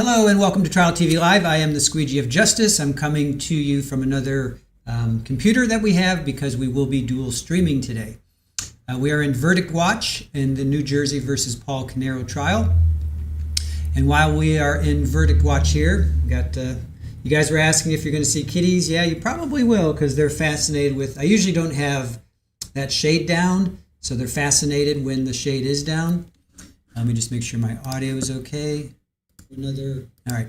Hello and welcome to Trial TV Live. I am the Squeegee of Justice. I'm coming to you from another computer that we have because we will be dual streaming today. We are in Verdict Watch in the New Jersey versus Paul Caneiro trial. And while we are in Verdict Watch here, you guys were asking if you're going to see kitties. Yeah, you probably will because they're fascinated with, I usually don't have that shade down, so they're fascinated when the shade is down. Let me just make sure my audio is okay. All right.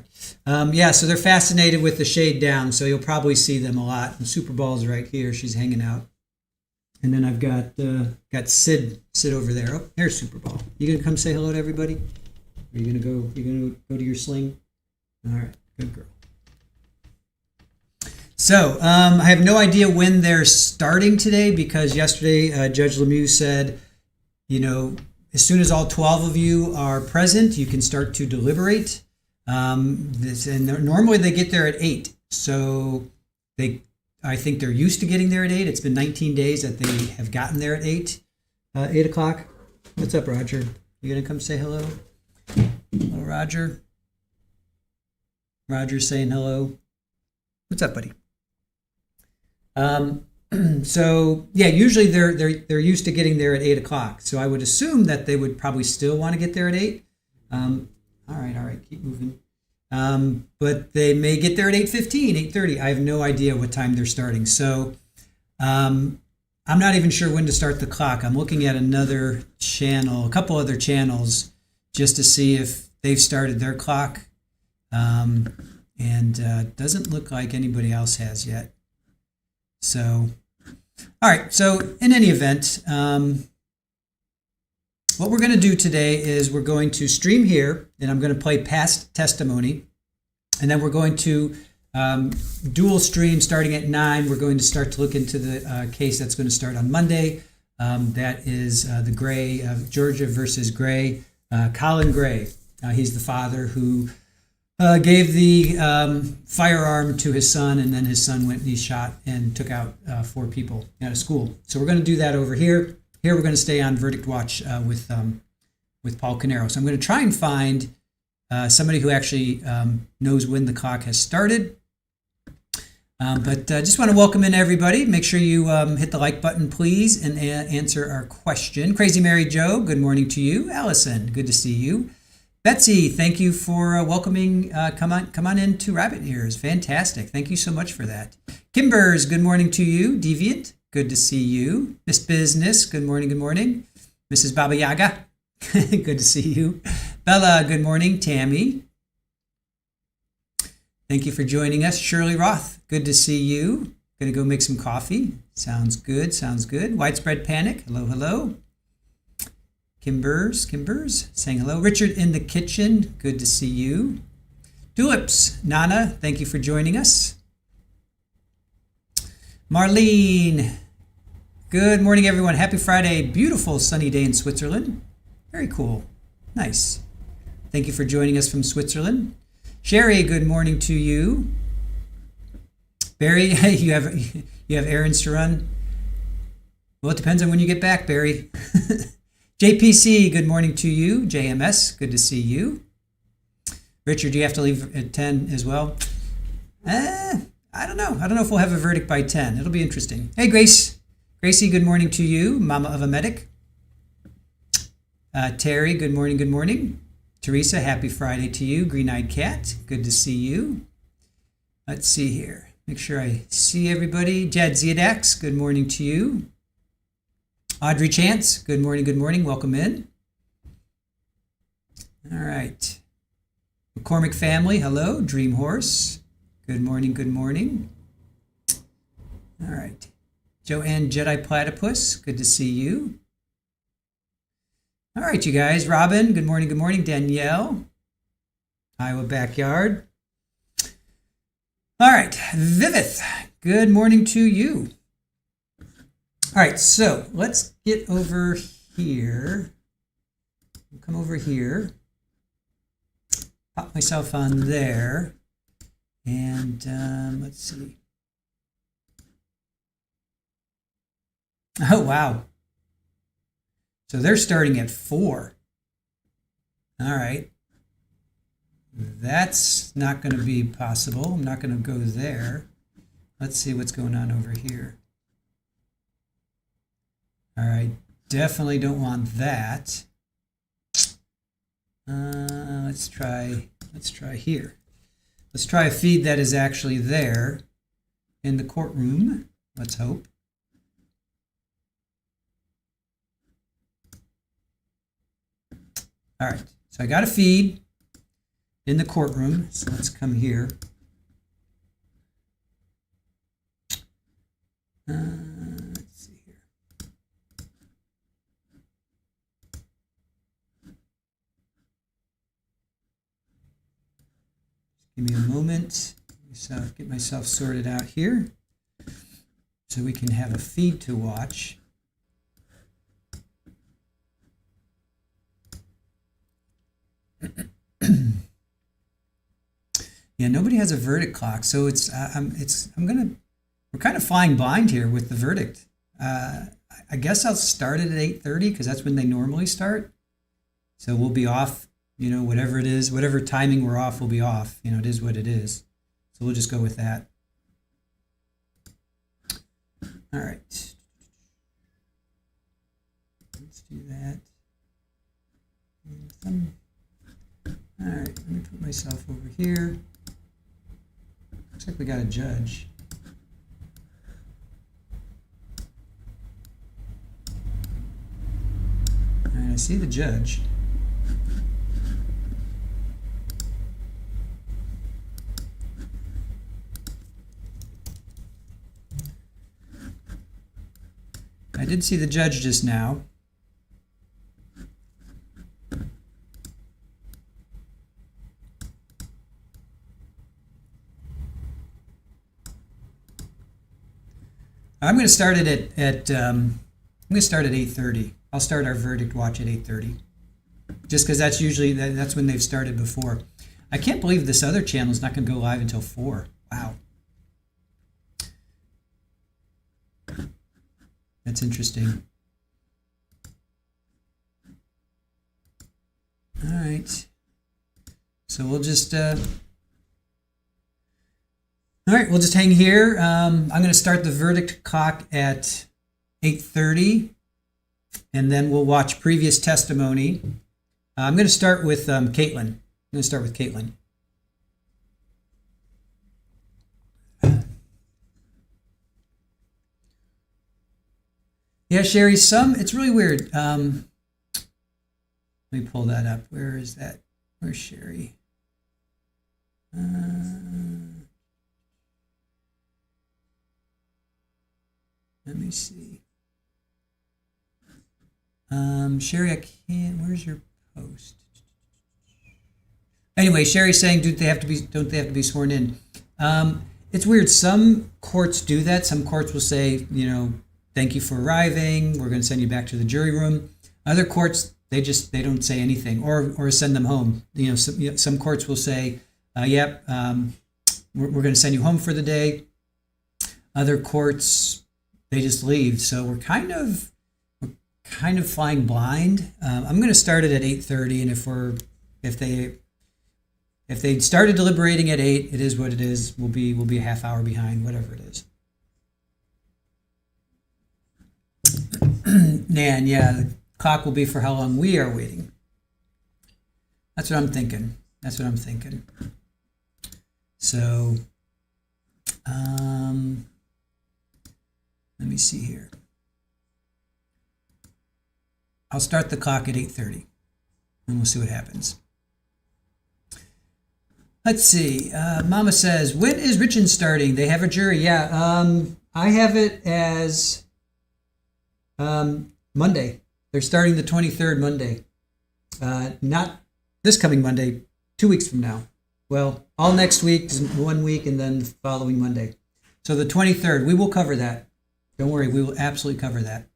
So they're fascinated with the shade down, so you'll probably see them a lot. And Super Ball's right here. She's hanging out. And then I've got Sid over there. Oh, there's Super Ball. You gonna come say hello to everybody? Are you gonna go to your sling? All right, good girl. So I have no idea when they're starting today because yesterday Judge Lemieux said, as soon as all 12 of you are present, you can start to deliberate. Normally they get there at 8. So I think they're used to getting there at 8. It's been 19 days that they have gotten there at 8 o'clock. What's up, Roger? You gonna come say hello? Hello, Roger. Roger's saying hello. What's up, buddy? Usually they're used to getting there at 8 o'clock. So I would assume that they would probably still want to get there at 8. All right, keep moving. But they may get there at 8:15, 8:30. I have no idea what time they're starting. So I'm not even sure when to start the clock. I'm looking at another channel, a couple other channels, just to see if they've started their clock. It doesn't look like anybody else has yet. So, all right. So in any event, what we're going to do today is we're going to stream here, and I'm going to play past testimony, and then we're going to dual stream starting at 9. We're going to start to look into the case that's going to start on Monday. That is the Gray, Georgia versus Gray, Colin Gray. He's the father who gave the firearm to his son, and then his son went and he shot and took out 4 people at a school. So we're going to do that over here. Here we're going to stay on Verdict Watch with Paul Caneiro. So I'm going to try and find somebody who actually knows when the clock has started. But just want to welcome in everybody. Make sure you hit the like button, please, and answer our question. Crazy Mary Joe, good morning to you. Allison, good to see you. Betsy, thank you for welcoming. Come on into Rabbit Ears. Fantastic. Thank you so much for that. Kimbers, good morning to you. Deviant, good to see you. Miss Business, good morning, good morning. Mrs. Baba Yaga, good to see you. Bella, good morning. Tammy, thank you for joining us. Shirley Roth, good to see you. Gonna go make some coffee. Sounds good. Widespread Panic, hello. Kimbers, saying hello. Richard in the kitchen, good to see you. Tulips, Nana, thank you for joining us. Marlene, good morning, everyone. Happy Friday. Beautiful sunny day in Switzerland. Very cool. Nice. Thank you for joining us from Switzerland. Sherry, good morning to you. Barry, you have errands to run? Well, it depends on when you get back, Barry. JPC, good morning to you. JMS, good to see you. Richard, do you have to leave at 10 as well? I don't know. I don't know if we'll have a verdict by 10. It'll be interesting. Hey, Grace. Gracie, good morning to you. Mama of a medic. Terry, good morning. Teresa, happy Friday to you. Green-eyed cat, good to see you. Let's see here. Make sure I see everybody. Jad Ziadax, good morning to you. Audrey Chance, good morning. Welcome in. All right. McCormick family, hello. Dream Horse, good morning. All right. Joanne Jedi Platypus, good to see you. All right, you guys. Robin, good morning. Danielle, Iowa Backyard. All right. Vivith, good morning to you. All right, so let's get over here. Come over here. Pop myself on there. And let's see. Oh, wow. So they're starting at 4. All right. that's not going to be possible. I'm not going to go there. Let's see what's going on over here. All right, definitely don't want that. Let's try here. Let's try a feed that is actually there in the courtroom. Let's hope. All right, so I got a feed in the courtroom. So let's come here. Let's see here. Give me a moment. Get myself sorted out here so we can have a feed to watch. Yeah, nobody has a verdict clock, so we're kind of flying blind here with the verdict. I guess I'll start it at 8:30 because that's when they normally start. So we'll be off, whatever it is, whatever timing we're off, we'll be off. It is what it is. So we'll just go with that. All right. Let's do that. All right, let me put myself over here. Looks like we got a judge. All right, I see the judge. I did see the judge just now. I'm going to start it at 8:30. I'll start our verdict watch at 8:30, just because that's usually that's when they've started before. I can't believe this other channel is not going to go live until 4. Wow, that's interesting. All right, so we'll just. All right, we'll just hang here. I'm going to start the verdict clock at 8:30, and then we'll watch previous testimony. I'm going to start with Caitlin. Yeah, Sherry, it's really weird. Let me pull that up. Where is that? Where's Sherry? Let me see. Sherry, I can't. Where's your post? Anyway, Sherry's saying, don't they have to be sworn in? It's weird. Some courts do that. Some courts will say, thank you for arriving. We're going to send you back to the jury room. Other courts, they don't say anything or send them home. Some courts will say, yep, we're going to send you home for the day. Other courts, they just leave. So we're kind of flying blind. I'm going to start it at 8:30, and if they started deliberating at 8, it is what it is. We'll be a half hour behind, whatever it is. Nan, yeah, the clock will be for how long we are waiting. That's what I'm thinking. So, let me see here. I'll start the clock at 8:30, and we'll see what happens. Let's see. Mama says, when is Richmond starting? They have a jury. Yeah, I have it as Monday. They're starting the 23rd Monday. Not this coming Monday, 2 weeks from now. Well, all next week is 1 week, and then the following Monday. So the 23rd, we will cover that. Don't worry, we will absolutely cover that.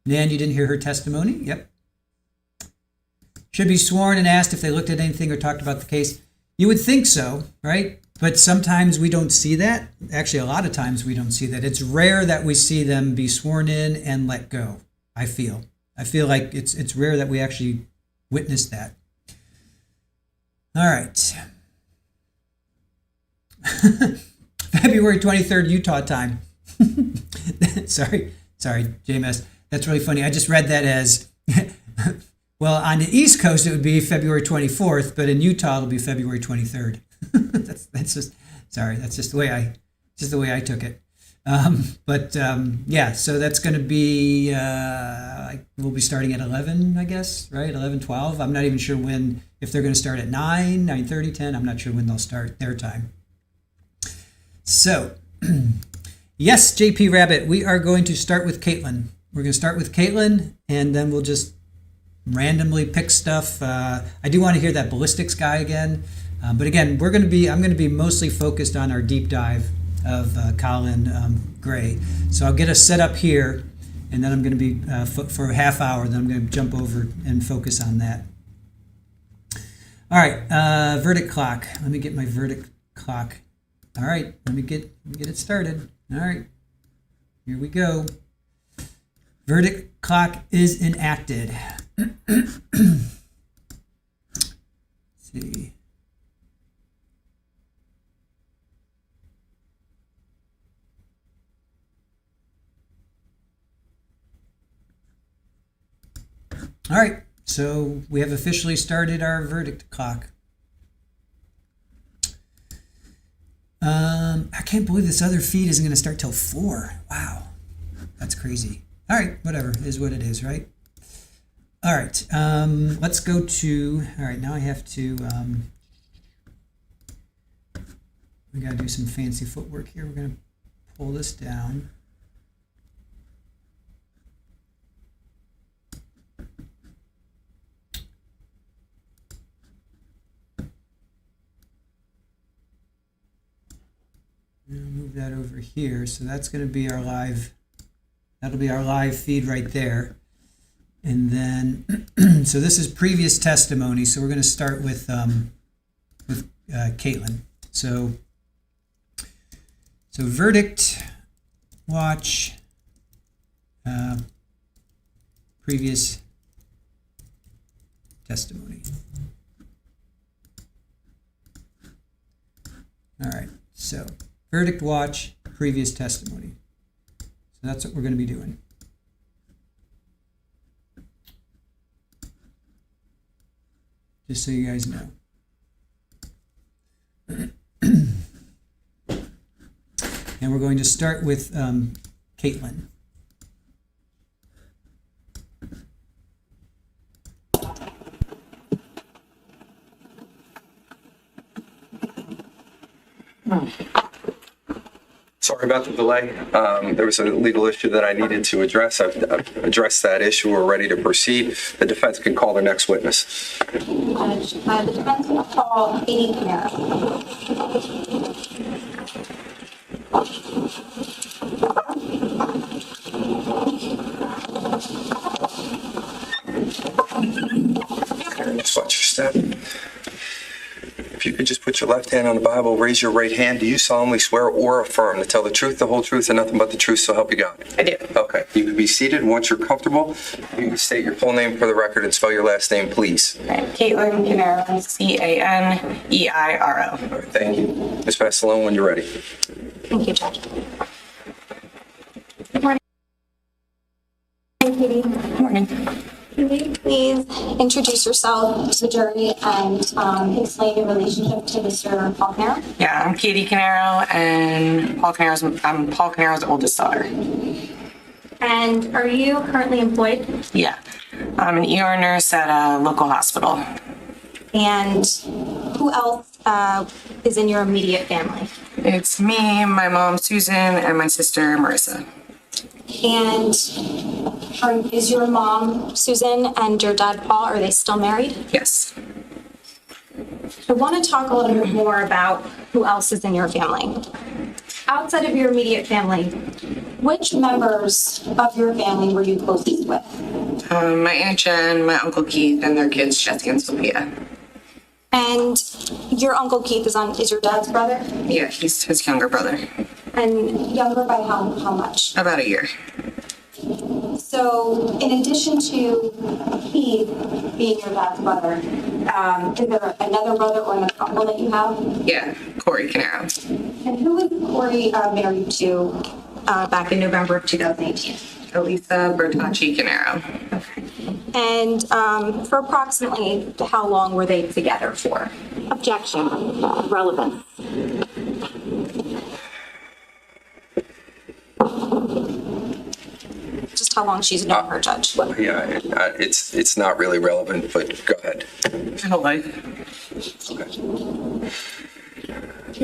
Nan, you didn't hear her testimony? Yep. Should be sworn and asked if they looked at anything or talked about the case. You would think so, right? But sometimes we don't see that. Actually, a lot of times we don't see that. It's rare that we see them be sworn in and let go, I feel. I feel like it's rare that we actually witness that. All right. February 23rd, Utah time. Sorry, JMS. That's really funny. I just read that as, well, on the East Coast, it would be February 24th, but in Utah, it'll be February 23rd. that's just the way I took it. Yeah, so that's going to be, we'll be starting at 11, I guess, right? 11, 12. I'm not even sure when, if they're going to start at 9, 9:30, 10. I'm not sure when they'll start their time. So, yes, JP Rabbit, we are going to start with Caitlin. We're going to start with Caitlin, and then we'll just randomly pick stuff. I do want to hear that ballistics guy again. But again, I'm going to be mostly focused on our deep dive of Colin Gray. So I'll get us set up here, and then I'm going to be, for a half hour, then I'm going to jump over and focus on that. All right, verdict clock. Let me get my verdict clock. All right, let me get it started. All right, here we go. Verdict clock is enacted. Let's see. All right, so we have officially started our verdict clock. I can't believe this other feed isn't going to start till 4. Wow, that's crazy. All right, whatever, it is what it is, right? All right, let's go to, all right, now I have to, we got to do some fancy footwork here. We're going to pull this down. Move that over here. So that's going to be our live, that'll be our live feed right there. And then, so this is previous testimony. So we're going to start with Caitlin. So verdict, watch, previous testimony. All right, so verdict, watch, previous testimony. So that's what we're going to be doing. Just so you guys know. And we're going to start with Caitlin. Sorry about the delay. There was a legal issue that I needed to address. I've addressed that issue. We're ready to proceed. The defense can call their next witness. The defense will call Keith Caneiro. Just watch your step. If you could just put your left hand on the Bible, raise your right hand. Do you solemnly swear or affirm to tell the truth, the whole truth, and nothing but the truth, so help you God? I do. Okay. You can be seated. Once you're comfortable, you can state your full name for the record and spell your last name, please. Caitlin Caneiro, Caneiro. All right, thank you. Ms. Passalone, when you're ready. Thank you, Judge. Good morning. Katie. Good morning. Can you please introduce yourself to the jury and explain your relationship to Mr. Paul Caneiro? Yeah, I'm Katie Caneiro, and I'm Paul Caneiro's oldest daughter. And are you currently employed? Yeah, I'm an ER nurse at a local hospital. And who else is in your immediate family? It's me, my mom Susan, and my sister Marissa. And is your mom Susan and your dad Paul, are they still married? Yes. I want to talk a little bit more about who else is in your family. Outside of your immediate family, which members of your family were you closest with? My Aunt Jen, my Uncle Keith, and their kids Jesse and Sophia. And your Uncle Keith is your dad's brother? Yeah, he's his younger brother. And younger by how much? About a year. So in addition to Keith being your dad's brother, is there another brother or another uncle that you have? Yeah, Corey Caneiro. And who was Corey married to back in November of 2018? Elisa Bertacci Caneiro. And for approximately how long were they together for? Objection. Relevance. Just how long she's known her, Judge. Yeah, it's not really relevant, but go ahead. My whole life. Okay.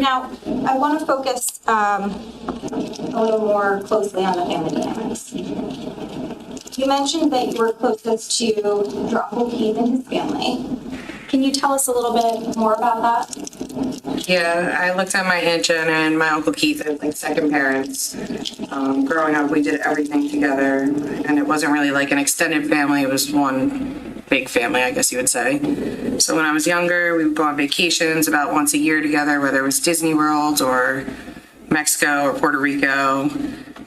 Now, I want to focus a little more closely on the family dynamics. You mentioned that you were closest to your Uncle Keith and his family. Can you tell us a little bit more about that? Yeah, I looked at my Aunt Jen and my Uncle Keith as like second parents. Growing up, we did everything together, and it wasn't really like an extended family. It was one big family, I guess you would say. So when I was younger, we would go on vacations about once a year together, whether it was Disney World or Mexico or Puerto Rico.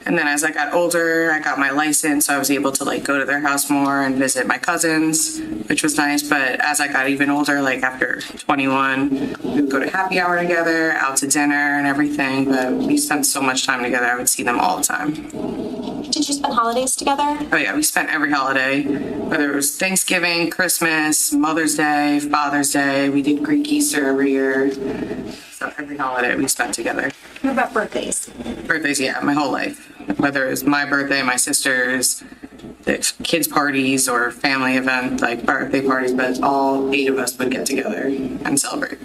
And then as I got older, I got my license, so I was able to like go to their house more and visit my cousins, which was nice. But as I got even older, like after 21, we would go to happy hour together, out to dinner and everything. But we spent so much time together, I would see them all the time. Did you spend holidays together? Oh yeah, we spent every holiday, whether it was Thanksgiving, Christmas, Mother's Day, Father's Day. We did Greek Easter every year. So every holiday we spent together. What about birthdays? Birthdays, yeah, my whole life. Whether it was my birthday, my sister's, the kids' parties, or family event, like birthday parties, but all 8 of us would get together and celebrate.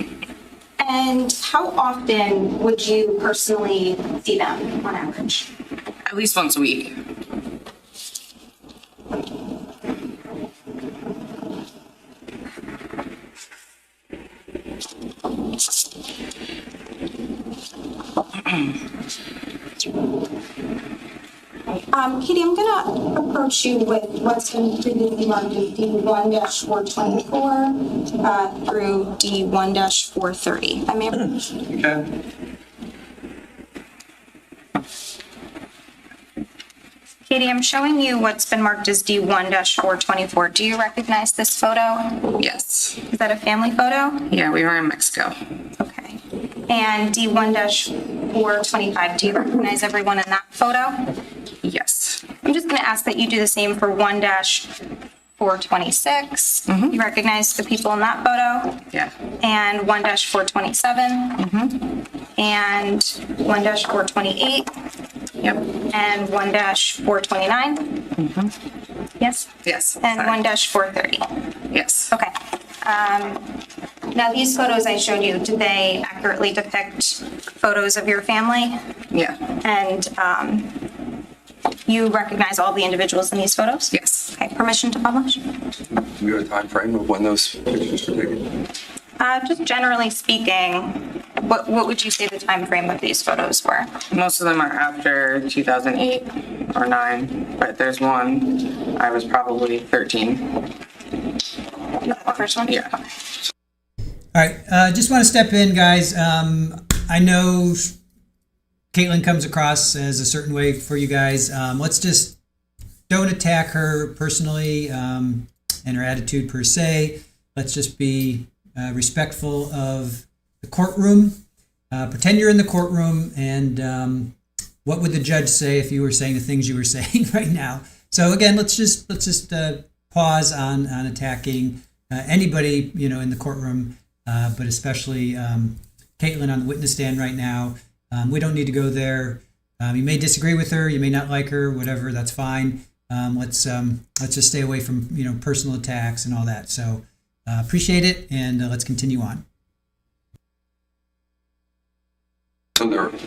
And how often would you personally see them on average? At least once a week. Katie, I'm going to approach you with what's been previously marked as D1-424 through D1-430. I may approach you. Okay. Katie, I'm showing you what's been marked as D1-424. Do you recognize this photo? Yes. Is that a family photo? Yeah, we were in Mexico. Okay. And D1-425, do you recognize everyone in that photo? Yes. I'm just going to ask that you do the same for 1-426. You recognize the people in that photo? Yeah. And 1-427. And 1-428. Yep. And 1-429. Yes? Yes. And Sorry. 1-430. Yes. Okay. Now, these photos I showed you, did they accurately depict photos of your family? Yeah. And you recognize all the individuals in these photos? Yes. Okay, permission to publish? Do you have a time frame of when those pictures were taken? Just generally speaking, what would you say the time frame of these photos were? Most of them are after 2008 or 9, but there's one I was probably 13. The first one? Yeah. All right, just want to step in, guys. I know Caitlin comes across as a certain way for you guys. Let's just don't attack her personally and her attitude per se. Let's just be respectful of the courtroom. Pretend you're in the courtroom, and what would the judge say if you were saying the things you were saying right now? So again, let's just pause on attacking anybody in the courtroom, but especially Caitlin on the witness stand right now. We don't need to go there. You may disagree with her, you may not like her, whatever. That's fine. Let's just stay away from personal attacks and all that. So appreciate it, and let's continue on.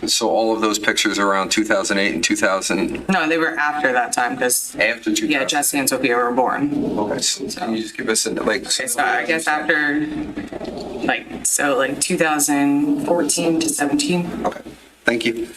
So all of those pictures are around 2008 and 2000. No, they were after that time because After 2000. yeah, Jesse and Sophia were born. Okay. So can you just give us like? Okay, so I guess after like 2014 to 17. Okay. Thank you.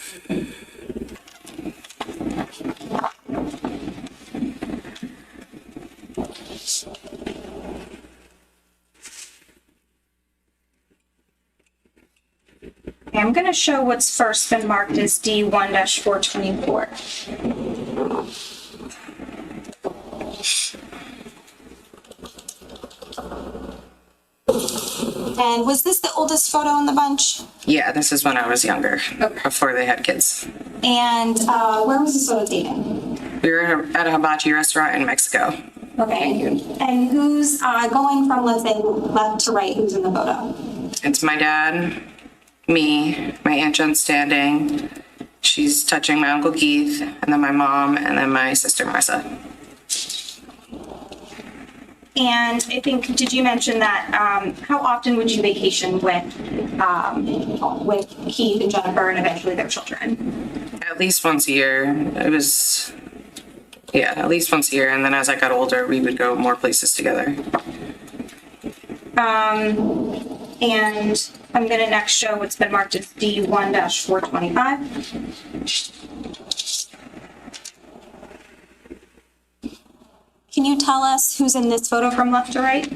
Okay, I'm going to show what's first been marked as D1-424. And was this the oldest photo in the bunch? Yeah, this is when I was younger, before they had kids. And where was this photo taken? We were at a hibachi restaurant in Mexico. Okay. And who's going from, let's say, left to right, who's in the photo? It's my dad, me, my Aunt Jen standing. She's touching my Uncle Keith, and then my mom, and then my sister Marissa. And I think, did you mention that, how often would you vacation with Keith and Jennifer and eventually their children? At least once a year. At least once a year. And then as I got older, we would go more places together. And I'm going to next show what's been marked as D1-425. Can you tell us who's in this photo from left to right?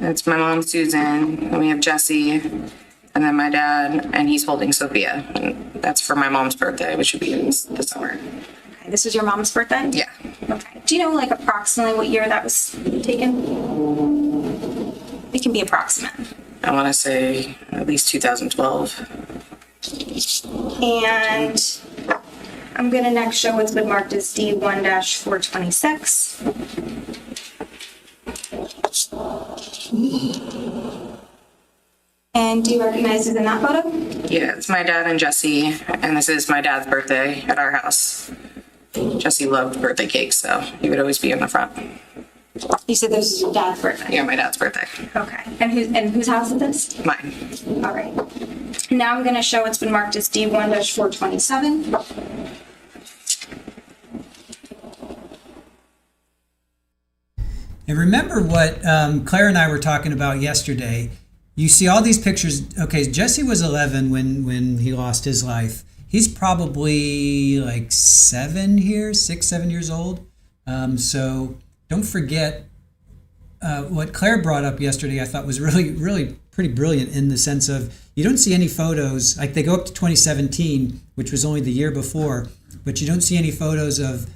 It's my mom, Susan, and we have Jesse, and then my dad, and he's holding Sophia. And that's for my mom's birthday, which would be in the summer. Okay, this was your mom's birthday? Yeah. Okay. Do you know, like, approximately what year that was taken? It can be approximate. I want to say at least 2012. And I'm going to next show what's been marked as D1-426. And do you recognize who's in that photo? Yeah, it's my dad and Jesse, and this is my dad's birthday at our house. Jesse loved birthday cake, so he would always be in the front. You said this was your dad's birthday? Yeah, my dad's birthday. Okay. And whose house is this? Mine. All right. Now I'm going to show what's been marked as D1-427. And remember what Claire and I were talking about yesterday. You see all these pictures. Okay, Jesse was 11 when he lost his life. He's probably like 7 years old. So don't forget what Claire brought up yesterday. I thought was really pretty brilliant in the sense of you don't see any photos. Like they go up to 2017, which was only the year before, but you don't see any photos of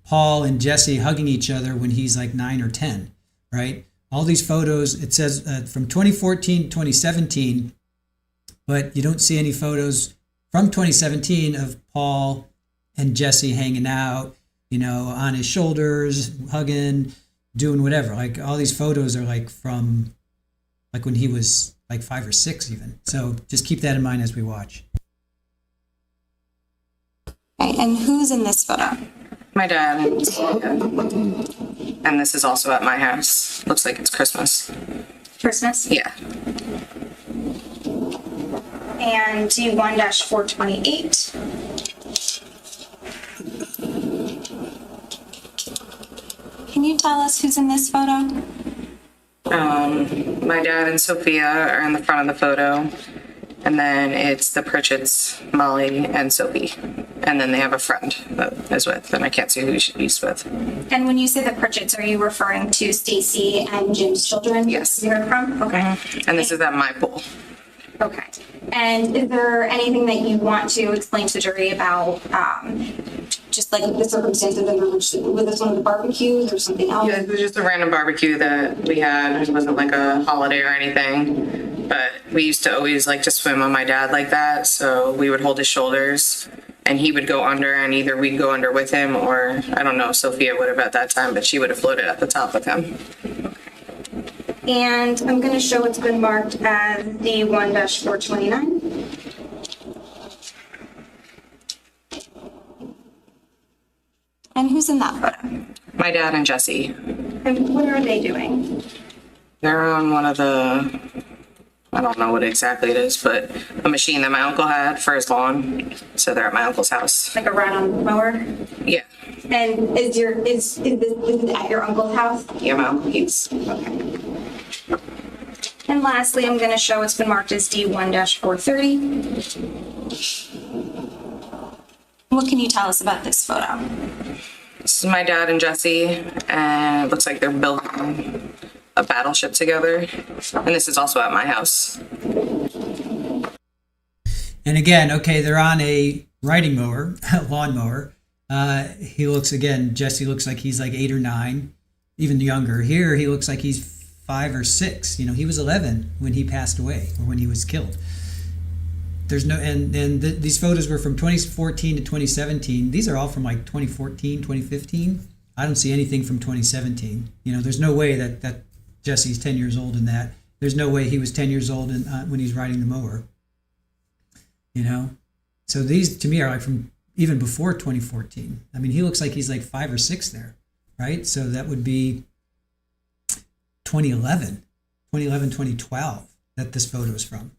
Paul and Jesse hugging each other when he's like 9 or 10, right? All these photos, it says from 2014 to 2017, but you don't see any photos from 2017 of Paul and Jesse hanging out, on his shoulders, hugging, doing whatever. Like all these photos are like from like when he was like 5 or 6 even. So just keep that in mind as we watch. Okay, and who's in this photo? My dad and this is also at my house. Looks like it's Christmas. Christmas? Yeah. And D1-428. Can you tell us who's in this photo? My dad and Sophia are in the front of the photo. And then it's the Pritchett's, Molly, and Sophie. And then they have a friend that is with, and I can't see who she's with. And when you say the Pritchetts, are you referring to Stacy and Jim's children? Yes. You heard from? Okay. And this is at my pool. Okay. And is there anything that you want to explain to the jury about just like the circumstances of which was this one of the barbecues or something else? Yeah, it was just a random barbecue that we had. It wasn't like a holiday or anything. But we used to always like to swim on my dad like that. So we would hold his shoulders and he would go under, and either we'd go under with him, or I don't know, Sophia would have at that time, but she would have floated at the top with him. And I'm going to show what's been marked as D1-429. And who's in that photo? My dad and Jesse. And what are they doing? They're on one of the, I don't know what exactly it is, but a machine that my uncle had for his lawn. So they're at my uncle's house. Like a ride-on mower? Yeah. And is this at your uncle's house? Yeah, my uncle Keith's. Okay. And lastly, I'm going to show what's been marked as D1-430. What can you tell us about this photo? This is my dad and Jesse, and it looks like they're building a battleship together. And this is also at my house. And again, okay, they're on a riding mower, lawn mower. He looks, again, Jesse looks like he's like 8 or 9, even younger. Here, he looks like he's 5 or 6. You know, he was 11 when he passed away or when he was killed. There's no, these photos were from 2014 to 2017. These are all from like 2014, 2015. I don't see anything from 2017. You know, there's no way that Jesse's 10 years old in that. There's no way he was 10 years old when he's riding the mower. You know, so these to me are like from even before 2014. I mean, he looks like he's like 5 or 6 there, right? So that would be 2011, 2012 that this photo is from,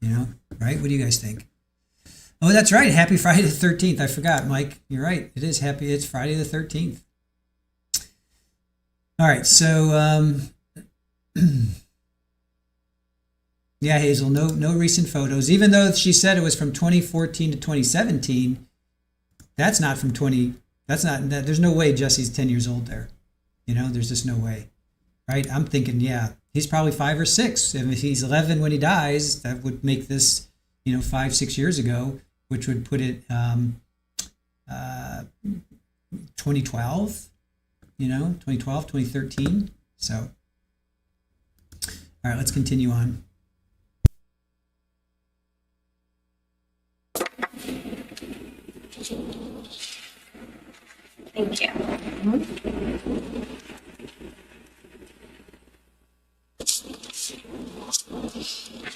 you know, right? What do you guys think? Oh, that's right. Happy Friday the 13th. I forgot, Mike. You're right. It is happy. It's Friday the 13th. All right. So, yeah, Hazel, no recent photos. Even though she said it was from 2014 to 2017, that's not from there's no way Jesse's 10 years old there. You know, there's just no way. Right? I'm thinking, yeah, he's probably 5 or 6. And if he's 11 when he dies, that would make this, you know, 5, 6 years ago, which would put it 2012, you know, 2012, 2013. So, all right, let's continue on. Thank you.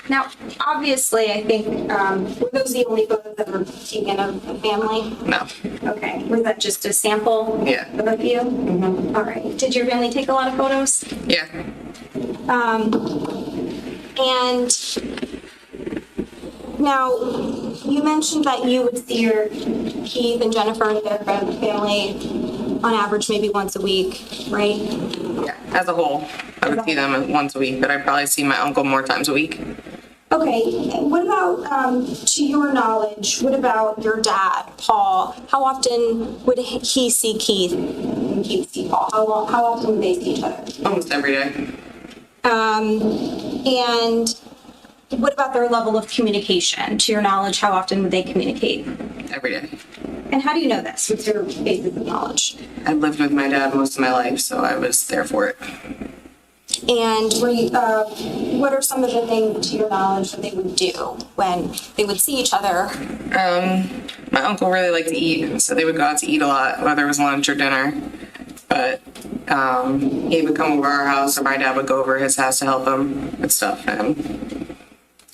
Now, obviously, I think, were those the only photos that were taken of the family? No. Okay. Was that just a sample Yeah. of a few? Mm-hmm. All right. Did your family take a lot of photos? Yeah. And now, you mentioned that you would see your Keith and Jennifer and their family on average maybe once a week, right? Yeah. As a whole, I would see them once a week, but I'd probably see my uncle more times a week. Okay. What about, to your knowledge, what about your dad, Paul? How often would he see Keith and Keith see Paul? How often would they see each other? Almost every day. And what about their level of communication? To your knowledge, how often would they communicate? Every day. And how do you know this? What's your basis of knowledge? I lived with my dad most of my life, so I was there for it. And were you, what are some of the things, to your knowledge, that they would do when they would see each other? My uncle really liked to eat, so they would go out to eat a lot, whether it was lunch or dinner. But he would come over our house, or my dad would go over his house to help him with stuff, and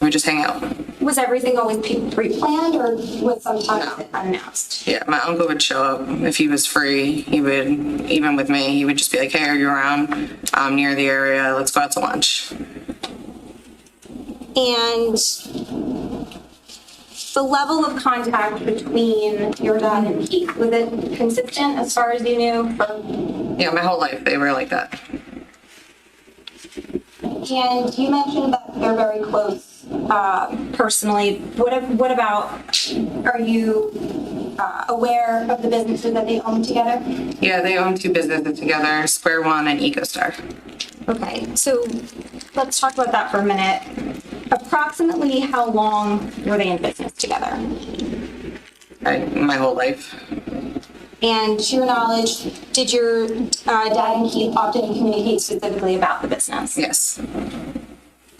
we'd just hang out. Was everything always pre-planned, or was sometimes unannounced? Yeah, my uncle would show up if he was free. He would, even with me, he would just be like, "Hey, are you around? I'm near the area. Let's go out to lunch." And the level of contact between your dad and Keith, was it consistent as far as you knew? Yeah, my whole life they were like that. And you mentioned that they're very close personally. What about, are you aware of the businesses that they own together? Yeah, they own 2 businesses together, Square One and EcoStar. Okay, so let's talk about that for a minute. Approximately how long were they in business together? My whole life. And to your knowledge, did your dad and Keith often communicate specifically about the business? Yes.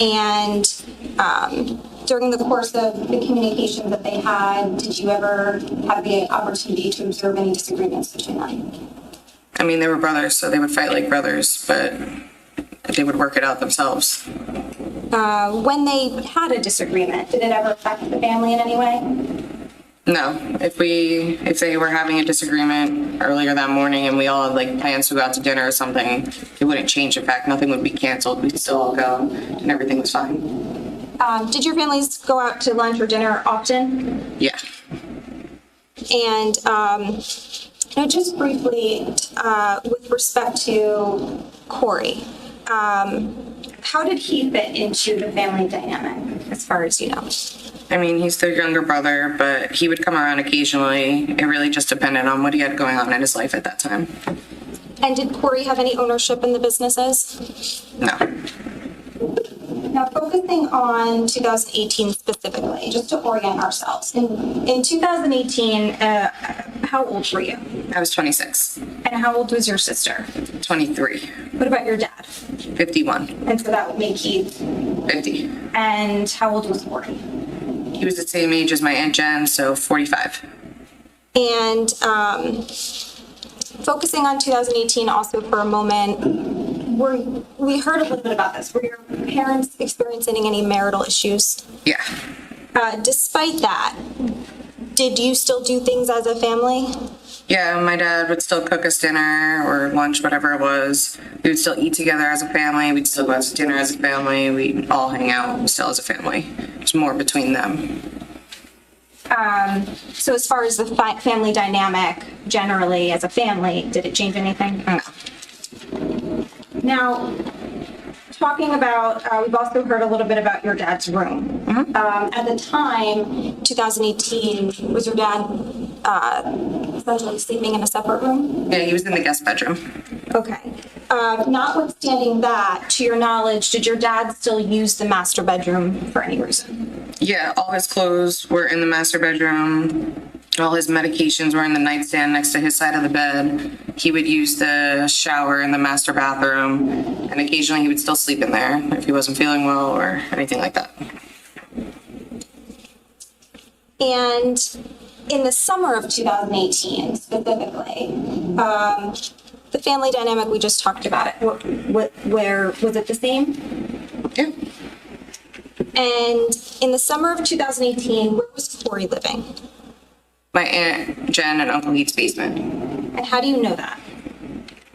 And during the course of the communication that they had, did you ever have the opportunity to observe any disagreements between them? I mean, they were brothers, so they would fight like brothers, but they would work it out themselves. When they had a disagreement, did it ever affect the family in any way? No, if they were having a disagreement earlier that morning and we all had like plans to go out to dinner or something, it wouldn't change. In fact, nothing would be canceled. We'd still all go and everything was fine. Did your families go out to lunch or dinner often? Yeah. And just briefly, with respect to Corey, how did he fit into the family dynamic, as far as you know? I mean, he's their younger brother, but he would come around occasionally. It really just depended on what he had going on in his life at that time. And did Corey have any ownership in the businesses? No. Now, focusing on 2018 specifically, just to orient ourselves. In 2018, how old were you? I was 26, And how old was your sister? 23, What about your dad? 51, And so that would make Keith. 50. And how old was Corey? He was the same age as my Aunt Jen, so 45. And focusing on 2018 also for a moment, we heard a little bit about this. Were your parents experiencing any marital issues? Yeah. Despite that, did you still do things as a family? Yeah, my dad would still cook us dinner or lunch, whatever it was. We would still eat together as a family. We'd still go out to dinner as a family. We'd all hang out still as a family. It's more between them. So as far as the family dynamic generally as a family, did it change anything? No. Now, talking about, we've also heard a little bit about your dad's room. At the time, 2018, was your dad essentially sleeping in a separate room? Yeah, he was in the guest bedroom. Okay. Notwithstanding that, to your knowledge, did your dad still use the master bedroom for any reason? Yeah, all his clothes were in the master bedroom. All his medications were in the nightstand next to his side of the bed. He would use the shower in the master bathroom, and occasionally he would still sleep in there if he wasn't feeling well or anything like that. And in the summer of 2018, specifically, the family dynamic we just talked about, where was it the same? Yeah. And in the summer of 2018, where was Corey living? My Aunt Jen and Uncle Keith's basement. And how do you know that?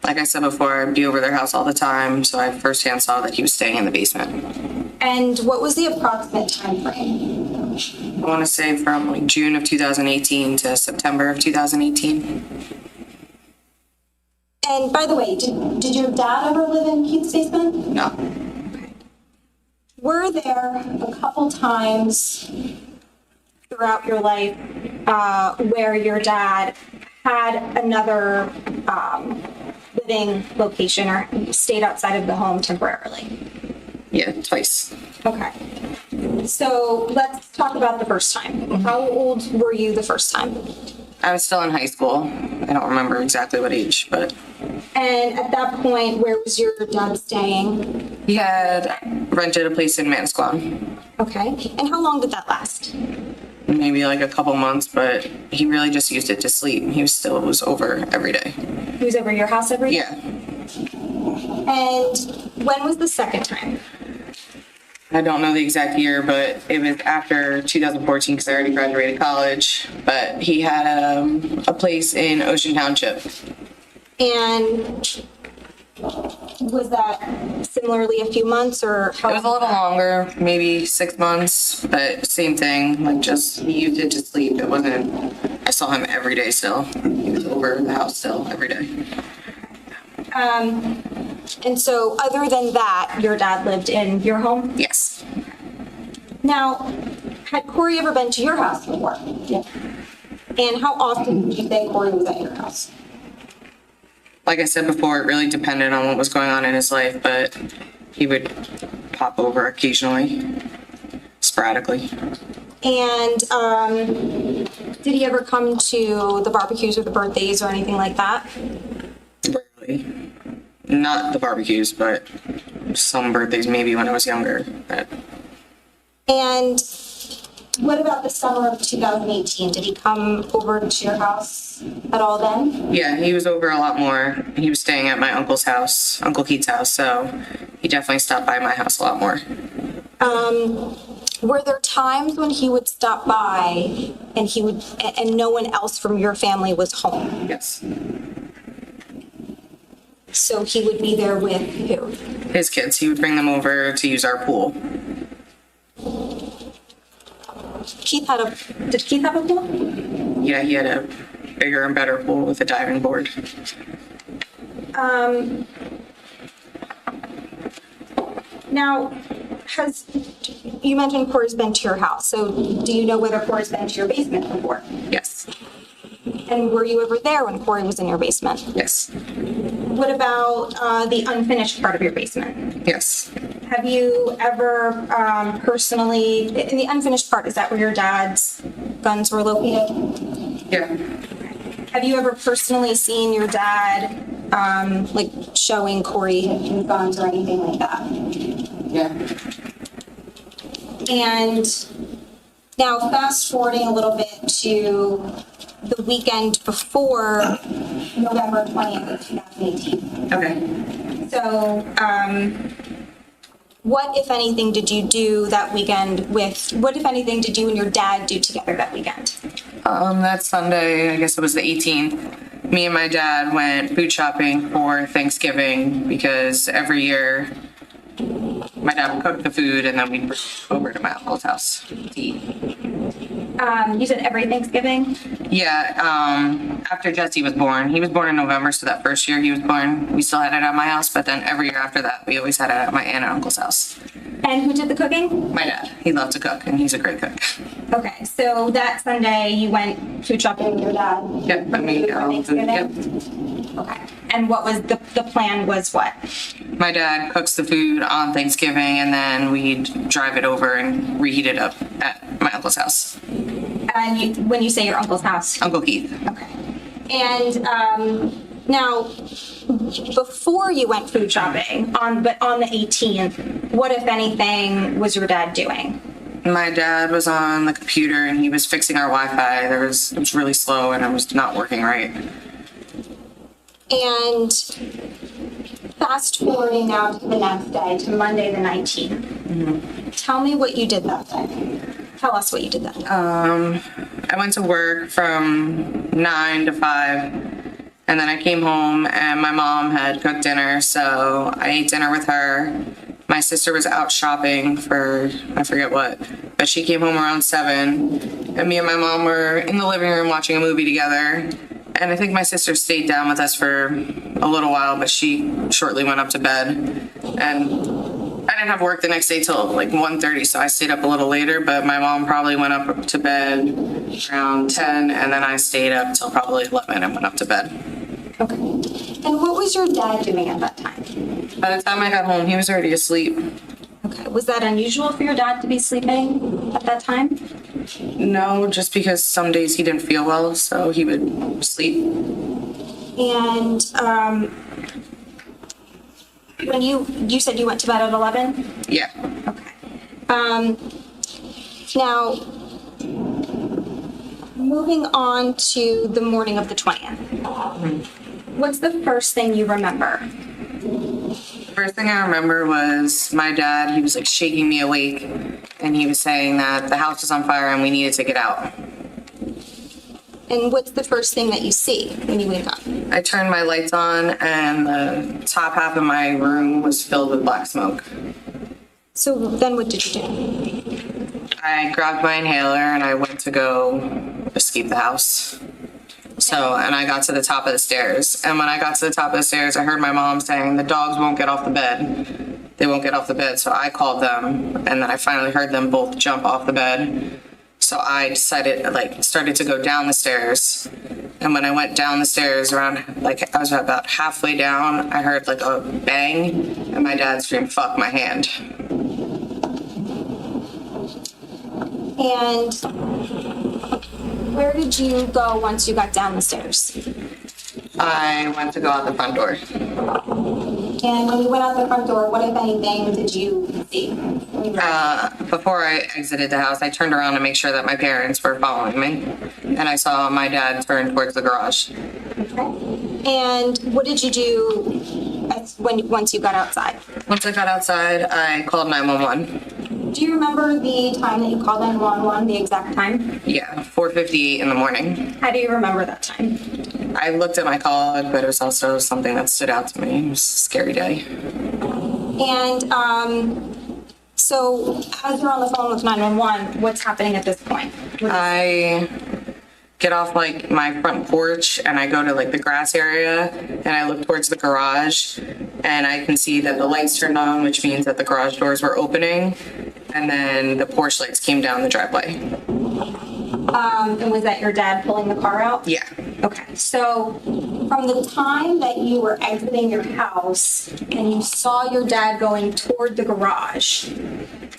Like I said before, I'd be over their house all the time, so I firsthand saw that he was staying in the basement. And what was the approximate time frame? I want to say from like June of 2018 to September of 2018. And by the way, did your dad ever live in Keith's basement? No. Were there a couple times throughout your life where your dad had another living location or stayed outside of the home temporarily? Yeah, twice. Okay. So let's talk about the first time. How old were you the first time? I was still in high school. I don't remember exactly what age, but And at that point, where was your dad staying? he had rented a place in Manasquan. Okay. And how long did that last? Maybe like a couple months, but he really just used it to sleep. He was over every day. He was over at your house every day? Yeah. And when was the second time? I don't know the exact year, but it was after 2014 because I already graduated college. But he had a place in Ocean Township. And was that similarly a few months or how? It was a little longer, maybe 6 months, but same thing. Like just he used it to sleep. It wasn't. I saw him every day still. He was over the house still every day. And so other than that, your dad lived in your home? Yes. Now, had Corey ever been to your house before? Yeah. And how often did you say Corey was at your house? Like I said before, it really depended on what was going on in his life, but he would pop over occasionally, sporadically. And did he ever come to the barbecues or the birthdays or anything like that? Rarely. Not the barbecues, but some birthdays maybe when I was younger. But And what about the summer of 2018? Did he come over to your house at all then? yeah, he was over a lot more. He was staying at my uncle's house, Uncle Keith's house, so he definitely stopped by my house a lot more. Were there times when he would stop by and no one else from your family was home? Yes. So he would be there with who? His kids, he would bring them over to use our pool. Did Keith have a pool? Yeah, he had a bigger and better pool with a diving board. Now, you mentioned Corey's been to your house, so do you know whether Corey's been to your basement before? Yes. And were you ever there when Corey was in your basement? Yes. What about the unfinished part of your basement? Yes. Have you ever personally, in the unfinished part, is that where your dad's guns were located? Yeah. Have you ever personally seen your dad, like showing Corey his guns or anything like that? Yeah. And now fast forwarding a little bit to the weekend before November 20th, 2018. Okay. So, what, if anything, did you do that weekend what, if anything, did you and your dad do together that weekend? That Sunday, I guess it was the 18th, me and my dad went food shopping for Thanksgiving because every year my dad would cook the food and then we'd bring it over to my uncle's house to eat. You said every Thanksgiving? Yeah, after Jesse was born. He was born in November, so that first year he was born, we still had it at my house, but then every year after that, we always had it at my aunt and uncle's house. And who did the cooking? My dad. He loved to cook, and he's a great cook. Okay, so that Sunday you went food shopping with your dad? Yep, I mean, For Thanksgiving? yep. Okay. And what was the plan was what? My dad cooks the food on Thanksgiving, and then we'd drive it over and reheat it up at my uncle's house. And when you say your uncle's house? Uncle Keith. Okay. And now, before you went food shopping, but on the 18th, what, if anything, was your dad doing? My dad was on the computer, and he was fixing our Wi-Fi. It was really slow, and it was not working right. And fast forwarding now to the next day, to Monday the 19th. Mm-hmm. Tell me what you did that day. Tell us what you did that day. I went to work from 9 to 5, and then I came home, and my mom had cooked dinner, so I ate dinner with her. My sister was out shopping for, I forget what, but she came home around 7, and me and my mom were in the living room watching a movie together. And I think my sister stayed down with us for a little while, but she shortly went up to bed. And I didn't have work the next day till like 1:30, so I stayed up a little later, but my mom probably went up to bed around 10, and then I stayed up till probably 11 and went up to bed. Okay. And what was your dad doing at that time? By the time I got home, he was already asleep. Okay. Was that unusual for your dad to be sleeping at that time? No, just because some days he didn't feel well, so he would sleep. And when you said you went to bed at 11? Yeah. Okay. Now, moving on to the morning of the 20th. What's the first thing you remember? First thing I remember was my dad, he was like shaking me awake, and he was saying that the house was on fire and we needed to get out. And what's the first thing that you see when you wake up? I turned my lights on, and the top half of my room was filled with black smoke. So then what did you do? I grabbed my inhaler and I went to go escape the house. So, and I got to the top of the stairs. And when I got to the top of the stairs, I heard my mom saying, the dogs won't get off the bed. They won't get off the bed. So I called them, and then I finally heard them both jump off the bed. So I decided, started to go down the stairs. And when I went down the stairs around, I was about halfway down, I heard a bang, and my dad screamed, "Fuck my hand." And where did you go once you got down the stairs? I went to go out the front door. And when you went out the front door, what, if anything, did you see? Before I exited the house, I turned around to make sure that my parents were following me, and I saw my dad turn towards the garage. Okay. And what did you do once you got outside? Once I got outside, I called 911. Do you remember the time that you called 911, the exact time? Yeah, 4:58 in the morning. How do you remember that time? I looked at my call log, but it was also something that stood out to me. It was a scary day. And so as you're on the phone with 911, what's happening at this point? I get off my front porch, and I go to the grass area, and I look towards the garage, and I can see that the lights turned on, which means that the garage doors were opening, and then the porch lights came down the driveway. And was that your dad pulling the car out? Yeah. Okay, so from the time that you were exiting your house and you saw your dad going toward the garage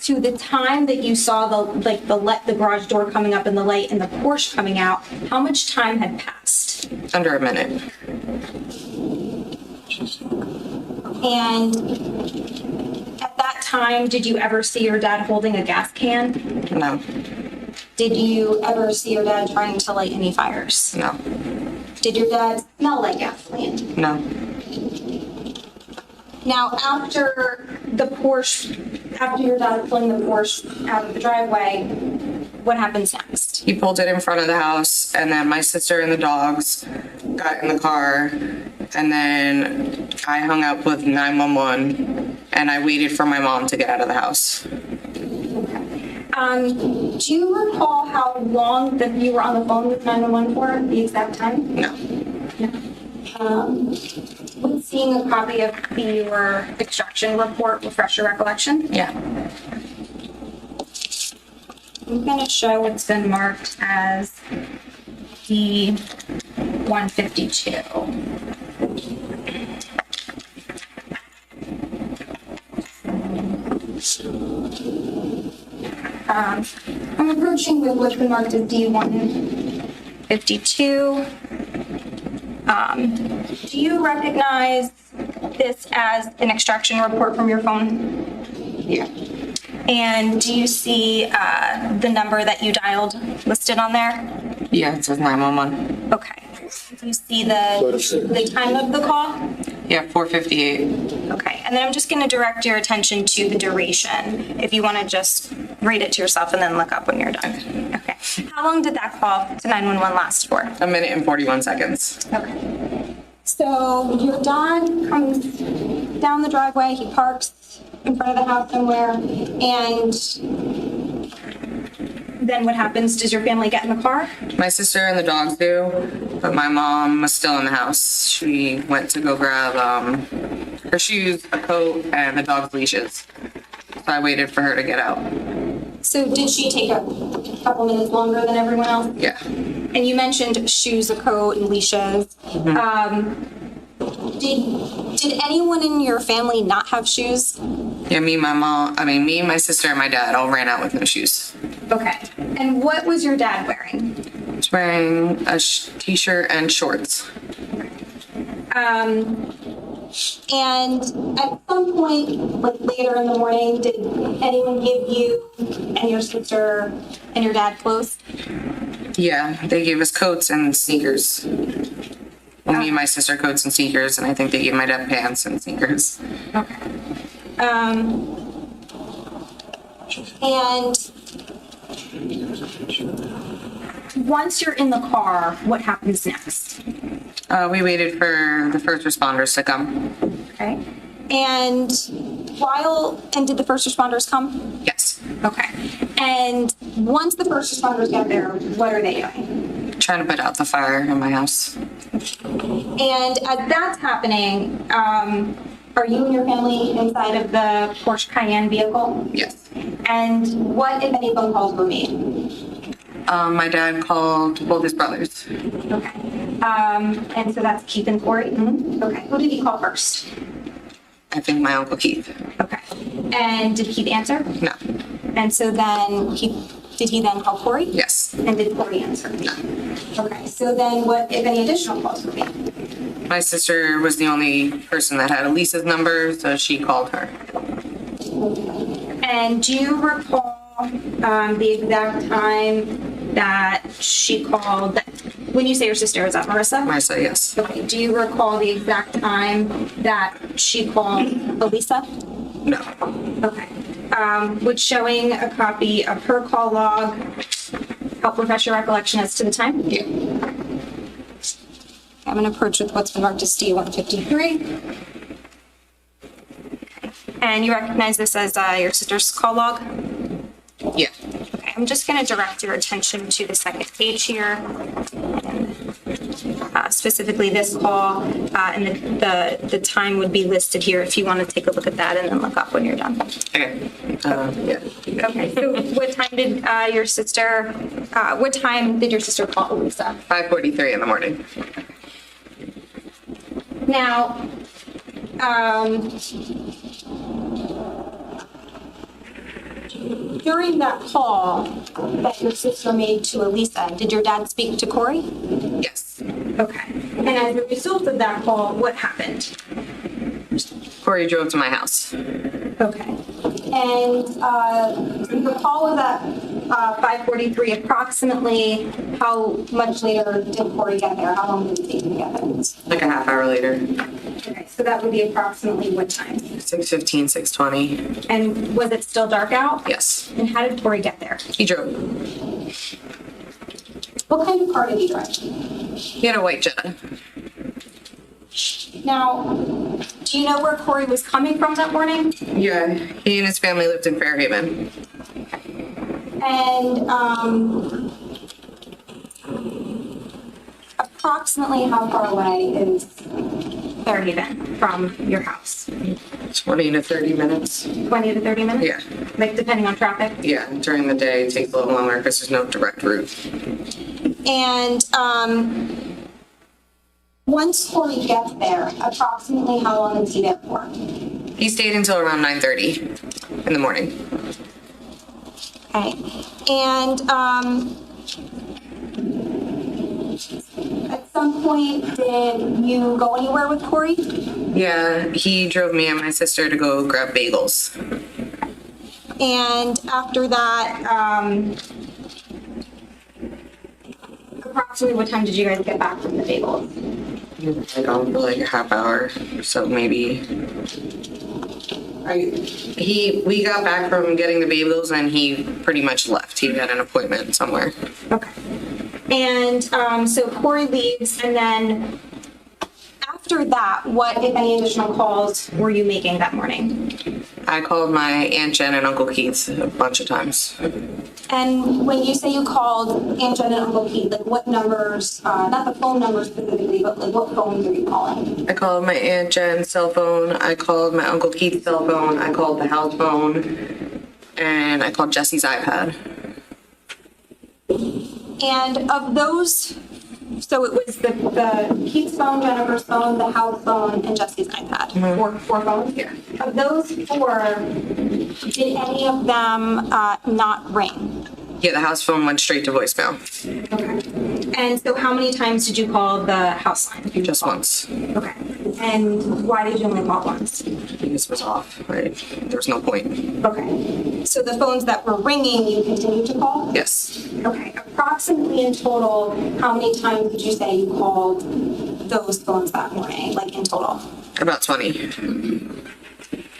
to the time that you saw the garage door coming up and the light and the Porsche coming out, how much time had passed? Under a minute. And at that time, did you ever see your dad holding a gas can? No. Did you ever see your dad trying to light any fires? No. Did your dad smell like gasoline? No. Now, after your dad pulling the Porsche out of the driveway, what happens next? He pulled it in front of the house, and then my sister and the dogs got in the car, and then I hung up with 911, and I waited for my mom to get out of the house. Do you recall how long that you were on the phone with 911 for, the exact time? No. Would seeing a copy of your extraction report refresh your recollection? Yeah. I'm going to show what's been marked as D-152. I'm approaching with what's been marked as D-152. Do you recognize this as an extraction report from your phone? Yeah. And do you see the number that you dialed listed on there? Yeah, it says 911. Okay. Do you see the time of the call? Yeah, 4:58. Okay. And then I'm just going to direct your attention to the duration. If you want to just read it to yourself and then look up when you're done. Okay. How long did that call to 911 last for? A minute and 41 seconds. Okay. So your dad comes down the driveway, he parks in front of the house somewhere, and then what happens? Does your family get in the car? My sister and the dogs do, but my mom was still in the house. She went to go grab her shoes, a coat, and the dog's leashes. So I waited for her to get out. So did she take a couple minutes longer than everyone else? Yeah. And you mentioned shoes, a coat, and leashes. Did anyone in your family not have shoes? Yeah, me, my sister, and my dad all ran out with no shoes. Okay. And what was your dad wearing? He was wearing a t-shirt and shorts. And at some point, like later in the morning, did anyone give you and your sister and your dad clothes? Yeah, they gave us coats and sneakers. Well, me and my sister coats and sneakers, and I think they gave my dad pants and sneakers. Okay. And once you're in the car, what happens next? We waited for the first responders to come. Okay. And did the first responders come? Yes. Okay. And once the first responders get there, what are they doing? Trying to put out the fire in my house. And as that's happening, are you and your family inside of the Porsche Cayenne vehicle? Yes. And what, if any, phone calls were made? My dad called both his brothers. Okay. And so that's Keith and Corey? Mm-hmm. Okay. Who did he call first? I think my Uncle Keith. Okay. And did Keith answer? No. And so then did he then call Corey? Yes. And did Corey answer? No. Okay. So then what, if any, additional calls were made? My sister was the only person that had Elisa's number, so she called her. And do you recall the exact time that she called? When you say your sister, is that Marissa? Marissa, yes. Okay. Do you recall the exact time that she called Elisa? No. Okay. Would showing a copy of her call log help refresh your recollection as to the time? Yeah. I'm going to approach with what's been marked as D-153. And you recognize this as your sister's call log? Yeah. Okay, I'm just going to direct your attention to the second page here. Specifically this call, and the time would be listed here if you want to take a look at that and then look up when you're done. Okay. Yeah. Okay, so what time did your sister call Lisa? 5:43 in the morning. Now, during that call that your sister made to Elisa, did your dad speak to Corey? Yes. Okay. And as a result of that call, what happened? Corey drove to my house. Okay. And the call was at 5:43. Approximately how much later did Corey get there? How long did it take him to get there? Like a half hour later. Okay, so that would be approximately what time? 6:15, 6:20. And was it still dark out? Yes. And how did Corey get there? He drove. What kind of car did he drive? He had a white Jetta. Now, do you know where Corey was coming from that morning? Yeah. He and his family lived in Fairhaven. And approximately how far away is Fairhaven from your house? 20 to 30 minutes. 20 to 30 minutes? Yeah. Like depending on traffic? Yeah. During the day, it takes a little longer because there's no direct route. And once Corey gets there, approximately how long is he there for? He stayed until around 9:30 in the morning. Okay. And at some point, did you go anywhere with Corey? Yeah. He drove me and my sister to go grab bagels. And after that, approximately what time did you guys get back from the bagels? Like a half hour, so maybe. We got back from getting the bagels and he pretty much left. He had an appointment somewhere. Okay. And so Corey leaves, and then after that, what, if any, additional calls were you making that morning? I called my Aunt Jen and Uncle Keith a bunch of times. And when you say you called Aunt Jen and Uncle Keith, like what numbers, not the phone numbers specifically, but like what phones are you calling? I called my Aunt Jen's cell phone. I called my Uncle Keith's cell phone. I called the house phone. And I called Jesse's iPad. And of those, so it was the Keith's phone, Jennifer's phone, the house phone, and Jesse's iPad. Four phones? Yeah. Of those four, did any of them not ring? Yeah, the house phone went straight to voicemail. Okay. And so how many times did you call the house line? Just once. Okay. And why did you only call once? This was off, right? There was no point. Okay. So the phones that were ringing, you continued to call? Yes. Okay. Approximately in total, how many times did you say you called those phones that morning, like in total? About 20.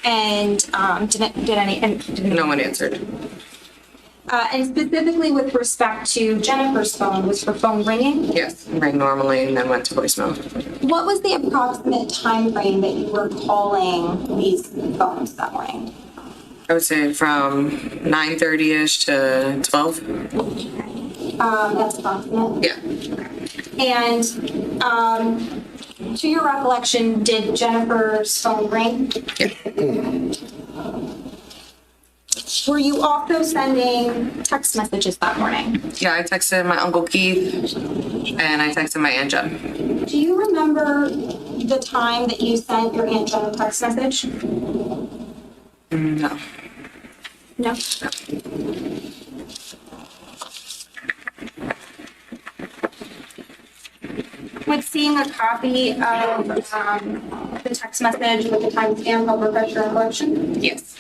And No one answered. And specifically with respect to Jennifer's phone, was her phone ringing? Yes. Rang normally and then went to voicemail. What was the approximate time frame that you were calling these phones that morning? I would say from 9:30ish to 12. That's approximate. Yeah. And to your recollection, did Jennifer's phone ring? Yeah. Were you also sending text messages that morning? Yeah, I texted my Uncle Keith and I texted my Aunt Jen. Do you remember the time that you sent your Aunt Jen a text message? No. No. Would seeing a copy of the text message with the timestamp help refresh your recollection? Yes.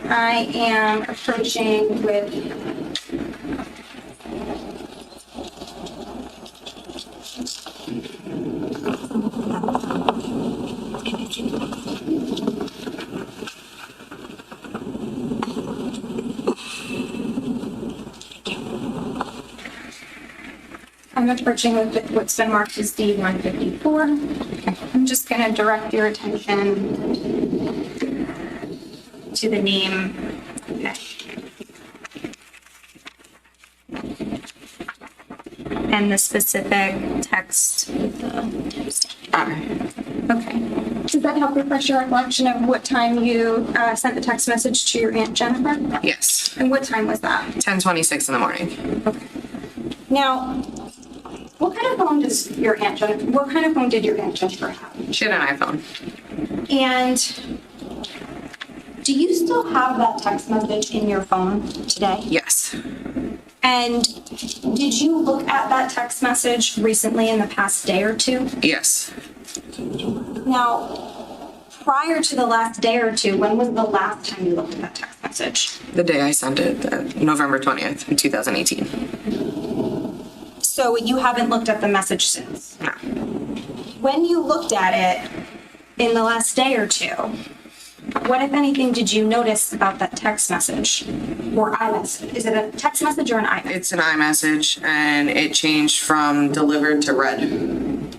I am approaching with what's been marked as D154. I'm just going to direct your attention to the name. Okay. And the specific text with the timestamp. Okay. Does that help refresh your recollection of what time you sent the text message to your Aunt Jennifer? Yes. And what time was that? 10:26 in the morning. Okay. Now, what kind of phone did your Aunt Jennifer have? She had an iPhone. And do you still have that text message in your phone today? Yes. And did you look at that text message recently in the past day or two? Yes. Now, prior to the last day or two, when was the last time you looked at that text message? The day I sent it, November 20th in 2018. So you haven't looked at the message since? No. When you looked at it in the last day or two, what, if anything, did you notice about that text message or iMessage? Is it a text message or an iMessage? It's an iMessage, and it changed from delivered to read.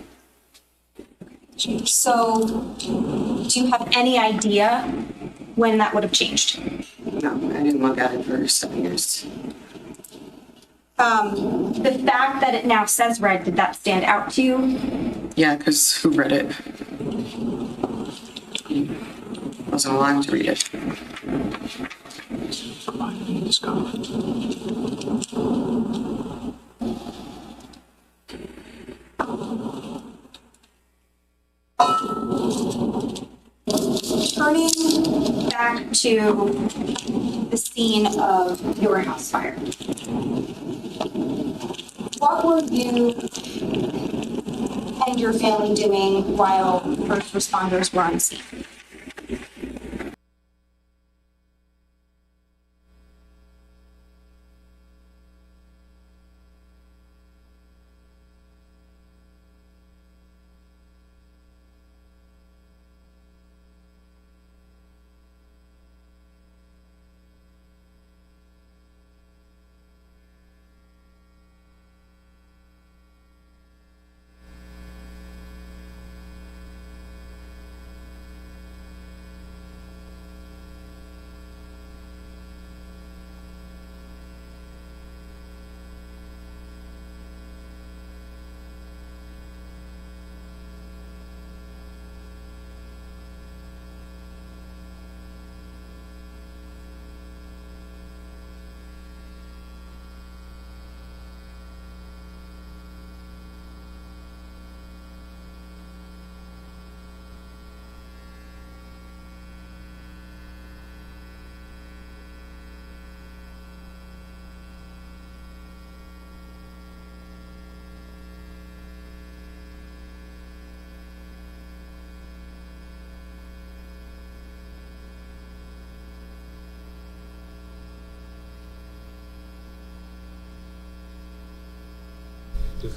So, do you have any idea when that would have changed? No, I didn't look at it for 7 years. The fact that it now says read, did that stand out to you? Yeah, because who read it? Wasn't allowed to read it. Turning back to the scene of your house fire, what were you and your family doing while first responders were on scene?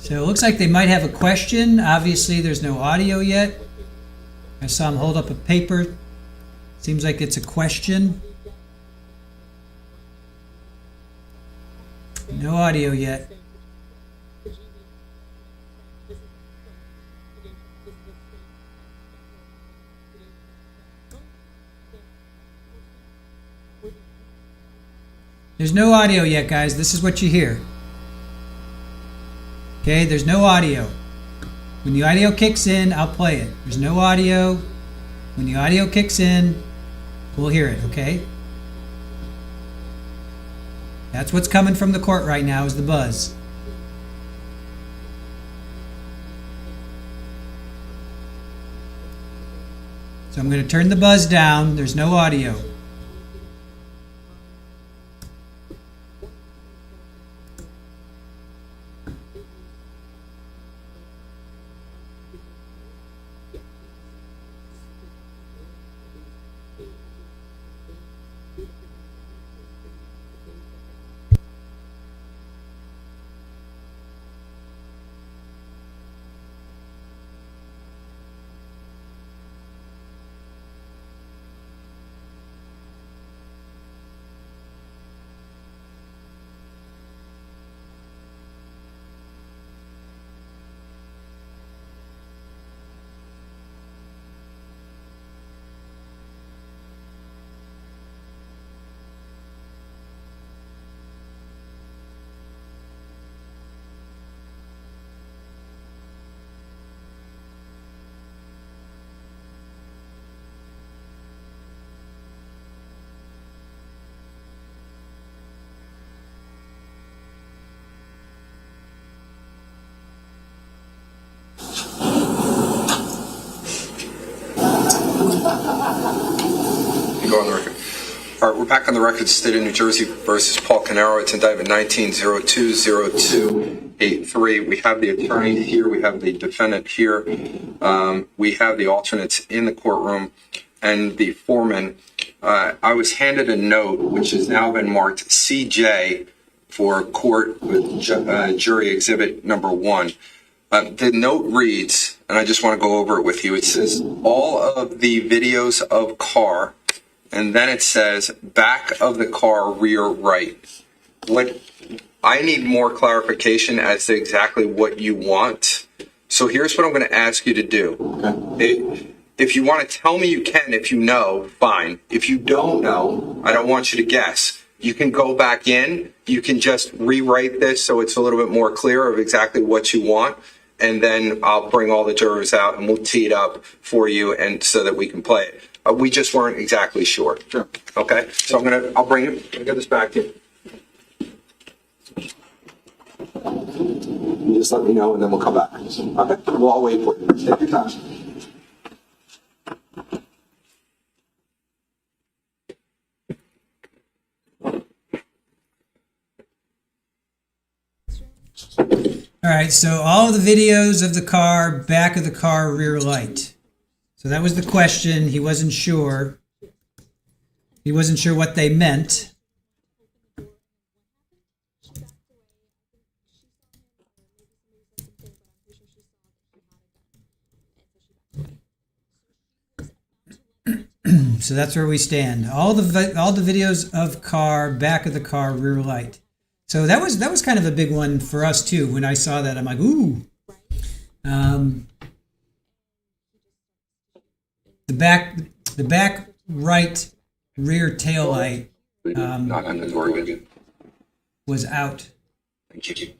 So it looks like they might have a question. Obviously, there's no audio yet. I saw him hold up a paper. Seems like it's a question. No audio yet. There's no audio yet, guys. This is what you hear. Okay, there's no audio. When the audio kicks in, I'll play it. There's no audio. When the audio kicks in, we'll hear it, okay? That's what's coming from the court right now is the buzz. So I'm going to turn the buzz down. There's no audio. go on the record. All right, we're back on the record. State of New Jersey versus Paul Caneiro. It's indictment 19-020283. We have the attorney here. We have the defendant here. We have the alternates in the courtroom and the foreman. I was handed a note, which has now been marked CJ for court with jury exhibit number 1. The note reads, and I just want to go over it with you. It says, all of the videos of car, and then it says, back of the car, rear right. What I need more clarification as to exactly what you want. So here's what I'm going to ask you to do. Okay. If you want to tell me, you can. If you know, fine. If you don't know, I don't want you to guess. You can go back in. You can just rewrite this so it's a little bit more clear of exactly what you want. And then I'll bring all the jurors out and we'll tee it up for you and so that we can play it. We just weren't exactly sure. Sure. Okay. So I'll bring it. I'll get this back to you. You just let me know and then we'll come back. Okay. We'll all wait for you. Take your time. All right, so all the videos of the car, back of the car, rear light. So that was the question. He wasn't sure. He wasn't sure what they meant. So that's where we stand. All the videos of car, back of the car, rear light. So that was kind of a big one for us too. When I saw that, I'm like, ooh. The back right rear tail light Not on the door again. was out. Thank you.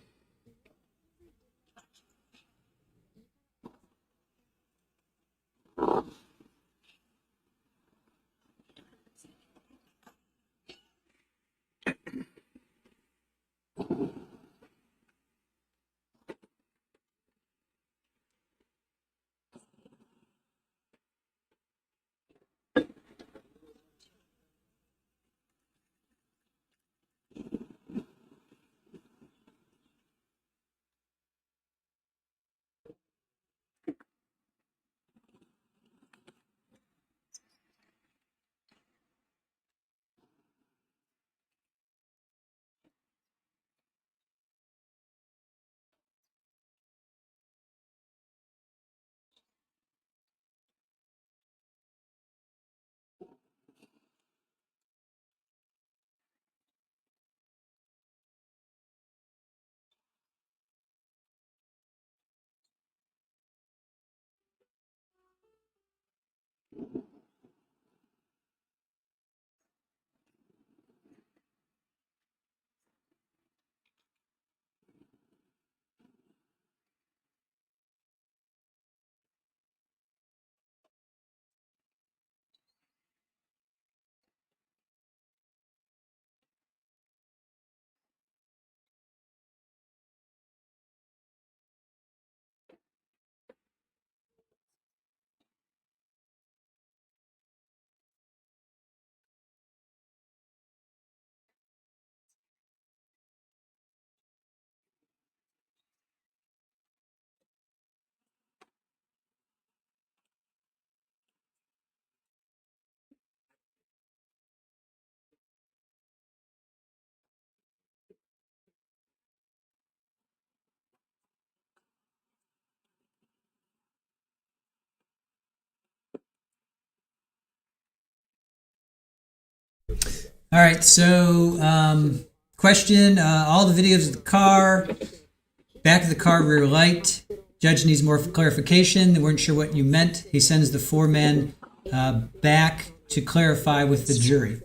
All right, so question, all the videos of the car, back of the car, rear light. Judge needs more clarification. They weren't sure what you meant. He sends the foreman back to clarify with the jury.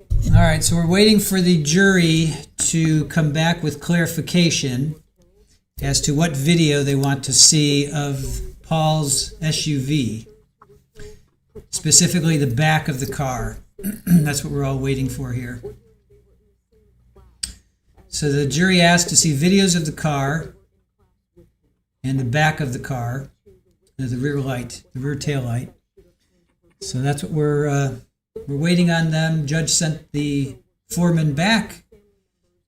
All right, so we're waiting for the jury to come back with clarification as to what video they want to see of Paul's SUV, specifically the back of the car. That's what we're all waiting for here. So the jury asked to see videos of the car and the back of the car, the rear light, the rear tail light. So that's what we're waiting on them. Judge sent the foreman back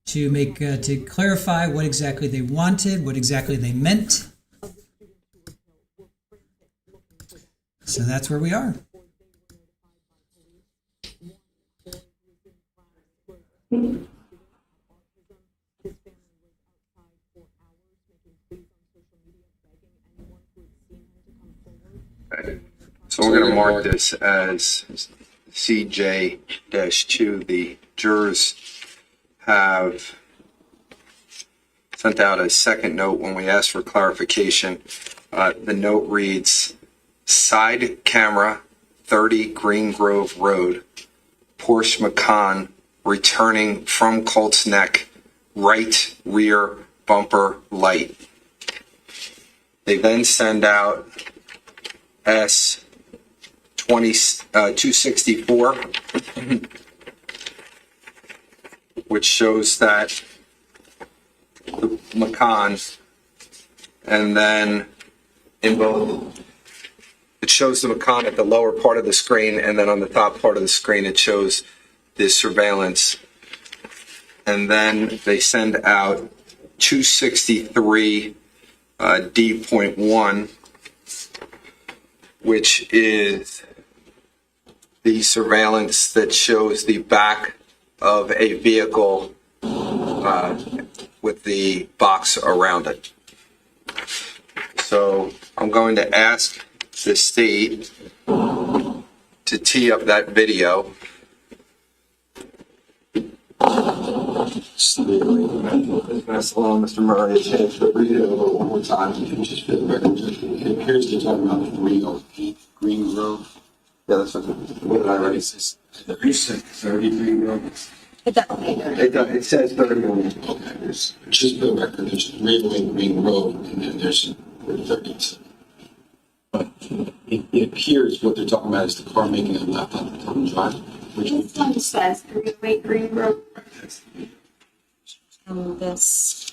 to clarify what exactly they wanted, what exactly they meant. So that's where we are. So we're going to mark this as CJ-2. The jurors have sent out a second note when we asked for clarification. The note reads, side camera, 30 Green Grove Road, Porsche Macan returning from Colts Neck, right rear bumper light. They then send out S264, which shows that the Macan, and then in both, it shows the Macan at the lower part of the screen, and then on the top part of the screen it shows the surveillance. And then they send out 263 D.1, which is the surveillance that shows the back of a vehicle with the box around it. So I'm going to ask the state to tee up that video. That's allow Mr. Murray to read it over one more time. Just for the record, it appears to talk about 308 Green Grove. Yeah, that's what did I write? It says 30 Green Grove. It says 30. Okay, just for the record, there's 308 Green Road, and then there's 30. But it appears what they're talking about is the car making a left on the top drive. This one says 308 Green Grove. And this.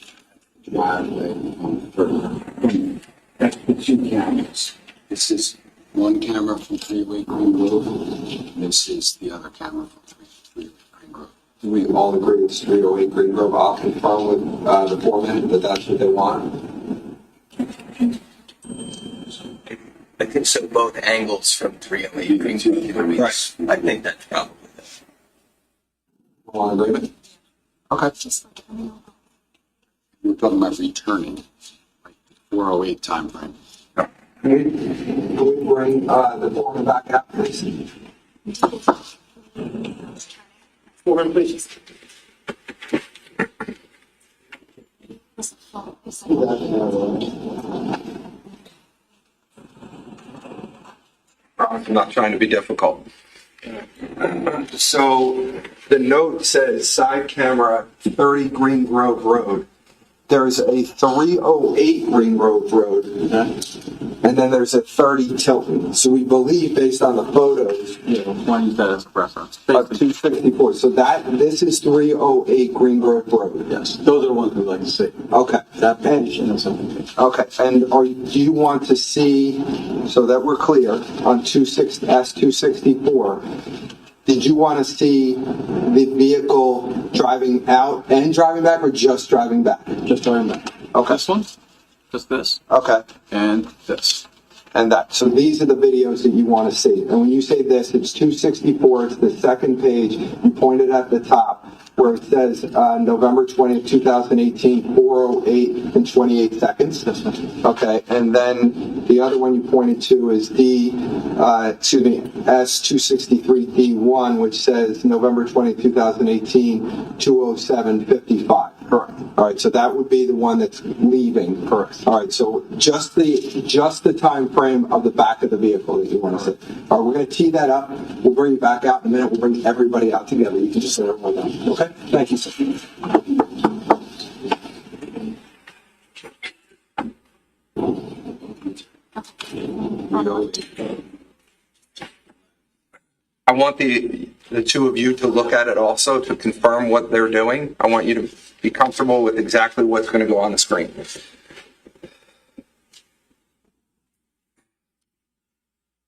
Driveway on the third. That's the two cameras. This is one camera from 308 Green Grove. This is the other camera from 308 Green Grove. We all agree it's 308 Green Grove. I'll confirm with the foreman that that's what they want. I think so. Both angles from 308 Green Grove. Right. I think that's probably it. All in agreement? Okay. We're talking about returning, like the 408 time frame. Can we bring the foreman back out, please? Foreman, please. I'm not trying to be difficult. So the note says side camera 30 Green Grove Road. There's a 308 Green Grove Road, and then there's a 30 Tilton. So we believe, based on the photos, Why use that as a reference? of 264. So this is 308 Green Grove Road. Yes, those are the ones we like to see. Okay. That page and something. Okay, and do you want to see, so that we're clear, on S264, did you want to see the vehicle driving out and driving back, or just driving back? Just driving back. Okay. This one, just this, Okay, and this. and that. So these are the videos that you want to see. And when you say this, it's 264, it's the second page. You pointed at the top where it says November 20th, 2018, 408 and 28 seconds. Okay, and then the other one you pointed to is S263D1, which says November 20th, 2018, 207:55. Correct. All right, so that would be the one that's leaving. Correct. All right, so just the time frame of the back of the vehicle that you want to say. All right, we're going to tee that up. We'll bring you back out in a minute. We'll bring everybody out together. You can just let everyone know. Okay? Thank you, Sophia. I want the two of you to look at it also to confirm what they're doing. I want you to be comfortable with exactly what's going to go on the screen.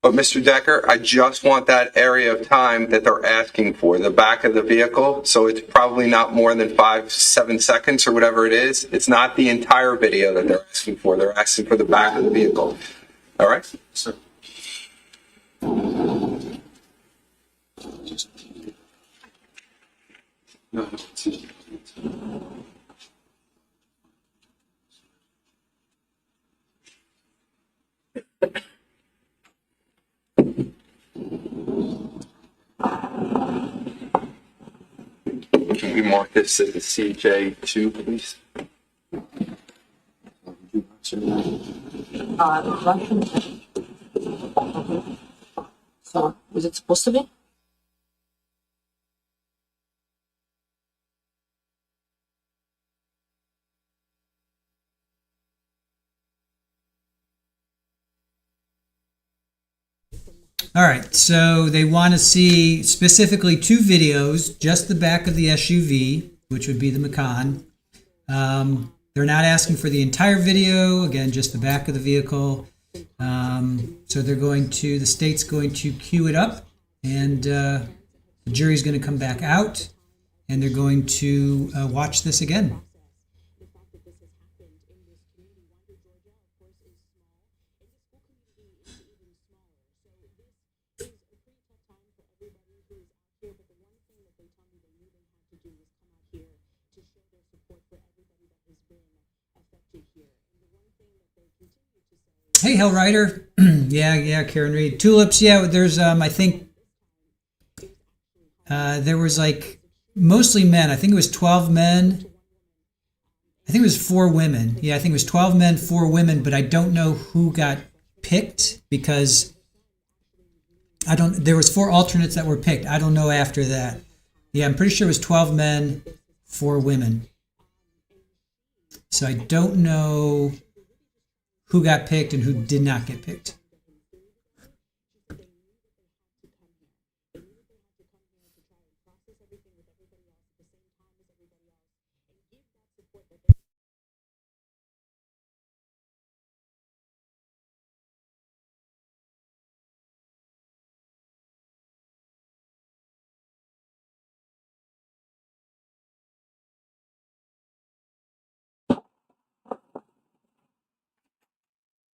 But Mr. Decker, I just want that area of time that they're asking for, the back of the vehicle. So it's probably not more than 5-7 seconds or whatever it is. It's not the entire video that they're asking for. They're asking for the back of the vehicle. All right? Sir. No, Can we mark this as a CJ2, please? Russian. So, was it supposed to be? All right, so they want to see specifically two videos, just the back of the SUV, which would be the Macan. They're not asking for the entire video, again, just the back of the vehicle. So the state's going to queue it up, and the jury's going to come back out, and they're going to watch this again. Hey, Hell Rider. yeah, Karen Reed. Tulips, yeah, there's, I think, there was like mostly men. I think it was 12 men. I think it was 4 women. Yeah, I think it was 12 men, 4 women, but I don't know who got picked because there was 4 alternates that were picked. I don't know after that. Yeah, I'm pretty sure it was 12 men, 4 women. So I don't know who got picked and who did not get picked.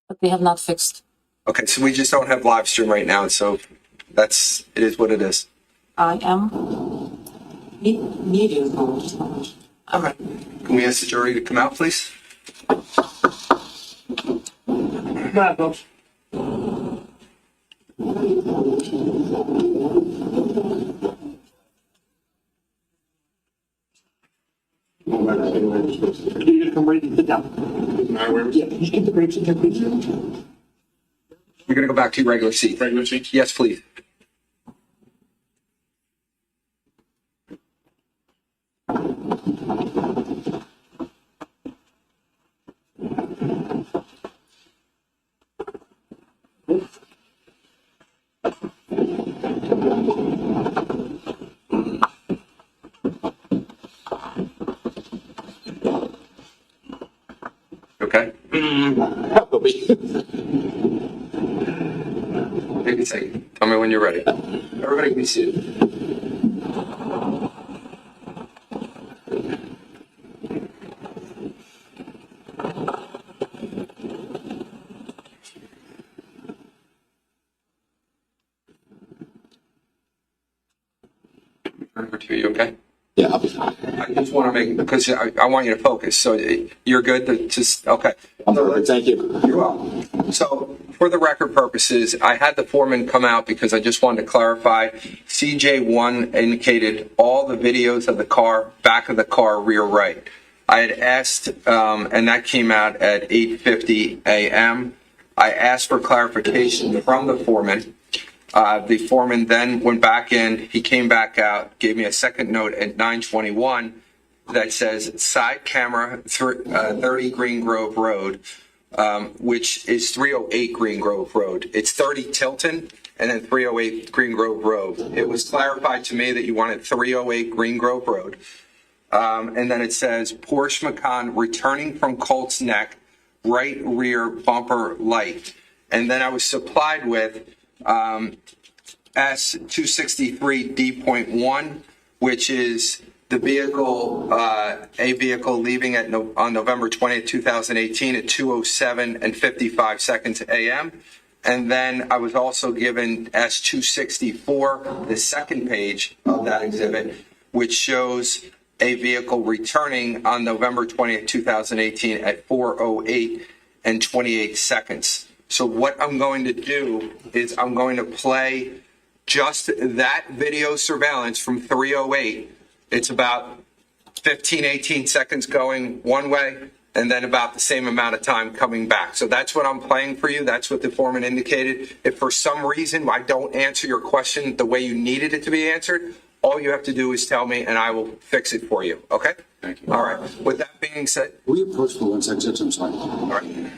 But they have not fixed. Okay, so we just don't have live stream right now, so it is what it is. I am medium. All right. Can we ask the jury to come out, please? You're gonna come right and sit down. Yeah, just get the grapes and take these. You're going to go back to your regular seat. Regular seat? Yes, please. Okay. Take a second. Tell me when you're ready. Everybody can be seated. Over to you, okay? Yeah, I'll be fine. I just want to make, because I want you to focus. So you're good to just, okay. Thank you. You're welcome. So for the record purposes, I had the foreman come out because I just wanted to clarify. CJ1 indicated all the videos of the car, back of the car, rear right. I had asked, and that came out at 8:50 a.m. I asked for clarification from the foreman. The foreman then went back in. He came back out, gave me a second note at 9:21 that says side camera 30 Green Grove Road, which is 308 Green Grove Road. It's 30 Tilton and then 308 Green Grove Road. It was clarified to me that you wanted 308 Green Grove Road. And then it says Porsche Macan returning from Colts Neck, right rear bumper light. And then I was supplied with S263D.1, which is the vehicle, a vehicle leaving on November 20th, 2018 at 2:07 and 55 seconds a.m. And then I was also given S264, the second page of that exhibit, which shows a vehicle returning on November 20th, 2018 at 4:08 and 28 seconds. So what I'm going to do is I'm going to play just that video surveillance from 3:08. It's about 15, 18 seconds going one way, and then about the same amount of time coming back. So that's what I'm playing for you. That's what the foreman indicated. If for some reason I don't answer your question the way you needed it to be answered, all you have to do is tell me and I will fix it for you. Okay? Thank you. All right. With that being said, Will you approach for 1 second? I'm sorry. all right.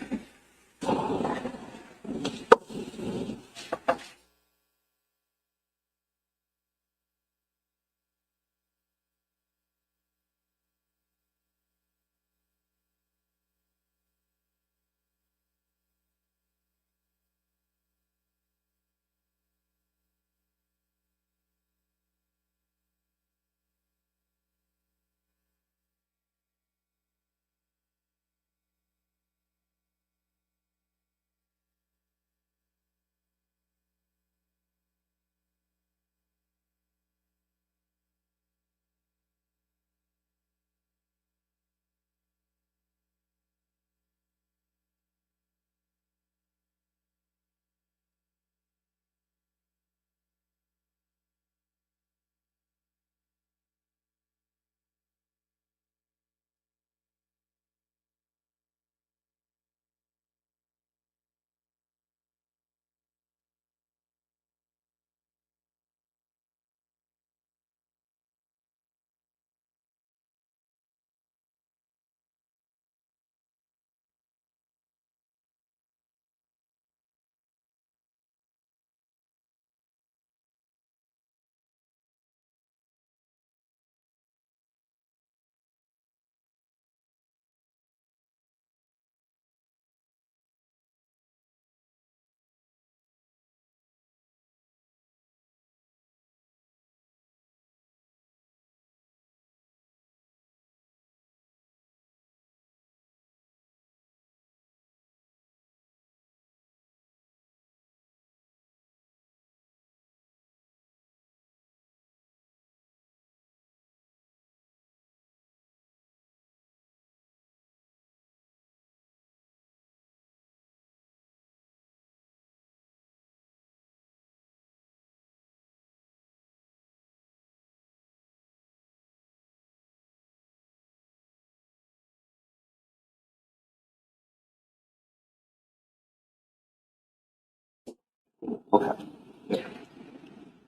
Okay.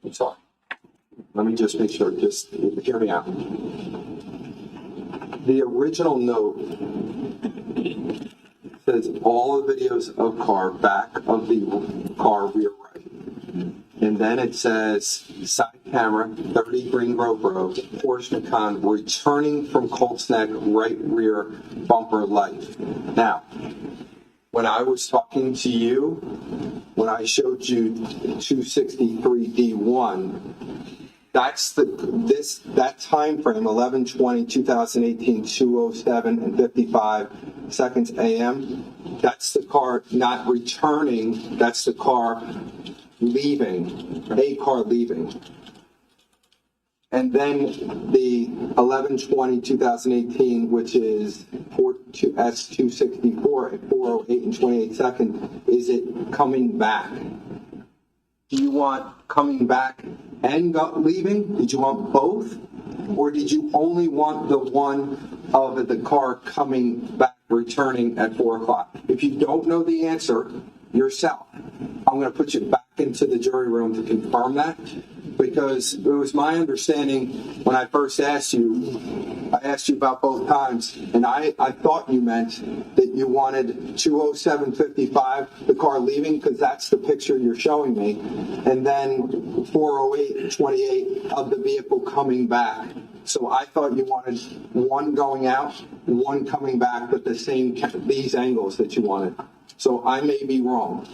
I'm sorry. Let me just make sure, just hear me out. The original note says all the videos of car back of the car rear right. And then it says side camera, 30 Green Grove Road, Porsche Macan returning from Colts Neck, right rear bumper light. Now, when I was talking to you, when I showed you 263D1, that's that time frame, 11/20/2018, 2:07 and 55 seconds a.m. That's the car not returning. That's the car leaving, a car leaving. And then the 11/20/2018, which is S264 at 4:08 and 28 seconds, is it coming back? Do you want coming back and leaving? Did you want both? Or did you only want the one of the car coming back, returning at 4 o'clock? If you don't know the answer yourself, I'm going to put you back into the jury room to confirm that, because it was my understanding when I first asked you, I asked you about both times, and I thought you meant that you wanted 207:55, the car leaving, because that's the picture you're showing me, and then 408:28 of the vehicle coming back. So I thought you wanted one going out, one coming back, but these angles that you wanted. So I may be wrong.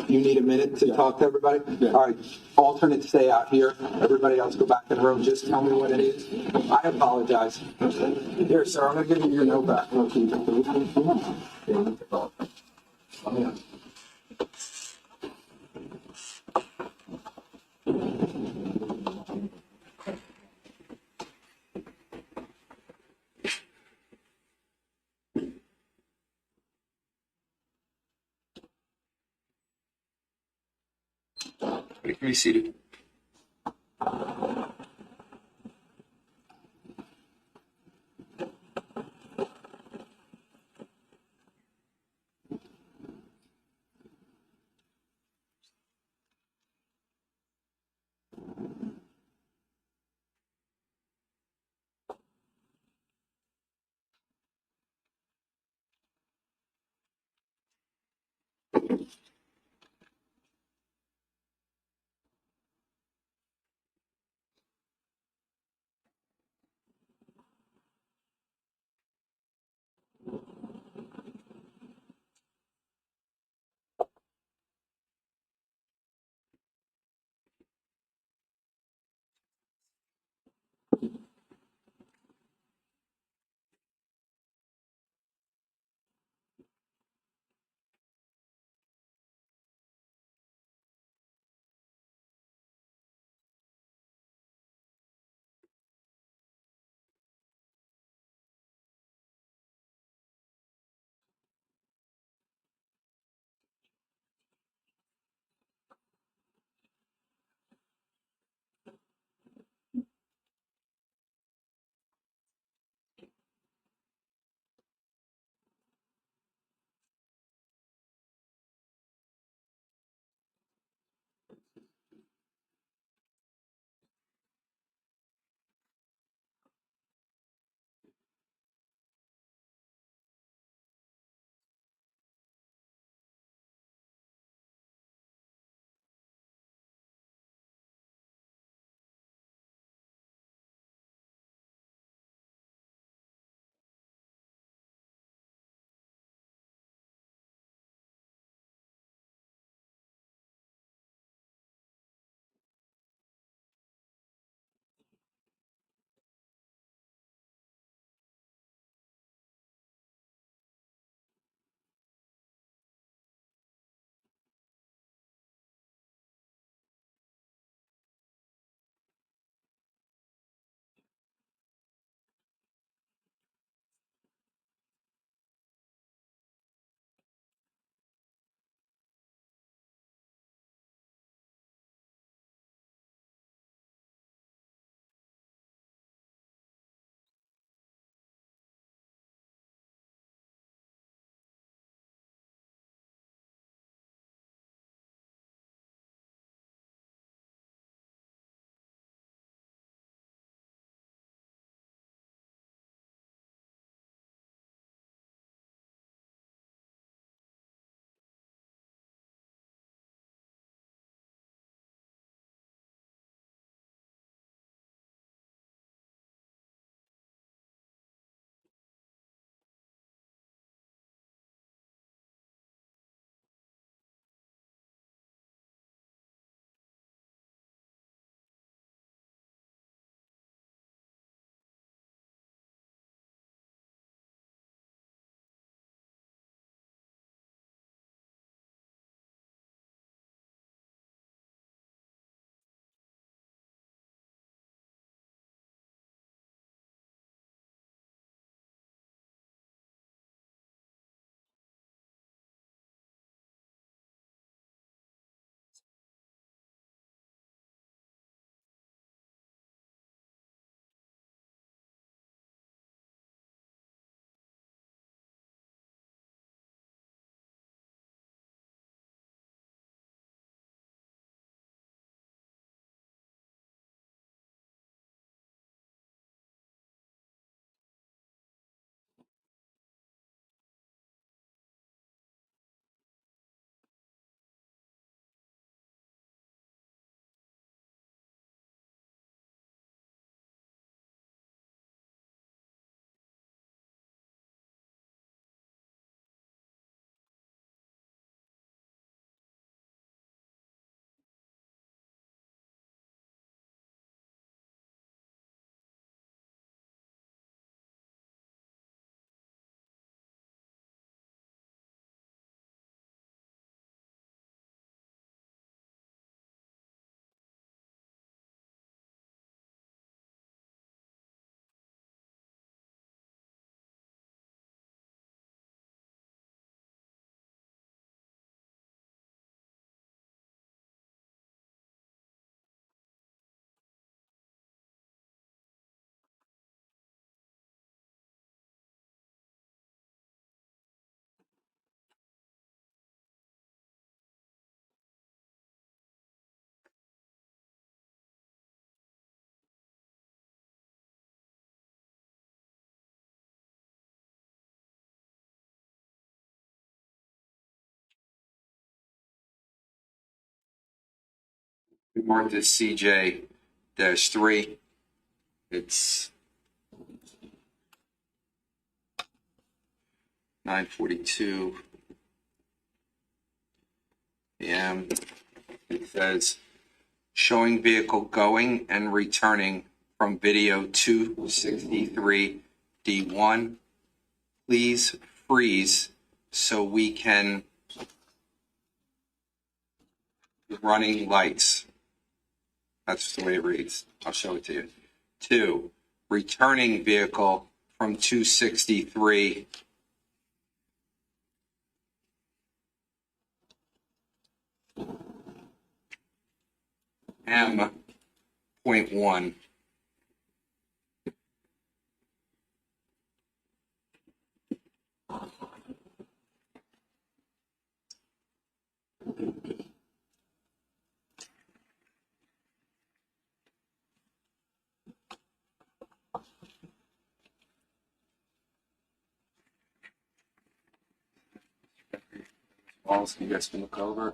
You need a minute to talk to everybody? Yeah. All right, alternates stay out here. Everybody else go back in the room. Just tell me what it is. I apologize. Here, sir, I'm going to give you your note back. You can be seated. We marked as CJ-3. It's 9:42 p.m. It says, showing vehicle going and returning from video 263D1. Please freeze so we can running lights. That's the way it reads. I'll show it to you. 2, returning vehicle from 263. M.1. Walls, you guys can look over.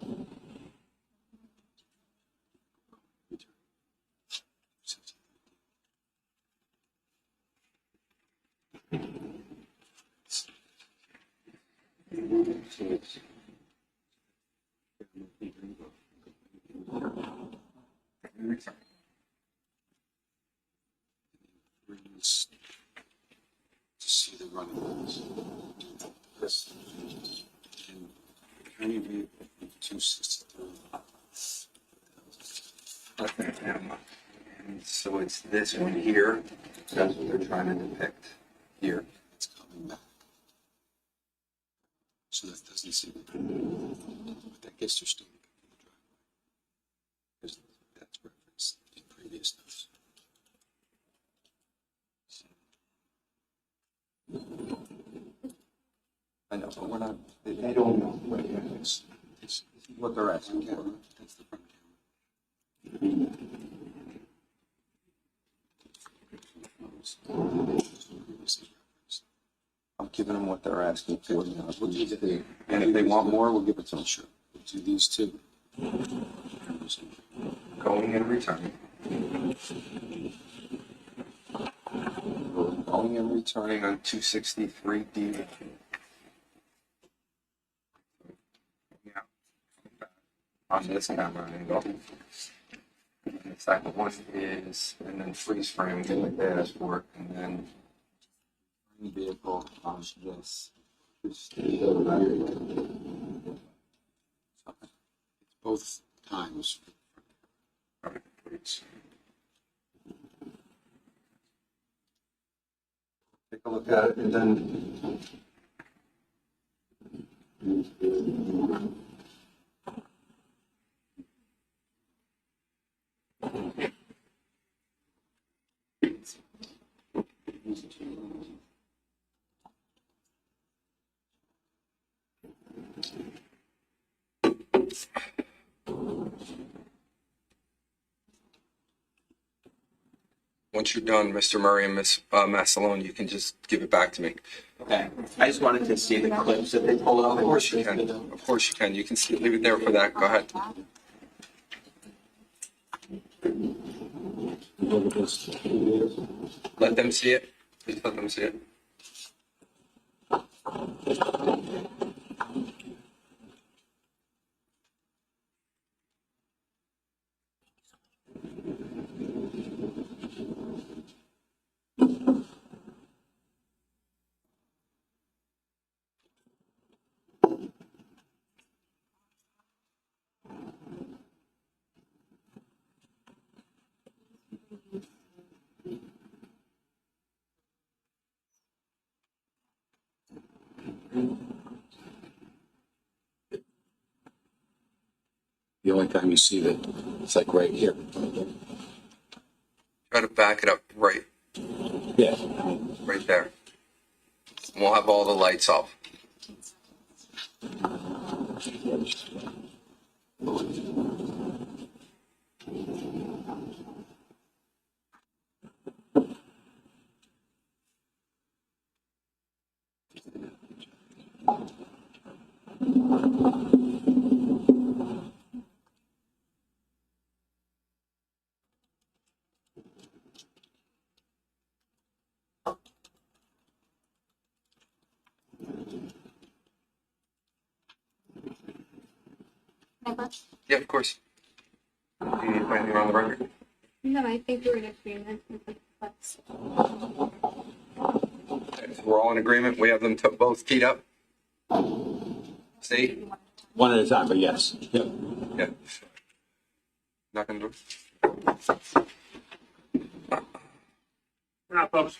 Rings to see the running lines. This. And attorney vehicle from 263. And so it's this one here. That's what they're trying to depict here. It's coming back. So that doesn't seem, but that gets their student in the driveway. Because that's referenced in previous notes. I know, but we're not, they don't know It's what they're asking for. camera, that's the front camera. I'm giving them what they're asking for. And if they want more, we'll give it to them. Sure, we'll do these two. Going and returning. Going and returning on 263D. Yeah. On this camera angle. And the second one is, and then freeze frame, like they asked for, and then Vehicle on this. It's both times. take a look at it, and then once you're done, Mr. Murray and Miss Massalone, you can just give it back to me. Okay. I just wanted to see the clips that they pulled up. Of course you can. Of course you can. You can leave it there for that. Go ahead. Let them see it. Please let them see it. The only time you see that, it's like right here. Try to back it up right Yeah. there. We'll have all the lights off. over? Yeah, of course. You need to put anything on the record? No, I think we're in agreement with the flex. Okay, so we're all in agreement. We have them both teed up. See? One at a time, but yes. Yep. Yeah. Knock on the door. We're not folks.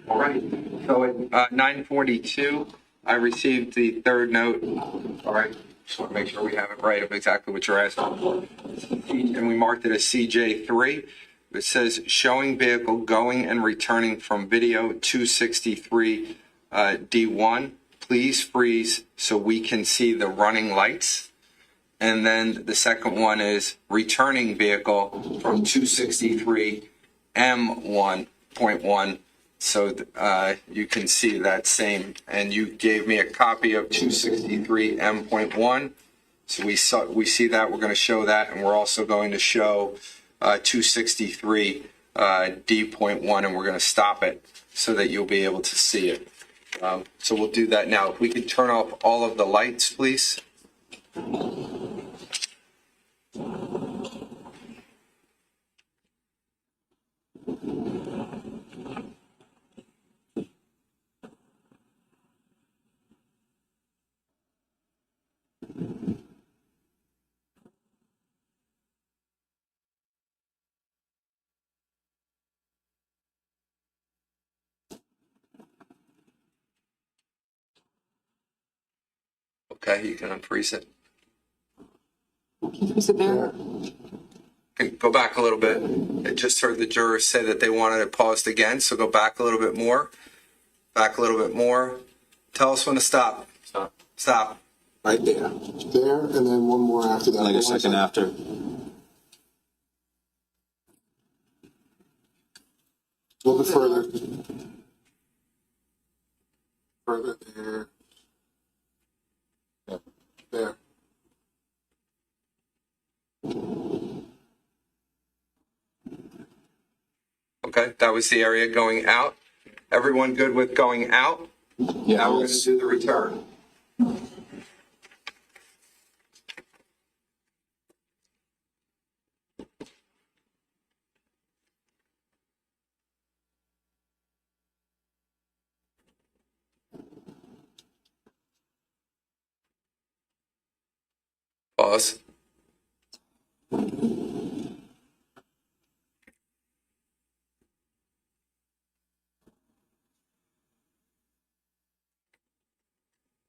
All right. So at 9:42, I received the third note. All right. Just want to make sure we have it right of exactly what you're asking for. And we marked it as CJ3. It says showing vehicle going and returning from video 263 D1. Please freeze so we can see the running lights. And then the second one is returning vehicle from 263 M1.1. So you can see that same, and you gave me a copy of 263 M.1. So we see that. We're going to show that, and we're also going to show 263 D.1, and we're going to stop it so that you'll be able to see it. So we'll do that now. If we could turn off all of the lights, please. Okay, you can unfreeze it. Is it there? Okay, go back a little bit. I just heard the jurors say that they wanted it paused again, so go back a little bit more. Back a little bit more. Tell us when to stop. Stop. Stop. Right there. There, and then one more after that. Like a second after. A little bit further. Further there. Yeah. There. Okay, that was the area going out. Everyone good with going out? Yeah. Now we're going to do the return. Pause.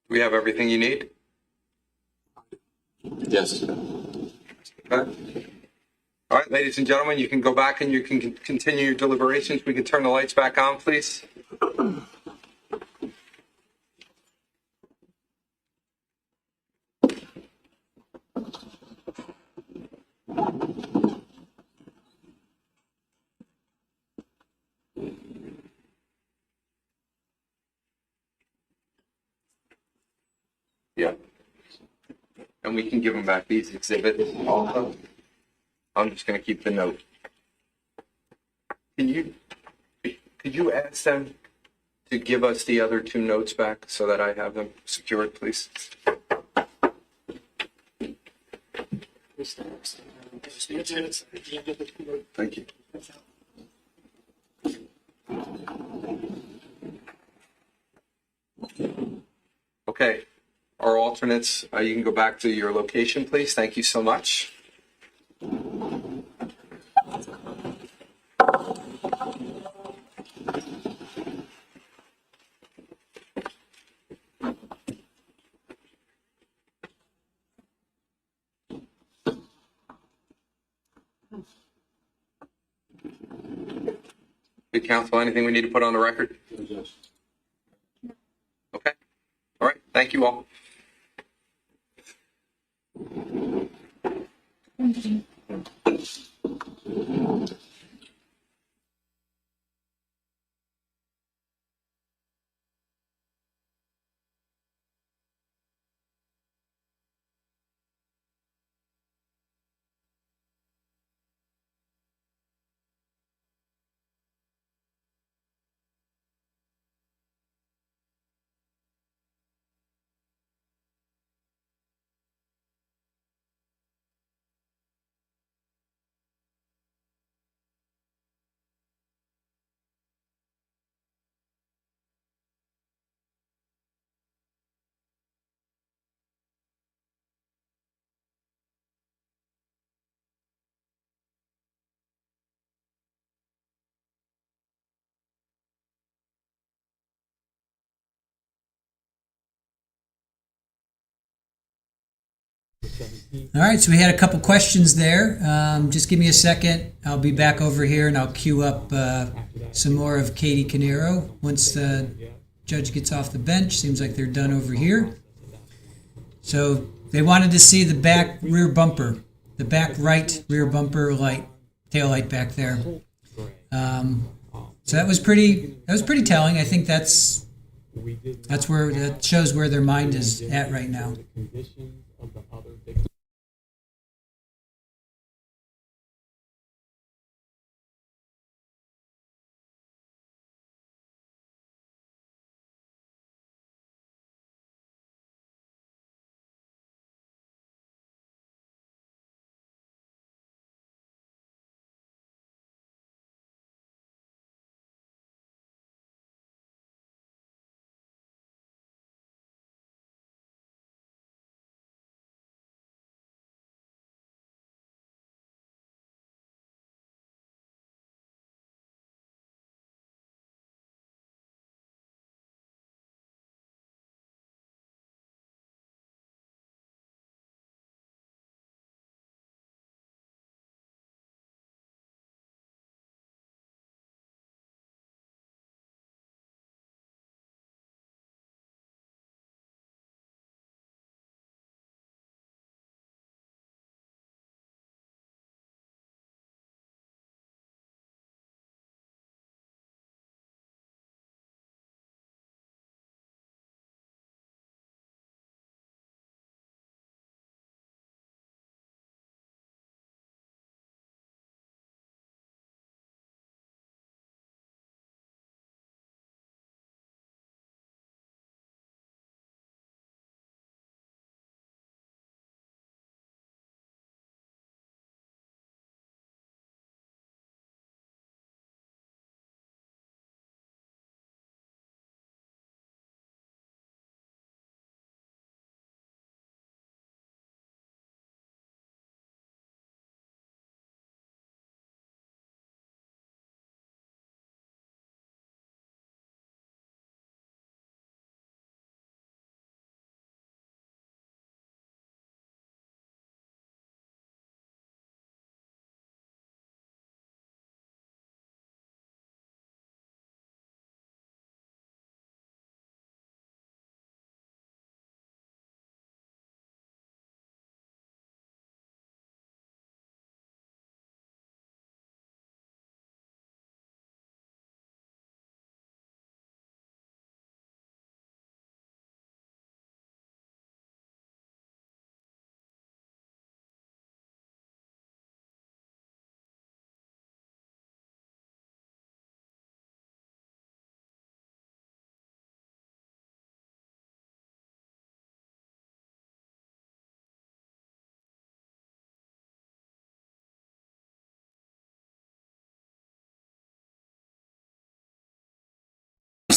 We have everything you need? Yes. Okay. All right, ladies and gentlemen, you can go back and you can continue your deliberations. We can turn the lights back on, please. Yeah. And we can give them back these exhibits also. I'm just going to keep the note. Could you ask them to give us the other two notes back so that I have them secured, please? Thank you. Okay. Our alternates, you can go back to your location, please. Thank you so much. Good counsel, anything we need to put on the record? Okay. All right. Thank you all. All right, so we had a couple questions there. Just give me a second. I'll be back over here and I'll queue up some more of Keith Caneiro once the judge gets off the bench. Seems like they're done over here. So they wanted to see the back rear bumper, the back right rear bumper light, tail light back there. So that was pretty telling. I think that shows where their mind is at right now.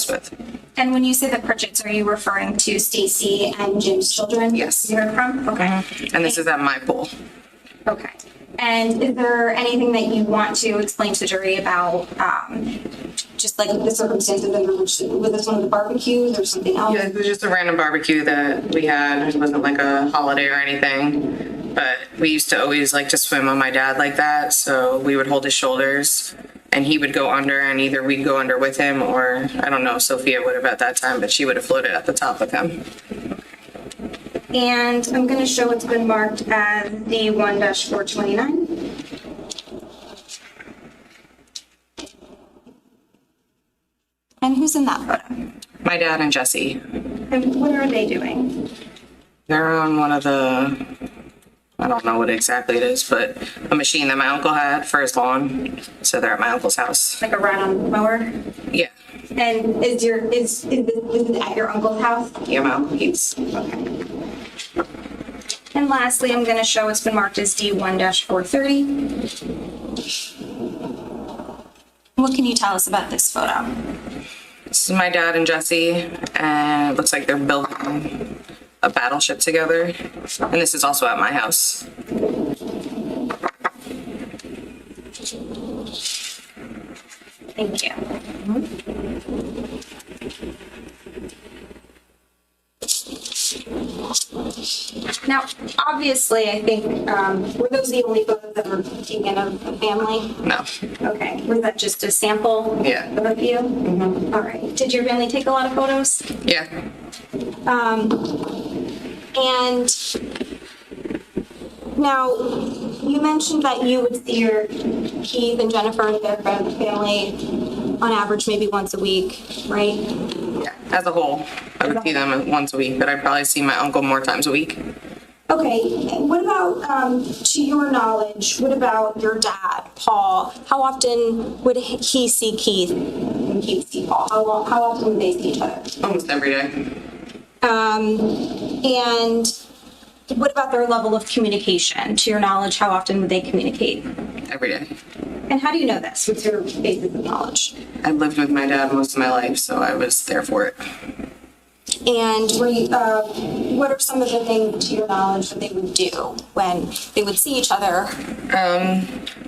With. And when you say the Pritchett's, are you referring to Stacy and Jim's children? Yes. You heard from? Okay. And this is at my pool. Okay. And is there anything that you want to explain to the jury about, just like the circumstances in which, was this one of the barbecues or something else? Yeah, it was just a random barbecue that we had. It wasn't like a holiday or anything. But we used to always like to swim on my dad like that. So we would hold his shoulders and he would go under, and either we'd go under with him, or I don't know, Sophia would have at that time, but she would have floated at the top with him. And I'm going to show what's been marked as D1-429. And who's in that photo? My dad and Jesse. And what are they doing? They're on one of the, I don't know what exactly it is, but a machine that my uncle had for his lawn. So they're at my uncle's house. Like a ride-on mower? Yeah. And is it at your uncle's house? Yeah, my uncle Keith's. Okay. And lastly, I'm going to show what's been marked as D1-430. What can you tell us about this photo? This is my dad and Jesse, and it looks like they're building a battleship together. And this is also at my house. Thank you. Now, obviously, I think, were those the only photos that were taken of the family? No. Okay. Was that just a sample? Yeah. Of a few? All right. Did your family take a lot of photos? Yeah. And now, you mentioned that you would see your Keith and Jennifer and their family on average maybe once a week, right? Yeah. As a whole, I would see them once a week, but I'd probably see my uncle more times a week. Okay. And what about, to your knowledge, what about your dad, Paul? How often would he see Keith and Keith see Paul? How often would they see each other? Almost every day. And what about their level of communication? To your knowledge, how often would they communicate? Every day. And how do you know this? What's your basis of knowledge? I've lived with my dad most of my life, so I was there for it. And were you, what are some of the things, to your knowledge, that they would do when they would see each other?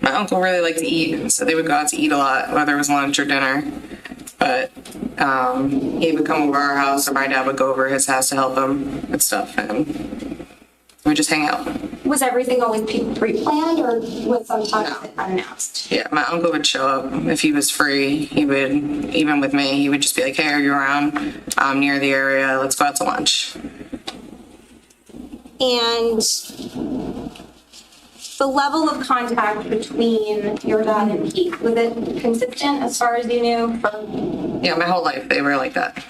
My uncle really liked to eat, so they would go out to eat a lot, whether it was lunch or dinner. But he would come over our house, or my dad would go over his house to help him with stuff, and we would just hang out. Was everything always pre-planned, or was sometimes No. unannounced? Yeah, my uncle would show up if he was free. He would, even with me, he would just be like, "Hey, are you around? I'm near the area. Let's go out to lunch." And the level of contact between your dad and Keith, was it consistent as far as you knew? Yeah, my whole life they were like that.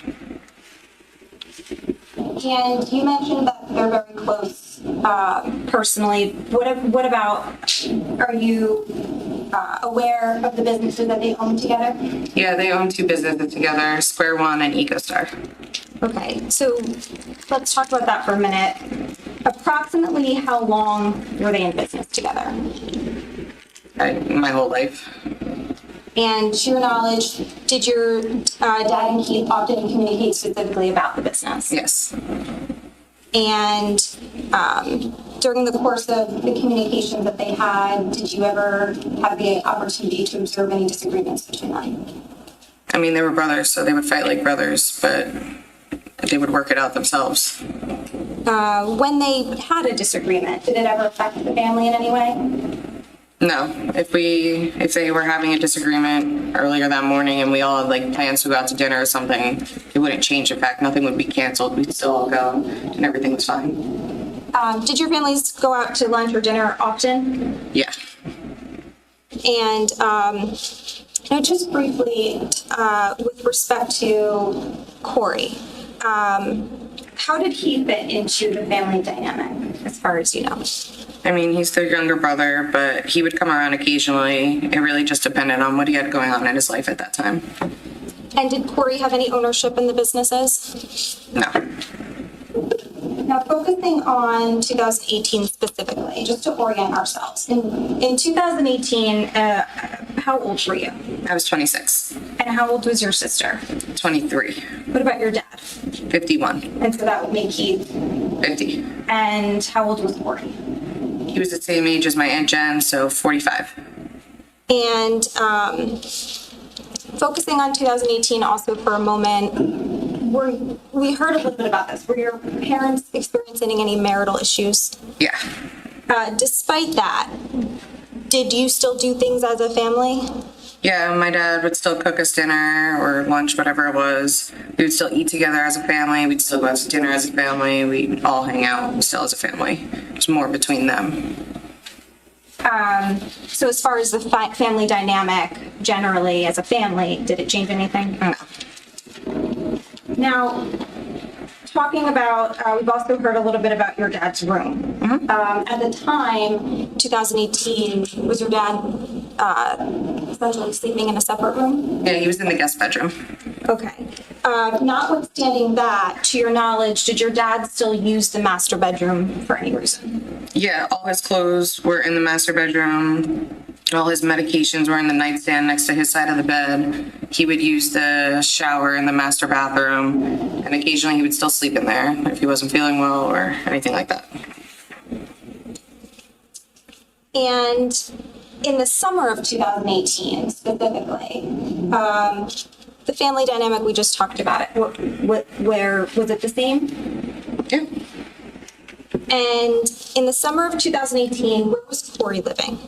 And you mentioned that they're very close personally. What about, are you aware of the businesses that they own together? Yeah, they own two businesses together, Square One and EcoStar. Okay, so let's talk about that for a minute. Approximately how long were they in business together? My whole life. And to your knowledge, did your dad and Keith often communicate specifically about the business? Yes. And during the course of the communication that they had, did you ever have the opportunity to observe any disagreements between them? I mean, they were brothers, so they would fight like brothers, but they would work it out themselves. When they had a disagreement, did it ever affect the family in any way? No, if they were having a disagreement earlier that morning and we all had like plans to go out to dinner or something, it wouldn't change the fact nothing would be canceled. We'd still all go and everything was fine. Did your families go out to lunch or dinner often? Yeah. And now just briefly, with respect to Corey, how did he fit into the family dynamic, as far as you know? I mean, he's their younger brother, but he would come around occasionally. It really just depended on what he had going on in his life at that time. And did Corey have any ownership in the businesses? No. Now, focusing on 2018 specifically, just to orient ourselves. In 2018, how old were you? I was 26. And how old was your sister? 23. What about your dad? 51. And so that would make you 50. And how old was Corey? He was the same age as my Aunt Jen, so 45. And focusing on 2018 also for a moment, we heard a little bit about this. Were your parents experiencing any marital issues? Yeah. Despite that, did you still do things as a family? Yeah, my dad would still cook us dinner or lunch, whatever it was. We would still eat together as a family. We'd still go out to dinner as a family. We'd all hang out still as a family. It's more between them. So as far as the family dynamic generally as a family, did it change anything? No. Now, talking about, we've also heard a little bit about your dad's room. At the time, 2018, was your dad essentially sleeping in a separate room? Yeah, he was in the guest bedroom. Okay. Notwithstanding that, to your knowledge, did your dad still use the master bedroom for any reason? Yeah, all his clothes were in the master bedroom. All his medications were in the nightstand next to his side of the bed. He would use the shower in the master bathroom, and occasionally he would still sleep in there if he wasn't feeling well or anything like that. And in the summer of 2018, specifically, the family dynamic, we just talked about it. Where was it the same? Yeah. And in the summer of 2018, where was Corey living?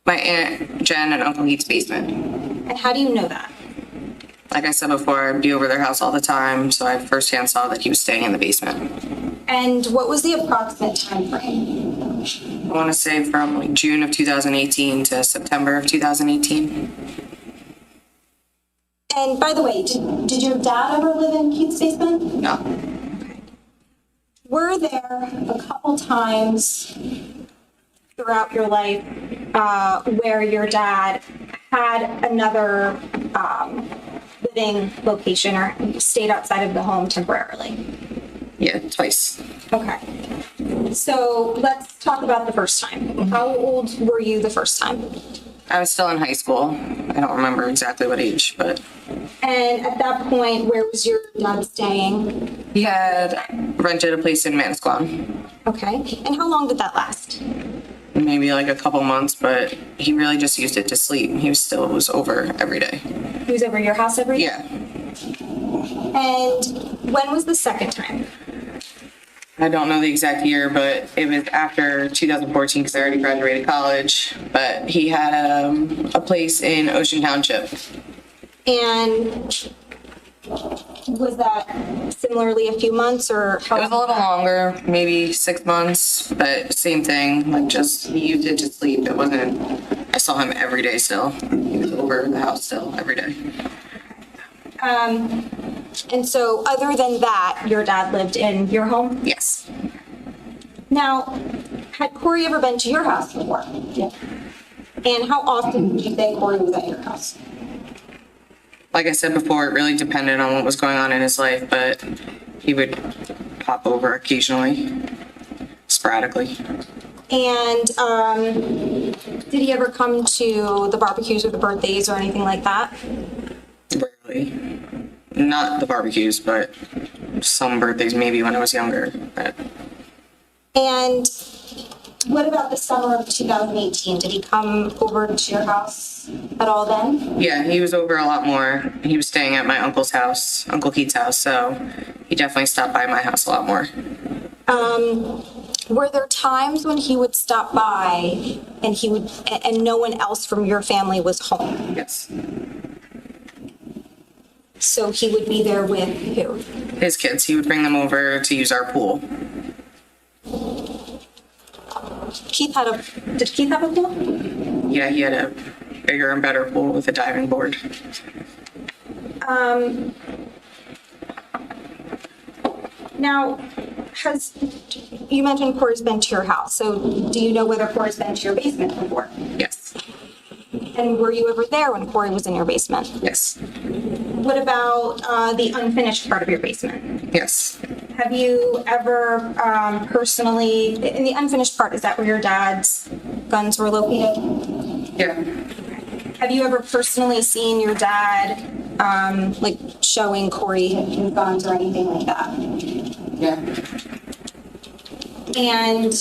My Aunt Jen and Uncle Heath's basement. And how do you know that? Like I said before, I'd be over their house all the time, so I firsthand saw that he was staying in the basement. And what was the approximate time frame? I want to say from like June of 2018 to September of 2018. And by the way, did your dad ever live in Keith's basement? No. Were there a couple times throughout your life where your dad had another living location or stayed outside of the home temporarily? Yeah, twice. Okay. So let's talk about the first time. How old were you the first time? I was still in high school. I don't remember exactly what age, but And at that point, where was your dad staying? he had rented a place in Manasquan. Okay. And how long did that last? Maybe like a couple months, but he really just used it to sleep. He was over every day. He was over at your house every day? Yeah. And when was the second time? I don't know the exact year, but it was after 2014 because I already graduated college. But he had a place in Ocean Township. And was that similarly a few months or how? It was a little longer, maybe 6 months, but same thing. Like just he used it to sleep. It wasn't. I saw him every day still. He was over the house still every day. And so other than that, your dad lived in your home? Yes. Now, had Corey ever been to your house before? Yeah. And how often would you say Corey was at your house? Like I said before, it really depended on what was going on in his life, but he would pop over occasionally, sporadically. And did he ever come to the barbecues or the birthdays or anything like that? Rarely. Not the barbecues, but some birthdays maybe when I was younger. But And what about the summer of 2018? Did he come over to your house at all then? yeah, he was over a lot more. He was staying at my uncle's house, Uncle Keith's house, so he definitely stopped by my house a lot more. Were there times when he would stop by and no one else from your family was home? Yes. So he would be there with who? His kids, he would bring them over to use our pool. Did Keith have a pool? Yeah, he had a bigger and better pool with a diving board. Now, you mentioned Corey's been to your house, so do you know whether Corey's been to your basement before? Yes. And were you ever there when Corey was in your basement? Yes. What about the unfinished part of your basement? Yes. Have you ever personally, in the unfinished part, is that where your dad's guns were located? Yeah. Have you ever personally seen your dad, like showing Corey his guns or anything like that? Yeah. And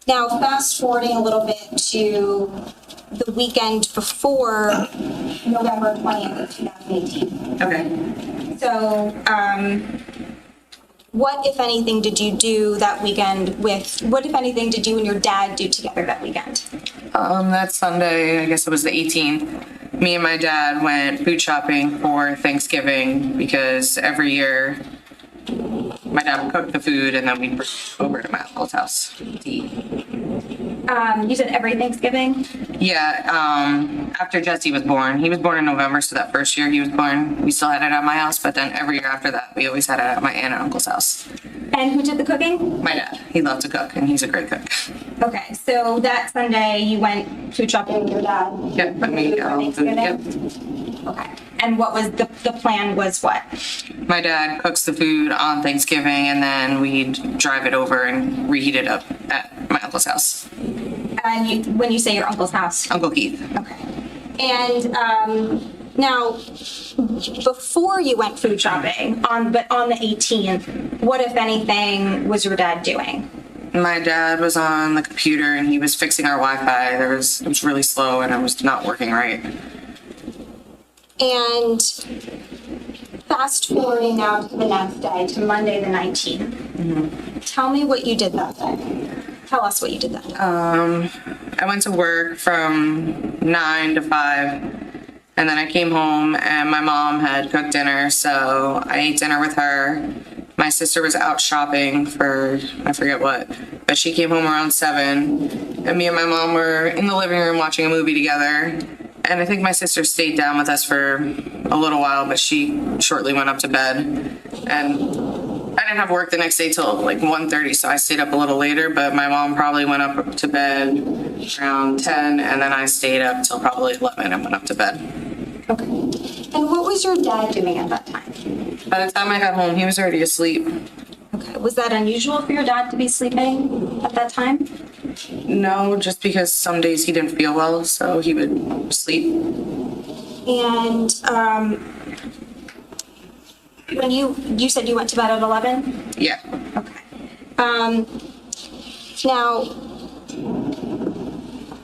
now fast forwarding a little bit to the weekend before November 20th of 2018. Okay. So, what, if anything, did you do that weekend what, if anything, did you and your dad do together that weekend? That Sunday, I guess it was the 18th, me and my dad went food shopping for Thanksgiving because every year my dad would cook the food and then we'd bring it over to my uncle's house to eat. You said every Thanksgiving? Yeah, after Jesse was born. He was born in November, so that first year he was born, we still had it at my house, but then every year after that, we always had it at my aunt and uncle's house. And who did the cooking? My dad. He loved to cook, and he's a great cook. Okay, so that Sunday you went food shopping with your dad? Yep, I mean, Thanksgiving? yep. Okay. And what was the plan was what? My dad cooks the food on Thanksgiving, and then we'd drive it over and reheat it up at my uncle's house. And when you say your uncle's house? Uncle Keith. Okay. And now, before you went food shopping, but on the 18th, what, if anything, was your dad doing? My dad was on the computer, and he was fixing our Wi-Fi. It was really slow, and it was not working right. And fast forwarding now to the next day, to Monday the 19th. Mm-hmm. Tell me what you did that day. Tell us what you did that day. I went to work from 9 to 5, and then I came home and my mom had cooked dinner, so I ate dinner with her. My sister was out shopping for, I forget what, but she came home around 7, and me and my mom were in the living room watching a movie together. And I think my sister stayed down with us for a little while, but she shortly went up to bed. And I didn't have work the next day till like 1:30, so I stayed up a little later, but my mom probably went up to bed around 10, and then I stayed up till probably 11 and went up to bed. Okay. And what was your dad doing at that time? By the time I got home, he was already asleep. Okay. Was that unusual for your dad to be sleeping at that time? No, just because some days he didn't feel well, so he would sleep. And when you said you went to bed at 11? Yeah. Okay. Now,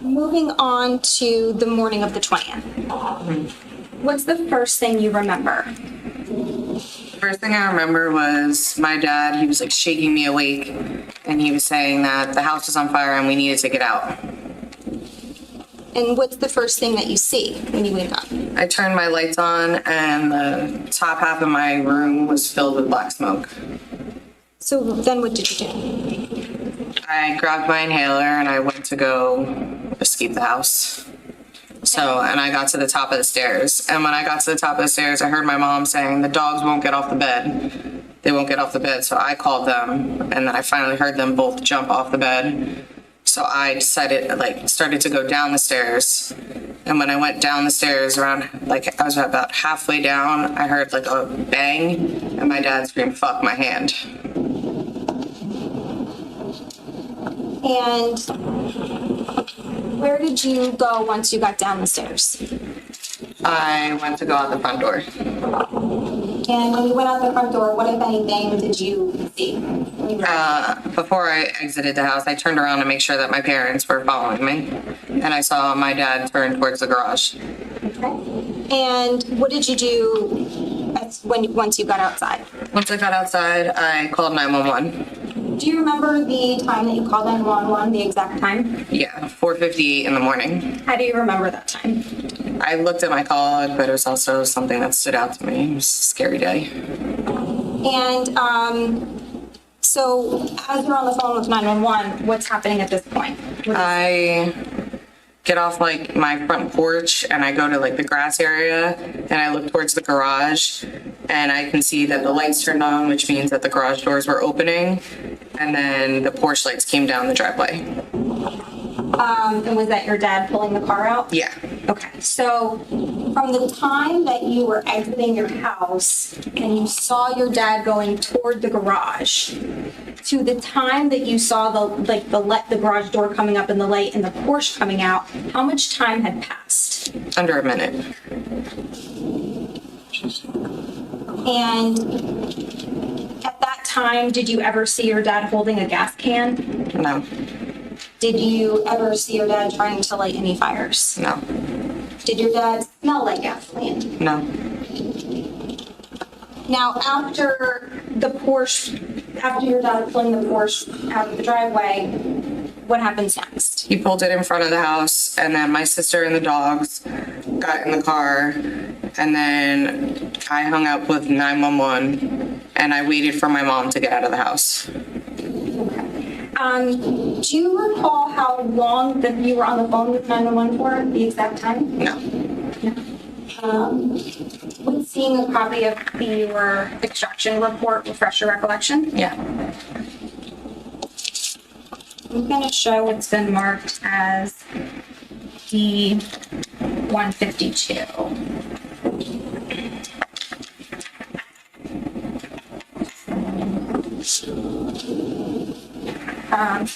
moving on to the morning of the 20th. What's the first thing you remember? First thing I remember was my dad, he was like shaking me awake, and he was saying that the house was on fire and we needed to get out. And what's the first thing that you see when you wake up? I turned my lights on and the top half of my room was filled with black smoke. So then what did you do? I grabbed my inhaler and I went to go escape the house. And I got to the top of the stairs. And when I got to the top of the stairs, I heard my mom saying, the dogs won't get off the bed. They won't get off the bed. So I called them, and then I finally heard them both jump off the bed. So I decided, started to go down the stairs. And when I went down the stairs I was about halfway down, I heard a bang, and my dad screamed, "Fuck my hand." And where did you go once you got down the stairs? I went to go out the front door. And when you went out the front door, what, if anything, did you see? Before I exited the house, I turned around to make sure that my parents were following me, and I saw my dad turn towards the garage. Okay. And what did you do once you got outside? Once I got outside, I called 911. Do you remember the time that you called 911, the exact time? Yeah, 4:58 in the morning. How do you remember that time? I looked at my call log, but it was also something that stood out to me. It was a scary day. And so as you're on the phone with 911, what's happening at this point? I get off my front porch and I go to the grass area and I look towards the garage and I can see that the lights turned on, which means that the garage doors were opening, and then the porch lights came down the driveway. And was that your dad pulling the car out? Yeah. Okay, so from the time that you were exiting your house and you saw your dad going toward the garage to the time that you saw the garage door coming up and the light and the Porsche coming out, how much time had passed? Under a minute. And at that time, did you ever see your dad holding a gas can? No. Did you ever see your dad trying to light any fires? No. Did your dad smell like gasoline? No. Now, after your dad pulling the Porsche out of the driveway, what happens next? He pulled it in front of the house, and then my sister and the dogs got in the car, and then I hung up with 911, and I waited for my mom to get out of the house. Do you recall how long that you were on the phone with 911 for, the exact time? No. Would seeing a copy of your extraction report refresh your recollection? Yeah. I'm going to show what's been marked as D-152.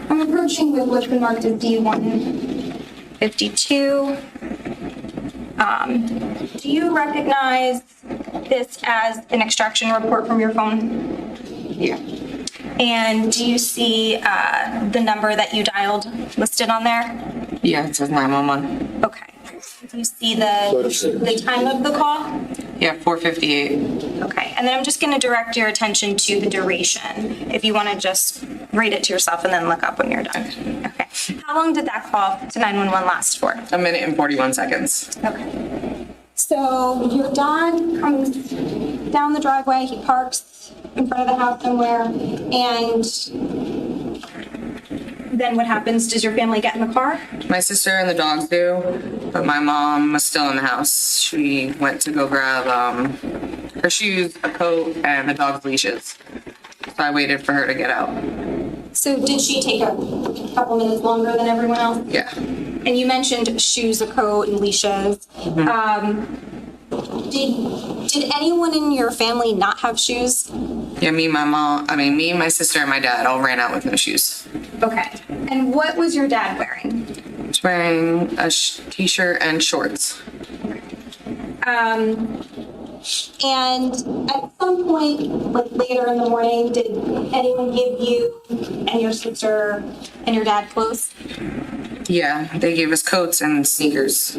I'm approaching with what's been marked as D-152. Do you recognize this as an extraction report from your phone? Yeah. And do you see the number that you dialed listed on there? Yeah, it says 911. Okay. Do you see the time of the call? Yeah, 4:58. Okay. And then I'm just going to direct your attention to the duration. If you want to just read it to yourself and then look up when you're done. Okay. How long did that call to 911 last for? 1 minute and 41 seconds. Okay. So your dad comes down the driveway, he parks in front of the house somewhere, and then what happens? Does your family get in the car? My sister and the dogs do, but my mom was still in the house. She went to go grab her shoes, a coat, and the dog's leashes. So I waited for her to get out. So did she take a couple minutes longer than everyone else? Yeah. And you mentioned shoes, a coat, and leashes. Did anyone in your family not have shoes? Yeah, me, my sister, and my dad all ran out with no shoes. Okay. And what was your dad wearing? He was wearing a t-shirt and shorts. And at some point, like later in the morning, did anyone give you and your sister and your dad clothes? Yeah, they gave us coats and sneakers.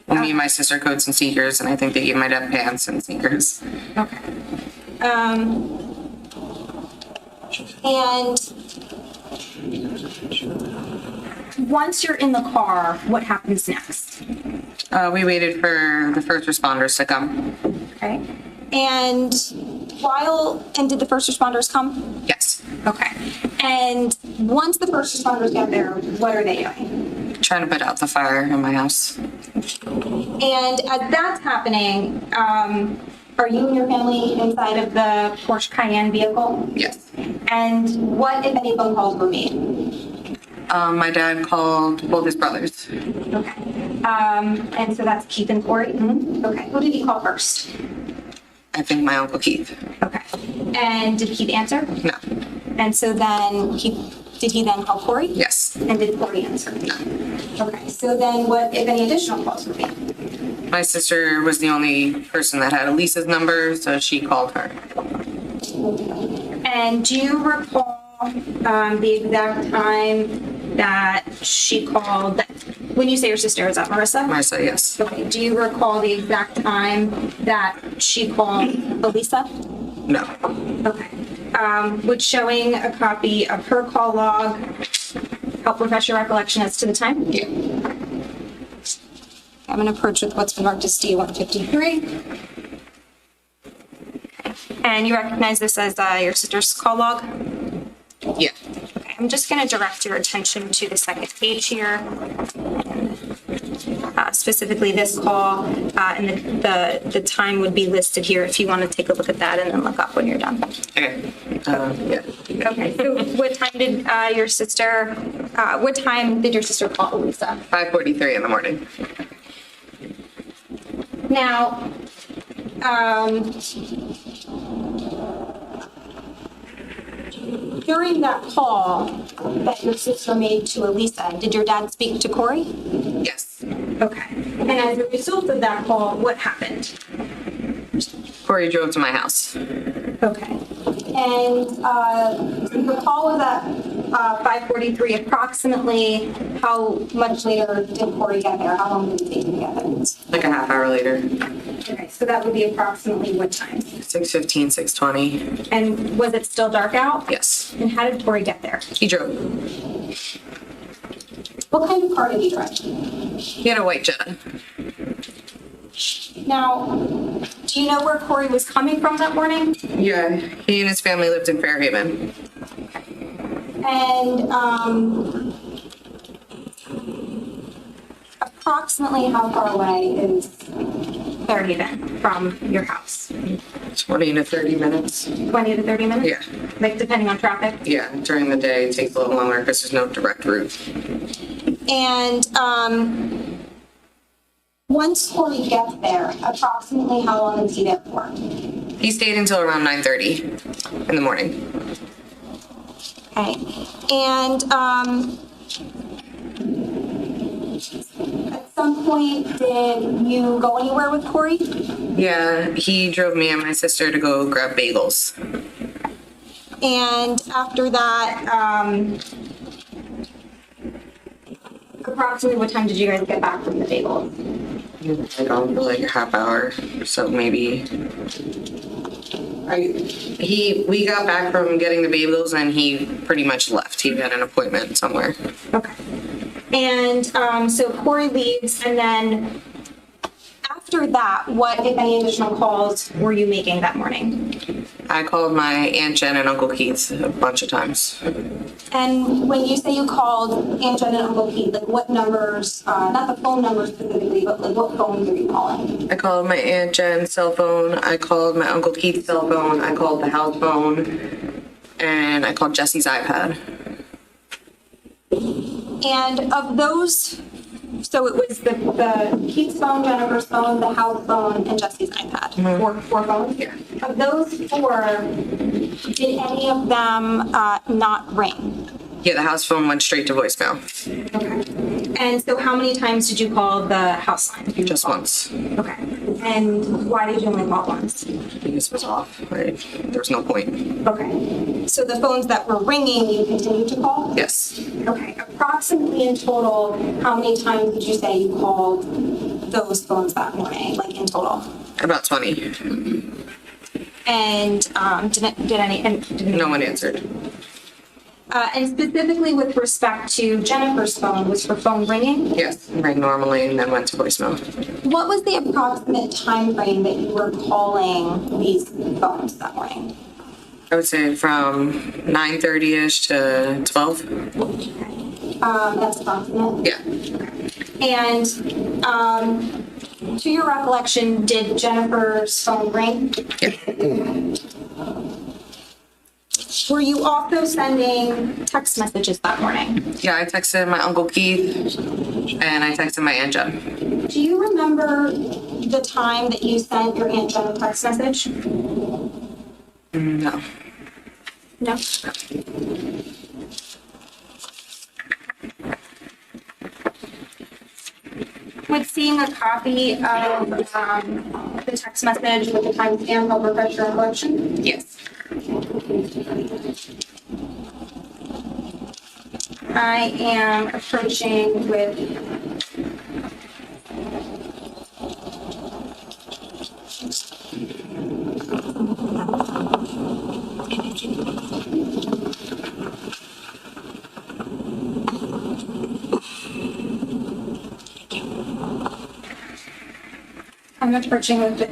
Well, me and my sister coats and sneakers, and I think they gave my dad pants and sneakers. Okay. And once you're in the car, what happens next? We waited for the first responders to come. Okay. And did the first responders come? Yes. Okay. And once the first responders get there, what are they doing? Trying to put out the fire in my house. And as that's happening, are you and your family inside of the Porsche Cayenne vehicle? Yes. And what, if any, phone calls were made? My dad called both his brothers. Okay. And so that's Keith and Corey? Mm-hmm. Okay. Who did he call first? I think my Uncle Keith. Okay. And did Keith answer? No. And so then did he then call Corey? Yes. And did Corey answer? No. Okay. So then what, if any, additional calls were made? My sister was the only person that had Elisa's number, so she called her. And do you recall the exact time that she called? When you say your sister, is that Marissa? Marissa, yes. Okay. Do you recall the exact time that she called Elisa? No. Okay. Would showing a copy of her call log help refresh your recollection as to the time? Yeah. I'm going to approach with what's been marked as D-153. And you recognize this as your sister's call log? Yeah. Okay, I'm just going to direct your attention to the second page here. Specifically this call, and the time would be listed here if you want to take a look at that and then look up when you're done. Okay. Yeah. Okay, so what time did your sister call Elisa? 5:43 in the morning. Now, during that call that your sister made to Elisa, did your dad speak to Corey? Yes. Okay. And as a result of that call, what happened? Corey drove to my house. Okay. And the call was at 5:43 approximately. How much later did Corey get there? How long did it take him to get there? Like a half hour later. Okay, so that would be approximately what time? 6:15, 6:20. And was it still dark out? Yes. And how did Corey get there? He drove. What kind of car did he drive? He had a white Jetta. Now, do you know where Corey was coming from that morning? Yeah, he and his family lived in Fairhaven. And approximately how far away is Fairhaven from your house? 20 to 30 minutes. 20 to 30 minutes? Yeah. Like depending on traffic? Yeah, during the day it takes a little longer because there's no direct route. And once Corey gets there, approximately how long is he there for? He stayed until around 9:30 in the morning. Okay. And at some point, did you go anywhere with Corey? Yeah, he drove me and my sister to go grab bagels. And after that, approximately what time did you guys get back from the bagel? I don't know, like a half hour, so maybe. We got back from getting the bagels and he pretty much left. He had an appointment somewhere. Okay. And so Corey leaves, and then after that, what, if any, additional calls were you making that morning? I called my Aunt Jen and Uncle Keith a bunch of times. And when you say you called Aunt Jen and Uncle Keith, like what numbers, not the phone numbers specifically, but like what phones are you calling? I called my Aunt Jen's cell phone. I called my Uncle Keith's cell phone. I called the house phone. And I called Jesse's iPad. And of those, so it was the Keith's phone, Jennifer's phone, the house phone, and Jesse's iPad. Four phones? Yeah. Of those four, did any of them not ring? Yeah, the house phone went straight to voicemail. Okay. And so how many times did you call the house line? Just once. Okay. And why did you only call once? Because it was off. There was no point. Okay. So the phones that were ringing, you continued to call? Yes. Okay. Approximately in total, how many times did you say you called those phones that morning, like in total? About 20. And did No one answered. And specifically with respect to Jennifer's phone, was her phone ringing? Yes. Rang normally and then went to voicemail. What was the approximate time frame that you were calling these phones that morning? I would say from 9:30ish to 12. That's approximate. Yeah. And to your recollection, did Jennifer's phone ring? Yeah. Were you also sending text messages that morning? Yeah, I texted my Uncle Keith and I texted my Aunt Jen. Do you remember the time that you sent your Aunt Jen a text message? No. No? Would seeing a copy of the text message with the timestamp help refresh your recollection? Yes. I am approaching with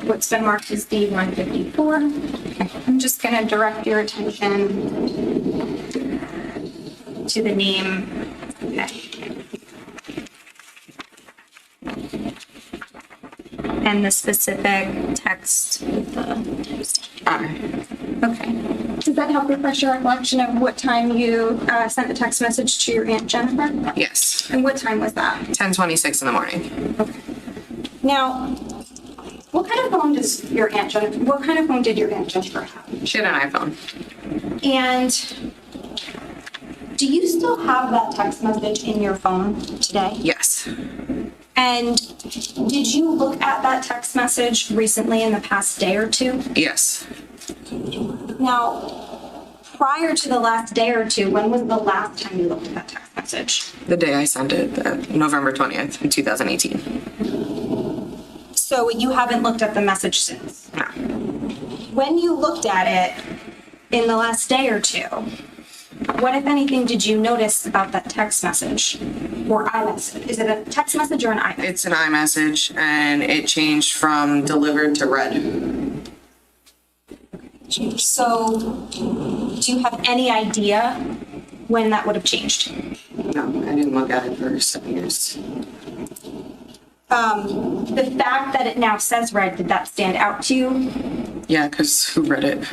what's been marked as D154. I'm just going to direct your attention to the name. And the specific text with the okay. Does that help refresh your recollection of what time you sent the text message to your Aunt Jennifer? Yes. And what time was that? 10:26 in the morning. Okay. Now, what kind of phone does your Aunt Jennifer? What kind of phone did your Aunt Jennifer have? She had an iPhone. And do you still have that text message in your phone today? Yes. And did you look at that text message recently in the past day or two? Yes. Now, prior to the last day or two, when was the last time you looked at that text message? The day I sent it, November 20th in 2018. So you haven't looked at the message since? No. When you looked at it in the last day or two, what, if anything, did you notice about that text message or iMessage? Is it a text message or an iMessage? It's an iMessage, and it changed from delivered to read. So, do you have any idea when that would have changed? No, I didn't look at it for 7 years. The fact that it now says read, did that stand out to you? Yeah, because who read it?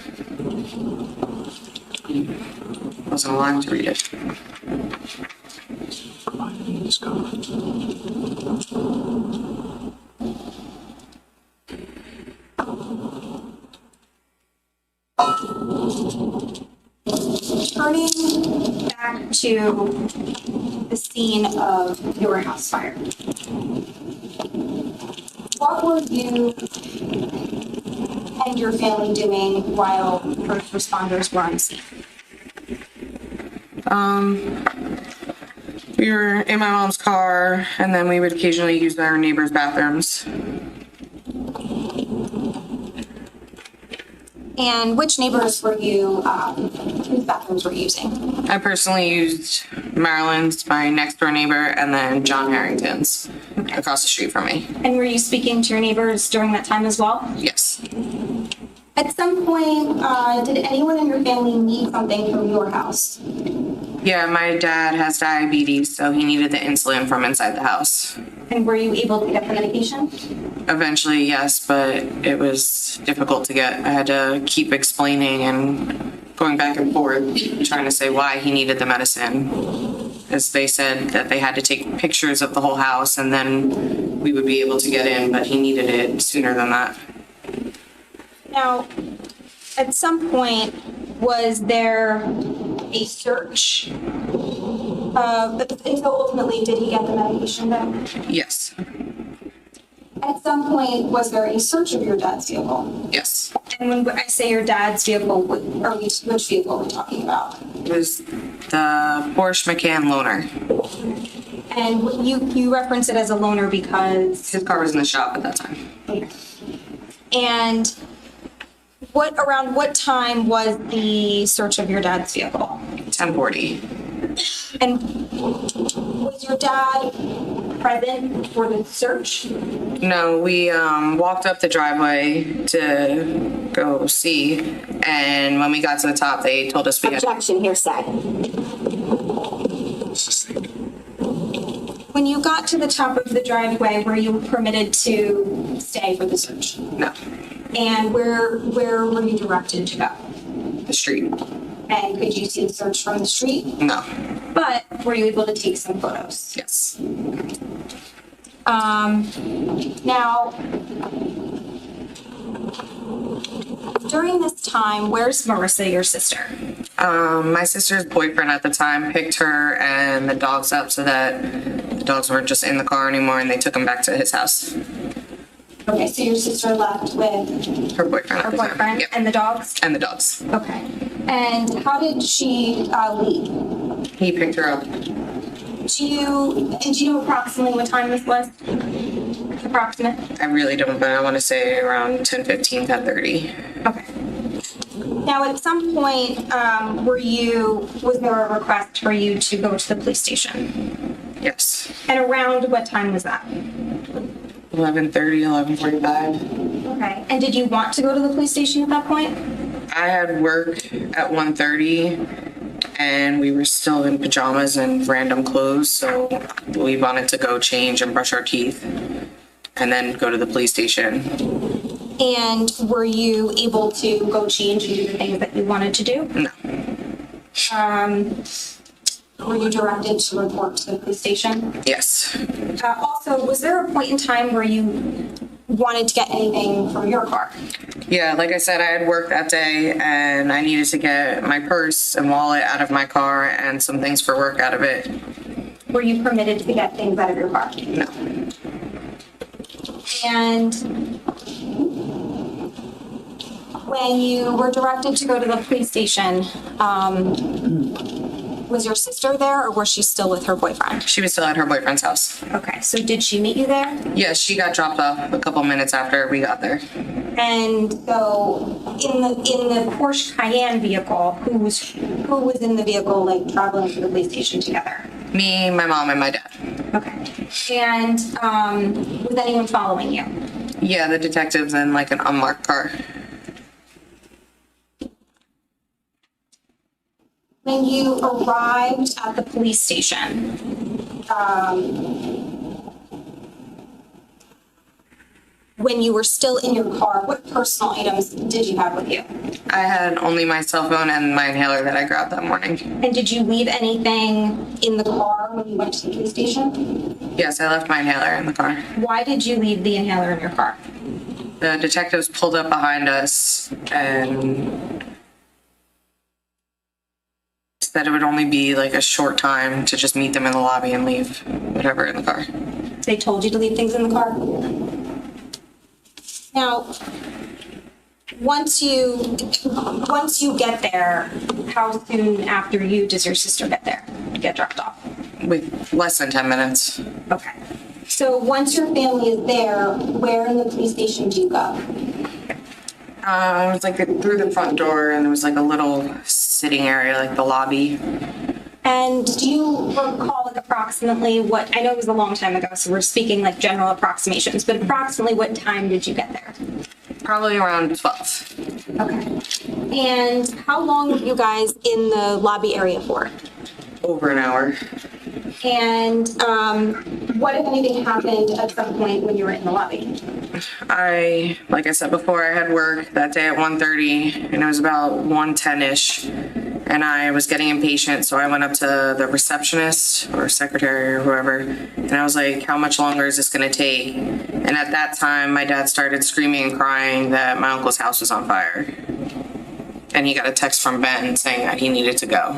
Wasn't allowed to read it. Let's go. Turning back to the scene of your house fire. What were you and your family doing while first responders were on scene? We were in my mom's car, and then we would occasionally use our neighbors' bathrooms. And which neighbors were you, whose bathrooms were you using? I personally used Marilyn's, my next door neighbor, and then John Harrington's across the street from me. And were you speaking to your neighbors during that time as well? Yes. At some point, did anyone in your family need something from your house? Yeah, my dad has diabetes, so he needed the insulin from inside the house. And were you able to get the medication? Eventually, yes, but it was difficult to get. I had to keep explaining and going back and forth, trying to say why he needed the medicine. As they said that they had to take pictures of the whole house and then we would be able to get in, but he needed it sooner than that. Now, at some point, was there a search? And so ultimately, did he get the medication then? Yes. At some point, was there a search of your dad's vehicle? Yes. And when I say your dad's vehicle, which vehicle are we talking about? It was the Porsche Macan loaner. And you reference it as a loaner because? His car was in the shop at that time. Okay. And around what time was the search of your dad's vehicle? 10:40. And was your dad present for the search? No, we walked up the driveway to go see, and when we got to the top, they told us we had. Objection, hearsay. When you got to the top of the driveway, were you permitted to stay for the search? No, And where were you directed to go? the street. And could you see the search from the street? No. But were you able to take some photos? Yes. Now, during this time, where's Marissa, your sister? My sister's boyfriend at the time picked her and the dogs up so that the dogs weren't just in the car anymore, and they took them back to his house. Okay, so your sister left with Her boyfriend her at the time. boyfriend Yep. and the dogs? And the dogs. Okay. And how did she leave? He picked her up. Do you know approximately what time this was? Approximate? I really don't, but I want to say around 10:15, 10:30. Okay. Now, at some point, was there a request for you to go to the police station? Yes. And around what time was that? 11:30, 11:45. Okay. And did you want to go to the police station at that point? I had work at 1:30, and we were still in pajamas and random clothes, so we wanted to go change and brush our teeth and then go to the police station. And were you able to go change and do the things that you wanted to do? No. Were you directed to report to the police station? Yes. Also, was there a point in time where you wanted to get anything from your car? Yeah, like I said, I had work that day and I needed to get my purse and wallet out of my car and some things for work out of it. Were you permitted to get things out of your car? No. And when you were directed to go to the police station, was your sister there or was she still with her boyfriend? She was still at her boyfriend's house. Okay, so did she meet you there? Yes, she got dropped off a couple minutes after we got there. And so in the Porsche Cayenne vehicle, who was in the vehicle, like traveling to the police station together? Me, my mom, and my dad. Okay. And was anyone following you? Yeah, the detectives in like an unmarked car. When you arrived at the police station, when you were still in your car, what personal items did you have with you? I had only my cell phone and my inhaler that I grabbed that morning. And did you leave anything in the car when you went to the police station? Yes, I left my inhaler in the car. Why did you leave the inhaler in your car? The detectives pulled up behind us and said it would only be like a short time to just meet them in the lobby and leave whatever in the car. They told you to leave things in the car? Now, once you get there, how soon after you does your sister get dropped off? With less than 10 minutes. Okay. So once your family is there, where in the police station do you go? It was like through the front door, and there was like a little sitting area, like the lobby. And do you recall like approximately what, I know it was a long time ago, so we're speaking like general approximations, but approximately what time did you get there? Probably around 12. Okay. And how long were you guys in the lobby area for? Over an hour. And what, if anything, happened at some point when you were in the lobby? Like I said before, I had work that day at 1:30, and it was about 1:10-ish, and I was getting impatient, so I went up to the receptionist or secretary or whoever, and I was like, how much longer is this going to take? And at that time, my dad started screaming and crying that my uncle's house was on fire. And he got a text from Ben saying that he needed to go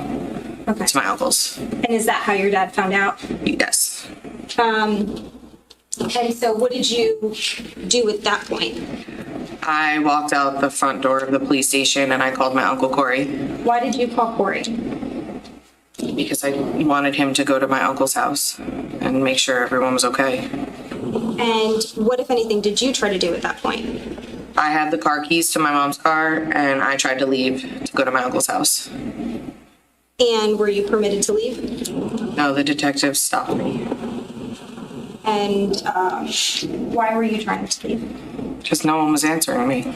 to my uncle's. And is that how your dad found out? Yes. And so what did you do at that point? I walked out the front door of the police station and I called my Uncle Corey. Why did you call Corey? Because I wanted him to go to my uncle's house and make sure everyone was okay. And what, if anything, did you try to do at that point? I had the car keys to my mom's car and I tried to leave to go to my uncle's house. And were you permitted to leave? No, the detectives stopped me. And why were you trying to leave? Because no one was answering me.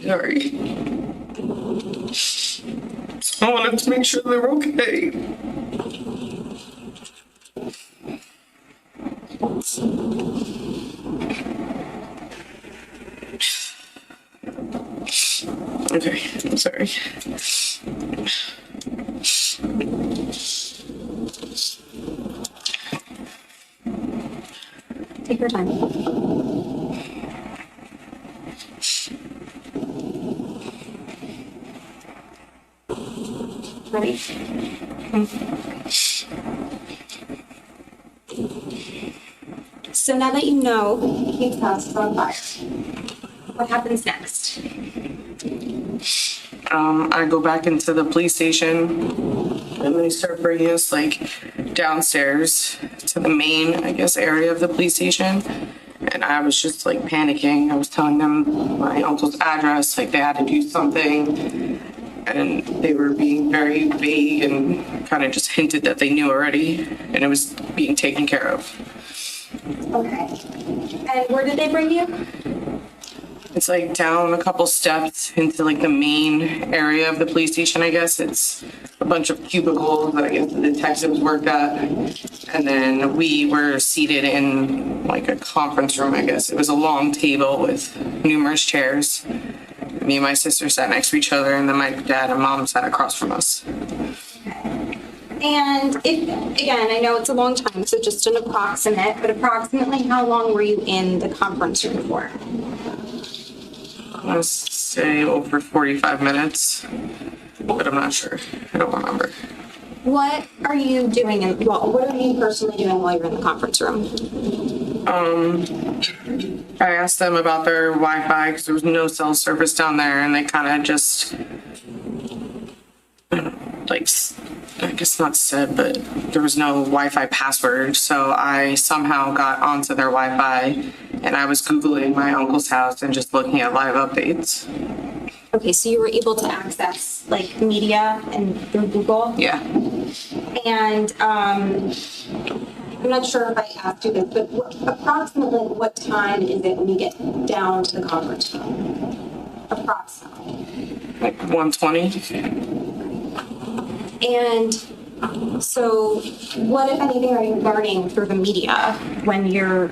Sorry. I wanted to make sure they were okay. Okay, I'm sorry. Take your time. Ready? So now that you know Keith's house is on fire, what happens next? I go back into the police station and they start bringing us like downstairs to the main, I guess, area of the police station. And I was just like panicking. I was telling them my uncle's address, like they had to do something. And they were being very vague and kind of just hinted that they knew already and it was being taken care of. Okay. And where did they bring you? It's like down a couple steps into like the main area of the police station, I guess. It's a bunch of cubicles that I guess the detectives worked at. And then we were seated in like a conference room, I guess. It was a long table with numerous chairs. Me and my sister sat next to each other, and then my dad and mom sat across from us. And again, I know it's a long time, so just an approximate, but approximately how long were you in the conference room for? I want to say over 45 minutes, but I'm not sure. I don't remember. What are you doing what are you personally doing while you're in the conference room? I asked them about their Wi-Fi because there was no cell service down there, and they kind of just like, I guess not said, but there was no Wi-Fi password. So I somehow got onto their Wi-Fi, and I was Googling my uncle's house and just looking at live updates. Okay, so you were able to access like media and through Google? Yeah. And I'm not sure if I asked you this, but approximately what time is it when you get down to the conference room? Approximately. Like 1:20. And so what, if anything, are you learning through the media when you're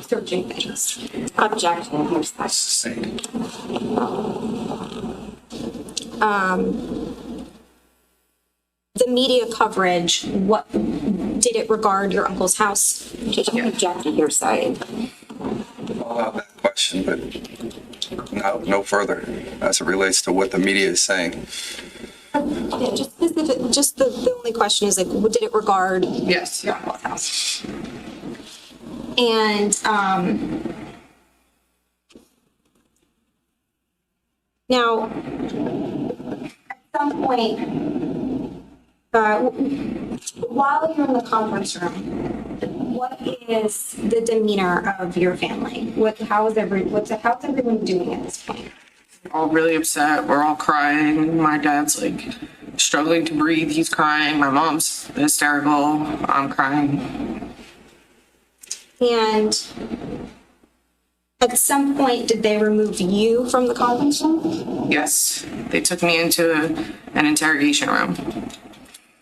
searching things? Objection, here's that. The media coverage, what did it regard your uncle's house? Objection, here's that. I'll allow that question, but no further as it relates to what the media is saying. Yeah, just specific, just the only question is like, what did it regard Yes. your uncle's house? And now, at some point, while you're in the conference room, what is the demeanor of your family? How's everyone doing at this point? All really upset. We're all crying. My dad's like struggling to breathe. He's crying. My mom's hysterical. I'm crying. And at some point, did they remove you from the conference room? Yes. They took me into an interrogation room.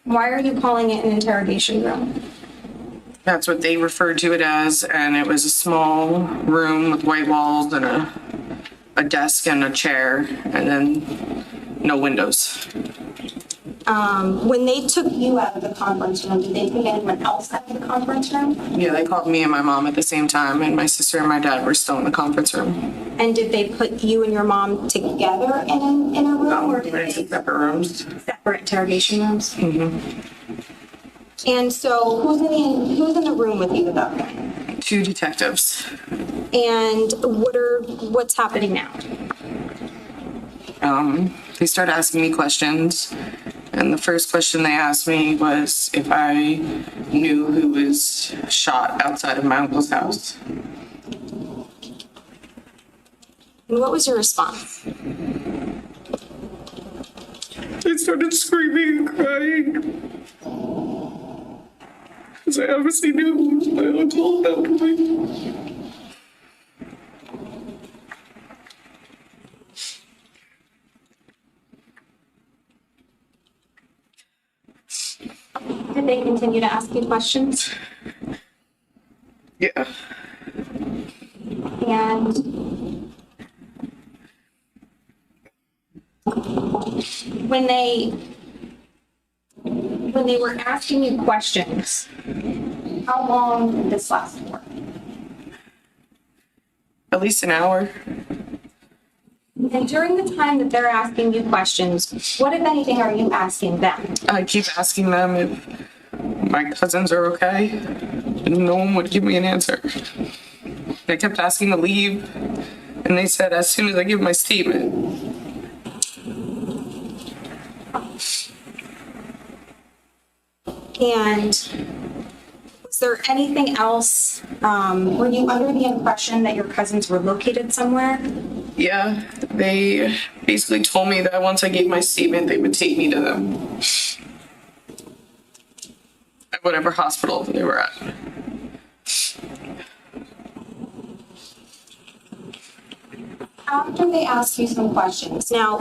Why are you calling it an interrogation room? That's what they referred to it as, and it was a small room with white walls and a desk and a chair, and then no windows. When they took you out of the conference room, did they take anyone else out of the conference room? Yeah, they called me and my mom at the same time, and my sister and my dad were still in the conference room. And did they put you and your mom together in a room, or did We're in they separate rooms. separate interrogation rooms? And so, who's in the room with you at that point? 2 detectives. And what's happening now? They started asking me questions, and the first question they asked me was if I knew who was shot outside of my uncle's house. And what was your response? I started screaming and crying. Because I obviously knew who was my uncle at that point. Did they continue to ask you questions? Yeah. And when they were asking you questions, how long did this last for? At least an hour. And during the time that they're asking you questions, what, if anything, are you asking them? I keep asking them if my cousins are okay, and no one would give me an answer. I kept asking to leave, and they said as soon as I give my statement. And was there anything else? Were you under the impression that your cousins were located somewhere? Yeah, they basically told me that once I gave my statement, they would take me to them. At whatever hospital they were at. After they asked you some questions, now,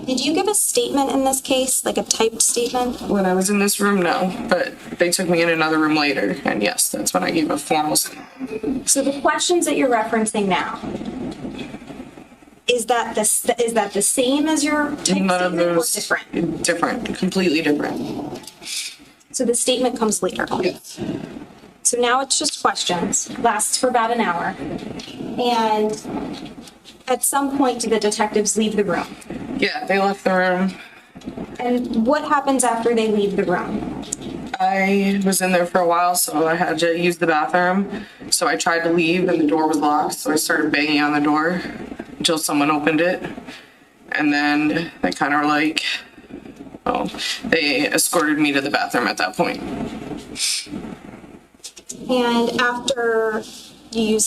did you give a statement in this case, like a typed statement? When I was in this room, no, but they took me in another room later, and yes, that's when I gave a formal statement. So the questions that you're referencing now, is that the same as your typed None of statement or those different? different, completely different. So the statement comes later. Yes. So now it's just questions, lasts for about an hour. And at some point, do the detectives leave the room? Yeah, they left the room. And what happens after they leave the room? I was in there for a while, so I had to use the bathroom. So I tried to leave and the door was locked. So I started banging on the door until someone opened it. And then they kind of were like, well, they escorted me to the bathroom at that point. And after you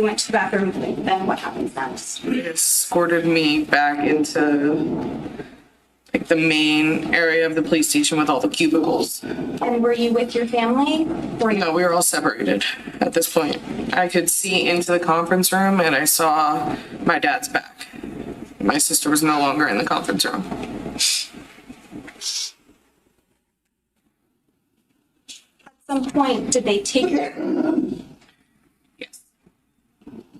went to the bathroom, then what happens next? They escorted me back into like the main area of the police station with all the cubicles. And were you with your family? No, we were all separated at this point. I could see into the conference room and I saw my dad's back. My sister was no longer in the conference room. At some point, did they take you? Yes.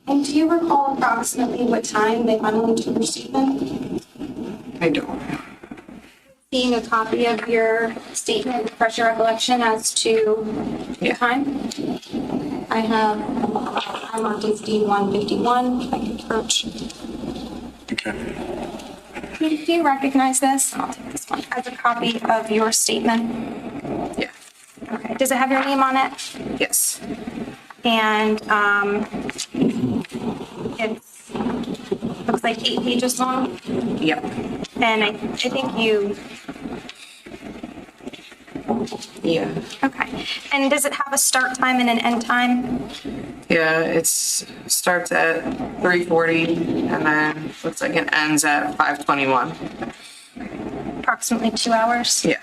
And do you recall approximately what time they finally took your statement? I don't. Seeing a copy of your statement, refresh your recollection as to the Yeah. time? I have, I marked as D151, if I can approach. Okay. Do you recognize this? I'll take this one. As a copy of your statement? Yeah. Okay. Does it have your name on it? Yes. And it's, looks like 8 pages long. Yep. And I think you, Yeah. okay. And does it have a start time and an end time? Yeah, it starts at 3:40 and then looks like it ends at 5:21. Approximately 2 hours? Yeah.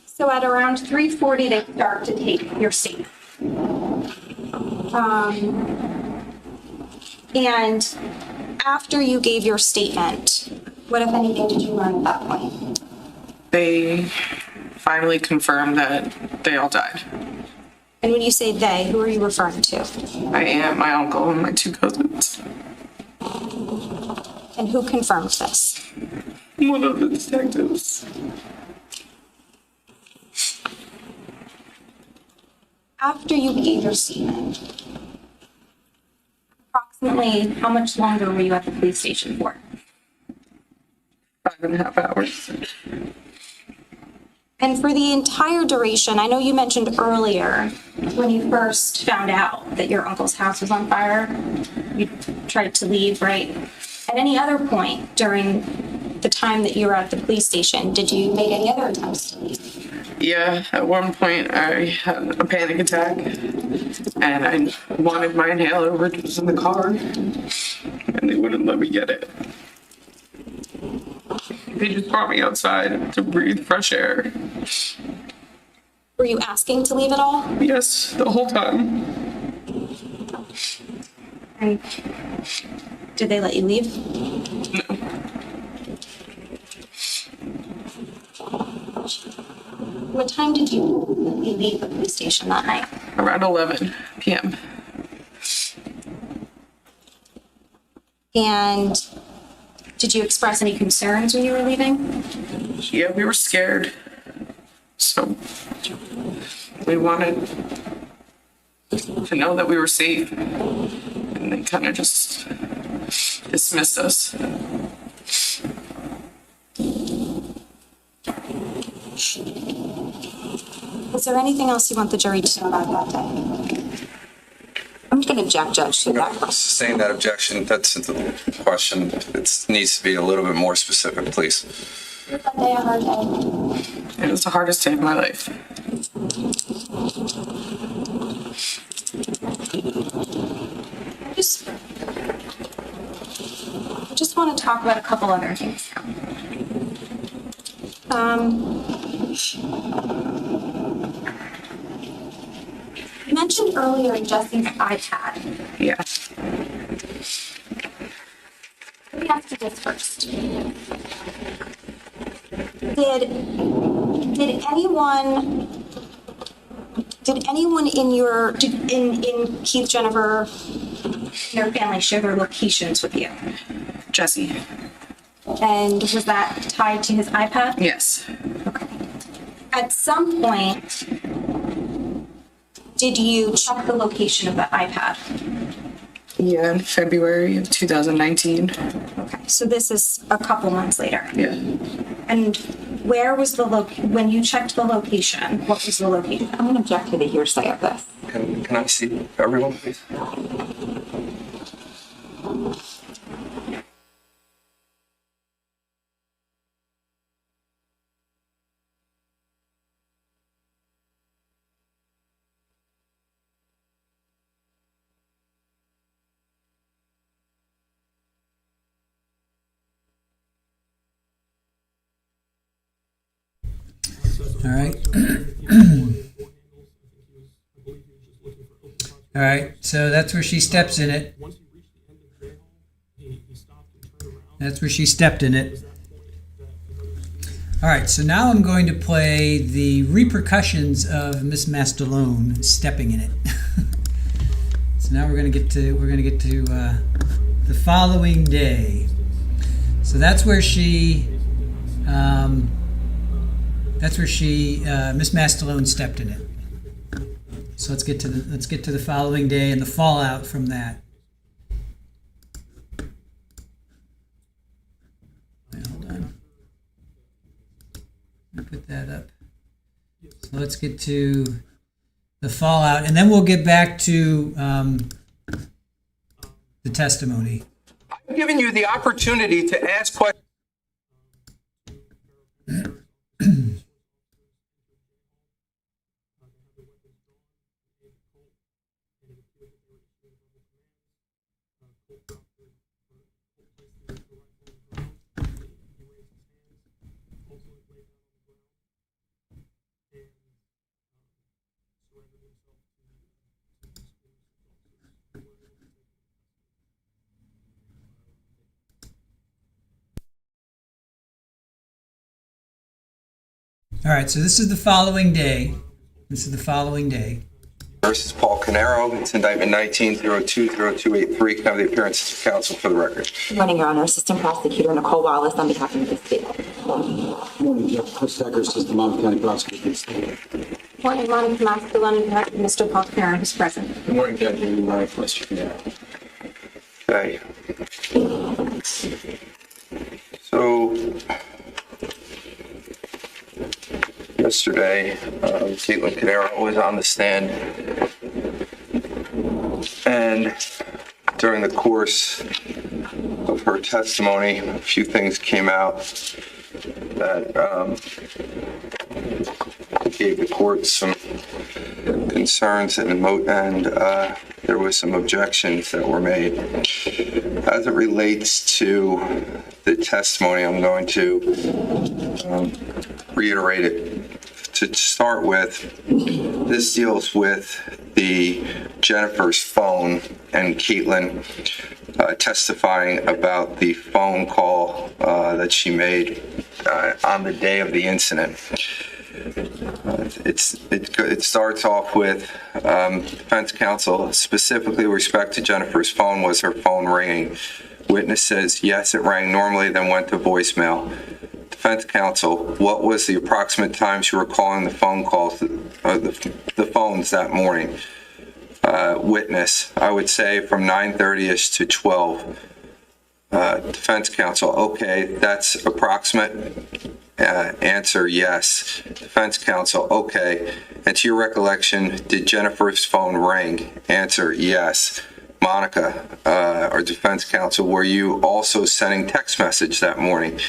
So at around 3:40, they start to take your statement. And after you gave your statement, what, if anything, did you learn at that point? They finally confirmed that they all died. And when you say they, who are you referring to? My aunt, my uncle, and my 2 cousins. And who confirmed this? One of the detectives. After you gave your statement, approximately how much longer were you at the police station for? 5.5 hours. And for the entire duration, I know you mentioned earlier when you first found out that your uncle's house was on fire, you tried to leave, right? At any other point during the time that you were at the police station, did you make any other attempts to leave? Yeah, at one point I had a panic attack and I wanted my inhaler, which was in the car, and they wouldn't let me get it. They just brought me outside to breathe fresh air. Were you asking to leave at all? Yes, the whole time. And did they let you leave? No. What time did you leave the police station that night? Around 11 p.m. And did you express any concerns when you were leaving? Yeah, we were scared. So we wanted to know that we were safe. And they kind of just dismissed us. Is there anything else you want the jury to know about that day? I'm going to object, Judge, to that. Sustain that objection. That's the question. It needs to be a little bit more specific, please. Was that day a hard day? It was the hardest day of my life. I just want to talk about a couple other things now. You mentioned earlier Jesse's iPad. Yeah. Let me ask you this first. Did anyone in Keith, Jennifer, their family share their locations with you? Jesse. And was that tied to his iPad? Yes. Okay. At some point, did you check the location of the iPad? Yeah, in February of 2019. Okay. so this is a couple months later. Yeah. And where was when you checked the location, what was the location? I'm going to object to the hearsay of this. Can I see everyone, please? All right. All right, so that's where she steps in it. That's where she stepped in it. All right, so now I'm going to play the repercussions of Miss Mastalone stepping in it. So now we're going to get to the following day. So that's where she Miss Mastalone stepped in it. So let's get to the following day and the fallout from that. Wait, hold on. I'll put that up. So let's get to the fallout, and then we'll get back to the testimony. I'm giving you the opportunity to ask questions. All right, so this is the following day. This is Paul Caneiro. It's indictment 19-020283. Can I have the appearances of counsel for the record? Good morning, Your Honor. Assistant Prosecutor Nicole Wallace on behalf of the state. Morning, Jeff. Chris Decker, Assistant Monmouth County Prosecutor. Morning, Monica Mastalone, Mr. Paul Caneiro, who's present. Good morning, Judge. Good morning, Mr. Caneiro. Okay. So, yesterday, Keith Caneiro was on the stand, and during the course of her testimony, a few things came out that gave the court some concerns, and there was some objections that were made. As it relates to the testimony, I'm going to reiterate it. To start with, this deals with the Jennifer's phone and Caitlin testifying about the phone call that she made on the day of the incident. It starts off with defense counsel, specifically with respect to Jennifer's phone, was her phone ringing? Witness says, yes, it rang normally, then went to voicemail. Defense counsel, what was the approximate times you were calling the phone calls, the phones that morning? Witness, I would say from 9:30ish to 12. Defense counsel, okay, that's approximate. Answer, yes. Defense counsel, okay. And to your recollection, did Jennifer's phone ring? Answer, yes. Monica, or defense counsel, were you also sending text message that morning?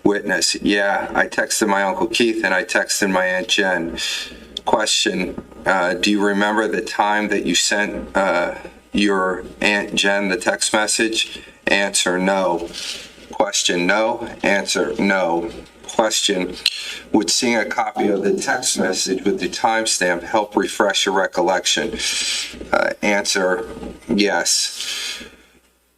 Witness, yeah, I texted my Uncle Keith and I texted my Aunt Jen. Question, do you remember the time that you sent your Aunt Jen the text message? Answer, no. Question, no. Answer, no. Question, would seeing a copy of the text message with the timestamp help refresh your recollection? Answer, yes.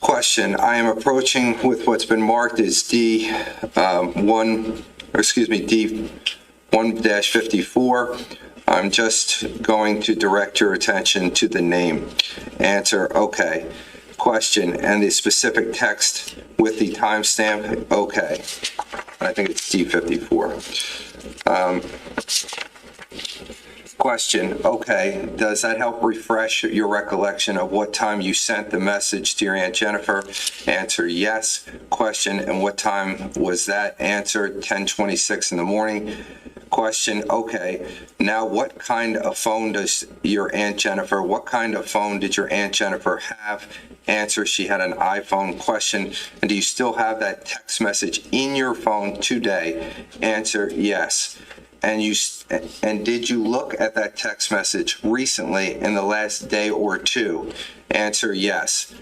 Question, I am approaching with what's been marked as D1-54. I'm just going to direct your attention to the name. Answer, okay. Question, and the specific text with the timestamp? Okay. I think it's D54. Question, okay, does that help refresh your recollection of what time you sent the message to your Aunt Jennifer? Answer, yes. Question, and what time was that? Answer, 10:26 in the morning. Question, okay, now what kind of phone does your Aunt Jennifer, what kind of phone did your Aunt Jennifer have? Answer, she had an iPhone. Question, and do you still have that text message in your phone today? Answer, yes. And did you look at that text message recently in the last day or two? Answer, yes.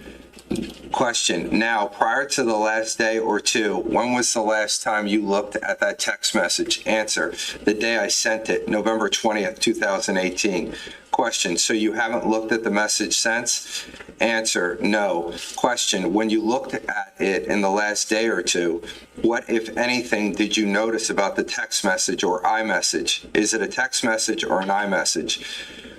Question, now prior to the last day or two, when was the last time you looked at that text message? Answer, the day I sent it, November 20th, 2018. Question, so you haven't looked at the message since? Answer, no. Question, when you looked at it in the last day or two, what, if anything, did you notice about the text message or iMessage? Is it a text message or an iMessage?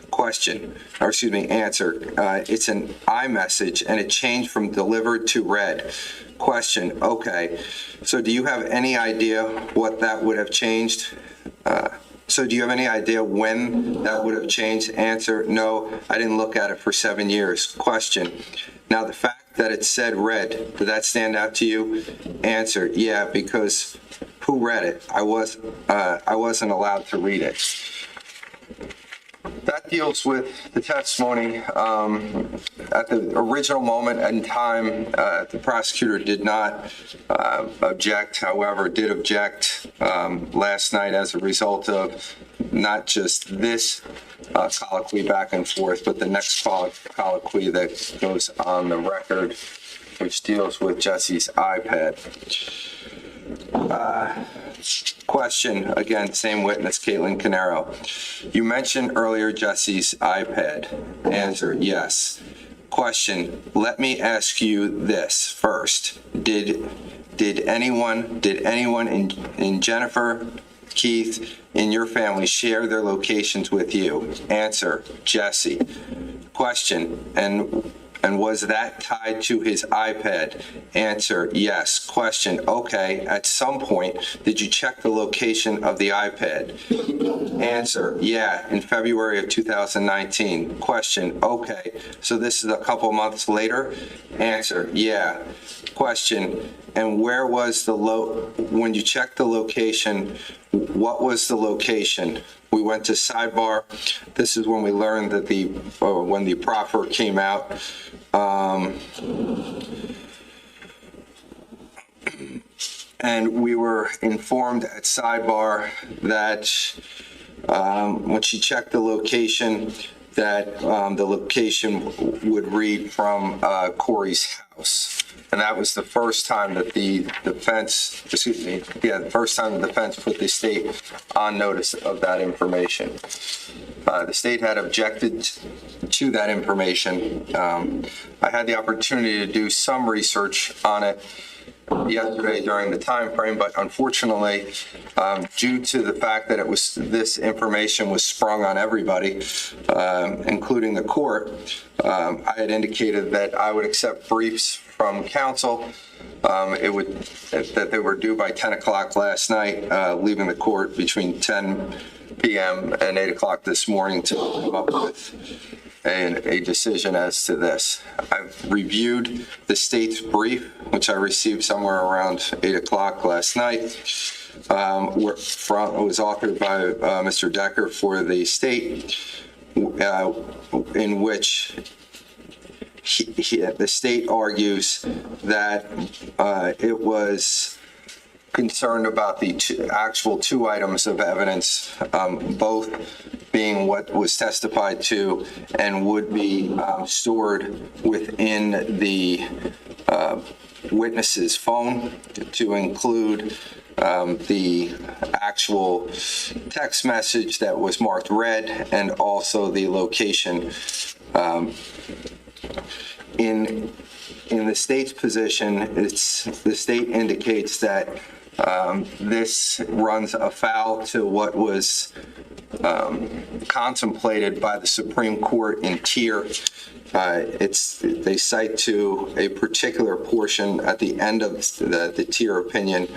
Question, or excuse me, answer, it's an iMessage and it changed from delivered to read. Question, okay, so do you have any idea what that would have changed? So do you have any idea when that would have changed? Answer, no, I didn't look at it for 7 years. Question, now the fact that it said read, did that stand out to you? Answer, yeah, because who read it? I wasn't allowed to read it. That deals with the testimony. At the original moment in time, the prosecutor did not object, however, did object last night as a result of not just this colloquy back and forth, but the next colloquy that goes on the record, which deals with Jesse's iPad. Question, again, same witness, Keith Caneiro. You mentioned earlier Jesse's iPad. Answer, yes. Question, let me ask you this first. Did anyone in Jennifer, Keith, in your family share their locations with you? Answer, Jesse. Question, and was that tied to his iPad? Answer, yes. Question, okay, at some point, did you check the location of the iPad? Answer, yeah, in February of 2019. Question, okay, so this is a couple months later? Answer, yeah. Question, and where was when you checked the location, what was the location? We went to sidebar. This is when we learned that when the proffer came out. And we were informed at sidebar that when she checked the location, that the location would read from Corey's house. And that was the first time that the defense put the state on notice of that information. The state had objected to that information. I had the opportunity to do some research on it yesterday during the time frame, but unfortunately, due to the fact that this information was sprung on everybody, including the court, I had indicated that I would accept briefs from counsel. That they were due by 10 o'clock last night, leaving the court between 10 p.m. and 8 o'clock this morning to come up with a decision as to this. I've reviewed the state's brief, which I received somewhere around 8 o'clock last night. It was authored by Mr. Decker for the state, in which the state argues that it was concerned about the actual two items of evidence, both being what was testified to and would be stored within the witness's phone, to include the actual text message that was marked read and also the location. In the state's position, the state indicates that this runs afoul to what was contemplated by the Supreme Court in Tier, They cite to a particular portion at the end of the tier opinion,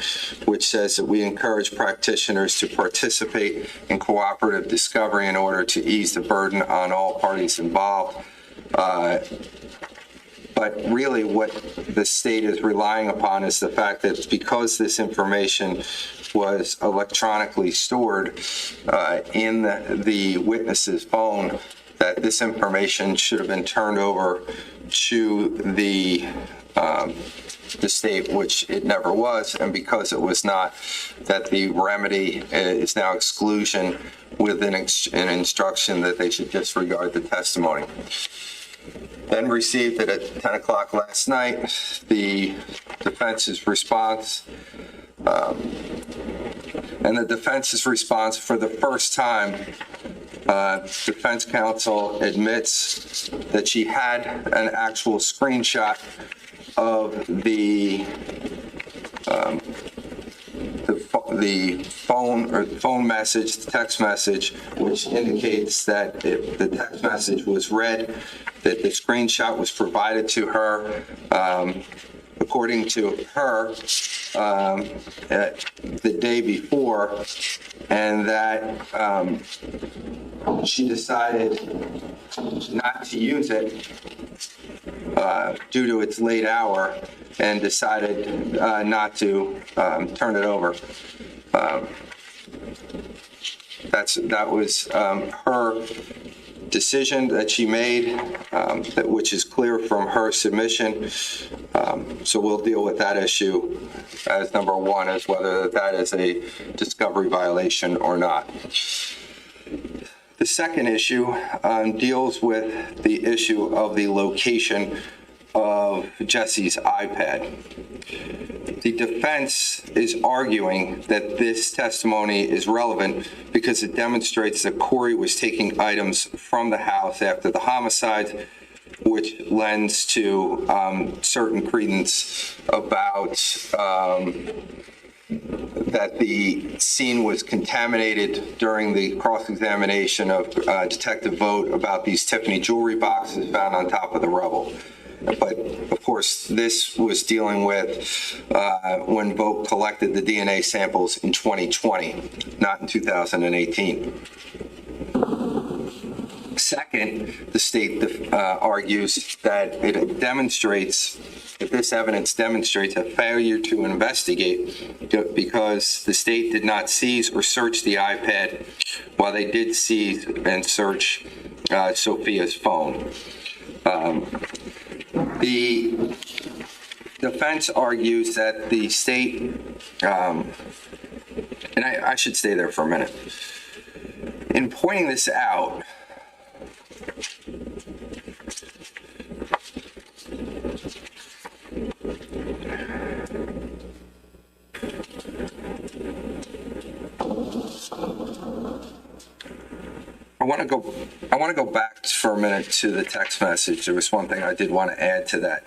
which says that we encourage practitioners to participate in cooperative discovery in order to ease the burden on all parties involved. But really what the state is relying upon is the fact that because this information was electronically stored in the witness's phone, that this information should have been turned over to the state, which it never was, and because it was not, that the remedy is now exclusion with an instruction that they should disregard the testimony. Then received it at 10 o'clock last night, the defense's response. And the defense's response, for the first time, defense counsel admits that she had an actual screenshot of the phone message, the text message, which indicates that the text message was read, that the screenshot was provided to her, according to her, the day before, and that she decided not to use it due to its late hour, and decided not to turn it over. That was her decision that she made, which is clear from her submission. So we'll deal with that issue as number one, as whether that is a discovery violation or not. The second issue deals with the issue of the location of Jesse's iPad. The defense is arguing that this testimony is relevant because it demonstrates that Corey was taking items from the house after the homicide, which lends to certain credence about that the scene was contaminated during the cross-examination of Detective Vogt about these Tiffany jewelry boxes found on top of the rubble. But of course, this was dealing with when Vogt collected the DNA samples in 2020, not in 2018. Second, the state argues that it demonstrates, that this evidence demonstrates a failure to investigate because the state did not seize or search the iPad while they did seize and search Sophia's phone. The defense argues that the state, and I should stay there for a minute. In pointing this out, I want to go back for a minute to the text message. There was one thing I did want to add to that.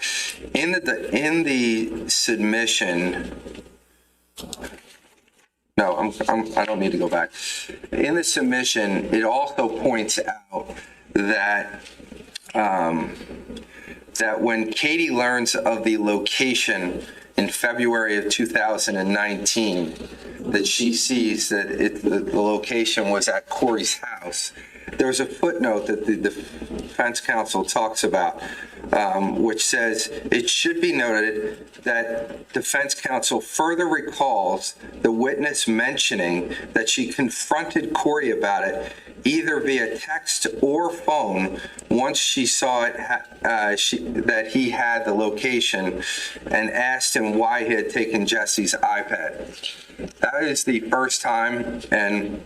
In the submission, no, I don't need to go back. In the submission, it also points out that that when Katie learns of the location in February of 2019, that she sees that the location was at Corey's house. There's a footnote that the defense counsel talks about, which says, it should be noted that defense counsel further recalls the witness mentioning that she confronted Corey about it either via text or phone once she saw it that he had the location, and asked him why he had taken Jesse's iPad. That is the first time and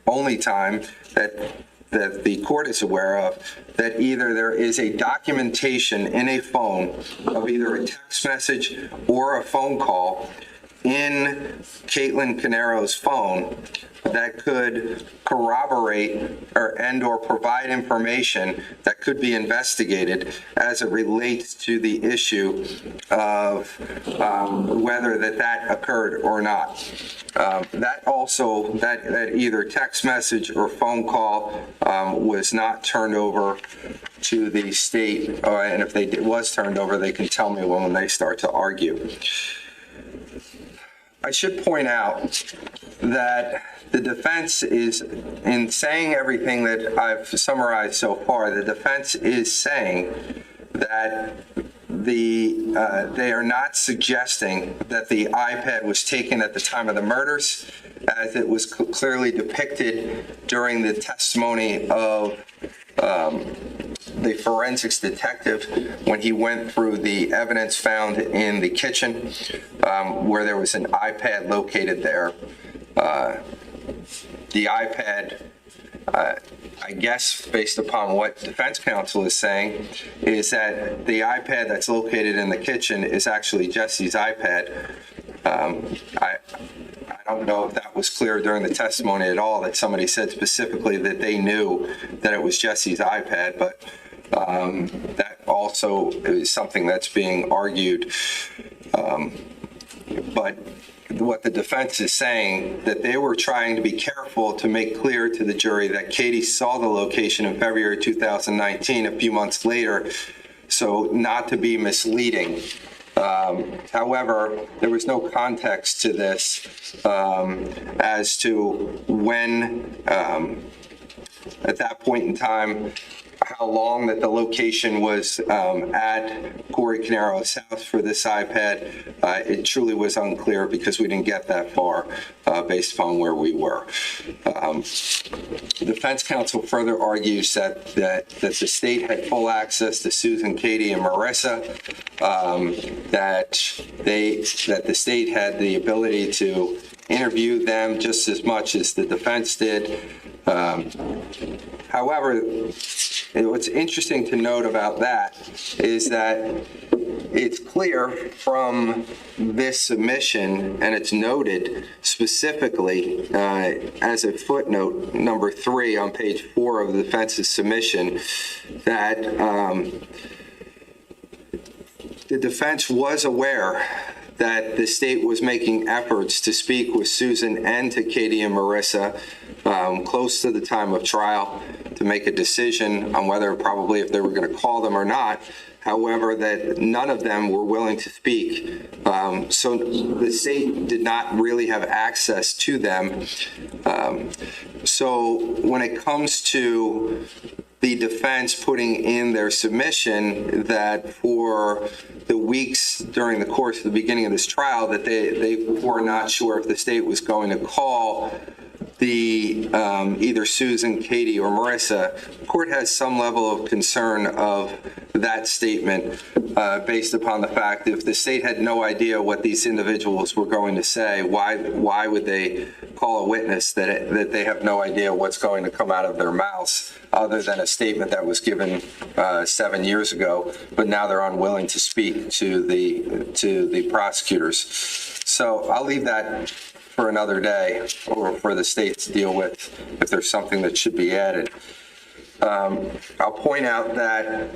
only time that the court is aware of that either there is a documentation in a phone of either a text message or a phone call in Caitlin Caneiro's phone that could corroborate or provide information that could be investigated as it relates to the issue of whether that occurred or not. That either text message or phone call was not turned over to the state, and if it was turned over, they can tell me when they start to argue. I should point out that the defense is, in saying everything that I've summarized so far, the defense is saying that they are not suggesting that the iPad was taken at the time of the murders, as it was clearly depicted during the testimony of the forensics detective when he went through the evidence found in the kitchen, where there was an iPad located there. The iPad, I guess, based upon what defense counsel is saying, is that the iPad that's located in the kitchen is actually Jesse's iPad. I don't know if that was clear during the testimony at all, that somebody said specifically that they knew that it was Jesse's iPad, but that also is something that's being argued. But what the defense is saying, that they were trying to be careful to make clear to the jury that Katie saw the location in February 2019, a few months later, so not to be misleading. However, there was no context to this as to when, at that point in time, how long that the location was at Corey Caneiro's house for this iPad. It truly was unclear because we didn't get that far based upon where we were. The defense counsel further argues that the state had full access to Susan, Katie, and Marissa, that the state had the ability to interview them just as much as the defense did. However, what's interesting to note about that is that it's clear from this submission, and it's noted specifically as a footnote number 3 on page 4 of the defense's submission, that the defense was aware that the state was making efforts to speak with Susan and to Katie and Marissa close to the time of trial to make a decision on whether probably if they were going to call them or not. However, that none of them were willing to speak. So the state did not really have access to them. So when it comes to the defense putting in their submission that for the weeks during the course of the beginning of this trial that they were not sure if the state was going to call the either Susan, Katie, or Marissa, the court has some level of concern of that statement based upon the fact if the state had no idea what these individuals were going to say, why would they call a witness that they have no idea what's going to come out of their mouths other than a statement that was given 7 years ago, but now they're unwilling to speak to the prosecutors. So I'll leave that for another day, or for the state to deal with if there's something that should be added. I'll point out that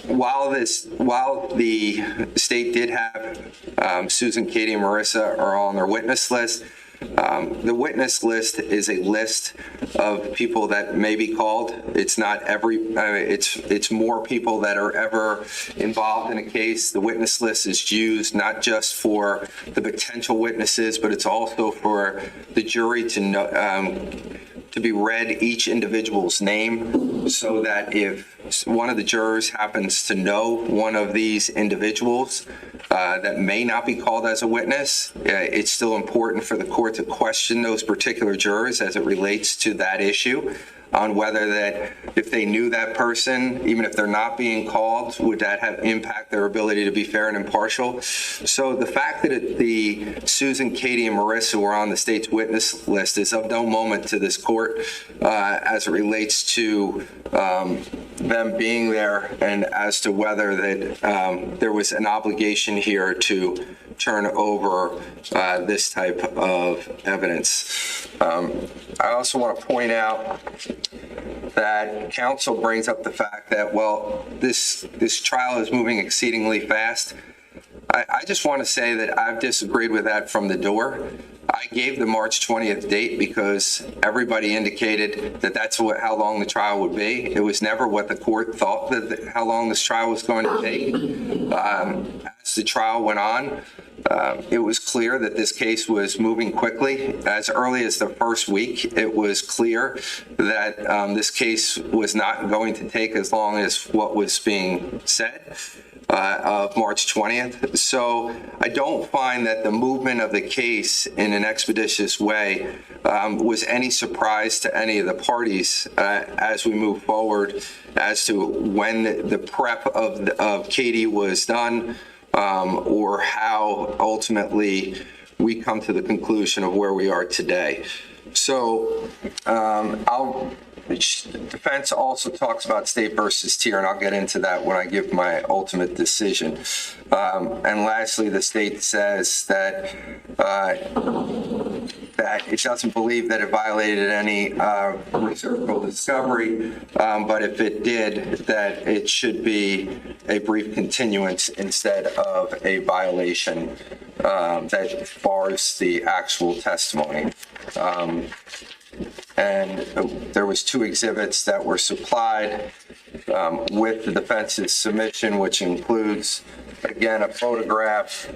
while the state did have Susan, Katie, and Marissa are all on their witness list, the witness list is a list of people that may be called. It's not it's more people that are ever involved in a case. The witness list is used not just for the potential witnesses, but it's also for the jury to know, to be read each individual's name, so that if one of the jurors happens to know one of these individuals that may not be called as a witness, it's still important for the court to question those particular jurors as it relates to that issue, on whether that if they knew that person, even if they're not being called, would that have impact their ability to be fair and impartial? So the fact that the Susan, Katie, and Marissa were on the state's witness list is of no moment to this court as it relates to them being there and as to whether that there was an obligation here to turn over this type of evidence. I also want to point out that counsel brings up the fact that, well, this trial is moving exceedingly fast. I just want to say that I've disagreed with that from the door. I gave the March 20th date because everybody indicated that that's how long the trial would be. It was never what the court thought that how long this trial was going to take. As the trial went on, it was clear that this case was moving quickly. As early as the first week, it was clear that this case was not going to take as long as what was being said. Of March 20th. So I don't find that the movement of the case in an expeditious way was any surprise to any of the parties as we move forward as to when the prep of Katie was done or how ultimately we come to the conclusion of where we are today. So the defense also talks about state versus tier, and I'll get into that when I give my ultimate decision. And lastly, the state says that that it doesn't believe that it violated any reciprocal discovery, but if it did, that it should be a brief continuance instead of a violation that bars the actual testimony. And there was 2 exhibits that were supplied with the defense's submission, which includes, again, a photograph.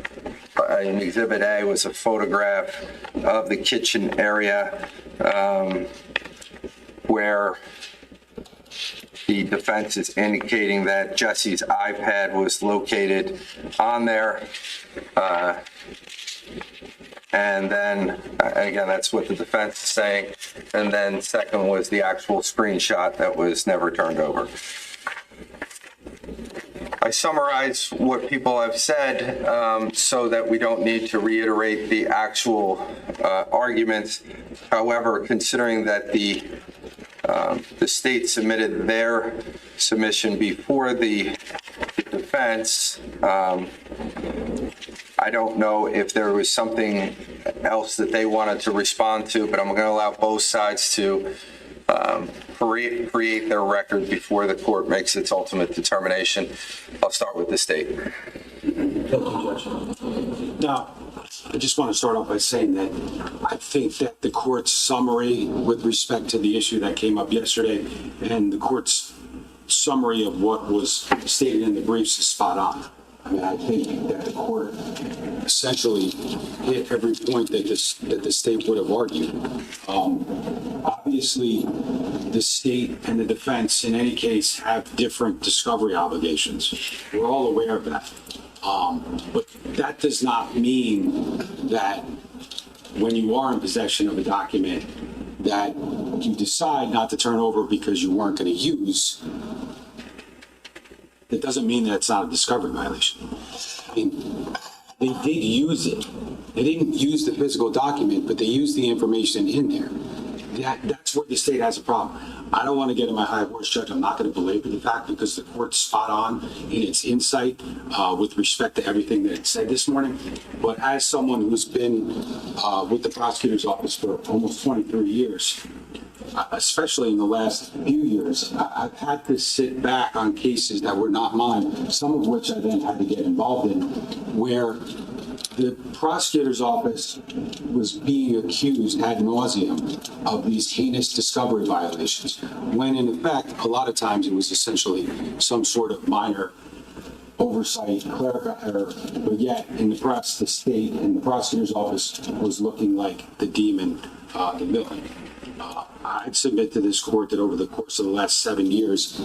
In Exhibit A was a photograph of the kitchen area where the defense is indicating that Jesse's iPad was located on there. And then, again, that's what the defense is saying. And then second was the actual screenshot that was never turned over. I summarize what people have said so that we don't need to reiterate the actual arguments. However, considering that the state submitted their submission before the defense, I don't know if there was something else that they wanted to respond to, but I'm going to allow both sides to create their record before the court makes its ultimate determination. I'll start with the state. Thank you, Judge. Now, I just want to start off by saying that I think that the court's summary with respect to the issue that came up yesterday and the court's summary of what was stated in the briefs is spot on. I mean, I think that the court essentially hit every point that the state would have argued. Obviously, the state and the defense, in any case, have different discovery obligations. We're all aware of that. But that does not mean that when you are in possession of a document that you decide not to turn over because you weren't going to use, it doesn't mean that it's not a discovery violation. I mean, they did use it. They didn't use the physical document, but they used the information in there. That's where the state has a problem. I don't want to get in my high horse, Judge. I'm not going to belabor the fact because the court's spot on in its insight with respect to everything that it said this morning. But as someone who's been with the prosecutor's office for almost 23 years, especially in the last few years, I've had to sit back on cases that were not mine, some of which I then had to get involved in, where the prosecutor's office was being accused ad nauseum of these heinous discovery violations, when in effect, a lot of times it was essentially some sort of minor oversight, clerical error, but yet in the press, the state and the prosecutor's office was looking like the demon, the villain. I'd submit to this court that over the course of the last 7 years,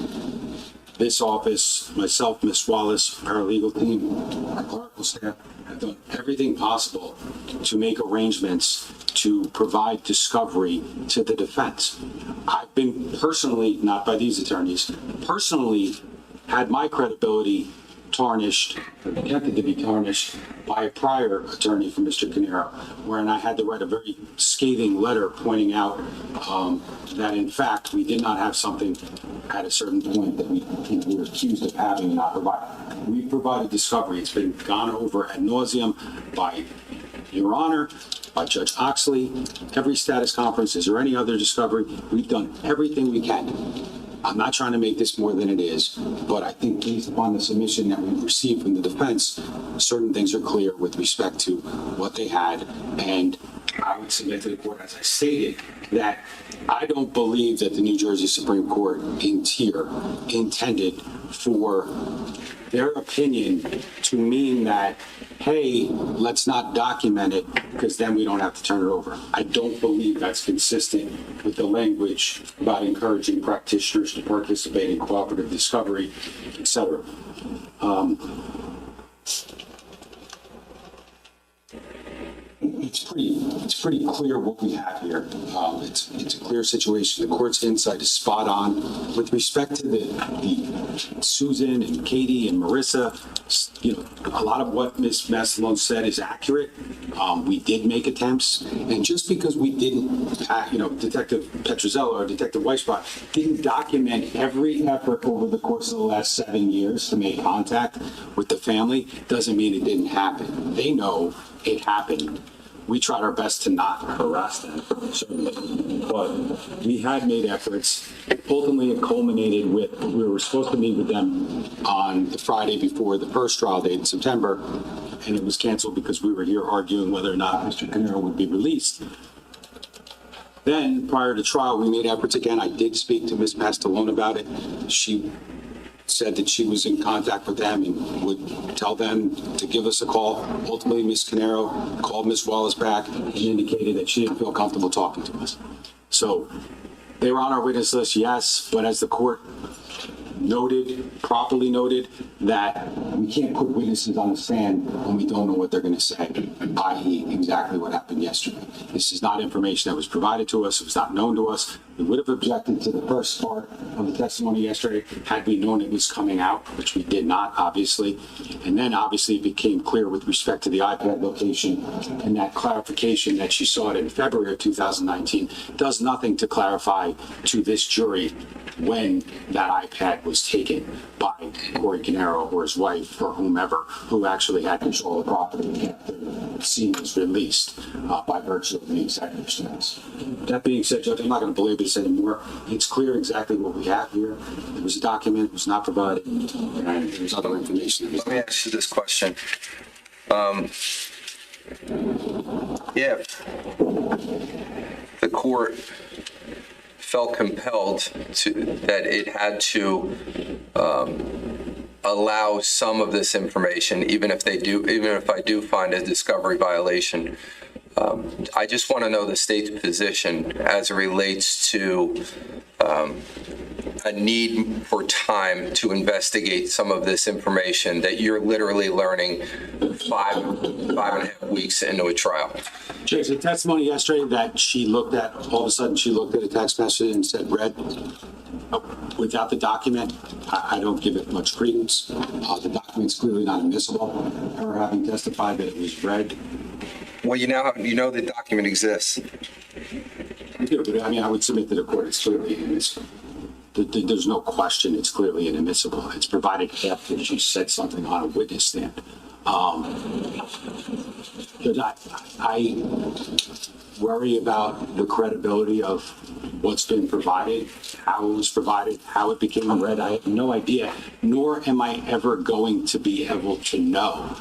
this office, myself, Ms. Wallace, paralegal team, our clerical staff, have done everything possible to make arrangements to provide discovery to the defense. I've been personally, not by these attorneys, personally had my credibility tarnished, or attempted to be tarnished by a prior attorney for Mr. Caneiro, wherein I had to write a very scathing letter pointing out that in fact we did not have something at a certain point that we were accused of having and not provided. We provided discovery. It's been gone over ad nauseum by Your Honor, by Judge Oxley, every status conference. Is there any other discovery? We've done everything we can. I'm not trying to make this more than it is, but I think based upon the submission that we've received from the defense, certain things are clear with respect to what they had. And I would submit to the court, as I stated, that I don't believe that the New Jersey Supreme Court intended for their opinion to mean that, hey, let's not document it because then we don't have to turn it over. I don't believe that's consistent with the language about encouraging practitioners to participate in cooperative discovery, etc. It's pretty clear what we have here. It's a clear situation. The court's insight is spot on with respect to the Susan and Katie and Marissa. A lot of what Ms. Mastalone said is accurate. We did make attempts, and just because we didn't, Detective Petrozello or Detective Weisbrot didn't document every effort over the course of the last 7 years to make contact with the family doesn't mean it didn't happen. They know it happened. We tried our best to not harass them, certainly, but we had made efforts. Ultimately, it culminated with, we were supposed to meet with them on the Friday before the first trial date in September, and it was canceled because we were here arguing whether or not Mr. Caneiro would be released. Then, prior to trial, we made efforts again. I did speak to Ms. Mastalone about it. She said that she was in contact with them and would tell them to give us a call. Ultimately, Ms. Caneiro called Ms. Wallace back and indicated that she didn't feel comfortable talking to us. So they were on our witness list, yes, but as the court properly noted, that we can't put witnesses on the stand when we don't know what they're going to say, i.e. exactly what happened yesterday. This is not information that was provided to us. It was not known to us. We would have objected to the first part of the testimony yesterday had we known it was coming out, which we did not, obviously. And then, obviously, it became clear with respect to the iPad location, and that clarification that she saw it in February of 2019 does nothing to clarify to this jury when that iPad was taken by Paul Caneiro or his wife or whomever who actually had control of the property after the scene was released by virtue of the executive status. That being said, Judge, I'm not going to belabor this anymore. It's clear exactly what we have here. There was a document, it was not provided, and there's other information. Let me ask you this question. If the court felt compelled that it had to allow some of this information, even if I do find a discovery violation, I just want to know the state's position as it relates to a need for time to investigate some of this information that you're literally learning 5.5 weeks into a trial. Judge, the testimony yesterday that she looked at, all of a sudden she looked at a text message and said read. Without the document, I don't give it much credence. The document's clearly not admissible. Her having testified that it was read. Well, you know the document exists. I mean, I would submit to the court it's clearly inadmissible. There's no question it's clearly inadmissible. It's provided after she said something on a witness stand. I worry about the credibility of what's been provided, how it was provided, how it became read. I have no idea, nor am I ever going to be able to know.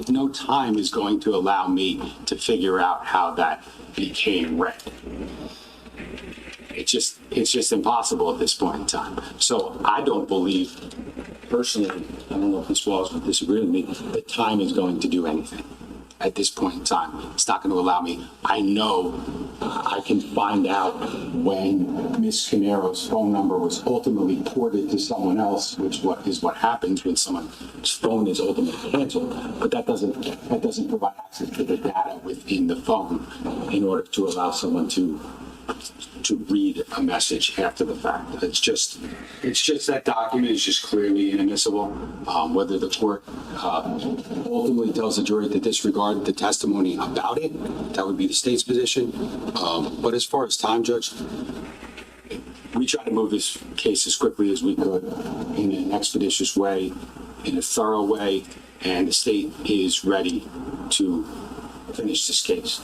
No time is going to allow me to figure out how that became read. It's just impossible at this point in time. So I don't believe, personally, I don't know if Ms. Wallace would disagree with me, that time is going to do anything at this point in time. It's not going to allow me. I know I can find out when Ms. Caneiro's phone number was ultimately ported to someone else, which is what happens when someone's phone is ultimately canceled. But that doesn't provide access to the data within the phone in order to allow someone to to read a message after the fact. It's just that document is just clearly inadmissible. Whether the court ultimately tells the jury to disregard the testimony about it, that would be the state's position. But as far as time, Judge, we try to move this case as quickly as we could in an expeditious way, in a thorough way, and the state is ready to finish this case.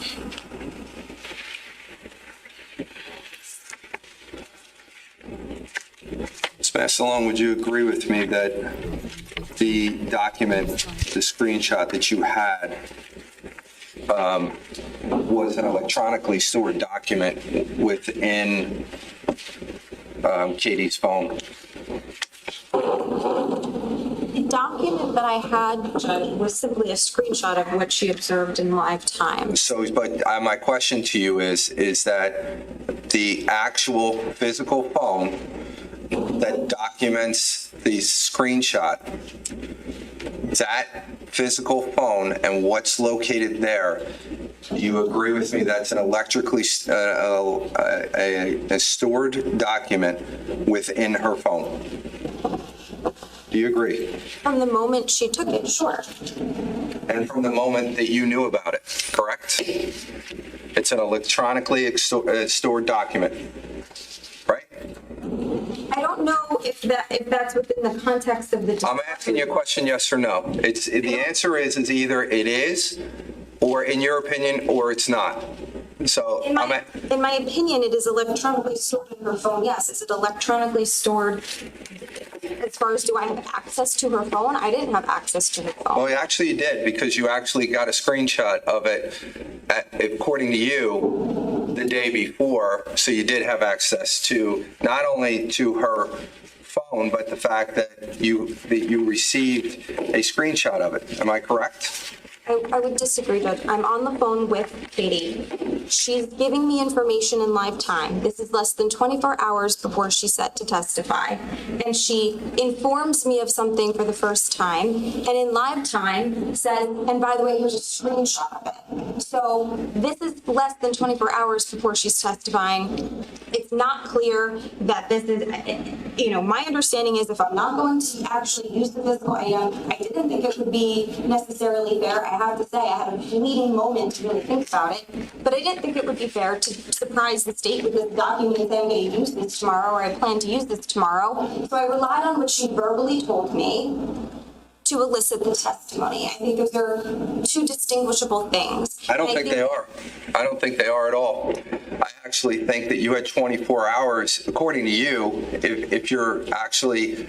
Ms. Massalone, would you agree with me that the document, the screenshot that you had, was an electronically stored document within Katie's phone? The document that I had, Judge, was simply a screenshot of what she observed in live time. So, but my question to you is that the actual physical phone that documents the screenshot, that physical phone and what's located there, you agree with me that's an electrically a stored document within her phone? Do you agree? From the moment she took it, sure. And from the moment that you knew about it, correct? It's an electronically stored document, right? I don't know if that's within the context of the. I'm asking you a question, yes or no. The answer is either it is, or in your opinion, or it's not. So In my opinion, it is electronically stored in her phone. Yes, is it electronically stored? As far as do I have access to her phone? I didn't have access to her phone. Well, actually you did, because you actually got a screenshot of it, according to you, the day before. So you did have access to not only to her phone, but the fact that you received a screenshot of it. Am I correct? I would disagree, Judge. I'm on the phone with Katie. She's giving me information in live time. This is less than 24 hours before she's set to testify. And she informs me of something for the first time. And in live time says, and by the way, here's a screenshot of it. So this is less than 24 hours before she's testifying. It's not clear that this is, my understanding is if I'm not going to actually use the physical item, I didn't think it would be necessarily fair. I have to say, I had a fleeting moment to really think about it, but I didn't think it would be fair to surprise the state with this document and say I'm going to use this tomorrow, or I plan to use this tomorrow. So I relied on what she verbally told me to elicit the testimony. I think those are two distinguishable things. I don't think they are. I don't think they are at all. I actually think that you had 24 hours, according to you, if you're actually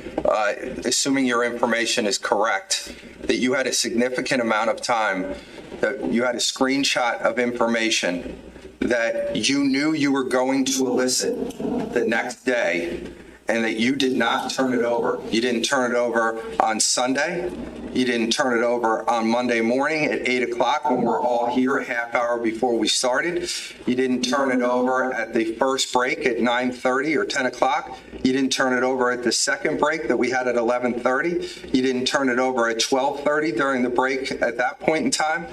assuming your information is correct, that you had a significant amount of time, that you had a screenshot of information that you knew you were going to elicit the next day, and that you did not turn it over. You didn't turn it over on Sunday. You didn't turn it over on Monday morning at 8 o'clock when we're all here a half hour before we started. You didn't turn it over at the first break at 9:30 or 10 o'clock. You didn't turn it over at the second break that we had at 11:30. You didn't turn it over at 12:30 during the break at that point in time.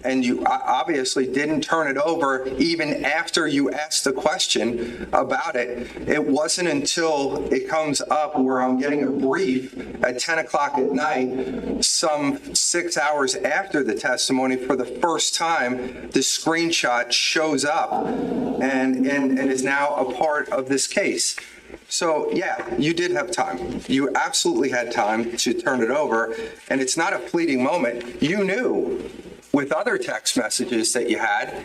And you obviously didn't turn it over even after you asked the question about it. It wasn't until it comes up where I'm getting a brief at 10 o'clock at night, some 6 hours after the testimony, for the first time, the screenshot shows up and is now a part of this case. So, yeah, you did have time. You absolutely had time to turn it over, and it's not a fleeting moment. You knew with other text messages that you had,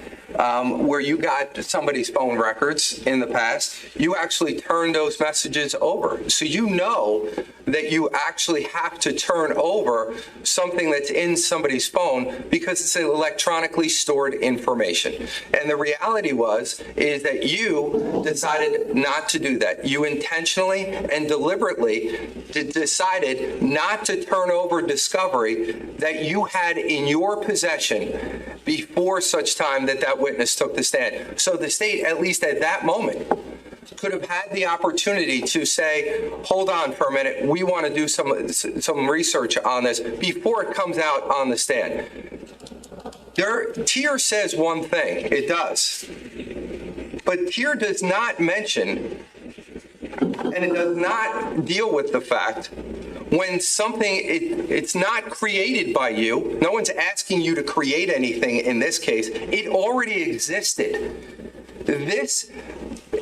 where you got somebody's phone records in the past, you actually turned those messages over. So you know that you actually have to turn over something that's in somebody's phone because it's electronically stored information. And the reality is that you decided not to do that. You intentionally and deliberately decided not to turn over discovery that you had in your possession before such time that that witness took the stand. So the state, at least at that moment, could have had the opportunity to say, hold on for a minute, we want to do some research on this before it comes out on the stand. Tier says one thing, it does. But here does not mention, and it does not deal with the fact when something, it's not created by you. No one's asking you to create anything in this case. It already existed. This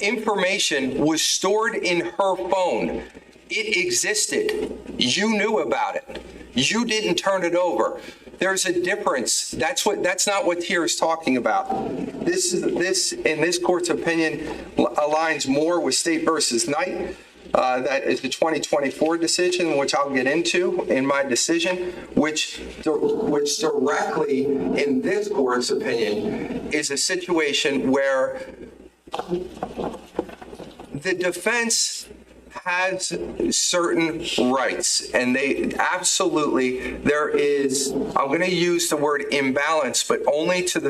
information was stored in her phone. It existed. You knew about it. You didn't turn it over. There's a difference. That's not what here is talking about. This, in this court's opinion, aligns more with State versus Knight. That is the 2024 decision, which I'll get into in my decision, which directly, in this court's opinion, is a situation where the defense has certain rights, and they absolutely, there is, I'm going to use the word imbalance, but only to the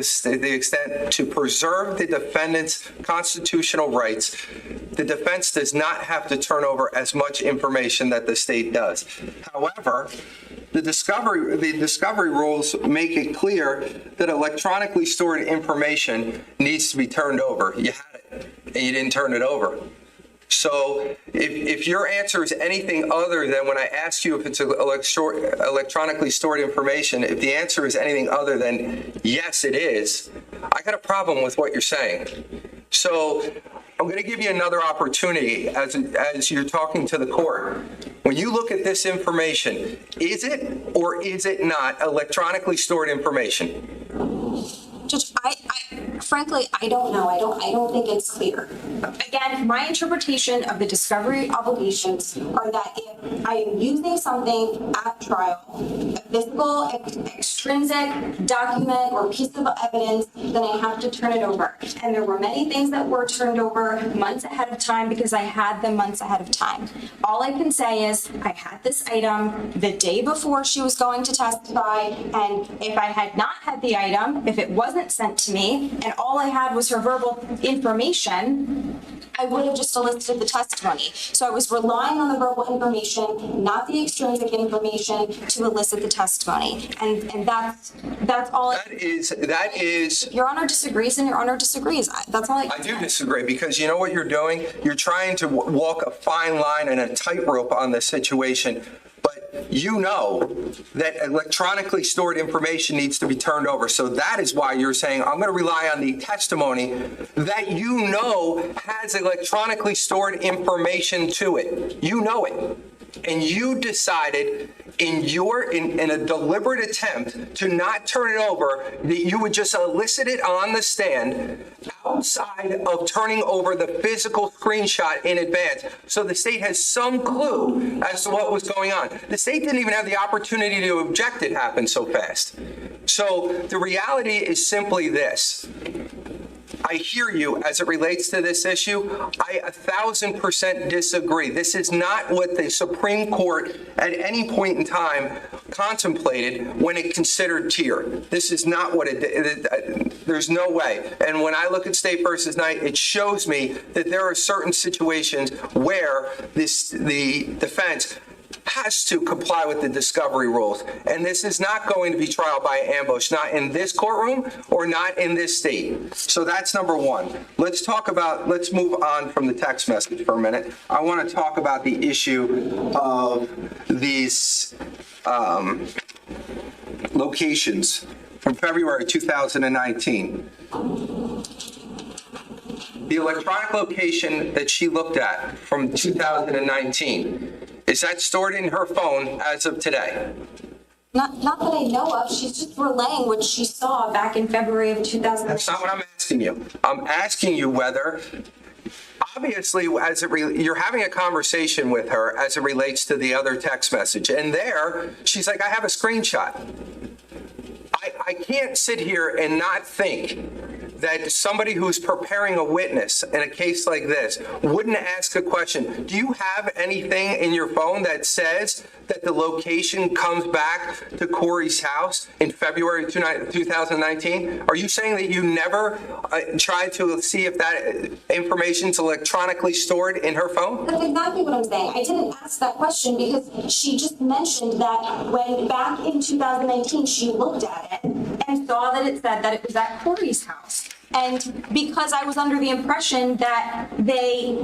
extent to preserve the defendant's constitutional rights. The defense does not have to turn over as much information that the state does. However, the discovery rules make it clear that electronically stored information needs to be turned over. You had it, and you didn't turn it over. So if your answer is anything other than when I ask you if it's electronically stored information, if the answer is anything other than yes, it is, I got a problem with what you're saying. So I'm going to give you another opportunity as you're talking to the court. When you look at this information, is it or is it not electronically stored information? Judge, frankly, I don't know. I don't think it's clear. Again, my interpretation of the discovery obligations are that if I am using something at trial, a physical, extrinsic document or piece of evidence, then I have to turn it over. And there were many things that were turned over months ahead of time because I had them months ahead of time. All I can say is I had this item the day before she was going to testify, and if I had not had the item, if it wasn't sent to me, and all I had was her verbal information, I would have just elicited the testimony. So I was relying on the verbal information, not the extrinsic information, to elicit the testimony. And that's all. That is. If Your Honor disagrees, and Your Honor disagrees. That's all I can say. I do disagree, because you know what you're doing? You're trying to walk a fine line and a tightrope on this situation. But you know that electronically stored information needs to be turned over. So that is why you're saying, I'm going to rely on the testimony that you know has electronically stored information to it. You know it. And you decided in a deliberate attempt to not turn it over, that you would just elicit it on the stand outside of turning over the physical screenshot in advance. So the state has some clue as to what was going on. The state didn't even have the opportunity to object. It happened so fast. So the reality is simply this. I hear you as it relates to this issue. I 1,000% disagree. This is not what the Supreme Court at any point in time contemplated when it considered tier. This is not what there's no way. And when I look at State versus Knight, it shows me that there are certain situations where the defense has to comply with the discovery rules. And this is not going to be trial by ambush, not in this courtroom or not in this state. So that's number one. Let's move on from the text message for a minute. I want to talk about the issue of these locations from February 2019. The electronic location that she looked at from 2019, is that stored in her phone as of today? Not that I know of. She's just relaying what she saw back in February of 2019. That's not what I'm asking you. I'm asking you whether, obviously, you're having a conversation with her as it relates to the other text message. And there, she's like, I have a screenshot. I can't sit here and not think that somebody who's preparing a witness in a case like this wouldn't ask a question. Do you have anything in your phone that says that the location comes back to Corey's house in February 2019? Are you saying that you never tried to see if that information's electronically stored in her phone? That's exactly what I'm saying. I didn't ask that question because she just mentioned that when back in 2019 she looked at it and saw that it said that it was at Corey's house. And because I was under the impression that they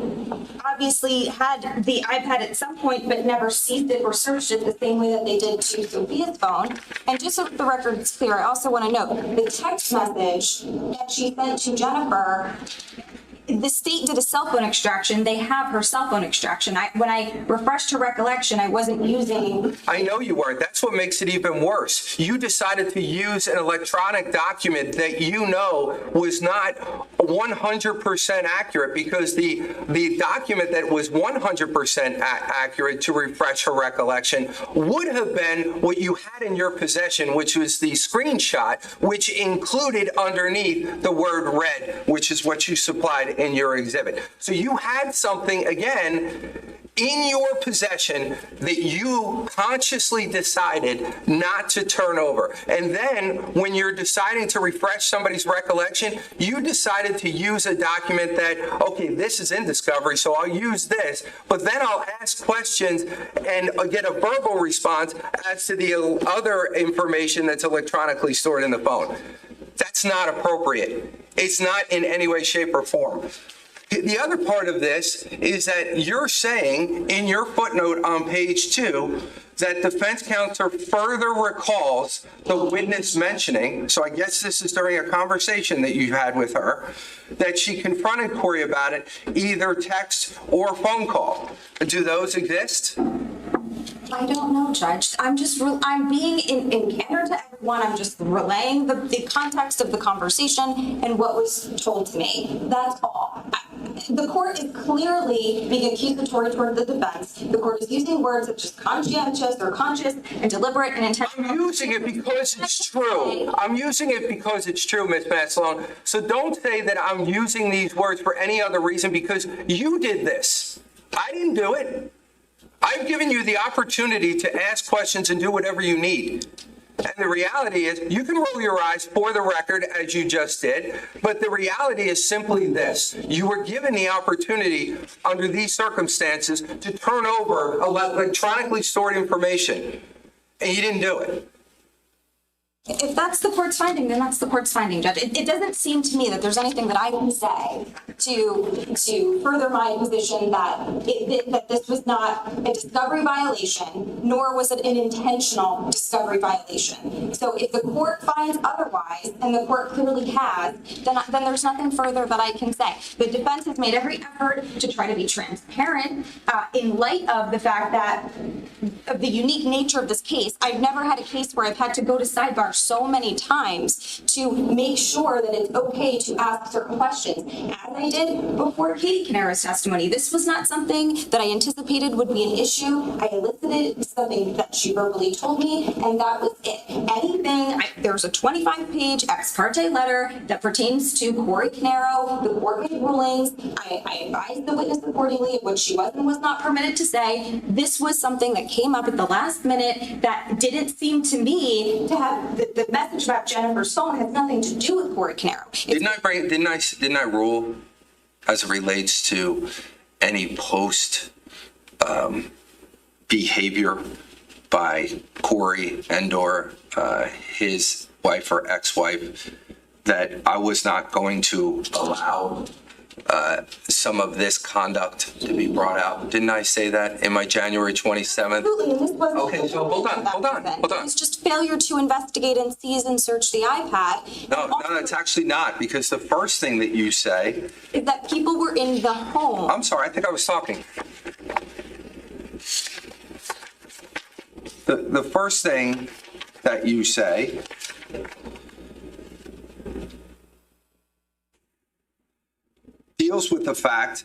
obviously had the iPad at some point, but never seized it or searched it the same way that they did to Sophia's phone. And just so the record is clear, I also want to note the text message that she sent to Jennifer, the state did a cell phone extraction. They have her cell phone extraction. When I refreshed her recollection, I wasn't using. I know you weren't. That's what makes it even worse. You decided to use an electronic document that you know was not 100% accurate, because the document that was 100% accurate, to refresh her recollection, would have been what you had in your possession, which was the screenshot, which included underneath the word red, which is what you supplied in your exhibit. So you had something, again, in your possession that you consciously decided not to turn over. And then when you're deciding to refresh somebody's recollection, you decided to use a document that, okay, this is in discovery, so I'll use this, but then I'll ask questions and get a verbal response as to the other information that's electronically stored in the phone. That's not appropriate. It's not in any way, shape, or form. The other part of this is that you're saying in your footnote on page 2 that defense counsel further recalls the witness mentioning, so I guess this is during a conversation that you had with her, that she confronted Corey about it, either text or phone call. Do those exist? I don't know, Judge. I'm being in candor to everyone. I'm just relaying the context of the conversation and what was told to me. That's all. The court is clearly being accusatory toward the defense. The court is using words such as conscientious or conscious and deliberate and intentional. I'm using it because it's true. I'm using it because it's true, Ms. Maslone. So don't say that I'm using these words for any other reason, because you did this. I didn't do it. I've given you the opportunity to ask questions and do whatever you need. And the reality is, you can roll your eyes for the record, as you just did, but the reality is simply this. You were given the opportunity under these circumstances to turn over electronically stored information, and you didn't do it. If that's the court's finding, then that's the court's finding, Judge. It doesn't seem to me that there's anything that I can say to further my position that this was not a discovery violation, nor was it an intentional discovery violation. So if the court finds otherwise, and the court clearly has, then there's nothing further that I can say. The defense has made every effort to try to be transparent in light of the fact that of the unique nature of this case. I've never had a case where I've had to go to sidebar so many times to make sure that it's okay to ask certain questions, as I did before Keith Caneiro's testimony. This was not something that I anticipated would be an issue. I elicited something that she verbally told me, and that was it. There's a 25-page ex parte letter that pertains to Corey Caneiro, the court made rulings. I advised the witness accordingly of what she was and was not permitted to say. This was something that came up at the last minute that didn't seem to me to have the message about Jennifer's phone has nothing to do with Corey Caneiro. Didn't I rule as it relates to any post behavior by Corey and/or his wife or ex-wife that I was not going to allow some of this conduct to be brought out? Didn't I say that in my January 27th? Absolutely, and this wasn't. Okay, so hold on. It's just failure to investigate and seize and search the iPad. No, it's actually not, because the first thing that you say is that people were in the home. I'm sorry, I think I was talking. The first thing that you say deals with the fact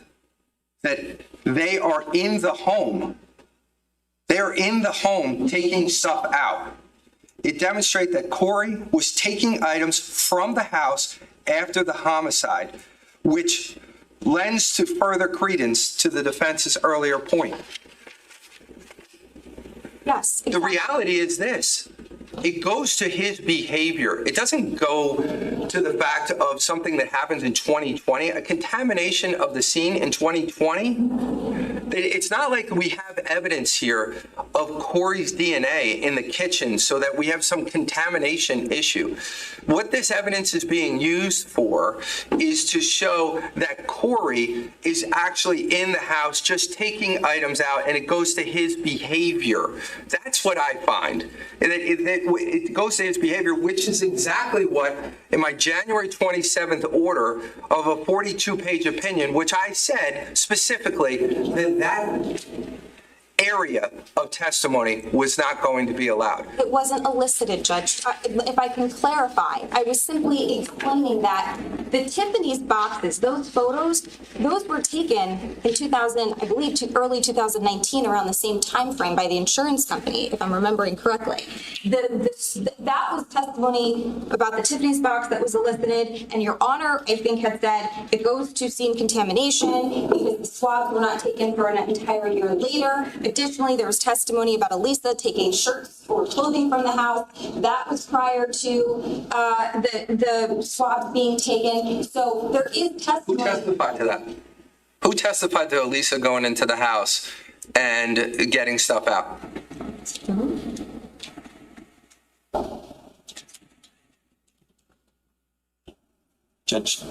that they are in the home. They're in the home taking stuff out. It demonstrates that Corey was taking items from the house after the homicide, which lends to further credence to the defense's earlier point. Yes. The reality is this. It goes to his behavior. It doesn't go to the fact of something that happens in 2020. A contamination of the scene in 2020 It's not like we have evidence here of Corey's DNA in the kitchen so that we have some contamination issue. What this evidence is being used for is to show that Corey is actually in the house just taking items out, and it goes to his behavior. That's what I find. And it goes to his behavior, which is exactly what, in my January 27th order of a 42-page opinion, which I said specifically that area of testimony was not going to be allowed. It wasn't elicited, Judge. If I can clarify, I was simply explaining that the Tiffany's boxes, those photos, those were taken in 2000, I believe, early 2019, around the same time frame by the insurance company, if I'm remembering correctly. That was testimony about the Tiffany's box that was elicited, and Your Honor, I think, had said it goes to scene contamination because the swabs were not taken for an entire year later. Additionally, there was testimony about Elisa taking shirts or clothing from the house. That was prior to the swabs being taken. So there is testimony. Who testified to that? Who testified to Elisa going into the house and getting stuff out? Judge.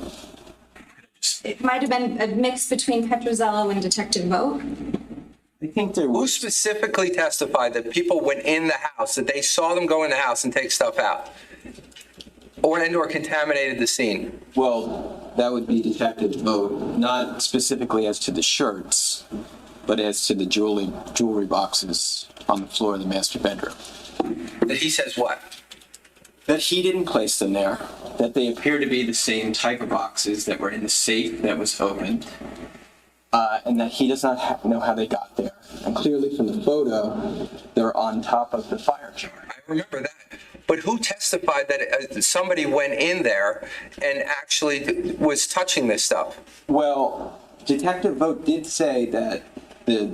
It might have been a mix between Petrozello and Detective Vogt. I think there Who was. specifically testified that people went in the house, that they saw them go in the house and take stuff out? Or contaminated the scene? Well, that would be Detective Vogt, not specifically as to the shirts, but as to the jewelry boxes on the floor of the master bedroom. That he says what? That he didn't place them there, that they appear to be the same type of boxes that were in the safe that was opened, and that he does not know how they got there. And clearly from the photo, they're on top of the fire chart. I remember that. But who testified that somebody went in there and actually was touching this stuff? Well, Detective Vogt did say that the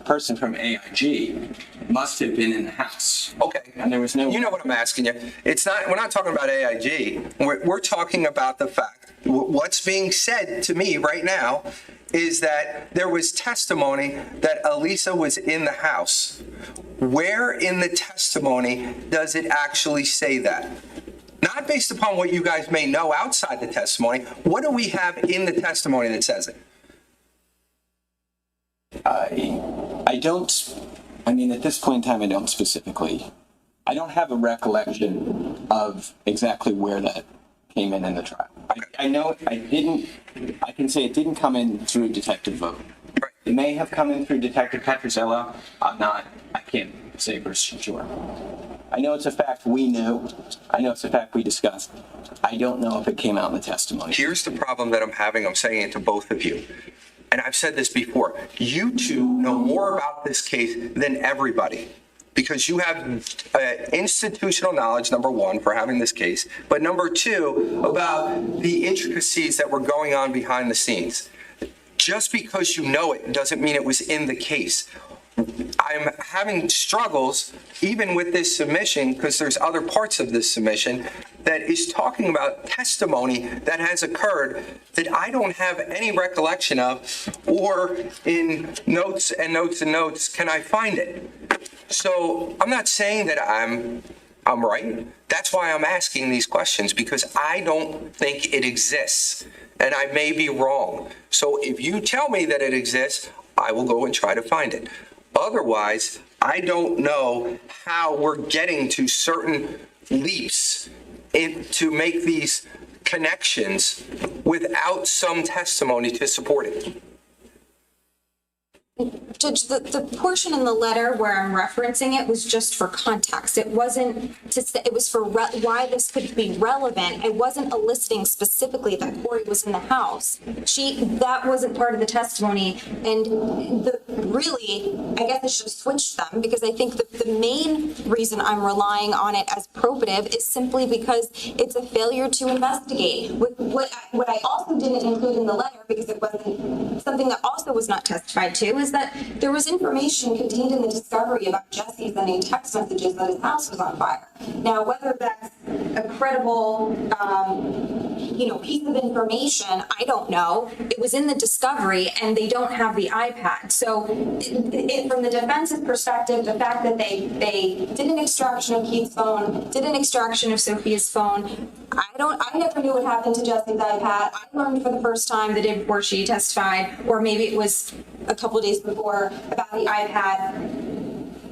person from AIG must have been in the house. Okay. And there was no... You know what I'm asking you. We're not talking about AIG. We're talking about the fact, what's being said to me right now is that there was testimony that Elisa was in the house. Where in the testimony does it actually say that? Not based upon what you guys may know outside the testimony. What do we have in the testimony that says it? At this point in time, I don't specifically. I don't have a recollection of exactly where that came in the trial. I know I can say it didn't come in through Detective Vogt. Right. It may have come in through Detective Petrozello. I can't say for sure. I know it's a fact we knew. I know it's a fact we discussed. I don't know if it came out in the testimony. Here's the problem that I'm having. I'm saying it to both of you. And I've said this before. You two know more about this case than everybody because you have institutional knowledge, number one, for having this case, but number two, about the intricacies that were going on behind the scenes. Just because you know it doesn't mean it was in the case. I'm having struggles even with this submission because there's other parts of this submission that is talking about testimony that has occurred that I don't have any recollection of, or in notes and notes and notes can I find it. So I'm not saying that I'm right. That's why I'm asking these questions, because I don't think it exists and I may be wrong. So if you tell me that it exists, I will go and try to find it. Otherwise, I don't know how we're getting to certain leaps to make these connections without some testimony to support it. Judge, the portion in the letter where I'm referencing it was just for context. It wasn't to say, it was for why this could be relevant. It wasn't eliciting specifically that Corey was in the house. That wasn't part of the testimony. And really, I guess I should have switched them, because I think the main reason I'm relying on it as probative is simply because it's a failure to investigate. What I also didn't include in the letter, because it wasn't something that also was not testified to, is that There was information contained in the discovery about Jesse sending text messages that his house was on fire. Now, whether that's a credible, piece of information, I don't know. It was in the discovery, and they don't have the iPad. So, from the defense's perspective, the fact that they did an extraction of Keith's phone, did an extraction of Sophia's phone, I never knew what happened to Jesse's iPad. I learned for the first time the day before she testified, or maybe it was a couple days before, about the iPad,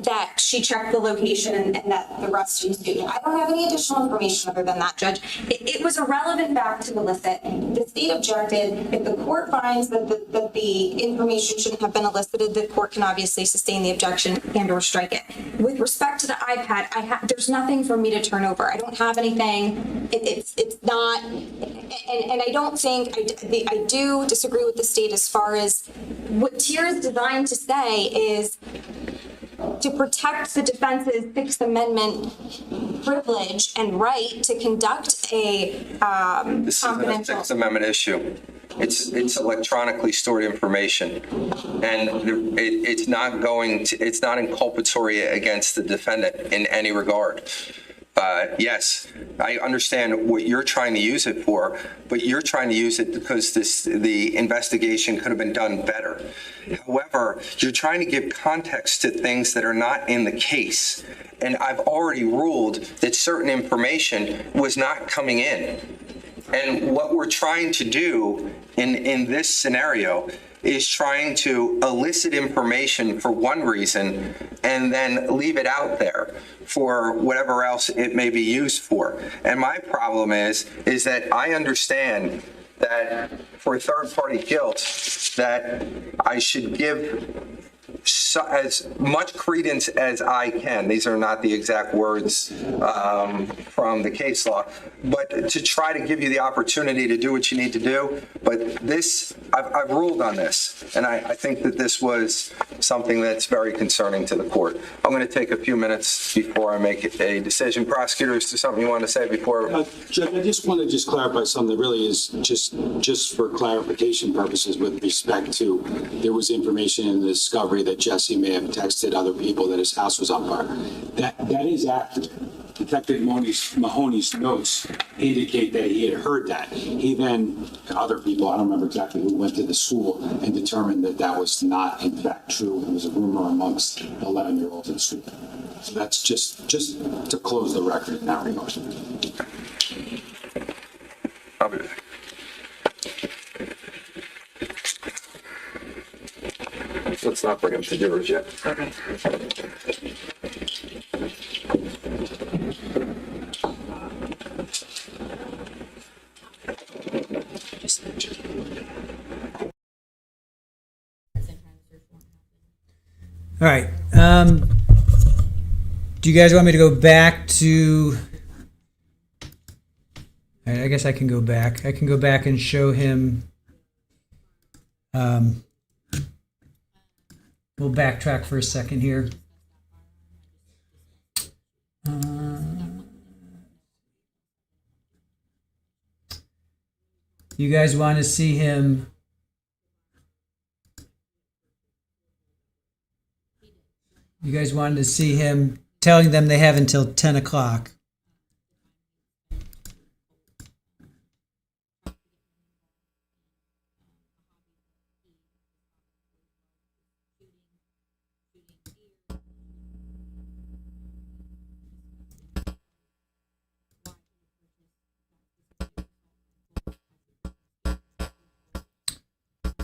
that she checked the location and that the rest she was doing. I don't have any additional information other than that, Judge. It was a relevant fact to elicit. The state objected. If the court finds that the information shouldn't have been elicited, the court can obviously sustain the objection and or strike it. With respect to the iPad, there's nothing for me to turn over. I don't have anything. It's not, and I don't think, I do disagree with the state as far as what TIER is designed to say is to protect the defense's Sixth Amendment privilege and right to conduct a This isn't a Sixth Amendment issue. It's electronically stored information, and it's not inculpatory against the defendant in any regard. Yes, I understand what you're trying to use it for, but you're trying to use it because the investigation could have been done better. However, you're trying to give context to things that are not in the case. And I've already ruled that certain information was not coming in. And what we're trying to do in this scenario is trying to elicit information for one reason and then leave it out there for whatever else it may be used for. And my problem is that I understand that for third-party guilt, that I should give as much credence as I can. These are not the exact words from the case law, but to try to give you the opportunity to do what you need to do. But this, I've ruled on this, and I think that this was something that's very concerning to the court. I'm going to take a few minutes before I make a decision. Prosecutors, is there something you want to say before? Judge, I just want to clarify something that really is just for clarification purposes with respect to there was information in the discovery that Jesse may have texted other people that his house was on fire. That is accurate. Detective Mahoney's notes indicate that he had heard that. He then, and other people, I don't remember exactly who, went to the school and determined that that was not in fact true. It was a rumor amongst 11-year-olds in the school. So that's just to close the record in that regard. I'll be back. Let's not bring him to jurors yet. Okay. All right. Do you guys want me to go back to? All right, I guess I can go back. I can go back and show him. We'll backtrack for a second here. You guys want to see him? You guys wanted to see him telling them they have until 10 o'clock.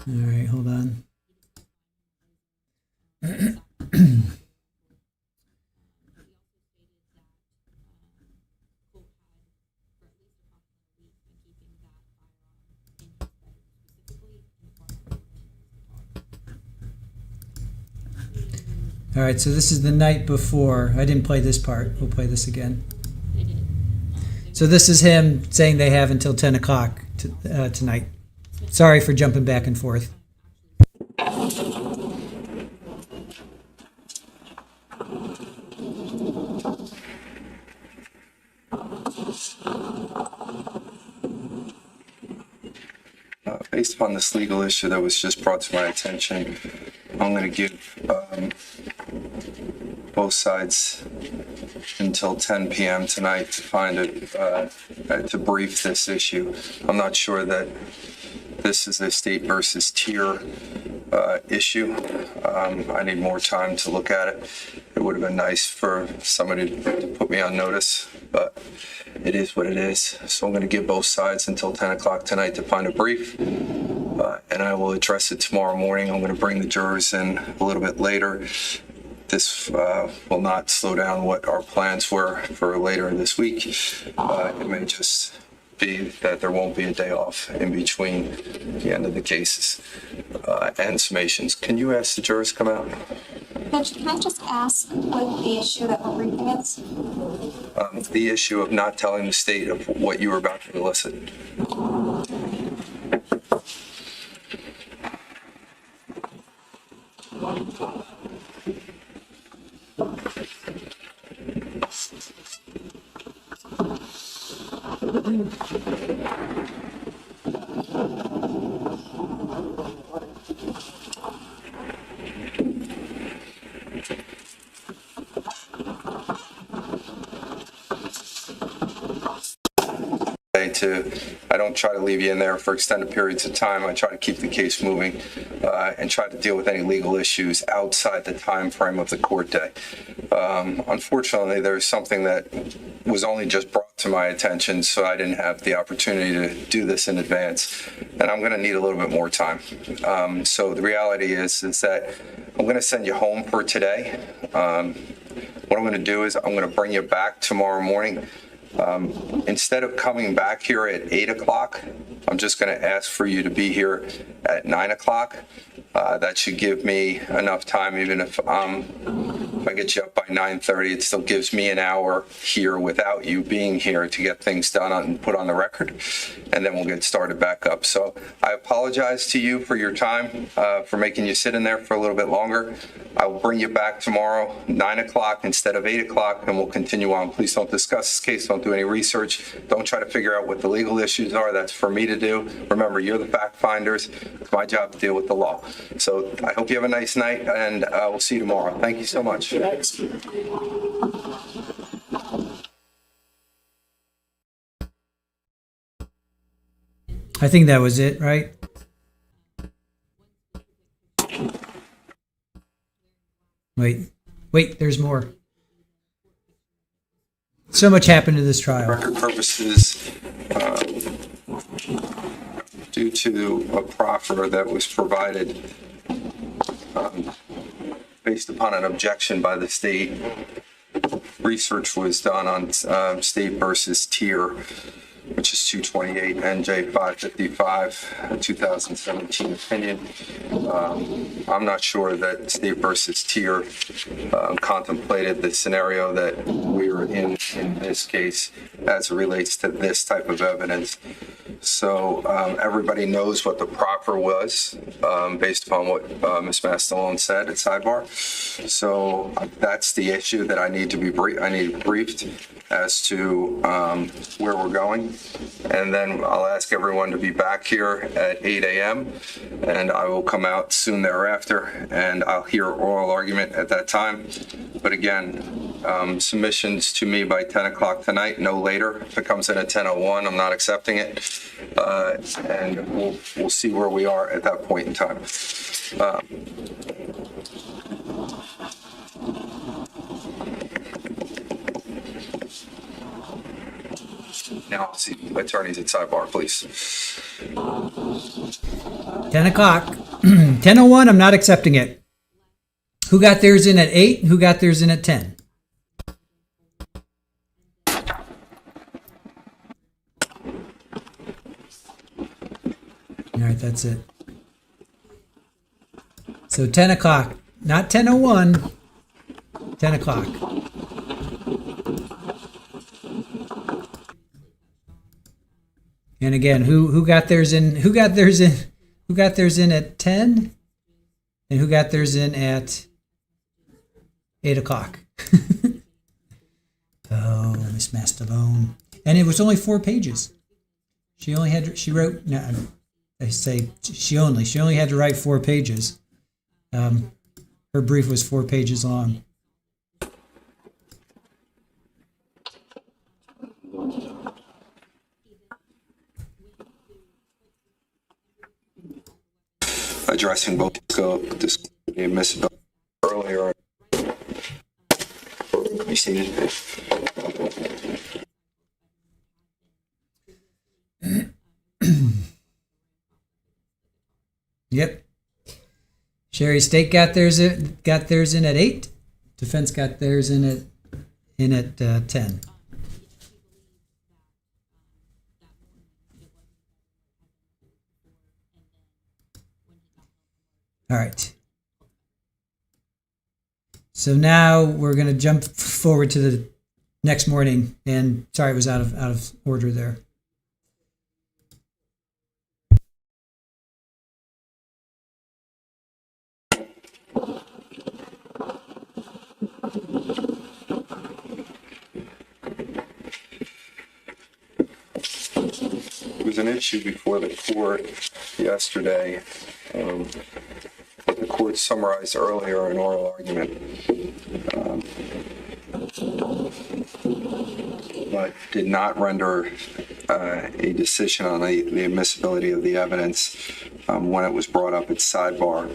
All right, hold on. All right, so this is the night before. I didn't play this part. We'll play this again. So this is him saying they have until 10 o'clock tonight. Sorry for jumping back and forth. Based upon this legal issue that was just brought to my attention, I'm going to give both sides until 10 p.m. tonight to find to brief this issue. I'm not sure that this is a state versus tier issue. I need more time to look at it. It would have been nice for somebody to put me on notice, but it is what it is. So I'm going to give both sides until 10 o'clock tonight to find a brief, and I will address it tomorrow morning. I'm going to bring the jurors in a little bit later. This will not slow down what our plans were for later this week. It may just be that there won't be a day off in between the end of the cases and summations. Can you ask the jurors to come out? Judge, can I just ask what the issue that we're briefing is? The issue of not telling the state of what you were about to elicit. I don't try to leave you in there for extended periods of time. I try to keep the case moving and try to deal with any legal issues outside the time frame of the court day. Unfortunately, there's something that was only just brought to my attention, so I didn't have the opportunity to do this in advance, and I'm going to need a little bit more time. So the reality is that I'm going to send you home for today. What I'm going to do is I'm going to bring you back tomorrow morning. Instead of coming back here at 8 o'clock, I'm just going to ask for you to be here at 9 o'clock. That should give me enough time, even if I get you up by 9:30, it still gives me an hour here without you being here to get things done and put on the record, and then we'll get started back up. So I apologize to you for your time, for making you sit in there for a little bit longer. I will bring you back tomorrow, 9 o'clock instead of 8 o'clock, and we'll continue on. Please don't discuss this case. Don't do any research. Don't try to figure out what the legal issues are. That's for me to do. Remember, you're the fact finders. It's my job to deal with the law. So I hope you have a nice night, and we'll see you tomorrow. Thank you so much. I think that was it, right? Wait, there's more. So much happened to this trial. Record purposes, due to a proffer that was provided based upon an objection by the state, research was done on state versus tier, which is 228 NJ 555, 2017 opinion. I'm not sure that state versus tier contemplated the scenario that we were in this case as it relates to this type of evidence. So everybody knows what the proffer was based upon what Ms. Mastalone said at sidebar. So that's the issue that I need to be briefed as to where we're going. And then I'll ask everyone to be back here at 8 a.m. and I will come out soon thereafter and I'll hear oral argument at that time. But again, submissions to me by 10 o'clock tonight, no later. If it comes in at 10:01, I'm not accepting it. And we'll see where we are at that point in time. Now I'll see attorneys at sidebar, please. 10 o'clock. 10:01, I'm not accepting it. Who got theirs in at 8? Who got theirs in at 10? All right, that's it. So 10 o'clock, not 10:01, 10 o'clock. And again, who got theirs in? Who got theirs in at 10? And who got theirs in at 8 o'clock? Oh, Miss Mastalone. And it was only 4 pages. She only had to write 4 pages. Her brief was 4 pages long. Addressing both scope, the admissibility earlier. You see it? Yep. Sherry State got theirs in at 8. Defense got theirs in at 10. All right. So now we're going to jump forward to the next morning, and sorry, it was out of order there. There was an issue before the court yesterday. The court summarized earlier an oral argument, but did not render a decision on the admissibility of the evidence when it was brought up at sidebar.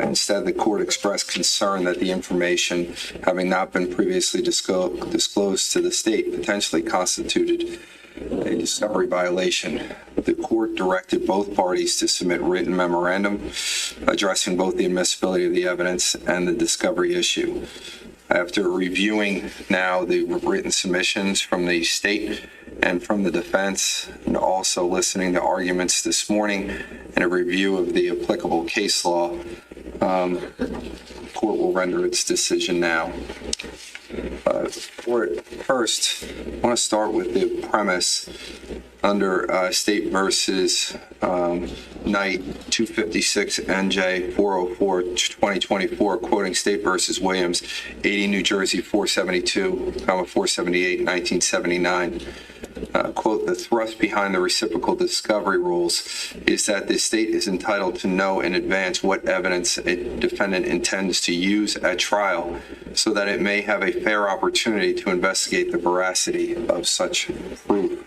Instead, the court expressed concern that the information, having not been previously disclosed to the state, potentially constituted a discovery violation. The court directed both parties to submit written memorandum addressing both the admissibility of the evidence and the discovery issue. After reviewing now the written submissions from the state and from the defense, and also listening to arguments this morning and a review of the applicable case law, the court will render its decision now. First, I want to start with the premise under State versus Knight 256 NJ 404 2024, quoting State versus Williams 80 New Jersey 472, 478 1979. Quote, the thrust behind the reciprocal discovery rules is that the state is entitled to know in advance what evidence a defendant intends to use at trial so that it may have a fair opportunity to investigate the veracity of such proof.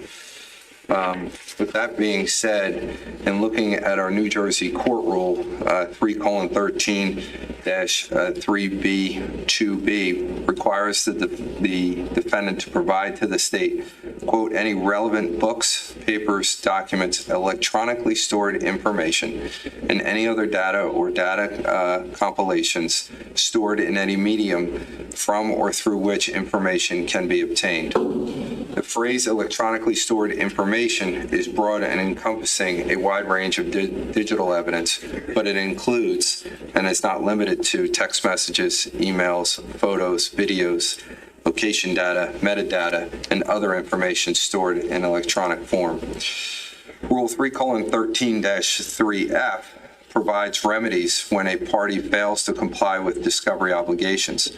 With that being said, and looking at our New Jersey Court Rule 3:13-3B2B requires the defendant to provide to the state, quote, any relevant books, papers, documents, electronically stored information, and any other data or data compilations stored in any medium from or through which information can be obtained. The phrase electronically stored information is broad and encompassing a wide range of digital evidence, but it includes and is not limited to text messages, emails, photos, videos, location data, metadata, and other information stored in electronic form. Rule 3:13-3F provides remedies when a party fails to comply with discovery obligations.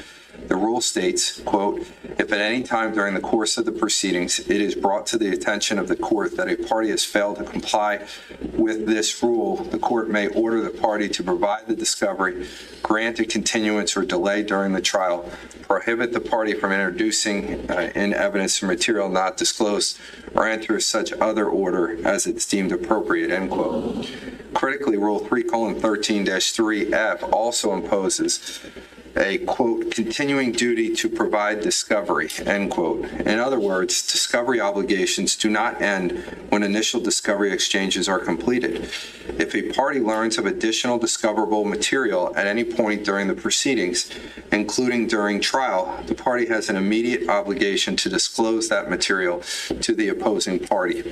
The rule states, quote, if at any time during the course of the proceedings it is brought to the attention of the court that a party has failed to comply with this rule, the court may order the party to provide the discovery, grant a continuance or delay during the trial, prohibit the party from introducing in evidence or material not disclosed, or enter such other order as it's deemed appropriate, end quote. Critically, Rule 3:13-3F also imposes a, quote, continuing duty to provide discovery, end quote. In other words, discovery obligations do not end when initial discovery exchanges are completed. If a party learns of additional discoverable material at any point during the proceedings, including during trial, the party has an immediate obligation to disclose that material to the opposing party.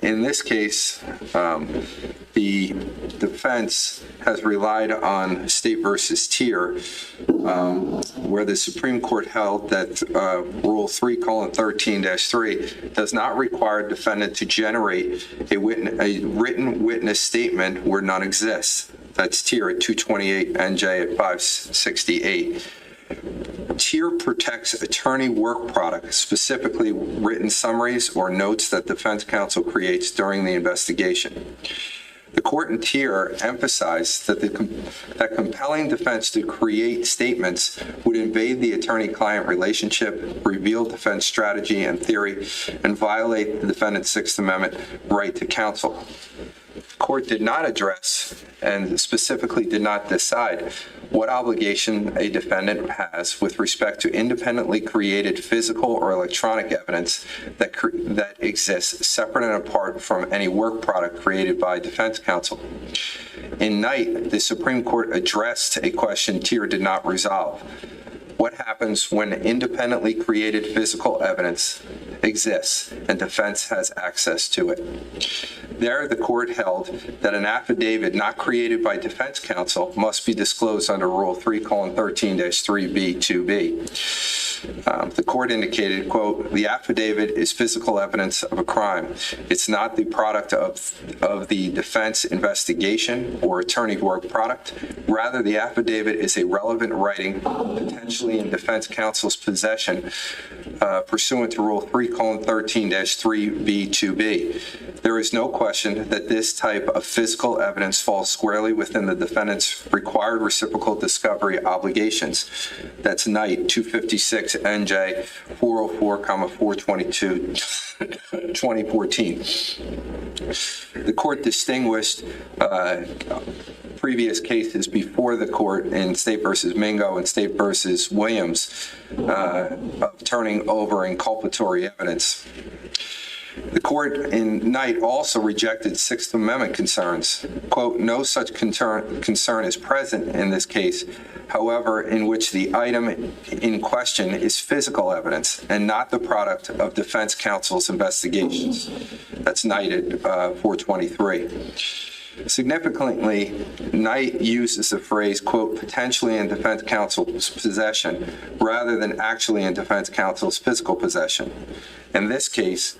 In this case, the defense has relied on State versus Tier, where the Supreme Court held that Rule 3:13-3 does not require defendant to generate a written witness statement where none exists. That's Tier at 228 NJ at 568. Tier protects attorney work product, specifically written summaries or notes that defense counsel creates during the investigation. The court in Tier emphasized that that compelling defense to create statements would invade the attorney-client relationship, reveal defense strategy and theory, and violate the defendant's Sixth Amendment right to counsel. The court did not address and specifically did not decide what obligation a defendant has with respect to independently created physical or electronic evidence that exists separate and apart from any work product created by defense counsel. In Knight, the Supreme Court addressed a question Tier did not resolve. What happens when independently created physical evidence exists and defense has access to it? There, the court held that an affidavit not created by defense counsel must be disclosed under Rule 3:13-3B2B. The court indicated, quote, "The affidavit is physical evidence of a crime. It's not the product of the defense investigation or attorney work product. Rather, the affidavit is a relevant writing potentially in defense counsel's possession pursuant to Rule 3:13-3B2B. There is no question that this type of physical evidence falls squarely within the defendant's required reciprocal discovery obligations." That's Knight 256 NJ 404,422 2014. The court distinguished previous cases before the court in State versus Mingo and State versus Williams of turning over inculpatory evidence. The court in Knight also rejected Sixth Amendment concerns. Quote, "No such concern is present in this case, however, in which the item in question is physical evidence and not the product of defense counsel's investigations." That's Knight at 423. Significantly, Knight uses the phrase, quote, "potentially in defense counsel's possession," rather than actually in defense counsel's physical possession. In this case,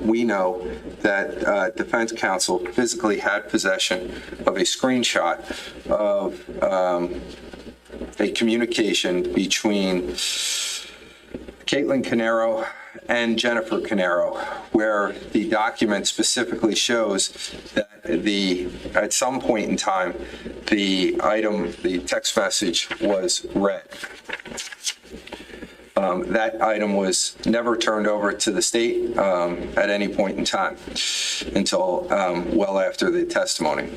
we know that defense counsel physically had possession of a screenshot of a communication between Keith Caneiro and Jennifer Caneiro, where the document specifically shows that at some point in time, the text message was read. That item was never turned over to the state at any point in time until well after the testimony.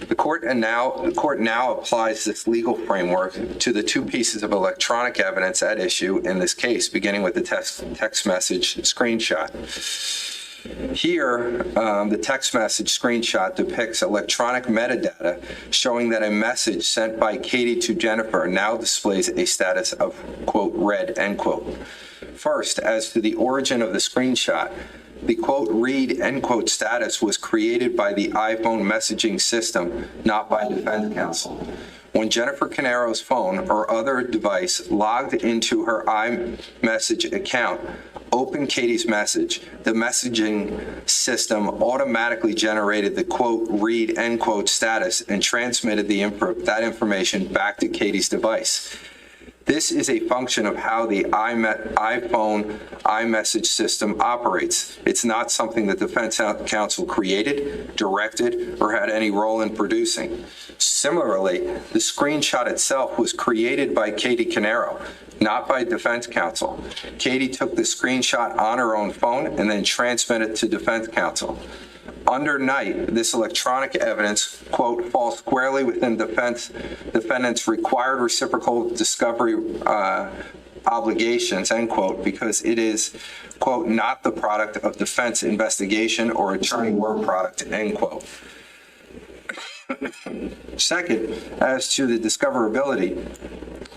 The court now applies this legal framework to the two pieces of electronic evidence at issue in this case, beginning with the text message screenshot. Here, the text message screenshot depicts electronic metadata showing that a message sent by Katie to Jennifer now displays a status of, quote, "read," end quote. First, as to the origin of the screenshot, the, quote, "read," end quote status was created by the iPhone messaging system, not by defense counsel. When Jennifer Caneiro's phone or other device logged into her iMessage account, opened Katie's message, the messaging system automatically generated the, quote, "read," end quote status and transmitted that information back to Katie's device. This is a function of how the iPhone iMessage system operates. It's not something that defense counsel created, directed, or had any role in producing. Similarly, the screenshot itself was created by Keith Caneiro, not by defense counsel. Katie took the screenshot on her own phone and then transmitted it to defense counsel. Under Knight, this electronic evidence, quote, "falls squarely within defendant's required reciprocal discovery obligations," end quote, because it is, quote, "not the product of defense investigation or attorney work product," end quote. Second, as to the discoverability,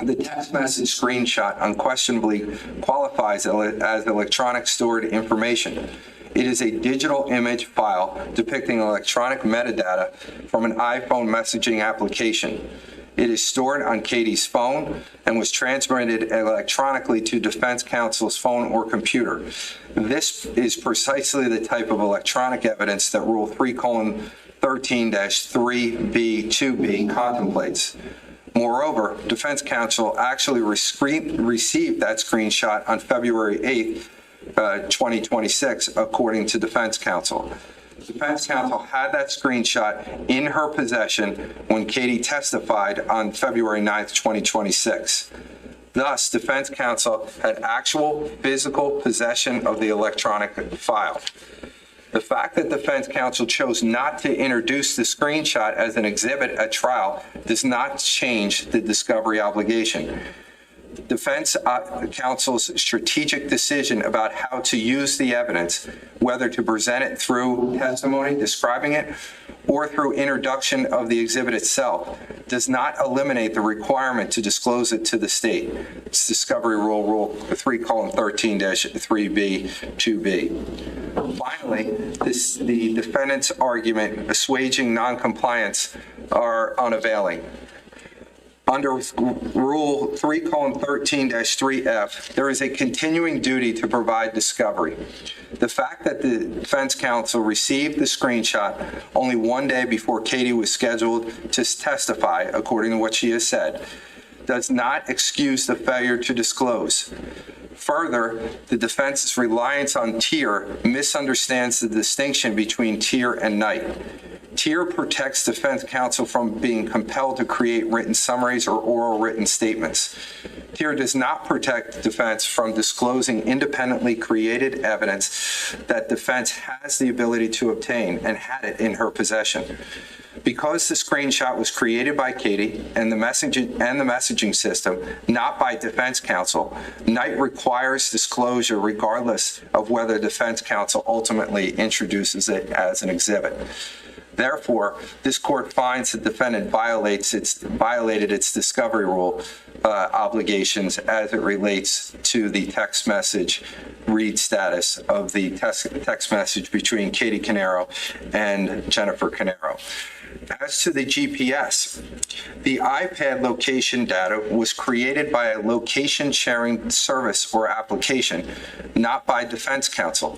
the text message screenshot unquestionably qualifies as electronic stored information. It is a digital image file depicting electronic metadata from an iPhone messaging application. It is stored on Katie's phone and was transmitted electronically to defense counsel's phone or computer. This is precisely the type of electronic evidence that Rule 3:13-3B2B contemplates. Moreover, defense counsel actually received that screenshot on February 8th, 2026, according to defense counsel. Defense counsel had that screenshot in her possession when Katie testified on February 9th, 2026. Thus, defense counsel had actual physical possession of the electronic file. The fact that defense counsel chose not to introduce the screenshot as an exhibit at trial does not change the discovery obligation. Defense counsel's strategic decision about how to use the evidence, whether to present it through testimony describing it or through introduction of the exhibit itself, does not eliminate the requirement to disclose it to the state. It's Discovery Rule 3:13-3B2B. Finally, the defendant's argument assuaging noncompliance are unavailing. Under Rule 3:13-3F, there is a continuing duty to provide discovery. The fact that the defense counsel received the screenshot only one day before Katie was scheduled to testify, according to what she has said, does not excuse the failure to disclose. Further, the defense's reliance on tier misunderstands the distinction between tier and night. Tier protects defense counsel from being compelled to create written summaries or oral written statements. Tier does not protect defense from disclosing independently created evidence that defense has the ability to obtain and had it in her possession. Because the screenshot was created by Katie and the messaging system, not by defense counsel, Knight requires disclosure regardless of whether defense counsel ultimately introduces it as an exhibit. Therefore, this court finds the defendant violated its discovery rule obligations as it relates to the text message read status of the text message between Katie Caneiro and Jennifer Caneiro. As to the GPS, the iPad location data was created by a location sharing service or application, not by defense counsel.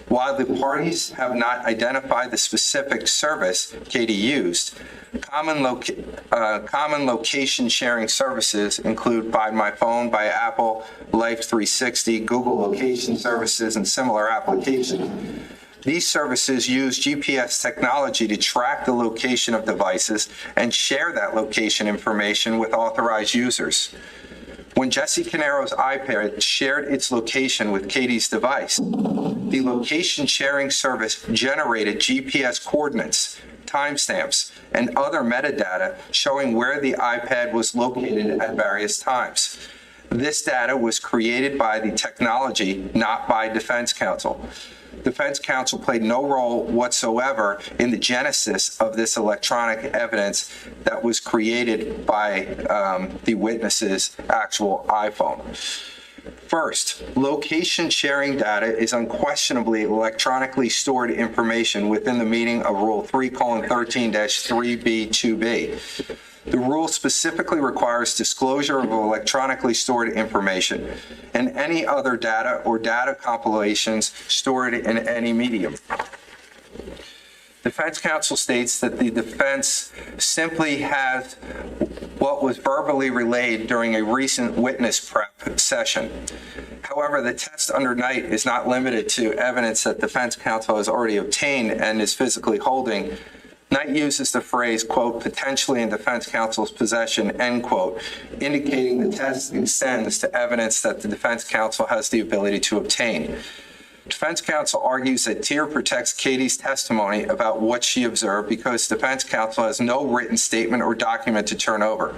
While the parties have not identified the specific service Katie used, common location sharing services include Find My Phone by Apple, Life 360, Google Location Services, and similar applications. These services use GPS technology to track the location of devices and share that location information with authorized users. When Jesse Caneiro's iPad shared its location with Katie's device, the location sharing service generated GPS coordinates, timestamps, and other metadata showing where the iPad was located at various times. This data was created by the technology, not by defense counsel. Defense counsel played no role whatsoever in the genesis of this electronic evidence that was created by the witness's actual iPhone. First, location sharing data is unquestionably electronically stored information within the meaning of Rule 3:13-3B2B. The rule specifically requires disclosure of electronically stored information and any other data or data compilations stored in any medium. Defense counsel states that the defense simply has what was verbally relayed during a recent witness prep session. However, the test under Knight is not limited to evidence that defense counsel has already obtained and is physically holding. Knight uses the phrase, quote, potentially in defense counsel's possession, end quote, indicating the test extends to evidence that the defense counsel has the ability to obtain. Defense counsel argues that Tier protects Katie's testimony about what she observed because defense counsel has no written statement or document to turn over.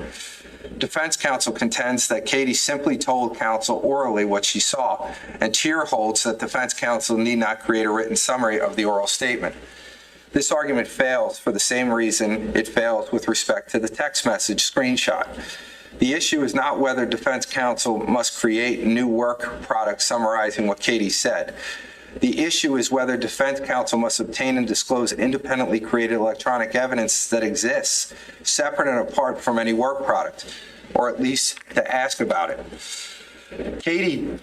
Defense counsel contends that Katie simply told counsel orally what she saw, and Tier holds that defense counsel need not create a written summary of the oral statement. This argument fails for the same reason it fails with respect to the text message screenshot. The issue is not whether defense counsel must create new work product summarizing what Katie said. The issue is whether defense counsel must obtain and disclose independently created electronic evidence that exists, separate and apart from any work product, or at least to ask about it. Katie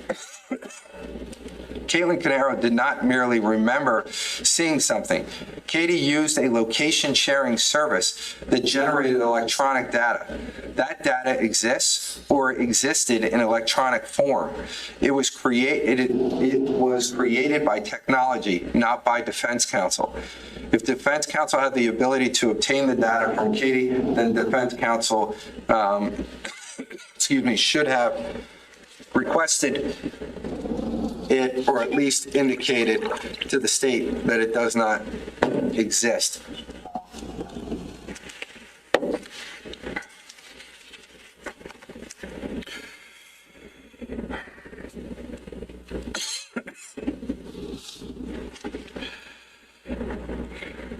Caitlin Caneiro did not merely remember seeing something. Katie used a location sharing service that generated electronic data. That data exists or existed in electronic form. It was created by technology, not by defense counsel. If defense counsel had the ability to obtain the data from Katie, then defense counsel should have requested it, or at least indicated to the state that it does not exist.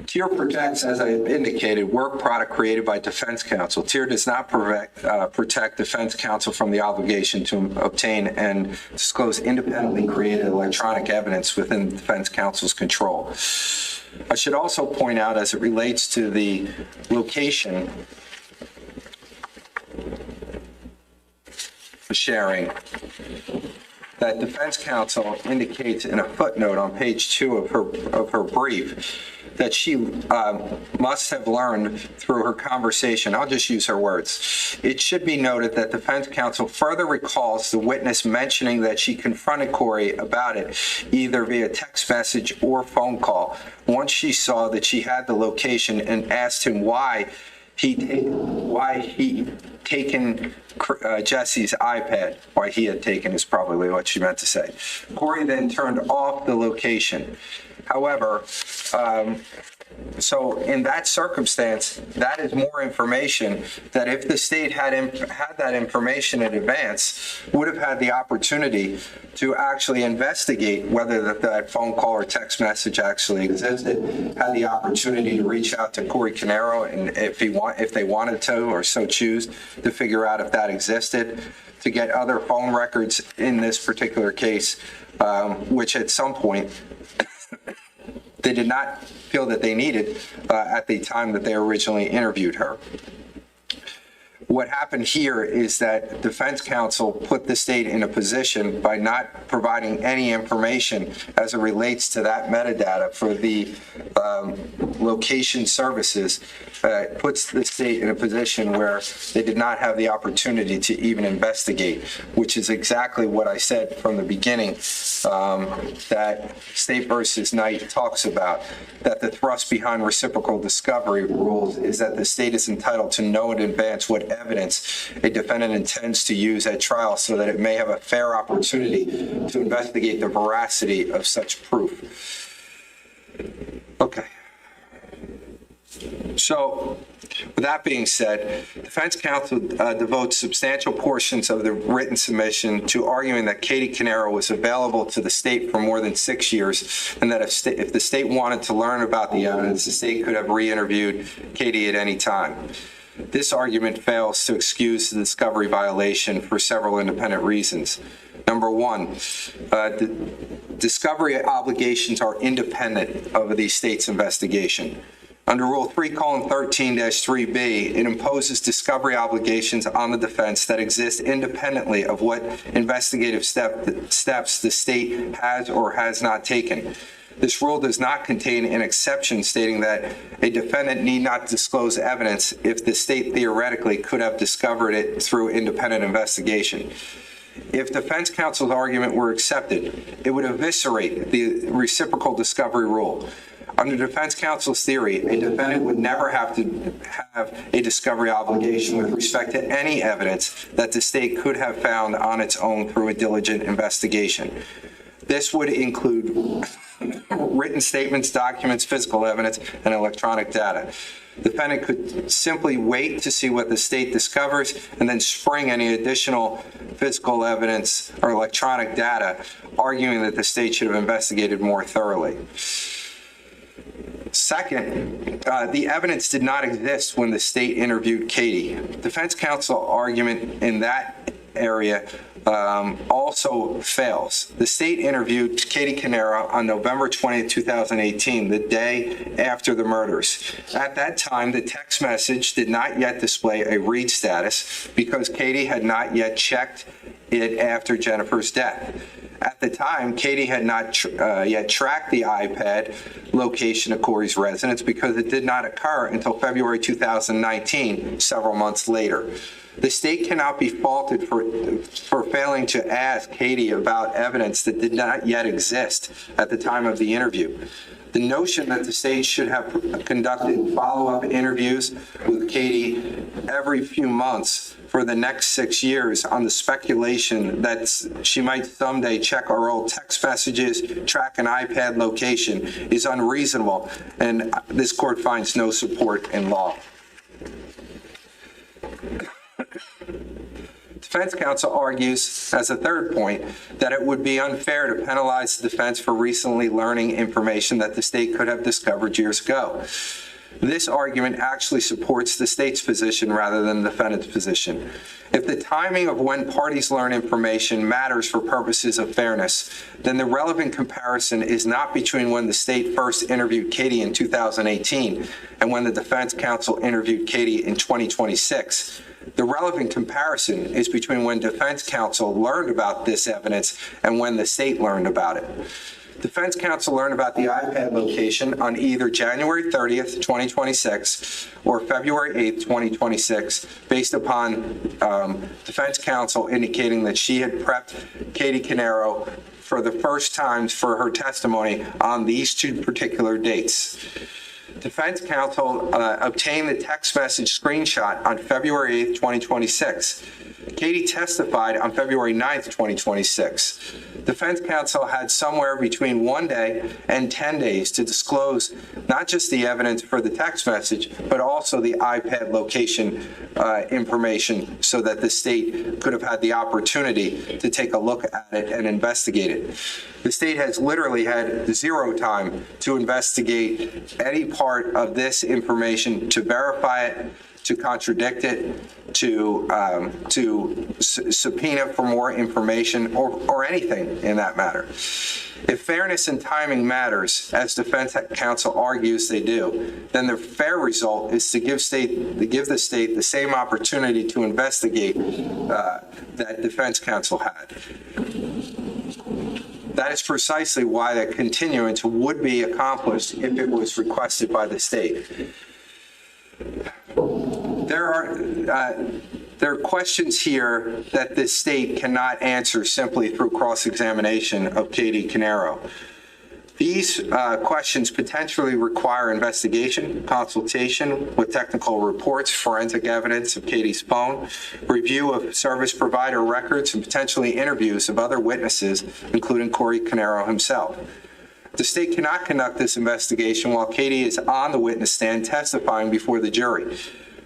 TIER protects, as I indicated, work product created by defense counsel. TIER does not protect defense counsel from the obligation to obtain and disclose independently created electronic evidence within defense counsel's control. I should also point out, as it relates to the location sharing, that defense counsel indicates in a footnote on page 2 of her brief that she must have learned through her conversation. I'll just use her words. It should be noted that defense counsel further recalls the witness mentioning that she confronted Corey about it, either via text message or phone call, once she saw that she had the location, and asked him why he taken Jesse's iPad. Why he had taken is probably what she meant to say. Corey then turned off the location. However, so in that circumstance, that is more information that if the state had that information in advance, would have had the opportunity to actually investigate whether that phone call or text message actually existed, had the opportunity to reach out to Corey Caneiro, and if they wanted to or so choose, to figure out if that existed, to get other phone records in this particular case, which at some point they did not feel that they needed at the time that they originally interviewed her. What happened here is that defense counsel put the state in a position by not providing any information as it relates to that metadata for the location services, puts the state in a position where they did not have the opportunity to even investigate, which is exactly what I said from the beginning, that State versus Knight talks about, that the thrust behind reciprocal discovery rules is that the state is entitled to know in advance what evidence a defendant intends to use at trial so that it may have a fair opportunity to investigate the veracity of such proof. Okay. So, with that being said, defense counsel devotes substantial portions of the written submission to arguing that Katie Caneiro was available to the state for more than 6 years, and that if the state wanted to learn about the evidence, the state could have re-interviewed Katie at any time. This argument fails to excuse the discovery violation for several independent reasons. Number one, the discovery obligations are independent of the state's investigation. Under Rule 3:13-3B, it imposes discovery obligations on the defense that exist independently of what investigative steps the state has or has not taken. This rule does not contain an exception stating that a defendant need not disclose evidence if the state theoretically could have discovered it through independent investigation. If defense counsel's argument were accepted, it would eviscerate the reciprocal discovery rule. Under defense counsel's theory, a defendant would never have to have a discovery obligation with respect to any evidence that the state could have found on its own through a diligent investigation. This would include written statements, documents, physical evidence, and electronic data. The defendant could simply wait to see what the state discovers and then spring any additional physical evidence or electronic data, arguing that the state should have investigated more thoroughly. Second, the evidence did not exist when the state interviewed Katie. Defense counsel argument in that area also fails. The state interviewed Katie Caneiro on November 20th, 2018, the day after the murders. At that time, the text message did not yet display a read status because Katie had not yet checked it after Jennifer's death. At the time, Katie had not yet tracked the iPad location of Corey's residence because it did not occur until February 2019, several months later. The state cannot be faulted for failing to ask Katie about evidence that did not yet exist at the time of the interview. The notion that the state should have conducted follow-up interviews with Katie every few months for the next 6 years on the speculation that she might someday check our old text messages, track an iPad location is unreasonable, and this court finds no support in law. Defense counsel argues, as a third point, that it would be unfair to penalize the defense for recently learning information that the state could have discovered years ago. This argument actually supports the state's position rather than the defendant's position. If the timing of when parties learn information matters for purposes of fairness, then the relevant comparison is not between when the state first interviewed Katie in 2018 and when the defense counsel interviewed Katie in 2026. The relevant comparison is between when defense counsel learned about this evidence and when the state learned about it. Defense counsel learned about the iPad location on either January 30th, 2026 or February 8th, 2026, based upon defense counsel indicating that she had prepped Keith Caneiro for the first times for her testimony on these two particular dates. Defense counsel obtained the text message screenshot on February 8th, 2026. Katie testified on February 9th, 2026. Defense counsel had somewhere between 1 day and 10 days to disclose not just the evidence for the text message, but also the iPad location information so that the state could have had the opportunity to take a look at it and investigate it. The state has literally had zero time to investigate any part of this information, to verify it, to contradict it, to subpoena for more information, or anything in that matter. If fairness and timing matters, as defense counsel argues they do, then the fair result is to give the state the same opportunity to investigate that defense counsel had. That is precisely why that continuance would be accomplished if it was requested by the state. There are questions here that the state cannot answer simply through cross-examination of Keith Caneiro. These questions potentially require investigation, consultation with technical reports, forensic evidence of Katie's phone, review of service provider records, and potentially interviews of other witnesses, including Keith Caneiro himself. The state cannot conduct this investigation while Katie is on the witness stand testifying before the jury.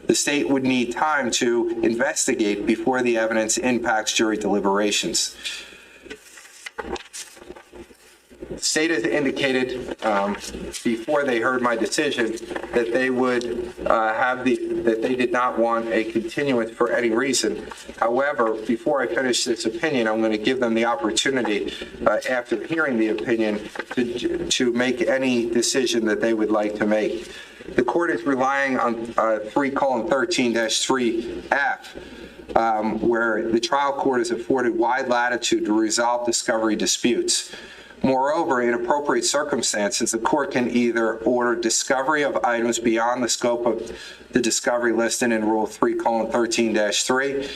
The state would need time to investigate before the evidence impacts jury deliberations. The state has indicated before they heard my decision that they would that they did not want a continuance for any reason. However, before I finish this opinion, I'm going to give them the opportunity, after hearing the opinion, to make any decision that they would like to make. The court is relying on 3:13-3F, where the trial court is afforded wide latitude to resolve discovery disputes. Moreover, in appropriate circumstances, the court can either order discovery of items beyond the scope of the discovery listed in Rule 3:13-3.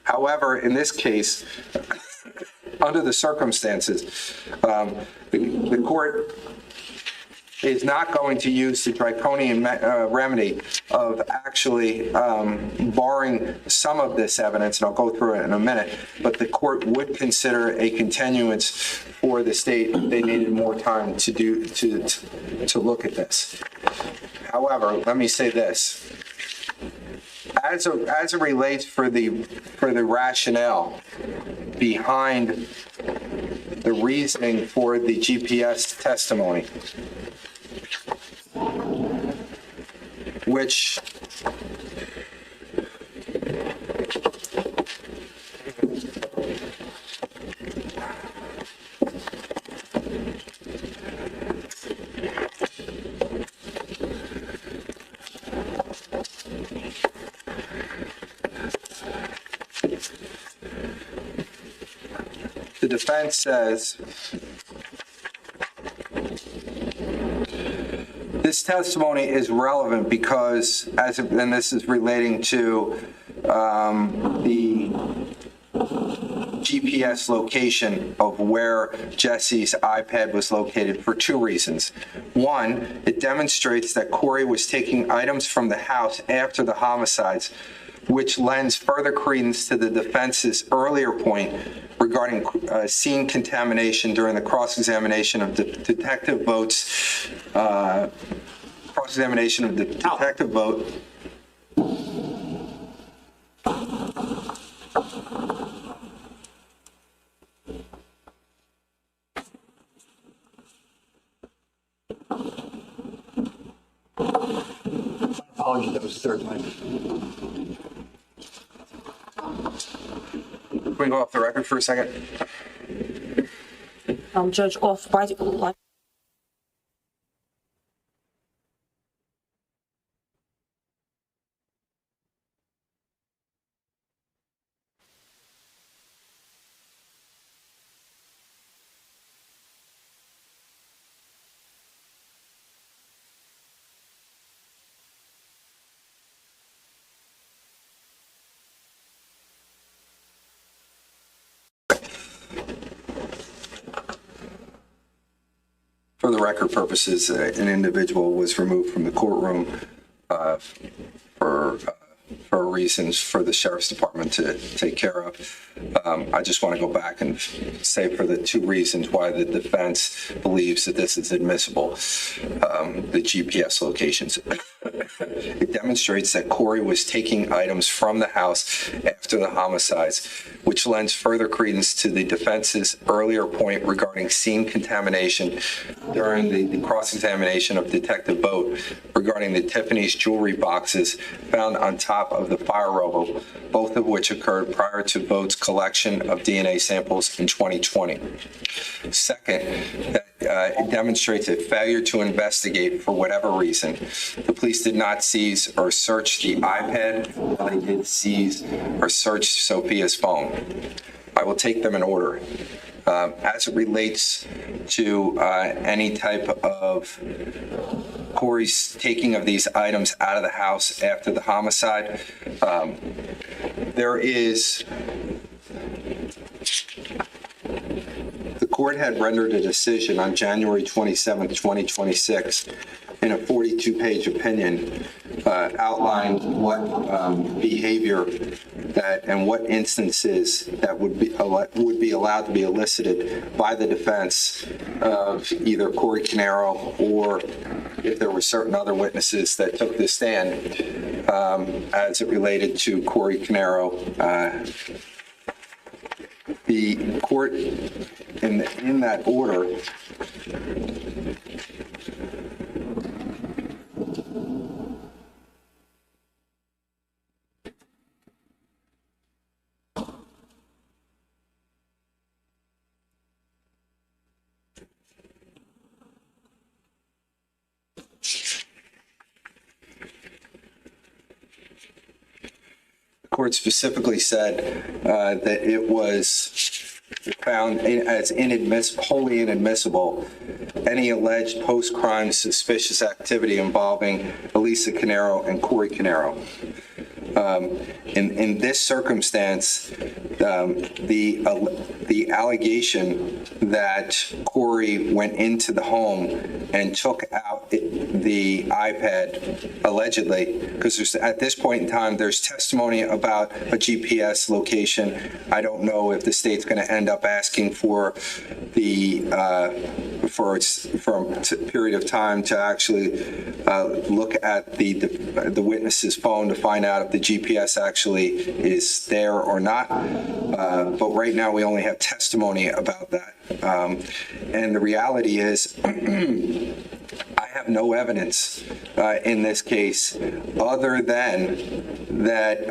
However, in this case, under the circumstances, the court is not going to use the draconian remedy of actually barring some of this evidence, and I'll go through it in a minute, but the court would consider a continuance for the state if they needed more time to look at this. However, let me say this. As it relates for the rationale behind the reasoning for the GPS testimony, which the defense says this testimony is relevant because, and this is relating to the GPS location of where Jesse's iPad was located for two reasons. One, it demonstrates that Corey was taking items from the house after the homicides, which lends further credence to the defense's earlier point regarding scene contamination during the cross-examination of Detective Boat's Detective Boat. Apologies, that was the third time. Can we go off the record for a second? Judge, off, why, For the record purposes, an individual was removed from the courtroom for reasons for the sheriff's department to take care of. I just want to go back and say for the two reasons why the defense believes that this is admissible, the GPS locations. It demonstrates that Corey was taking items from the house after the homicides, which lends further credence to the defense's earlier point regarding scene contamination during the cross-examination of Detective Boat regarding the Tiffany's jewelry boxes found on top of the fire rubble, both of which occurred prior to Boat's collection of DNA samples in 2020. Second, it demonstrates a failure to investigate for whatever reason. The police did not seize or search the iPad, while they did seize or search Sophia's phone. I will take them in order. As it relates to any type of Corey's taking of these items out of the house after the homicide, the court had rendered a decision on January 27, 2026, in a 42-page opinion, outlined what behavior that and what instances that would be allowed to be elicited by the defense of either Corey Caneiro or if there were certain other witnesses that took the stand as it related to Corey Caneiro. The court, in that order, court specifically said that it was found as wholly inadmissible any alleged post-crime suspicious activity involving Elisa Caneiro and Corey Caneiro. In this circumstance, the allegation that Corey went into the home and took out the iPad, allegedly, because at this point in time, there's testimony about a GPS location. I don't know if the state's going to end up asking for for a period of time to actually look at the witness's phone to find out if the GPS actually is there or not. But right now we only have testimony about that. And the reality is I have no evidence in this case other than that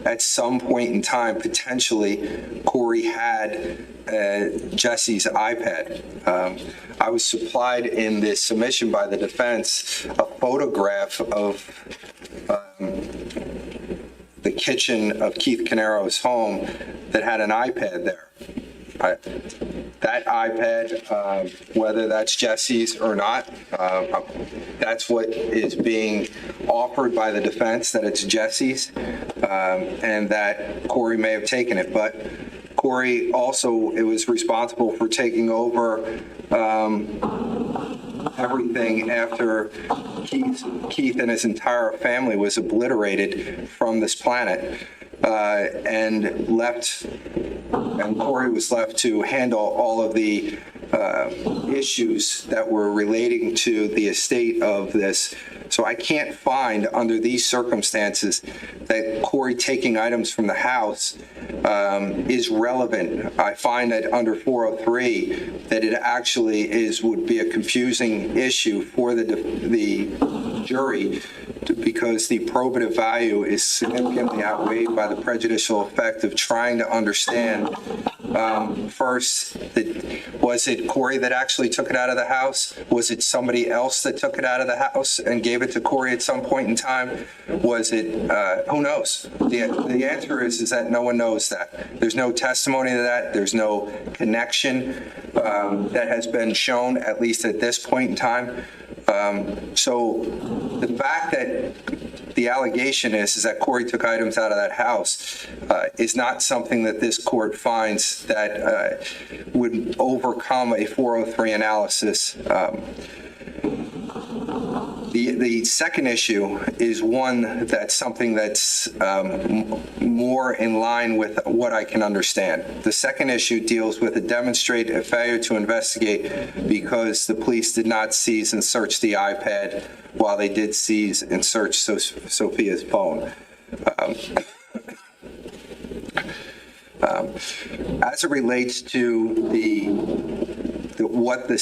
at some point in time, potentially, Corey had Jesse's iPad. I was supplied in this submission by the defense a photograph of the kitchen of Keith Caneiro's home that had an iPad there. That iPad, whether that's Jesse's or not, that's what is being offered by the defense, that it's Jesse's, and that Corey may have taken it. But Corey also was responsible for taking over everything after Keith and his entire family was obliterated from this planet, and Corey was left to handle all of the issues that were relating to the estate of this. So I can't find, under these circumstances, that Corey taking items from the house is relevant. I find that under 403 that it actually would be a confusing issue for the jury, because the probative value is significantly outweighed by the prejudicial effect of trying to understand first, was it Corey that actually took it out of the house? Was it somebody else that took it out of the house and gave it to Corey at some point in time? Was it, who knows? The answer is that no one knows that. There's no testimony to that. There's no connection that has been shown, at least at this point in time. So the fact that the allegation is that Corey took items out of that house is not something that this court finds that would overcome a 403 analysis. The second issue is one that's something that's more in line with what I can understand. The second issue deals with a demonstrated failure to investigate because the police did not seize and search the iPad while they did seize and search Sophia's phone. As it relates to what the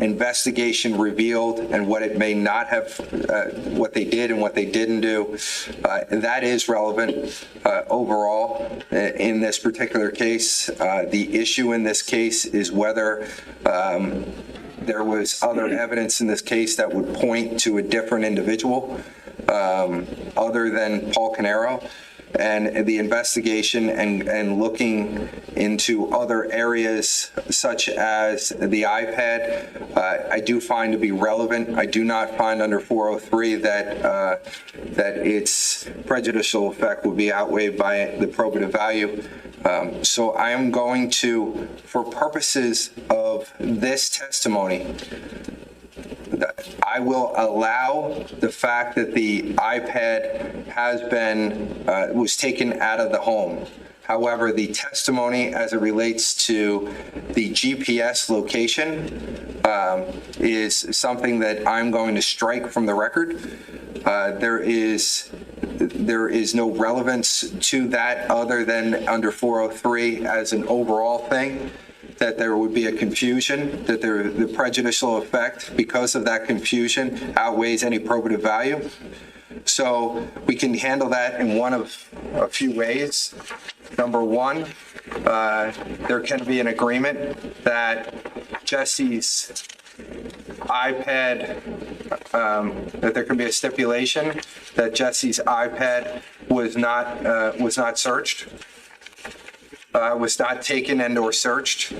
investigation revealed and what it may not have, what they did and what they didn't do, that is relevant overall in this particular case. The issue in this case is whether there was other evidence in this case that would point to a different individual other than Paul Caneiro. And the investigation and looking into other areas such as the iPad, I do find to be relevant. I do not find under 403 that its prejudicial effect would be outweighed by the probative value. So I am going to, for purposes of this testimony, I will allow the fact that the iPad has been was taken out of the home. However, the testimony as it relates to the GPS location is something that I'm going to strike from the record. There is no relevance to that other than under 403 as an overall thing, that there would be a confusion, that the prejudicial effect because of that confusion outweighs any probative value. So we can handle that in one of a few ways. Number one, there can be an agreement that Jesse's iPad, that there can be a stipulation that Jesse's iPad was not searched. Was not taken and or searched,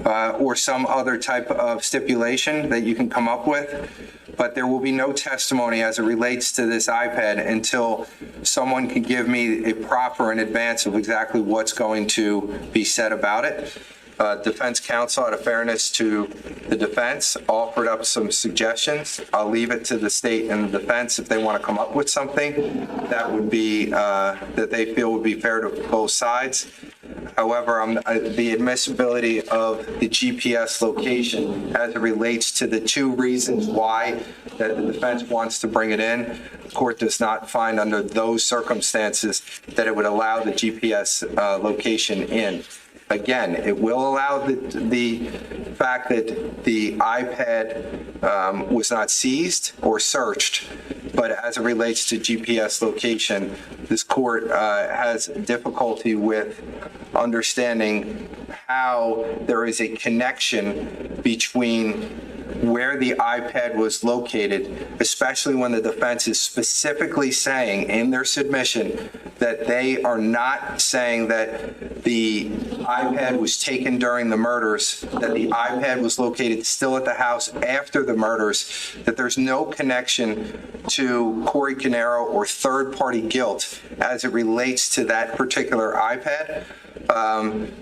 or some other type of stipulation that you can come up with. But there will be no testimony as it relates to this iPad until someone can give me a proffer in advance of exactly what's going to be said about it. Defense counsel, out of fairness to the defense, offered up some suggestions. I'll leave it to the state and the defense if they want to come up with something that would be that they feel would be fair to both sides. However, the admissibility of the GPS location as it relates to the two reasons why that the defense wants to bring it in, the court does not find under those circumstances that it would allow the GPS location in. Again, it will allow the fact that the iPad was not seized or searched, but as it relates to GPS location, this court has difficulty with understanding how there is a connection between where the iPad was located, especially when the defense is specifically saying in their submission that they are not saying that the iPad was taken during the murders, that the iPad was located still at the house after the murders, that there's no connection to Corey Caneiro or third-party guilt as it relates to that particular iPad.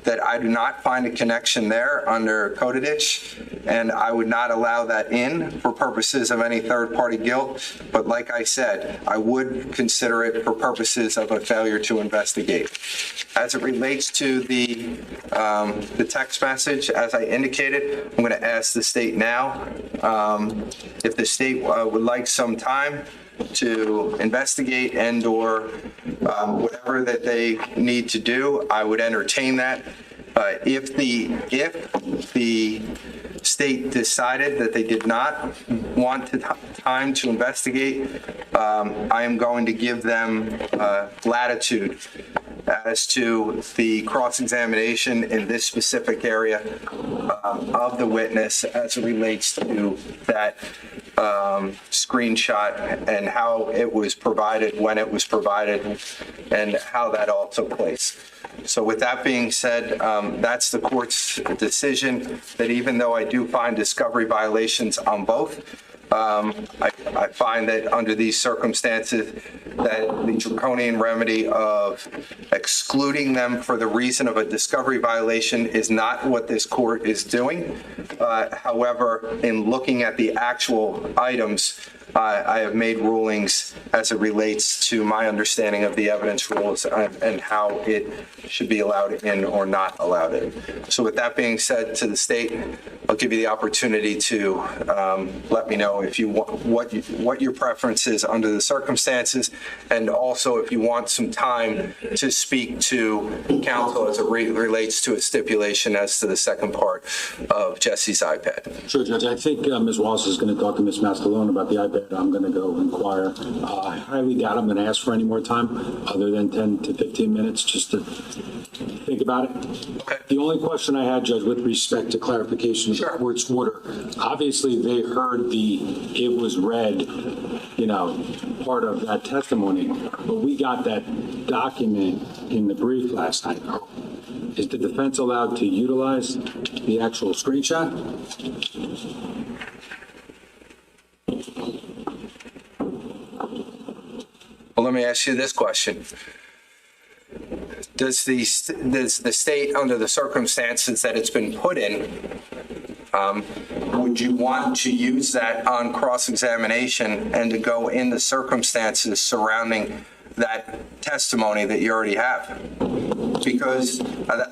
That I do not find a connection there under Codaditch, and I would not allow that in for purposes of any third-party guilt. But like I said, I would consider it for purposes of a failure to investigate. As it relates to the text message, as I indicated, I'm going to ask the state now if the state would like some time to investigate and or whatever that they need to do, I would entertain that. If the state decided that they did not want time to investigate, I am going to give them latitude as to the cross-examination in this specific area of the witness as it relates to that screenshot and how it was provided, when it was provided, and how that all took place. So with that being said, that's the court's decision that even though I do find discovery violations on both, I find that under these circumstances that the draconian remedy of excluding them for the reason of a discovery violation is not what this court is doing. However, in looking at the actual items, I have made rulings as it relates to my understanding of the evidence rules and how it should be allowed in or not allowed in. So with that being said, to the state, I'll give you the opportunity to let me know if you want what your preference is under the circumstances, and also if you want some time to speak to counsel as it relates to a stipulation as to the second part of Jesse's iPad. Sure, Judge. I think Ms. Wallace is going to talk to Ms. Mastalone about the iPad. I'm going to go inquire. I highly doubt I'm going to ask for any more time other than 10 to 15 minutes just to think about it. Okay. The only question I had, Judge, with respect to clarification of the court's order, obviously they heard it was read, part of that testimony, but we got that document in the brief last night. Is the defense allowed to utilize the actual screenshot? Well, let me ask you this question. Does the state, under the circumstances that it's been put in, would you want to use that on cross-examination and to go in the circumstances surrounding that testimony that you already have? Because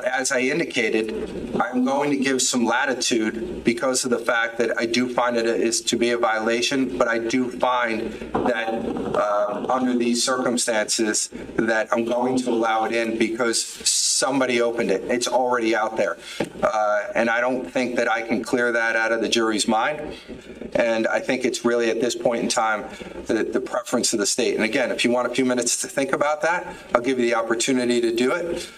as I indicated, I'm going to give some latitude because of the fact that I do find it is to be a violation, but I do find that under these circumstances that I'm going to allow it in because somebody opened it. It's already out there. And I don't think that I can clear that out of the jury's mind. And I think it's really at this point in time the preference of the state. And again, if you want a few minutes to think about that, I'll give you the opportunity to do it.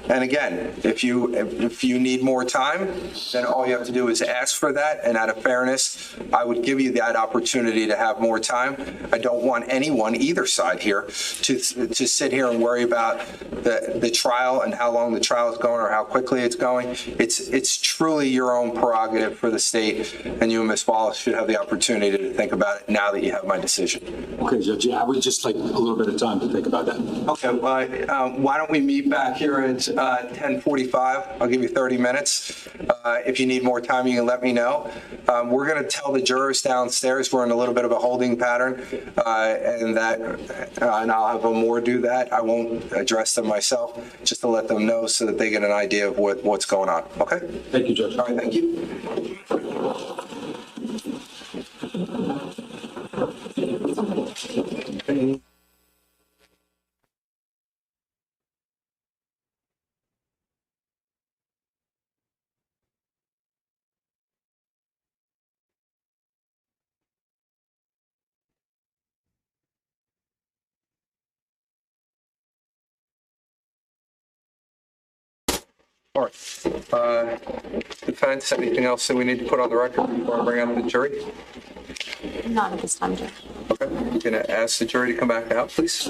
And again, if you need more time, then all you have to do is ask for that. And out of fairness, I would give you that opportunity to have more time. I don't want anyone, either side here, to sit here and worry about the trial and how long the trial is going or how quickly it's going. It's truly your own prerogative for the state, and you and Ms. Wallace should have the opportunity to think about it now that you have my decision. Okay, Judge. Yeah, I would just like a little bit of time to think about that. Okay, well, why don't we meet back here at 10:45? I'll give you 30 minutes. If you need more time, you can let me know. We're going to tell the jurors downstairs we're in a little bit of a holding pattern, and I'll have Amor do that. I won't address them myself, just to let them know so that they get an idea of what's going on. Okay? Thank you, Judge. All right, thank you. All right. Defense, anything else that we need to put on the record before I bring up the jury? Not at this time, Judge. Okay. You can ask the jury to come back out, please.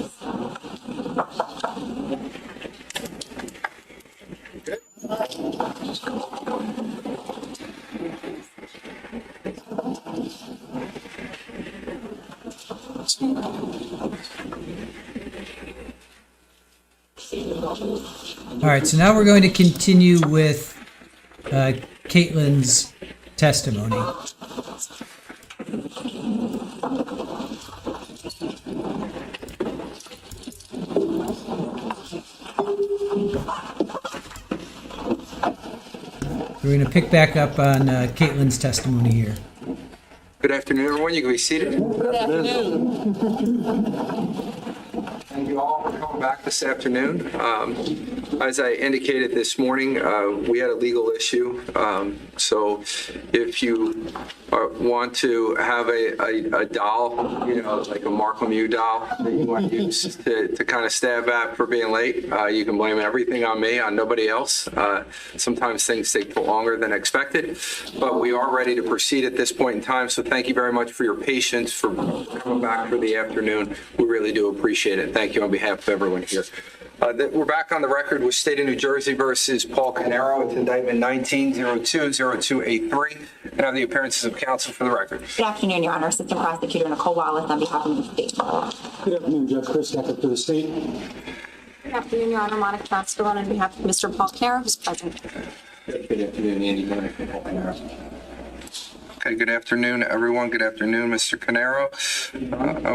All right, so now we're going to continue with Caitlin's testimony. We're going to pick back up on Caitlin's testimony here. Good afternoon, everyone. You can be seated. Good afternoon. Thank you all for coming back this afternoon. As I indicated this morning, we had a legal issue. So if you want to have a doll, you know, like a Markham U doll that you want to use to kind of stab at for being late, you can blame everything on me, on nobody else. Sometimes things take longer than expected, but we are ready to proceed at this point in time. So thank you very much for your patience, for coming back for the afternoon. We really do appreciate it. Thank you on behalf of everyone here. We're back on the record with State of New Jersey versus Paul Caneiro. It's indictment 19-02-0283. And I have the appearances of counsel for the record. Good afternoon, Your Honor. Assistant Prosecutor Nicole Wallace on behalf of the state. Good afternoon, Judge Chris Neck for the state. Good afternoon, Your Honor. Monica Castellan on behalf of Mr. Paul Caneiro, who's present. Good afternoon, Andy Bennett from Paul Caneiro. Okay, good afternoon, everyone. Good afternoon, Mr. Caneiro.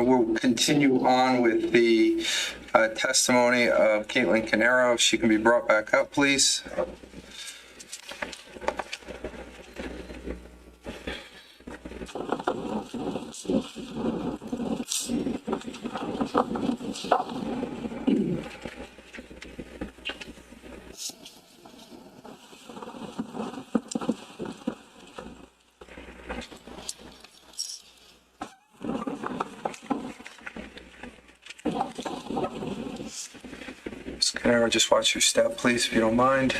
We'll continue on with the testimony of Caitlin Caneiro. If she can be brought back up, please. Ms. Caneiro, just watch your step, please, if you don't mind.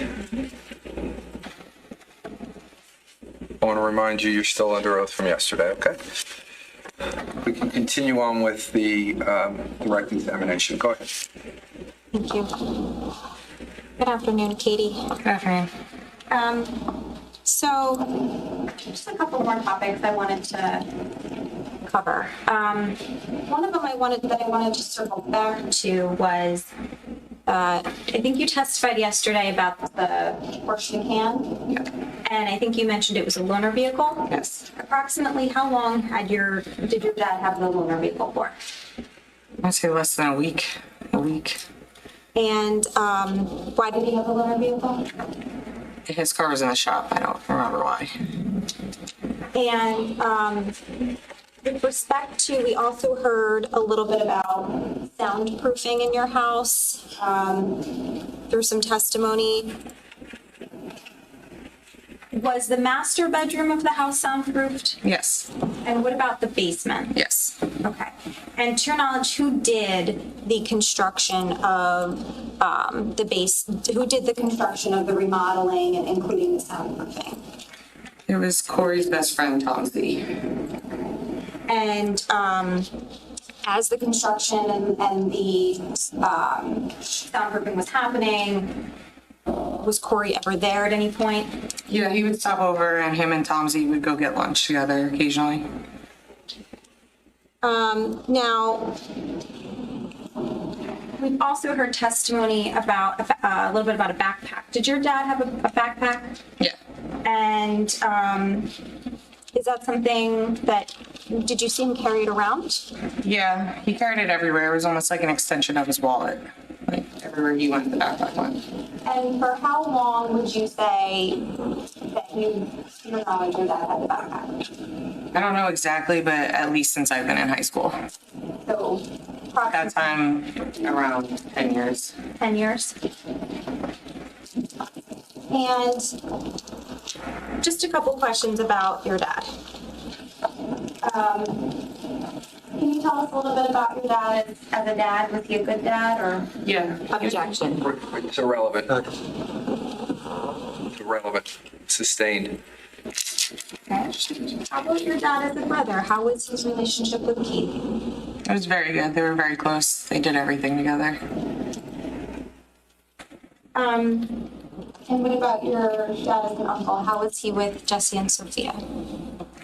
I want to remind you, you're still under oath from yesterday, okay? We can continue on with the direct examination. Go ahead. Thank you. Good afternoon, Katie. Good afternoon. So just a couple more topics I wanted to cover. One of them I wanted to circle back to was I think you testified yesterday about the Porsche Macan, and I think you mentioned it was a loaner vehicle. Yes. Approximately how long did your dad have the loaner vehicle for? I'd say less than a week. And why did he have the loaner vehicle? His car was in the shop. I don't remember why. And with respect to, we also heard a little bit about soundproofing in your house through some testimony. Was the master bedroom of the house soundproofed? Yes. And what about the basement? Yes. Okay. And to your knowledge, who did the construction of who did the construction of the remodeling and including the soundproofing? It was Corey's best friend, Tom Z. And as the construction and the soundproofing was happening, was Corey ever there at any point? Yeah, he would stop over and him and Tom Z would go get lunch together occasionally. Now, we've also heard testimony about a little bit about a backpack. Did your dad have a backpack? Yeah. And is that something that, did you see him carry it around? Yeah, he carried it everywhere. It was almost like an extension of his wallet. Like everywhere he went, the backpack went. And for how long would you say that your knowledge your dad had the backpack? I don't know exactly, but at least since I've been in high school. So That time, around 10 years. 10 years. And just a couple questions about your dad. Can you tell us a little bit about your dad as a dad? Was he a good dad or? Yeah. Objection. It's irrelevant. relevant, sustained. Okay. How about your dad as a brother? How was his relationship with Keith? It was very good. They were very close. They did everything together. And what about your dad as an uncle? How was he with Jesse and Sophia?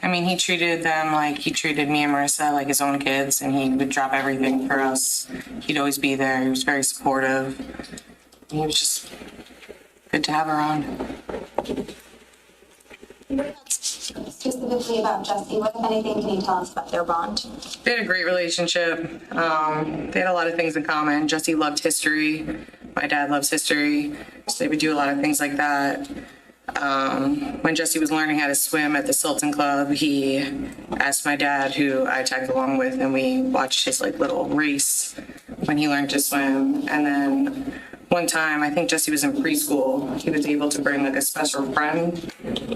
I mean, he treated them like he treated me and Marissa like his own kids, and he would drop everything for us. He'd always be there. He was very supportive. He was just good to have around. Specifically about Jesse, what, if anything, can you tell us about their bond? They had a great relationship. They had a lot of things in common. Jesse loved history. My dad loves history. So they would do a lot of things like that. When Jesse was learning how to swim at the Sultan Club, he asked my dad, who I tagged along with, and we watched his like little race when he learned to swim. And then one time, I think Jesse was in preschool, he was able to bring like a special friend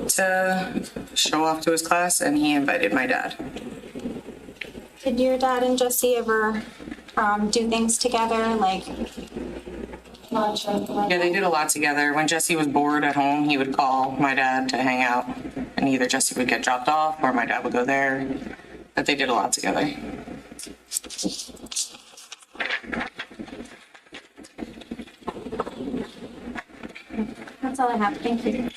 to show off to his class, and he invited my dad. Did your dad and Jesse ever do things together, like lunch or anything like Yeah, that? they did a lot together. When Jesse was bored at home, he would call my dad to hang out, and either Jesse would get dropped off or my dad would go there. But they did a lot together. That's all I have. Thank you.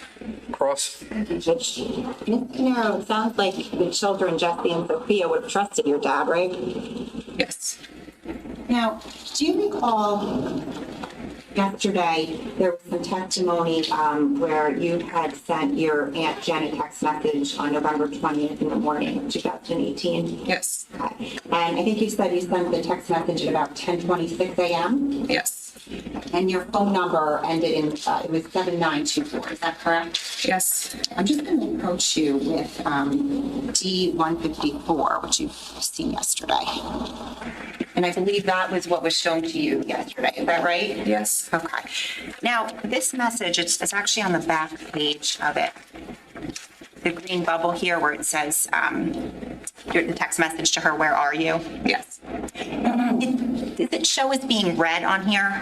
Cross. Judge, Ms. Caneiro, it sounds like the children, Jesse and Sophia, would have trusted your dad, right? Yes. Now, do you recall yesterday there was some testimony where you had sent your Aunt Jen a text message on November 20th in the morning of 2018? Yes. Okay. And I think you said you sent the text message at about 10:26 a.m.? Yes. And your phone number ended in, it was 7924, is that correct? Yes. I'm just going to approach you with D154, which you've seen yesterday. And I believe that was what was shown to you yesterday, is that right? Yes. Okay. Now, this message, it's actually on the back page of it. The green bubble here where it says, the text message to her, where are you? Yes. Does it show as being read on here?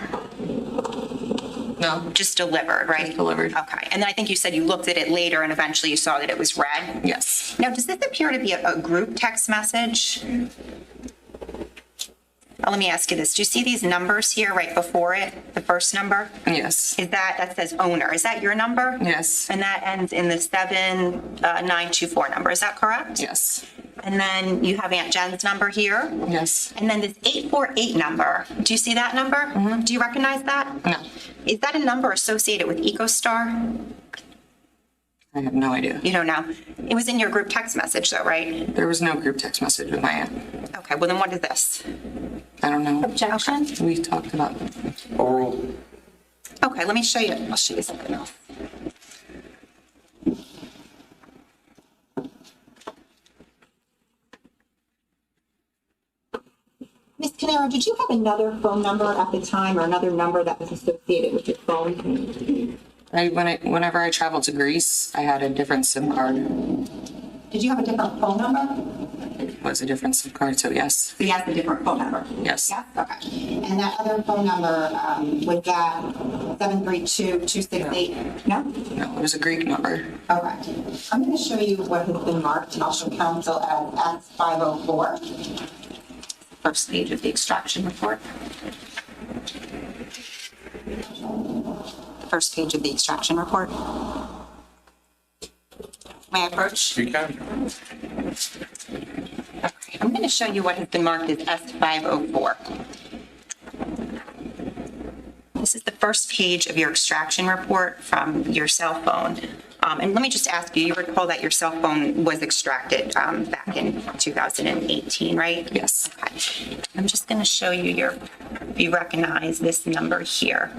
No. Just delivered, right? Just delivered. Okay. And then I think you said you looked at it later and eventually you saw that it was read? Yes. Now, does this appear to be a group text message? Let me ask you this. Do you see these numbers here right before it? The first number? Yes. Is that says owner. Is that your number? Yes. And that ends in the 7924 number. Is that correct? Yes. And then you have Aunt Jen's number here. Yes. And then this 848 number. Do you see that number? Mm-hmm. Do you recognize that? No. Is that a number associated with EcoStar? I have no idea. You don't know. It was in your group text message though, right? There was no group text message with my aunt. Okay, well then what is this? I don't know. Objection? We talked about Oral. Okay, let me show you. I'll show you something else. Ms. Caneiro, did you have another phone number at the time or another number that was associated with your phone? whenever I traveled to Greece, I had a different SIM card. Did you have a different phone number? It was a different SIM card, so yes. So you have a different phone number? Yes. Yeah, okay. And that other phone number, was that 732-268? No? No, it was a Greek number. Okay. I'm going to show you what has been marked, and I'll show counsel as S504. First page of the extraction report. First page of the extraction report. May I approach? You can. Okay. I'm going to show you what has been marked as S504. This is the first page of your extraction report from your cell phone. And let me just ask you, you recall that your cell phone was extracted back in 2018, right? Yes. Okay. I'm just going to show you if you recognize this number here.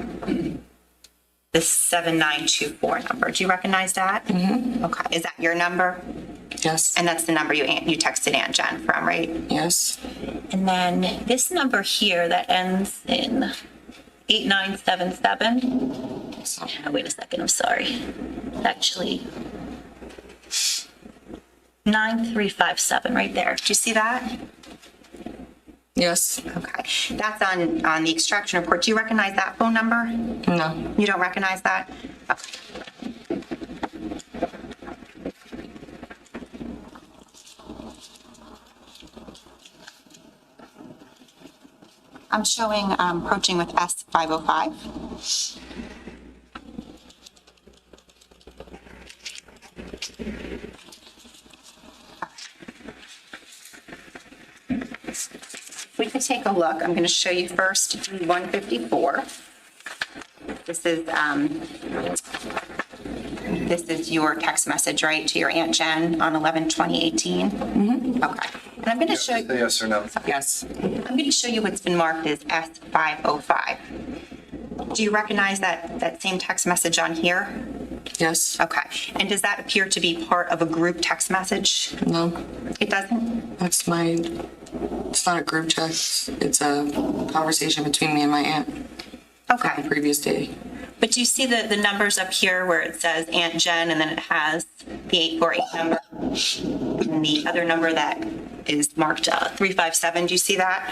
This 7924 number. Do you recognize that? Mm-hmm. Okay. Is that your number? Yes. And that's the number you texted Aunt Jen from, right? Yes. And then this number here that ends in 8977. So, Oh, wait a second, I'm sorry. It's actually 9357 right there. Do you see that? yes. Okay. That's on the extraction report. Do you recognize that phone number? No. You don't recognize that? Okay. I'm showing approaching with S505. We could take a look. I'm going to show you first 154. This is your text message, right, to your Aunt Jen on 11/20/18? Mm-hmm. Okay. And I'm going to show you. Yes or no? Yes. I'm going to show you what's been marked as S505. Do you recognize that same text message on here? Yes. Okay. And does that appear to be part of a group text message? No. It doesn't? It's not a group text. It's a conversation between me and my aunt. Okay. The previous day. But do you see the numbers up here where it says Aunt Jen and then it has the 848 number and the other number that is marked 357? Do you see that?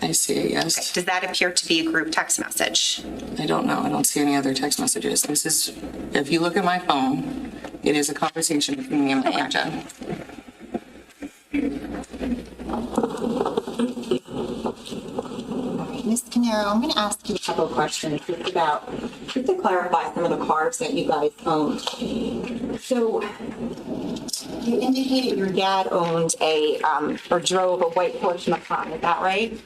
I see it, yes. Does that appear to be a group text message? I don't know. I don't see any other text messages. This is, if you look at my phone, it is a conversation between me and my Aunt Jen. Ms. Caneiro, I'm going to ask you a couple of questions just to clarify some of the cars that you guys owned. So you indicated your dad owned or drove a white Porsche Macan, is that right?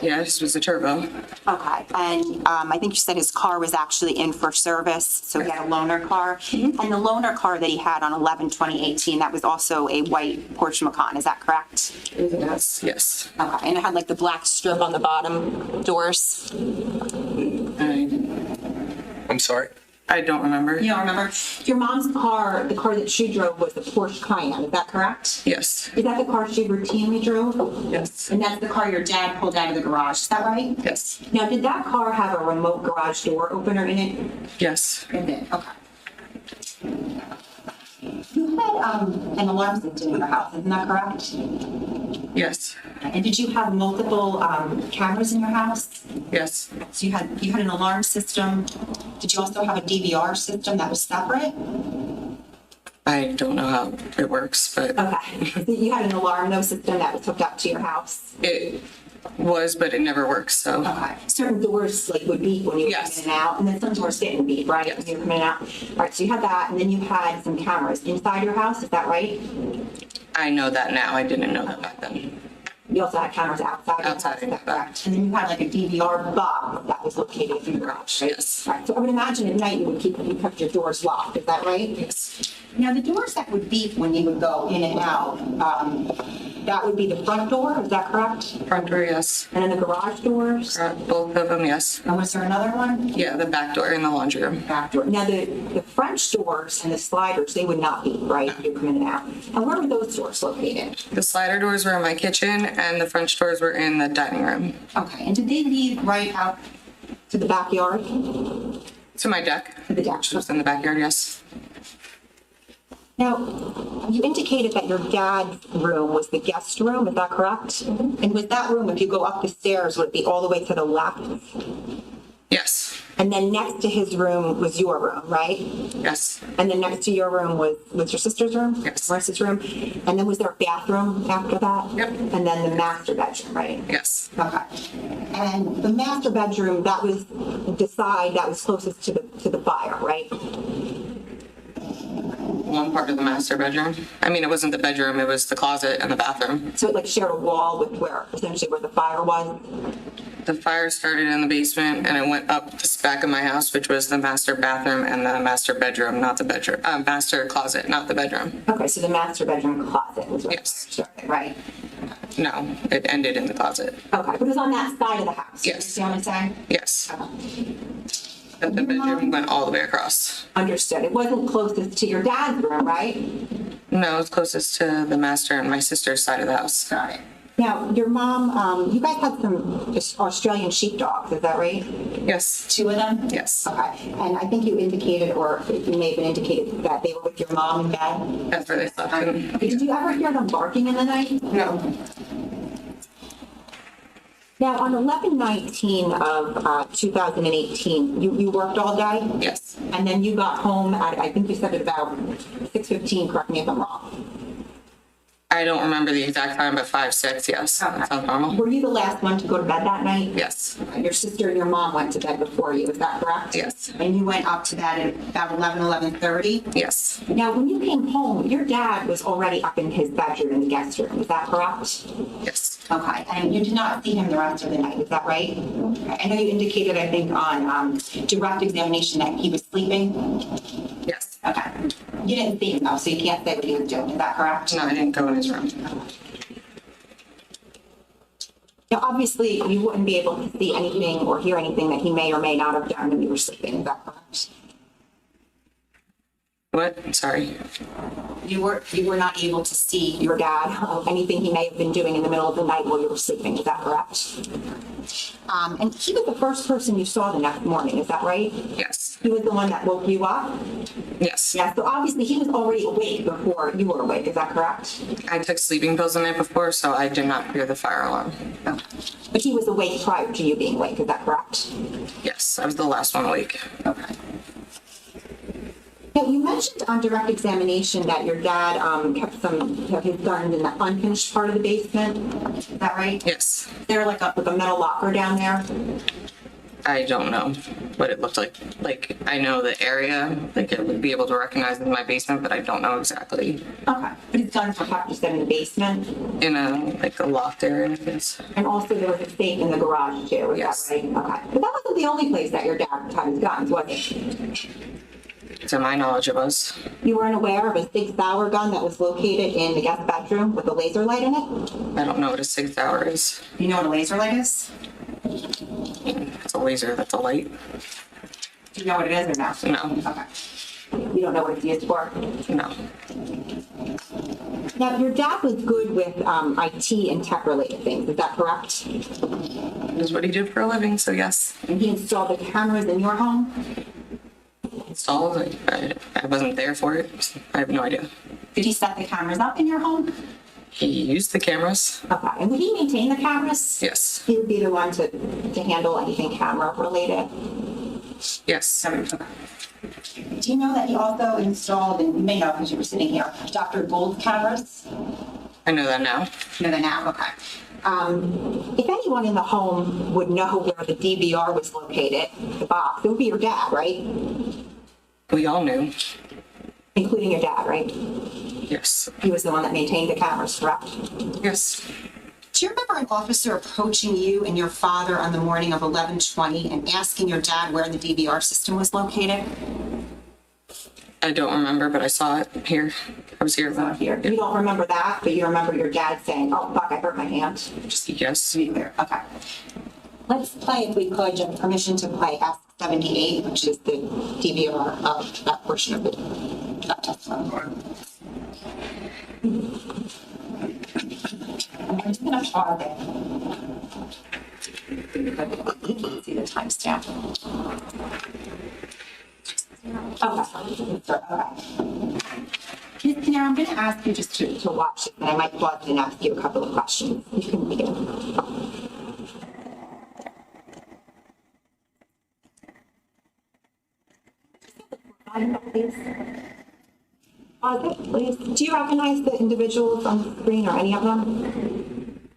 Yeah, this was a turbo. Okay, and I think you said his car was actually in for service, so he had a loaner car. Mm-hmm. And the loaner car that he had on 11/20/18, that was also a white Porsche Macan, is that correct? Yes. Yes. Okay, and it had like the black strip on the bottom doors? I'm sorry? I don't remember. You don't remember? Your mom's car, the car that she drove was the Porsche Cayenne, is that correct? Yes. Is that the car she routinely drove? Yes. And that's the car your dad pulled out of the garage, is that right? Yes. Now, did that car have a remote garage door opener in it? Yes. It did, okay. You had an alarm system in your house, isn't that correct? Yes. And did you have multiple cameras in your house? Yes. So you had an alarm system. Did you also have a DVR system that was separate? I don't know how it works, but Okay. So you had an alarm system that was hooked up to your house? it was, but it never works, so. Okay. Certain doors would beep when you were Yes. coming in and out, and then some doors didn't beep, right? Yes. When you were coming in and out. All right, so you had that, and then you had some cameras inside your house, is that right? I know that now. I didn't know that back then. You also had cameras outside. Outside, Is that correct? And then you had like a DVR box that was located in the garage, right? Yes. Right. So I would imagine at night you kept your doors locked. Is that right? Yes. Now the doors that would beep when you would go in and out, that would be the front door. Is that correct? Front door, yes. And then the garage doors. Both of them, yes. And was there another one? Yeah, the back door in the laundry room. Back door. Now the French doors and the sliders, they would not beep, right? You come in and out. And where were those doors located? The slider doors were in my kitchen, and the French doors were in the dining room. Okay. And did they lead right out to the backyard? To my deck. To the deck. Which was in the backyard, yes. Now, you indicated that your dad's room was the guest room, is that correct? Mm-hmm. And was that room, if you go up the stairs, would it be all the way to the left? Yes. And then next to his room was your room, right? Yes. And then next to your room was your sister's room? Yes. Marissa's room? And then was there a bathroom after that? Yep. And then the master bedroom, right? Yes. Okay. And the master bedroom, that was the side that was closest to the fire, right? One part of the master bedroom. I mean, it wasn't the bedroom, it was the closet and the bathroom. So it shared a wall with essentially where the fire was? The fire started in the basement and it went up the back of my house, which was the master bathroom and the master bedroom, not the bedroom, master closet, not the bedroom. Okay, so the master bedroom closet was where it Yes. started, right? No, it ended in the closet. Okay, but it was on that side of the house? Yes. You see what I'm saying? Yes. But the bedroom went all the way across. Understood. It wasn't closest to your dad's room, right? No, it's closest to the master and my sister's side of the house. Got it. Now, your mom, you guys had some Australian sheepdogs, is that right? Yes. 2 of them? Yes. Okay, and I think you indicated, or you may have been indicated that they were with your mom in bed? That's where they slept. Okay, did you ever hear them barking in the night? No. Now, on 11/19 of 2018, you worked all day? Yes. And then you got home at, I think you said at about 6:15, correct me if I'm wrong. I don't remember the exact time, but 5, 6, yes. That sounds normal. Were you the last one to go to bed that night? Yes. Your sister and your mom went to bed before you, is that correct? Yes. And you went up to bed at about 11:30? Yes. Now, when you came home, your dad was already up in his bedroom in the guest room, is that correct? Yes. Okay, and you did not see him the rest of the night, is that right? Okay. I know you indicated, I think, on direct examination that he was sleeping. Yes. Okay. You didn't see him though, so you can't say what he was doing, is that correct? No, I didn't go in his room. Now, obviously, you wouldn't be able to see anything or hear anything that he may or may not have done when you were sleeping, is that correct? What? Sorry. You were not able to see your dad, anything he may have been doing in the middle of the night while you were sleeping, is that correct? And he was the first person you saw the next morning, is that right? Yes. He was the one that woke you up? Yes. Yeah, so obviously he was already awake before you were awake, is that correct? I took sleeping pills the night before, so I did not hear the fire alarm. Okay. But he was awake prior to you being awake, is that correct? Yes, I was the last one awake. Okay. Now, you mentioned on direct examination that your dad kept some of his guns in the unfinished part of the basement. Is that right? Yes. Is there like a metal locker down there? I don't know what it looked like. Like, I know the area, like I would be able to recognize it in my basement, but I don't know exactly. Okay. But his guns were kept, you said, in the basement? In a locked area, I guess. And also there was a safe in the garage too, is Yes. that right? Okay. But that wasn't the only place that your dad had his guns, was it? To my knowledge, it was. You weren't aware of a 6-hour gun that was located in the guest bedroom with a laser light in it? I don't know what a 6 hour is. Do you know what a laser light is? It's a laser, that's a light. Do you know what it is or no? No. Okay. You don't know what it's used for? No. Now, your dad was good with IT and tech-related things, is that correct? That's what he did for a living, so yes. And he installed the cameras in your home? Installed. I wasn't there for it. So I have no idea. Did he set the cameras up in your home? He used the cameras. Okay. And would he maintain the cameras? Yes. He would be the one to handle anything camera-related? Yes. Do you know that he also installed, and you may know because you were sitting here, Dr. Gold cameras? I know that now. You know that now? Okay. If anyone in the home would know where the DVR was located, the box, it would be your dad, right? We all knew. Including your dad, right? Yes. He was the one that maintained the cameras, correct? Yes. Do you remember an officer approaching you and your father on the morning of 11/20 and asking your dad where the DVR system was located? I don't remember, but I saw it here. I was here. Here. You don't remember that, but you remember your dad saying, "Oh, fuck, I hurt my hand." Just yes. To be clear. Okay. Let's play, if we could, you have permission to play S78, which is the DVR of that portion of that testimony. I'm just going to pause it. See the timestamp. Okay. Keith Caneiro, I'm going to ask you just to watch it, and I might pause and ask you a couple of questions. You can begin. Please. Please. Do you recognize the individuals on the screen or any of them?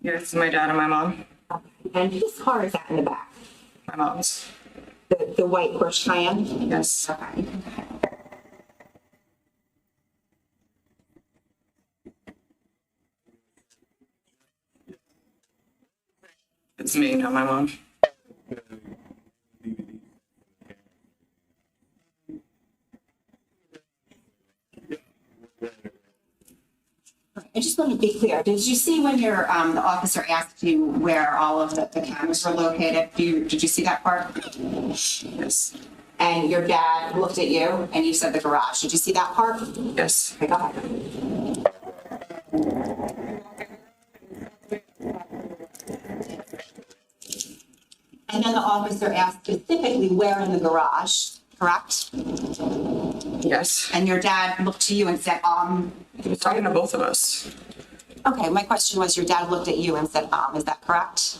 Yes, my dad and my mom. And whose car is that in the back? My mom's. The white Porsche Cayenne? Yes. Okay. It's me, not my mom. I just want to be clear. Did you see when your the officer asked you where all of the cameras were located? Did you see that part? Yes. And your dad looked at you and you said the garage. Did you see that part? Yes. Okay, go ahead. And then the officer asked specifically where in the garage, correct? Yes. And your dad looked to you and said, He was talking to both of us. Okay, my question was your dad looked at you and said, is that correct?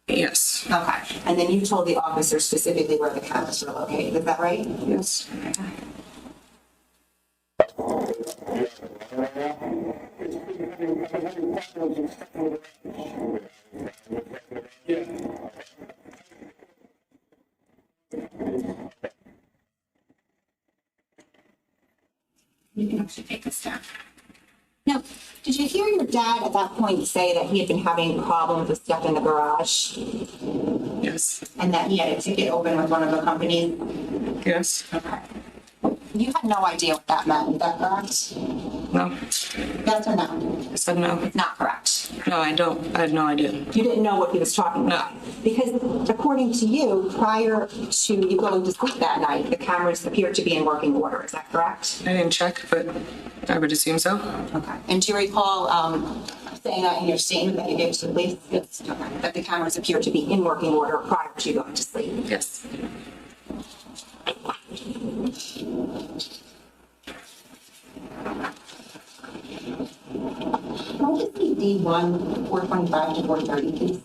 Yes. Okay, and then you told the officer specifically where the cameras were located, is that right? Yes. You can actually take this down. Now, did you hear your dad at that point say that he had been having problems with stuff in the garage Yes. and that he had a ticket open with one of the companies? Yes. Okay. You had no idea what that meant, is that correct? No. Yes or no? I said no. It's not correct. No, I don't. I had no idea. You didn't know what he was talking about? No. Because according to you, prior to you going to sleep that night, the cameras appeared to be in working order, is that correct? I didn't check, but I would assume so. Okay. And do you recall saying that in your statement that you gave to the police? Yes. Okay. That the cameras appear to be in working order prior to you going to sleep? Yes. Can I just see D1, 425 to 430, please?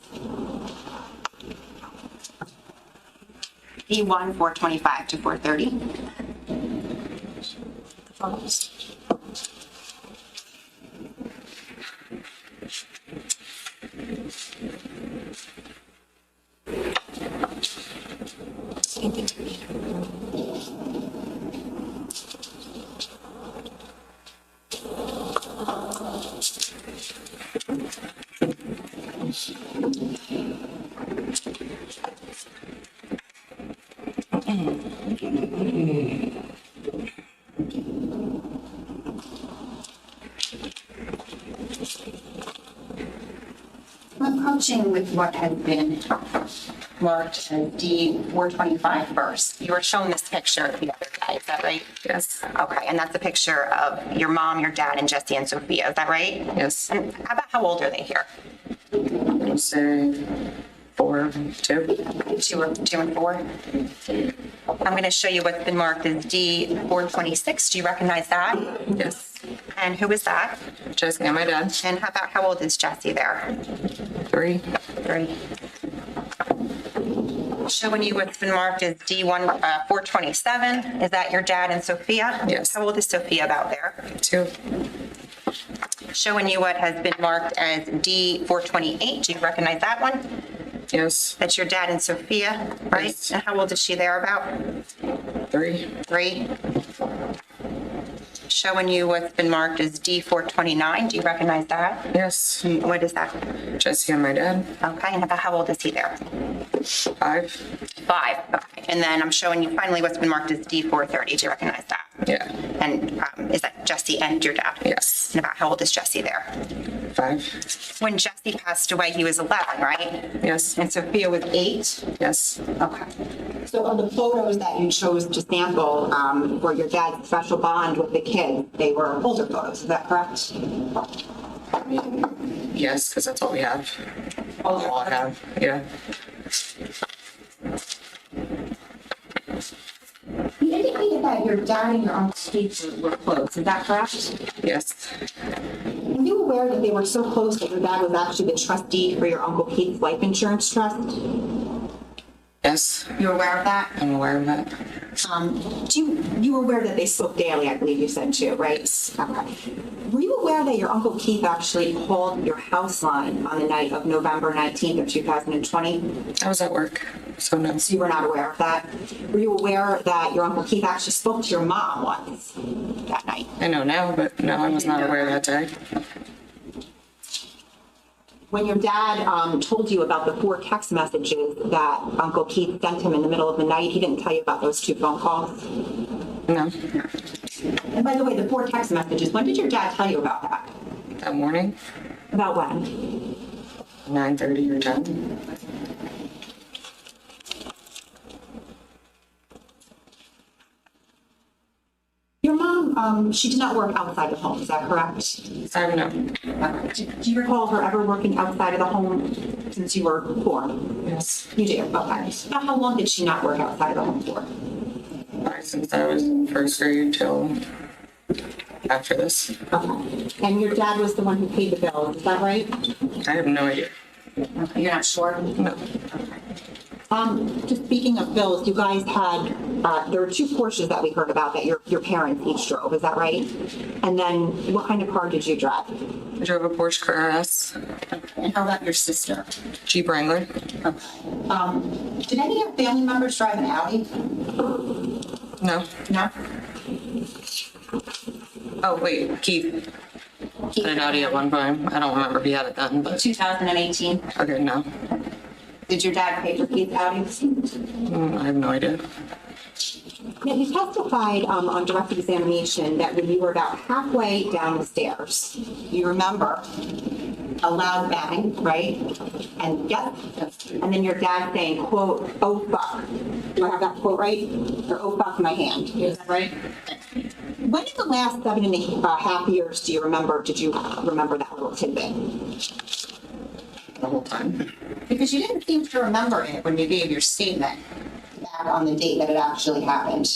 D1, 425 to 430. Photos. I'm approaching with what has been marked as D425 first. You were shown this picture the other day, is that right? Yes. Okay, and that's a picture of your mom, your dad, and Jesse and Sophia, is that right? Yes. And how old are they here? I'd say 4, 2. Two and 4? I'm going to show you what's been marked as D426. Do you recognize that? Yes. And who is that? Jesse and my dad. And how old is Jesse there? 3. 3. Showing you what's been marked as D427. Is that your dad and Sophia? Yes. How old is Sophia about there? 2. Showing you what has been marked as D428. Do you recognize that one? Yes. That's your dad and Sophia, right? Yes. And how old is she there about? 3. 3. Showing you what's been marked as D429. Do you recognize that? Yes. What is that? Jesse and my dad. Okay, and about how old is he there? 5. 5. Okay, and then I'm showing you finally what's been marked as D430. Do you recognize that? Yeah. And is that Jesse and your dad? Yes. And about how old is Jesse there? 5. When Jesse passed away, he was 11, right? Yes. And Sophia was 8? Yes. Okay. So on the photos that you chose to sample for your dad's special bond with the kids, they were older photos, is that correct? Yes, because that's all we have. Older All I have. Yeah. You indicated that your dad and your Uncle Keith were close, is that correct? Yes. Were you aware that they were so close that your dad was actually the trustee for your Uncle Keith's life insurance trust? Yes. You're aware of that? I'm aware of that. You were aware that they spoke daily, I believe you said too, right? Okay. Were you aware that your Uncle Keith actually called your house line on the night of November 19th of 2020? I was at work, so no. So you were not aware of that? Were you aware that your Uncle Keith actually spoke to your mom once that night? I know now, but no, I was not aware that day. When your dad told you about the 4 text messages that Uncle Keith sent him in the middle of the night, he didn't tell you about those 2 phone calls? No. And by the way, the 4 text messages, when did your dad tell you about that? That morning, About when? 9:30 or 10. Your mom, she did not work outside the home, is that correct? I don't know. Do you recall her ever working outside of the home since you were born? Yes. You do, okay. About how long did she not work outside of the home for? Since I was in first grade till after this. Okay. And your dad was the one who paid the bills, is that right? I have no idea. Okay, you're not sure? No. Just speaking of bills, you guys had, there were 2 Porsches that we heard about that your parents each drove, is that right? And then what kind of car did you drive? I drove a Porsche Carrera S, And how about your sister? Jeep Wrangler. Did any of your family members drive an Audi? No. No? Oh, wait, Keith. Had an Audi at one time. I don't remember if he had it then, but 2018. okay, no. Did your dad pay for Keith's Audi? I have no idea. Now, you testified on direct examination that when you were about halfway down the stairs, you remember a loud bang, right? And yep, and then your dad saying, quote, "Oh fuck." Do I have that quote right? Or "Oh fuck my hand." Is that right? When in the last 7.5 years did you remember that little tidbit? The whole time. Because you didn't seem to remember it when you gave your statement back on the date that it actually happened.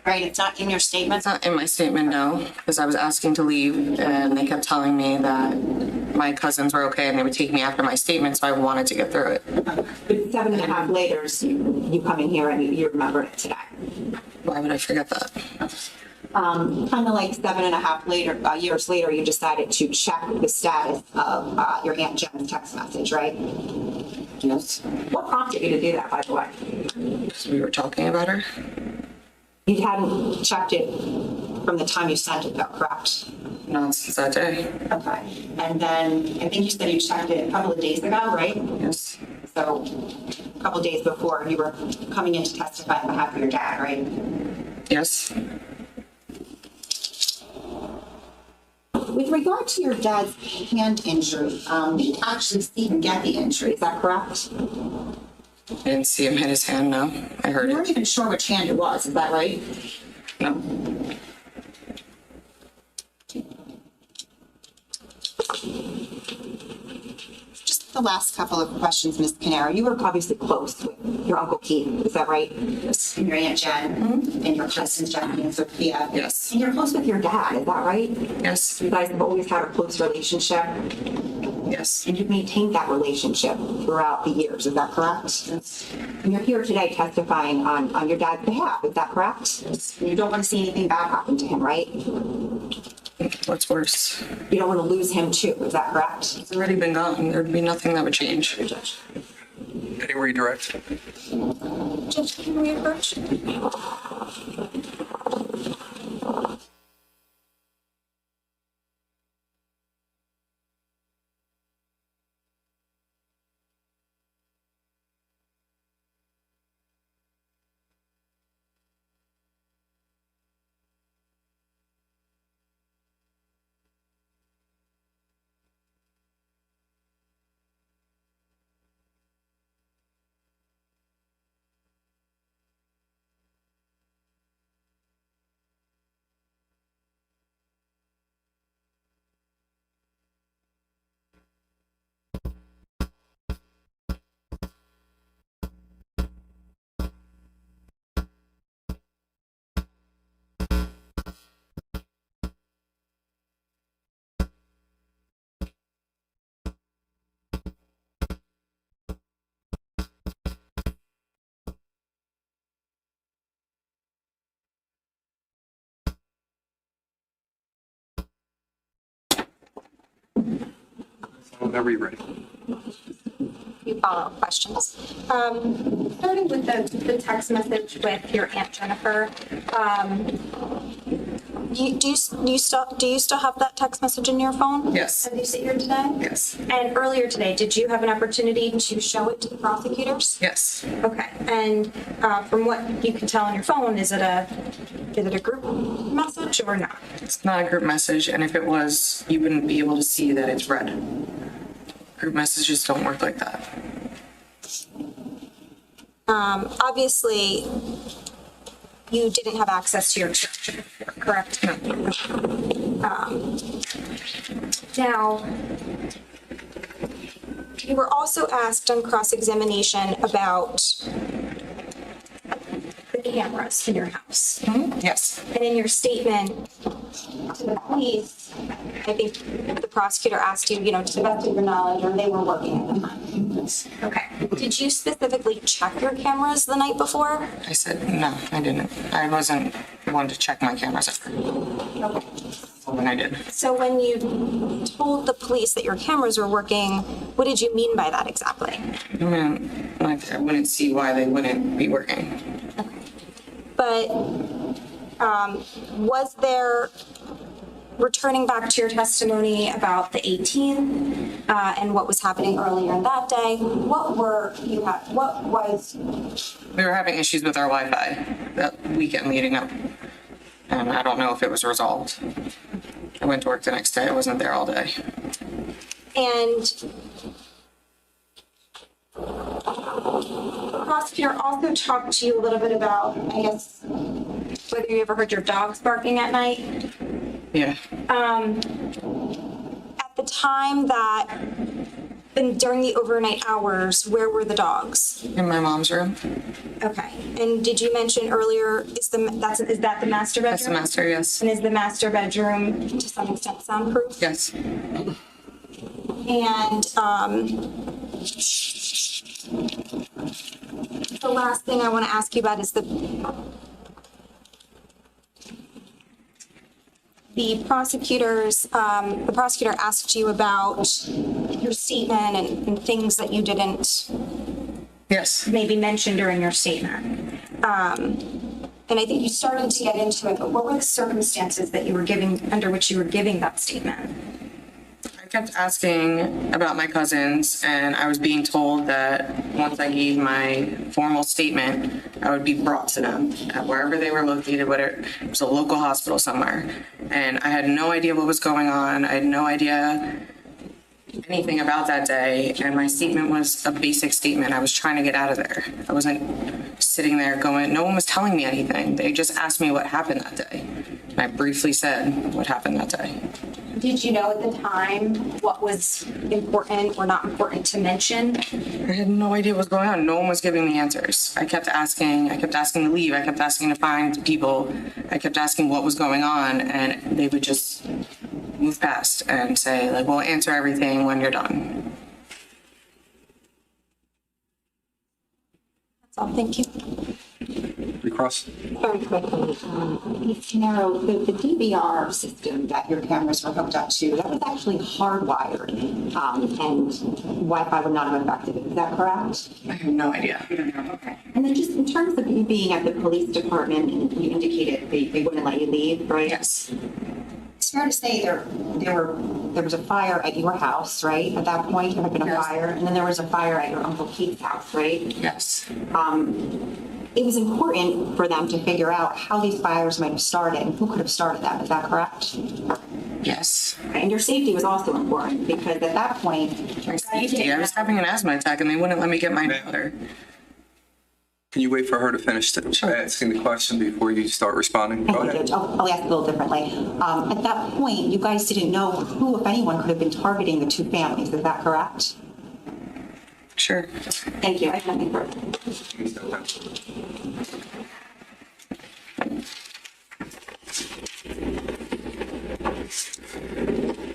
Right, it's not in your statement? It's not in my statement, no, because I was asking to leave and they kept telling me that my cousins were okay and they would take me after my statement, so I wanted to get through it. But 7.5 later, you come in here and you remember it today. Why would I forget that? Kind of like 7.5 years later, you decided to check the status of your Aunt Jen's text message, right? Yes. What prompted you to do that, by the way? Because we were talking about her. You hadn't checked it from the time you sent it, though, correct? Not since that day. Okay. And then I think you said you checked it a couple of days ago, right? Yes. So a couple of days before you were coming in to testify on behalf of your dad, right? Yes. With regard to your dad's hand injury, you didn't actually see him get the injury, is that correct? I didn't see him hit his hand, no. I heard You weren't it. even sure which hand it was, is that right? No. Just the last couple of questions, Ms. Caneiro. You were obviously close with your Uncle Keith, is that right? Yes. And your Aunt Jen, and your cousins Jackie and Sophia. Yes. And you're close with your dad, is that right? Yes. You guys have always had a close relationship, Yes. and you've maintained that relationship throughout the years, is that correct? Yes. And you're here today testifying on your dad's behalf, is that correct? Yes. And you don't want to see anything bad happen to him, right? What's worse? You don't want to lose him too, is that correct? It's already been gone. There'd be nothing that would change. Any redirect? Judge, can we approach? Whenever you're ready. Few follow-up questions. Starting with the text message with your Aunt Jennifer, do you still have that text message in your phone? Yes. As you sit here today? Yes. And earlier today, did you have an opportunity to show it to the prosecutors? Yes. Okay. And from what you can tell on your phone, is it a group message or not? It's not a group message, and if it was, you wouldn't be able to see that it's red. Group messages don't work like that. Obviously, you didn't have access to your instruction, correct? No. Now, you were also asked on cross-examination about the cameras in your house. Yes. And in your statement to the police, I think the prosecutor asked you, to the best of your knowledge, or they were working at the time. Yes. Okay. Did you specifically check your cameras the night before? I said, no, I didn't. I wasn't one to check my cameras ever. Okay. when I did. So when you told the police that your cameras were working, what did you mean by that exactly? I wouldn't see why they wouldn't be working. But was there, returning back to your testimony about the 18th and what was happening earlier in that day, what was? We were having issues with our Wi-Fi that weekend leading up, and I don't know if it was resolved. I went to work the next day. I wasn't there all day. And the prosecutor also talked to you a little bit about, I guess, whether you ever heard your dogs barking at night. Yeah. At the time that, during the overnight hours, where were the dogs? In my mom's room. Okay. And did you mention earlier, is that the master bedroom? That's the master, yes. And is the master bedroom to some extent soundproof? Yes. And the last thing I want to ask you about is the prosecutor asked you about your statement and things that you didn't Yes. maybe mention during your statement. And I think you started to get into it, but what were the circumstances that you were under which you were giving that statement? I kept asking about my cousins, and I was being told that once I gave my formal statement, I would be brought to them at wherever they were located, whether it was a local hospital somewhere. And I had no idea what was going on. I had no idea anything about that day, and my statement was a basic statement. I was trying to get out of there. I wasn't sitting there going, no one was telling me anything. They just asked me what happened that day. And I briefly said what happened that day. Did you know at the time what was important or not important to mention? I had no idea what was going on. No one was giving me answers. I kept asking to leave. I kept asking to find people. I kept asking what was going on, and they would just move past and say, like, we'll answer everything when you're done. That's all. Thank you. Recross. Very quickly, Keith Caneiro, the DVR system that your cameras were hooked up to, that was actually hardwired, and Wi-Fi would not have affected it. Is that correct? I have no idea. Okay. And then just in terms of you being at the police department, you indicated they wouldn't let you leave, right? Yes. It's fair to say there was a fire at your house, right? At that point, there had been a Yes. fire, and then there was a fire at your Uncle Keith's house, right? Yes. It was important for them to figure out how these fires might have started and who could have started them. Is that correct? Yes. And your safety was also important because at that point, My safety. I was having an asthma attack, and they wouldn't let me get my daughter. Can you wait for her to finish asking the question before you start responding? Go ahead. I'll ask a little differently. At that point, you guys didn't know who, if anyone, could have been targeting the two families. Is that correct? Sure. Thank you. I have nothing further.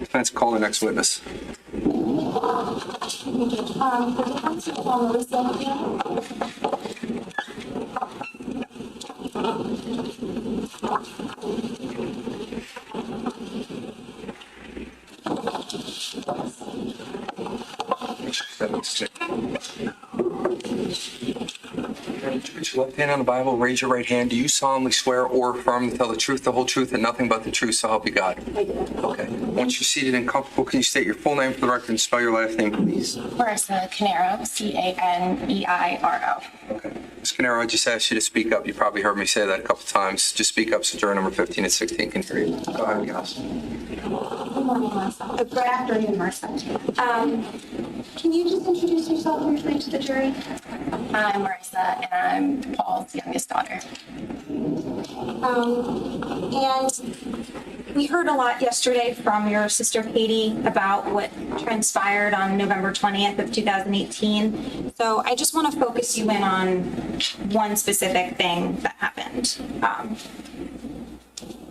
Defense, call the next witness. Put your left hand on the Bible, raise your right hand. Do you solemnly swear or affirm to tell the truth, the whole truth, and nothing but the truth, so help you God? I do. Okay. Once you're seated and comfortable, can you state your full name for the record and spell your last name, please? Marissa Caneiro, Caneiro. Okay. Ms. Caneiro, I just asked you to speak up. You probably heard me say that a couple times. Just speak up so juror number 15 and 16 can hear you. Go ahead, guys. Good morning, Marissa. Good afternoon, Marissa. Can you just introduce yourself briefly to the jury? I'm Marissa, and I'm Paul's youngest daughter. And we heard a lot yesterday from your sister Katie about what transpired on November 20th of 2018. So I just want to focus you in on one specific thing that happened.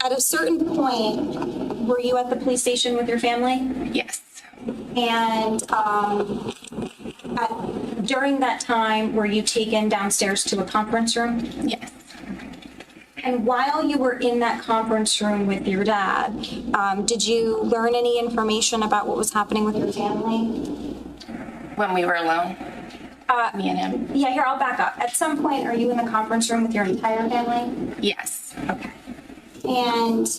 At a certain point, were you at the police station with your family? Yes. And during that time, were you taken downstairs to a conference room? Yes. And while you were in that conference room with your dad, did you learn any information about what was happening with your family? When we were alone, me and him. Yeah, here, I'll back up. At some point, are you in the conference room with your entire family? Yes. Okay. And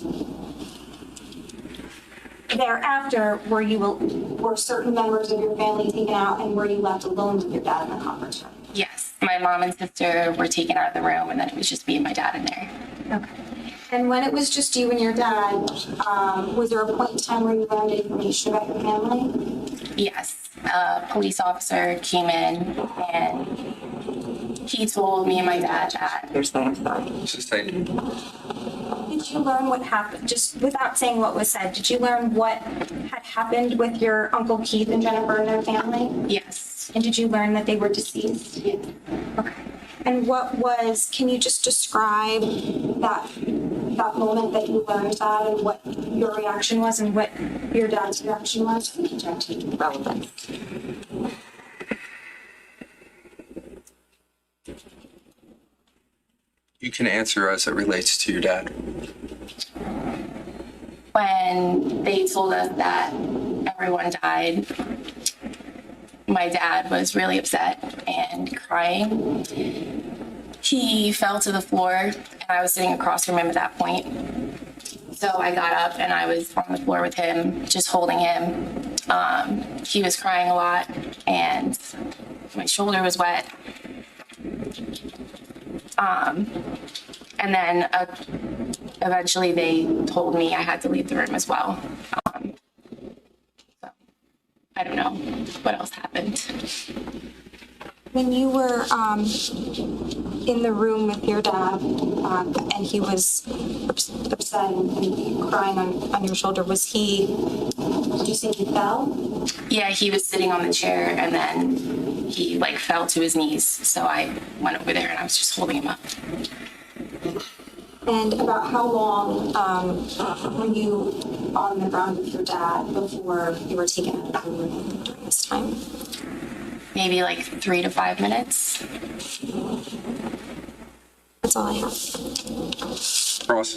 thereafter, were certain members of your family taken out, and were you left alone with your dad in the conference room? Yes. My mom and sister were taken out of the room, and then it was just me and my dad in there. Okay. And when it was just you and your dad, was there a point in time where you learned information about your family? Yes. A police officer came in, and he told me and my dad that Here's the, I'm sorry. Just take. Did you learn what happened, just without saying what was said, did you learn what had happened with your Uncle Keith and Jennifer and their family? yes. And did you learn that they were deceased? Yeah. Okay. And can you just describe that moment that you learned that and what your reaction was and what your dad's reaction was? Relevant. You can answer as it relates to your dad. When they told us that everyone died, my dad was really upset and crying. He fell to the floor, and I was sitting across from him at that point. So I got up and I was on the floor with him, just holding him. He was crying a lot, and my shoulder was wet. And then eventually they told me I had to leave the room as well. So I don't know what else happened. When you were in the room with your dad and he was upset and crying on your shoulder, did you say he fell? Yeah, he was sitting on the chair and then he fell to his knees. So I went over there and I was just holding him up. And about how long were you on the ground with your dad before you were taken out of the room during this time? Maybe 3 to 5 minutes. That's all I have. Ross?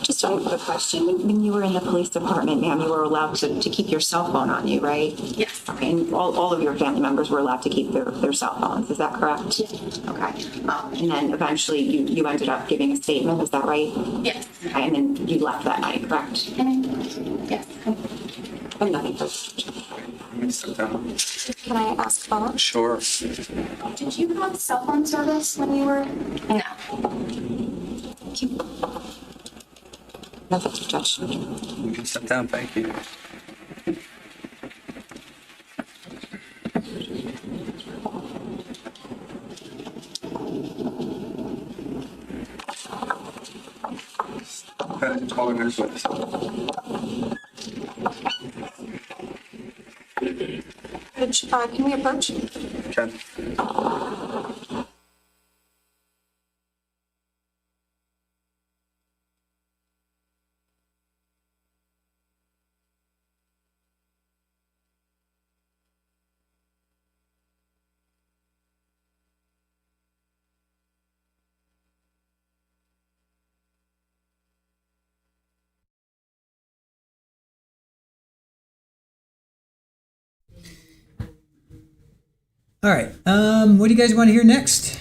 Just a quick question. When you were in the police department, ma'am, you were allowed to keep your cell phone on you, right? Yes. Okay, and all of your family members were allowed to keep their cell phones. Is that correct? Yes. Okay. And then eventually you ended up giving a statement. Is that right? Yes. Okay, and then you left that night, correct? Yes. And nothing further. Sit down. Can I ask a follow-up? Sure. Did you have cell phone service when you were? No. Nothing, Judge. You can sit down, thank you. Call the next witness. Can we approach? Ken? All right. What do you guys want to hear next?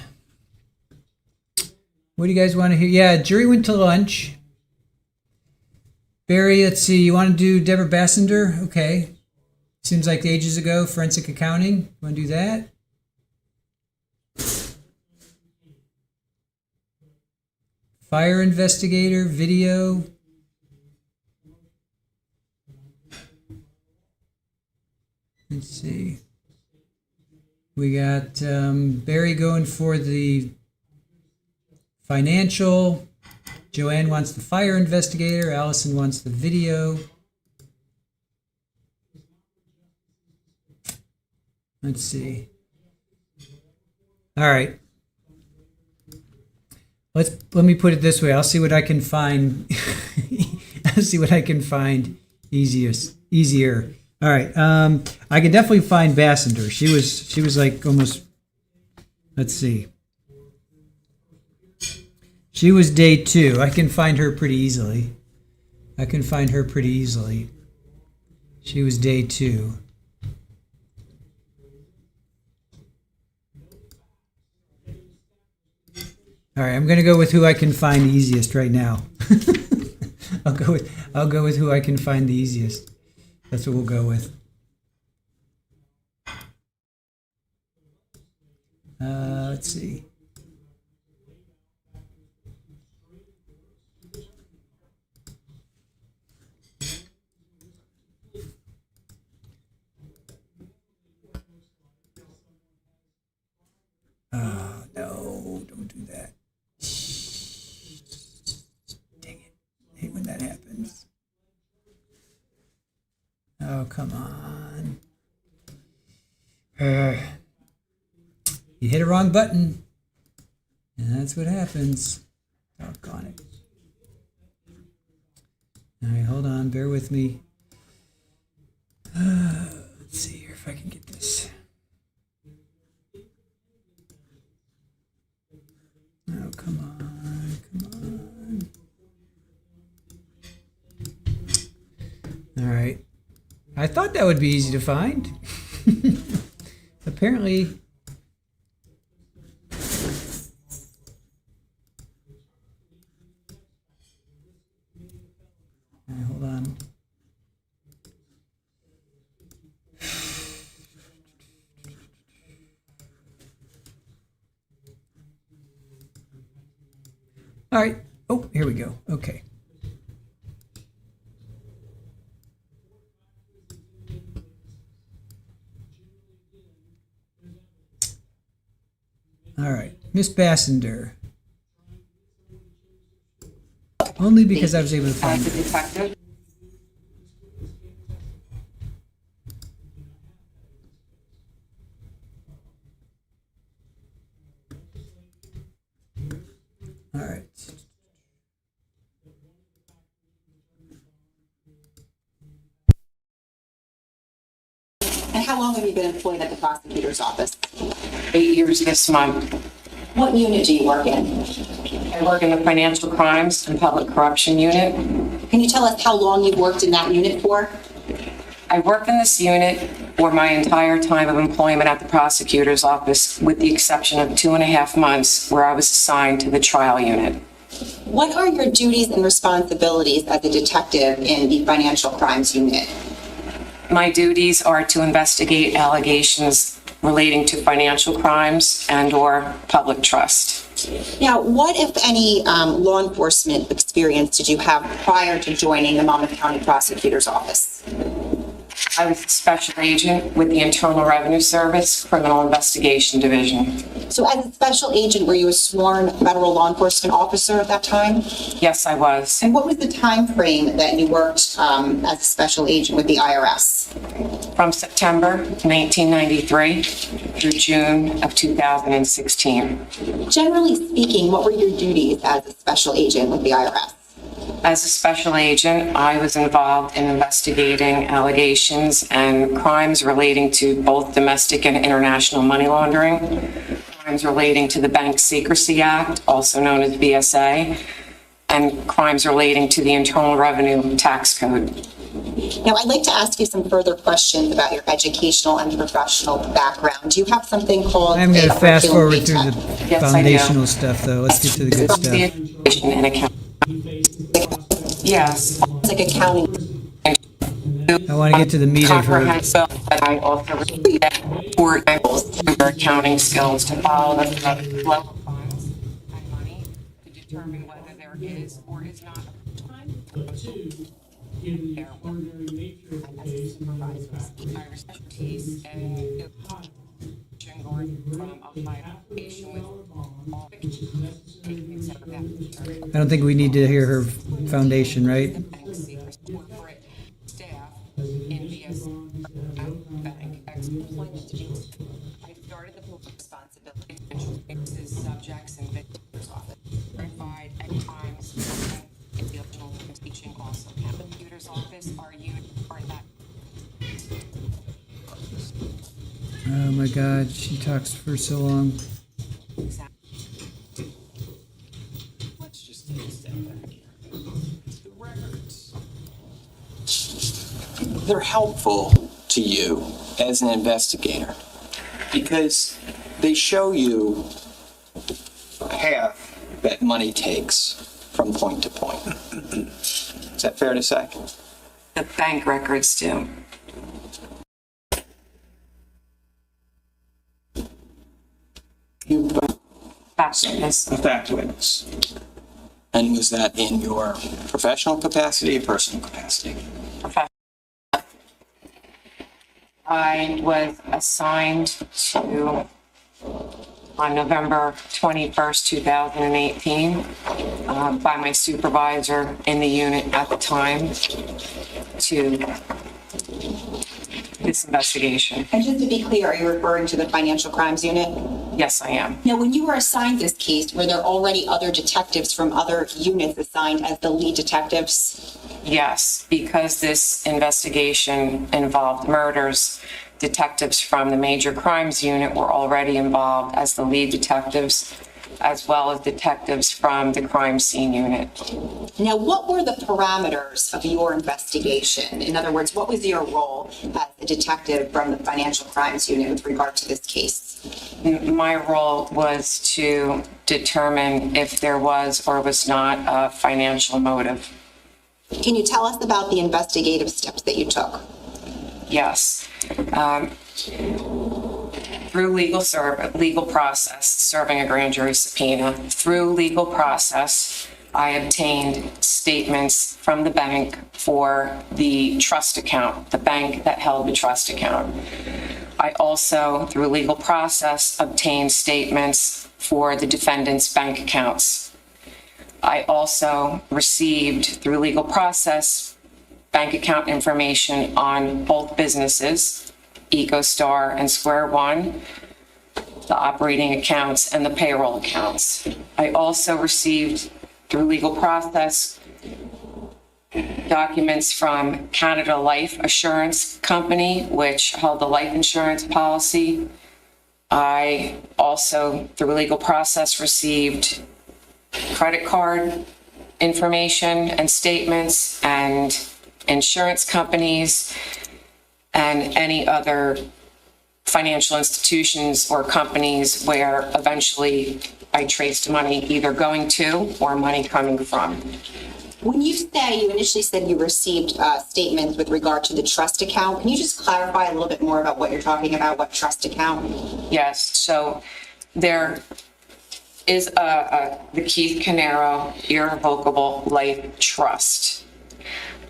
What do you guys want to hear? Yeah, jury went to lunch. Barry, let's see. You want to do Deborah Bassender? Okay. Seems like ages ago. Forensic accounting. You want to do that? Fire investigator, video. Let's see. We got Barry going for the financial. Joanne wants the fire investigator. Allison wants the video. Let's see. All right. Let me put it this way. I'll see what I can find. I'll see what I can find easier. All right. I can definitely find Bassender. She was like almost. Let's see. She was day 2. I can find her pretty easily. She was day 2. All right, I'm going to go with who I can find the easiest right now. I'll go with who I can find the easiest. That's what we'll go with. Let's see. No, don't do that. Dang it. I hate when that happens. Oh, come on. You hit a wrong button. And that's what happens. Doggone it. All right, hold on. Bear with me. Let's see here if I can get this. Oh, come on. All right. I thought that would be easy to find. Apparently. All right, hold on. All right. Oh, here we go. Okay. All right. Miss Bassender. Only because I was able to find As a it. detective, All right. And how long have you been employed at the prosecutor's office? 8 years this month. What unit do you work in? I work in the financial crimes and public corruption unit. Can you tell us how long you've worked in that unit for? I worked in this unit for my entire time of employment at the prosecutor's office, with the exception of 2.5 months where I was assigned to the trial unit. What are your duties and responsibilities as a detective in the financial crimes unit? My duties are to investigate allegations relating to financial crimes and/or public trust. Now, what, if any, law enforcement experience did you have prior to joining the Monmouth County Prosecutor's Office? I was a special agent with the Internal Revenue Service Criminal Investigation Division. So as a special agent, were you a sworn federal law enforcement officer at that time? Yes, I was. And what was the time frame that you worked as a special agent with the IRS? From September 1993 through June of 2016. Generally speaking, what were your duties as a special agent with the IRS? As a special agent, I was involved in investigating allegations and crimes relating to both domestic and international money laundering, crimes relating to the Bank Secrecy Act, also known as BSA, and crimes relating to the Internal Revenue Tax Code. Now, I'd like to ask you some further questions about your educational and professional background. Do you have something called I'm going to a fast curriculum forward through vitae? the Yes, I do. foundational stuff, though. Let's get to the good stuff. Education and account. Yes. It's like accounting. I want to get to the meat of her. Comprehensive, but I also report your accounting skills to follow the flow of funds and money to determine whether there is or is not their work. As a supervisor, my expertise and from application with all taking care of that. I don't think we need to hear her foundation, right? Corporate staff in BS bank employment. I started the public responsibility to subjects and victims office. Verified at times in the original teaching also. Computer's office, are you part of that? Oh my God, she talks for so long. Which they're helpful to you as an investigator because they show you a path that money takes from point to point. Is that fair to say? The bank records do. You Fact witness. a fact witness. And was that in your professional capacity or personal capacity? I was assigned to, on November 21st, 2018, by my supervisor in the unit at the time to this investigation. And just to be clear, are you referring to the financial crimes unit? Yes, I am. Now, when you were assigned this case, were there already other detectives from other units assigned as the lead detectives? Yes, because this investigation involved murders, detectives from the major crimes unit were already involved as the lead detectives, as well as detectives from the crime scene unit. Now, what were the parameters of your investigation? In other words, what was your role as a detective from the financial crimes unit with regard to this case? My role was to determine if there was or was not a financial motive. Can you tell us about the investigative steps that you took? Yes. Through legal process, serving a grand jury subpoena, through legal process, I obtained statements from the bank for the trust account, the bank that held the trust account. I also, through legal process, obtained statements for the defendant's bank accounts. I also received, through legal process, bank account information on both businesses, EcoStar and Square One, the operating accounts and the payroll accounts. I also received, through legal process, documents from Canada Life Assurance Company, which held the life insurance policy. I also, through legal process, received credit card information and statements and insurance companies and any other financial institutions or companies where eventually I traced money either going to or money coming from. When you initially said you received statements with regard to the trust account, can you just clarify a little bit more about what you're talking about, what trust account? Yes, so there is the Keith Caneiro Irrevocable Life Trust.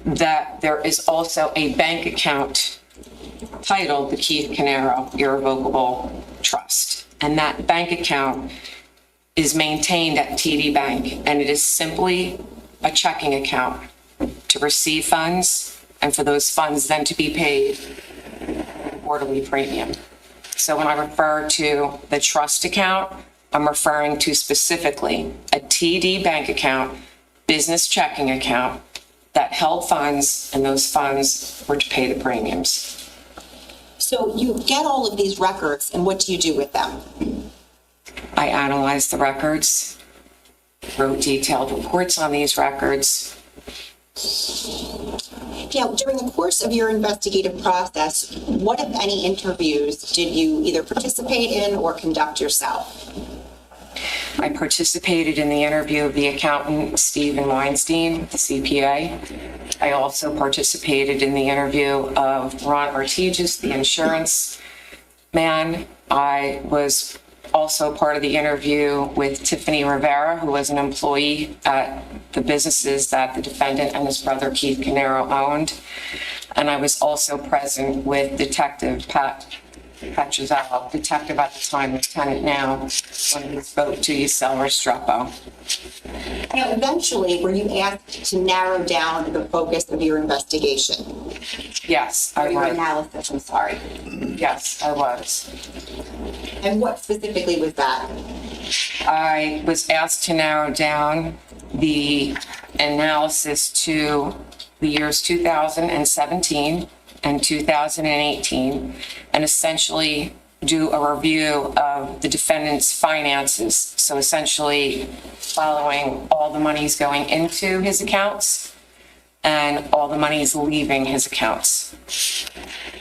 That there is also a bank account titled the Keith Caneiro Irrevocable Trust. And that bank account is maintained at TD Bank, and it is simply a checking account to receive funds and for those funds then to be paid quarterly premium. So when I refer to the trust account, I'm referring to specifically a TD bank account, business checking account that held funds, and those funds were to pay the premiums. So you get all of these records, and what do you do with them? I analyzed the records, wrote detailed reports on these records. Now, during the course of your investigative process, what, if any, interviews did you either participate in or conduct yourself? I participated in the interview of the accountant, Stephen Weinstein, the CPA. I also participated in the interview of Ron Artigas, the insurance man. I was also part of the interview with Tiffany Rivera, who was an employee at the businesses that the defendant and his brother Keith Caneiro owned. And I was also present with Detective Pat Giselle, detective at the time, lieutenant now, when he spoke to Yusel Restrepo. Now, eventually, were you asked to narrow down the focus of your investigation? Yes, Or I your was. analysis, I'm sorry. Yes, I was. And what specifically was that? I was asked to narrow down the analysis to the years 2017 and 2018, and essentially do a review of the defendant's finances. So essentially following all the monies going into his accounts and all the money is leaving his accounts.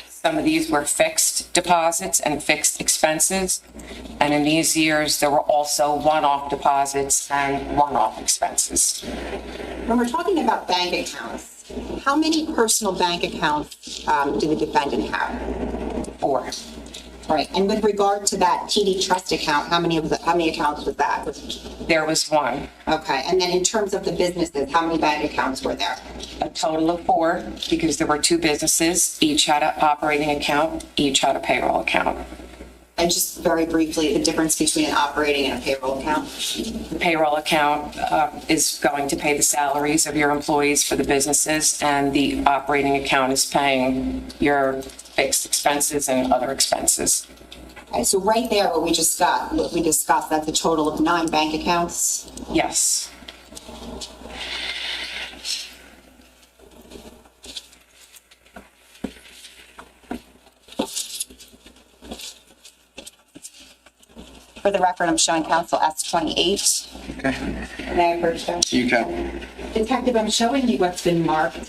Some of these were fixed deposits and fixed expenses. And in these years, there were also one-off deposits and one-off expenses. When we're talking about bank accounts, how many personal bank accounts do the defendant have? 4. Right, and with regard to that TD Trust account, how many accounts was that? There was 1. Okay, and then in terms of the businesses, how many bank accounts were there? A total of 4, because there were 2 businesses. Each had an operating account, each had a payroll account. And just very briefly, the difference between an operating and a payroll account? The payroll account is going to pay the salaries of your employees for the businesses, and the operating account is paying your fixed expenses and other expenses. Okay, so right there, what we discussed, that's a total of 9 bank accounts? Yes. For the record, I'm showing counsel S28. Okay. May I approach them? You can. Detective, I'm showing you what's been marked as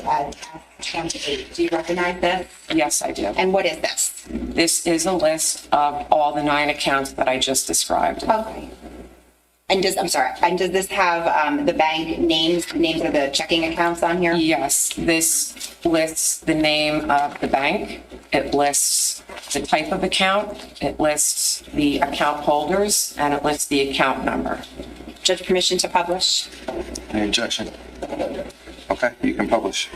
S28. Do you recognize this? Yes, I do. And what is this? This is a list of all the 9 accounts that I just described. Okay. And does this have the bank names of the checking accounts on here? Yes, this lists the name of the bank. It lists the type of account. It lists the account holders, and it lists the account number. Judge, permission to publish? Any objection? Okay, you can publish.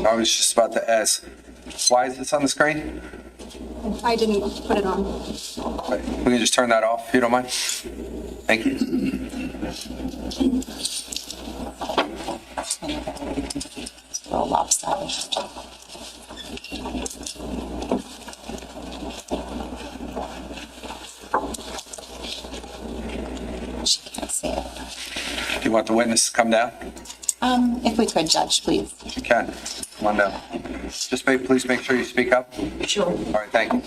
I was just about to ask, why is this on the screen? I didn't put it on. Okay, we can just turn that off if you don't mind. Thank you. It's a little lopsided. She can't see it. Do you want the witness to come down? If we could, Judge, please. You can. Come on down. Just please make sure you speak up. Sure. All right, thank you.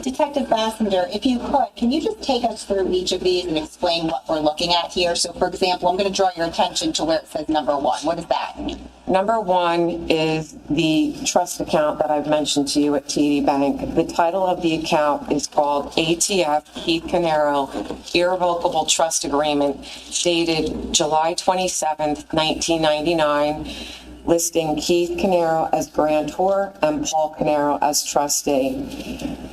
Detective Bassender, if you could, can you just take us through each of these and explain what we're looking at here? So, for example, I'm going to draw your attention to where it says number 1. What is that? Number 1 is the trust account that I've mentioned to you at TD Bank. The title of the account is called ATF Keith Caneiro Irrevocable Trust Agreement, dated July 27th, 1999, listing Keith Caneiro as grantor and Paul Caneiro as trustee.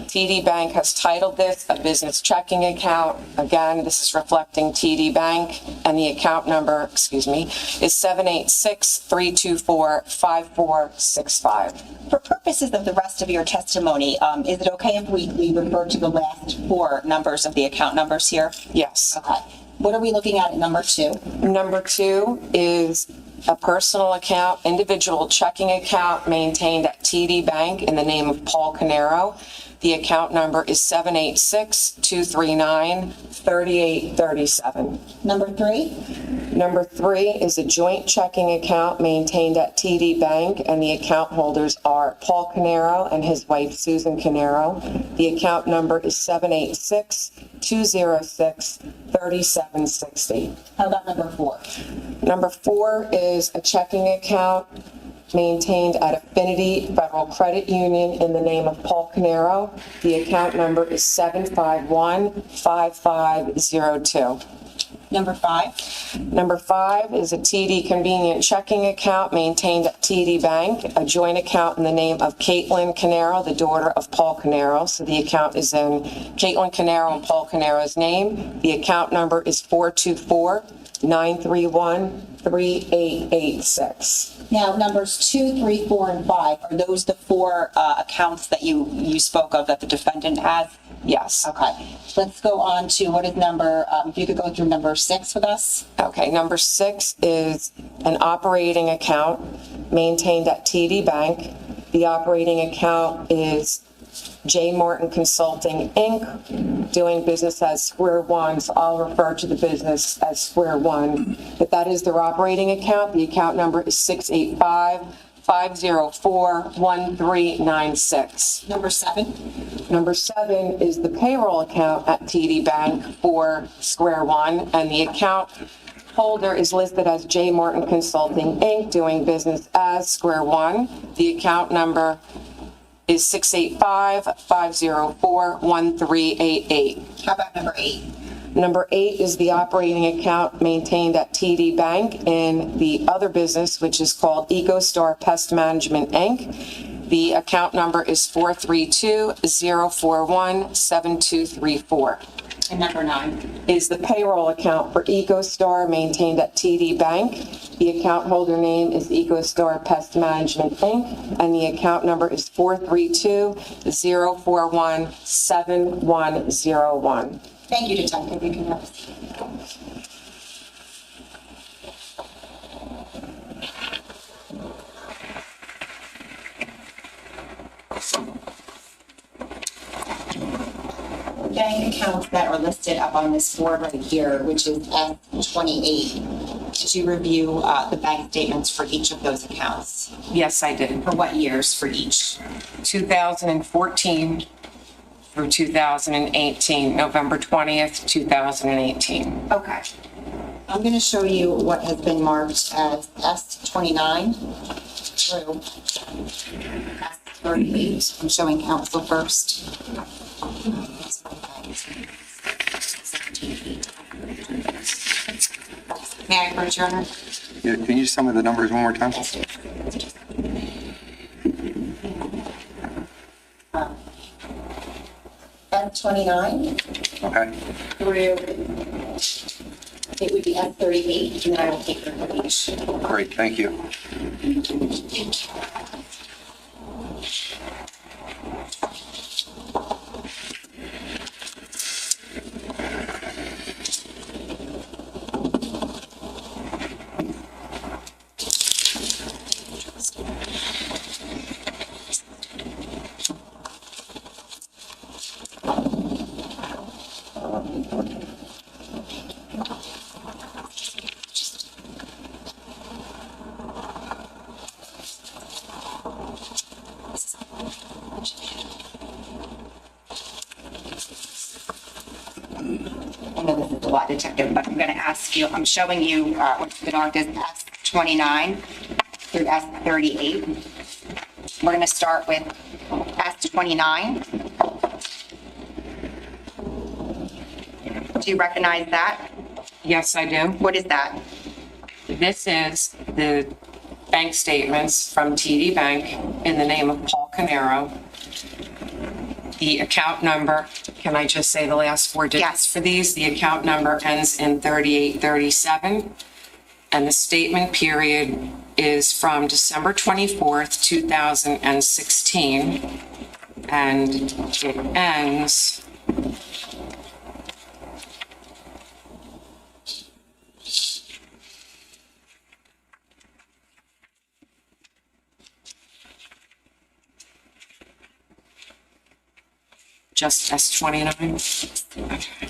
TD Bank has titled this a business checking account. Again, this is reflecting TD Bank, and the account number, is 786-324-5465. For purposes of the rest of your testimony, is it okay if we refer to the last 4 numbers of the account numbers here? Yes. Okay. What are we looking at number 2? Number 2 is a personal account, individual checking account maintained at TD Bank in the name of Paul Caneiro. The account number is 786-239-3837. Number 3? Number 3 is a joint checking account maintained at TD Bank, and the account holders are Paul Caneiro and his wife Susan Caneiro. The account number is 786-206-3760. How about number 4? Number 4 is a checking account maintained at Affinity Federal Credit Union in the name of Paul Caneiro. The account number is 751-5502. Number 5? Number 5 is a TD convenient checking account maintained at TD Bank, a joint account in the name of Caitlin Caneiro, the daughter of Paul Caneiro. So the account is in Caitlin Caneiro and Paul Caneiro's name. The account number is 424-931-3886. Now, numbers 2, 3, 4, and 5, are those the 4 accounts that you spoke of that the defendant has? Yes. Okay, let's go on to what is number, if you could go through number 6 with us. Okay, number 6 is an operating account maintained at TD Bank. The operating account is J. Martin Consulting, Inc., doing business as Square One, so I'll refer to the business as Square One. But that is their operating account. The account number is 685-504-1396. Number 7. Number 7 is the payroll account at TD Bank for Square One, and the account holder is listed as J. Martin Consulting, Inc., doing business as Square One. The account number is 685-504-1388. How about number 8? Number 8 is the operating account maintained at TD Bank in the other business, which is called EcoStar Pest Management, Inc. The account number is 432-041-7234. And number 9. Is the payroll account for EcoStar maintained at TD Bank. The account holder name is EcoStar Pest Management, Inc., and the account number is 432-041-7101. Thank you, Detective. You can have a seat. Bank accounts that are listed up on this board right here, which is S28. Did you review the bank statements for each of those accounts? Yes, I did. For what years for each? 2014 through 2018, November 20th, 2018. Okay. I'm going to show you what has been marked as S29 through S38. I'm showing counsel first. May I approach, Your Honor? Yeah, can you just tell me the numbers one more time? S29 Okay. through, it would be S38, and then I will take them for each. Great, thank you. I know this is a lot, Detective, but I'm going to ask you, I'm showing you what's been marked as S29 through S38. We're going to start with S29. Do you recognize that? Yes, I do. What is that? This is the bank statements from TD Bank in the name of Paul Caneiro. The account number, can I just say the last 4 digits Yes. for these? The account number ends in 3837, and the statement period is from December 24th, 2016, and it ends just S29. Okay.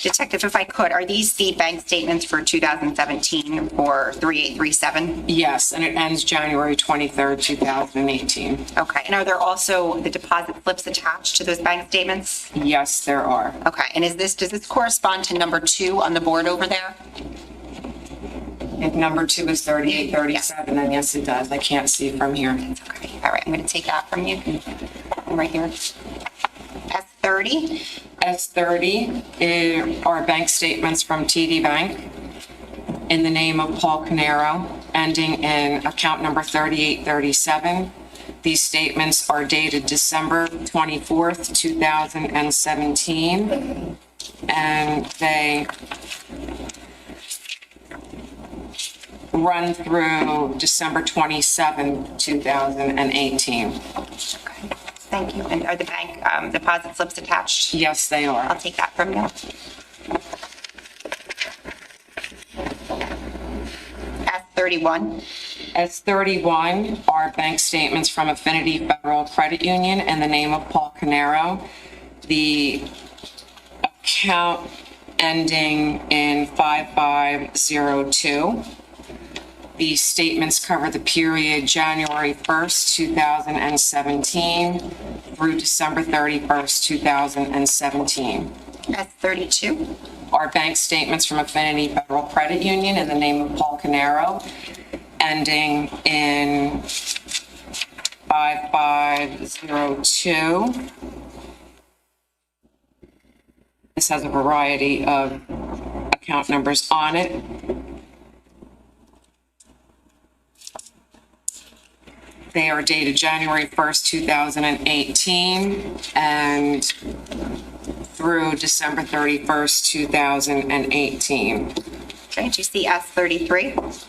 Detective, if I could, are these the bank statements for 2017 for 3837? Yes, and it ends January 23rd, 2018. Okay, and are there also the deposit slips attached to those bank statements? Yes, there are. Okay, and does this correspond to number 2 on the board over there? If number 2 is 3837, then yes, it does. I can't see from here. Okay, all right, I'm going to take that from you. Right here. S30? S30 are bank statements from TD Bank in the name of Paul Caneiro, ending in account number 3837. These statements are dated December 24th, 2017, and they run through December 27th, 2018. Thank you. And are the bank deposit slips attached? Yes, they I'll are. take that from you. S31. S31 are bank statements from Affinity Federal Credit Union in the name of Paul Caneiro. The account ending in 5502. These statements cover the period January 1st, 2017 through December 31st, 2017. S32. Are bank statements from Affinity Federal Credit Union in the name of Paul Caneiro, ending in 5502. This has a variety of account numbers on it. They are dated January 1st, 2018, and through December 31st, 2018. Okay, do you see S33?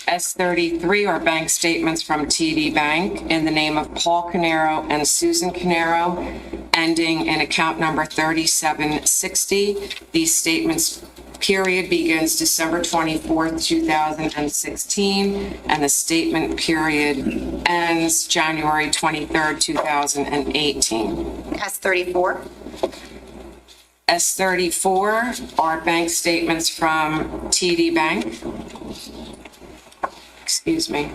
S33 are bank statements from TD Bank in the name of Paul Caneiro and Susan Caneiro, ending in account number 3760. These statements period begins December 24th, 2016, and the statement period ends January 23rd, 2018. S34. S34 are bank statements from TD Bank. Excuse me.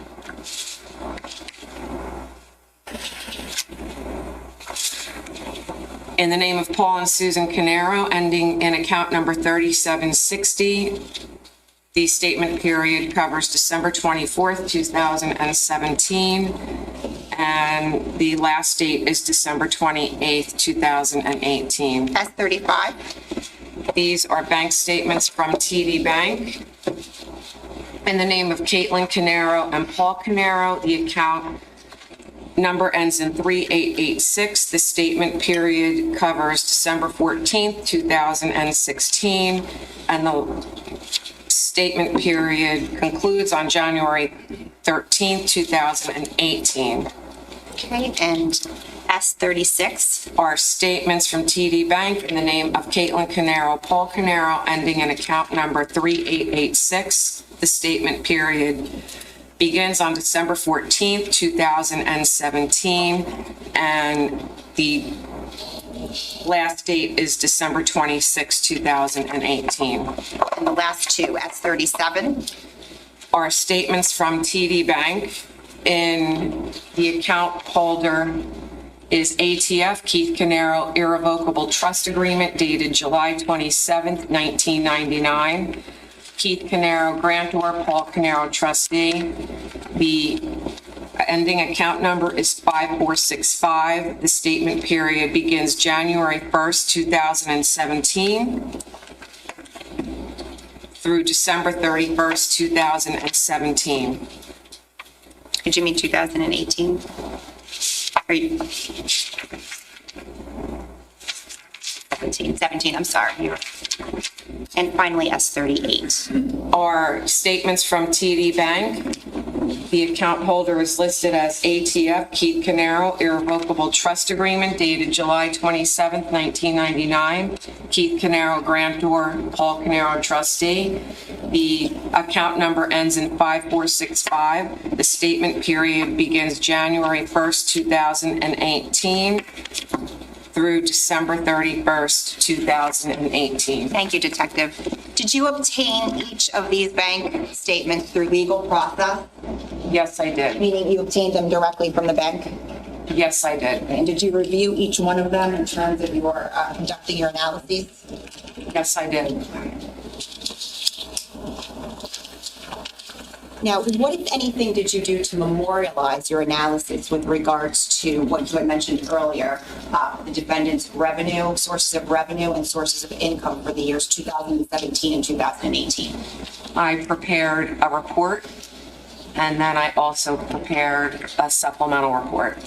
In the name of Paul and Susan Caneiro, ending in account number 3760. The statement period covers December 24th, 2017, and the last date is December 28th, 2018. S35. These are bank statements from TD Bank in the name of Caitlin Caneiro and Paul Caneiro. The account number ends in 3886. The statement period covers December 14th, 2016, and the statement period concludes on January 13th, 2018. Okay, and S36. Are statements from TD Bank in the name of Caitlin Caneiro, Paul Caneiro, ending in account number 3886. The statement period begins on December 14th, 2017, and the last date is December 26, 2018. And the last two, S37. Are statements from TD Bank in the account holder is ATF Keith Caneiro Irrevocable Trust Agreement dated July 27th, 1999. Keith Caneiro grantor, Paul Caneiro trustee. The ending account number is 5465. The statement period begins January 1st, 2017 through December 31st, 2017. Did you mean 2018? Are you? 17, I'm sorry. And finally, S38. Are statements from TD Bank. The account holder is listed as ATF Keith Caneiro Irrevocable Trust Agreement dated July 27th, 1999. Keith Caneiro grantor, Paul Caneiro trustee. The account number ends in 5465. The statement period begins January 1st, 2018 through December 31st, 2018. Thank you, Detective. Did you obtain each of these bank statements through legal process? Yes, I did. Meaning you obtained them directly from the bank? Yes, I did. And did you review each one of them in terms of your conducting your analyses? Yes, I did. Now, what, if anything, did you do to memorialize your analysis with regards to what you had mentioned earlier, the defendant's revenue, sources of revenue, and sources of income for the years 2017 and 2018? I prepared a report, and then I also prepared a supplemental report.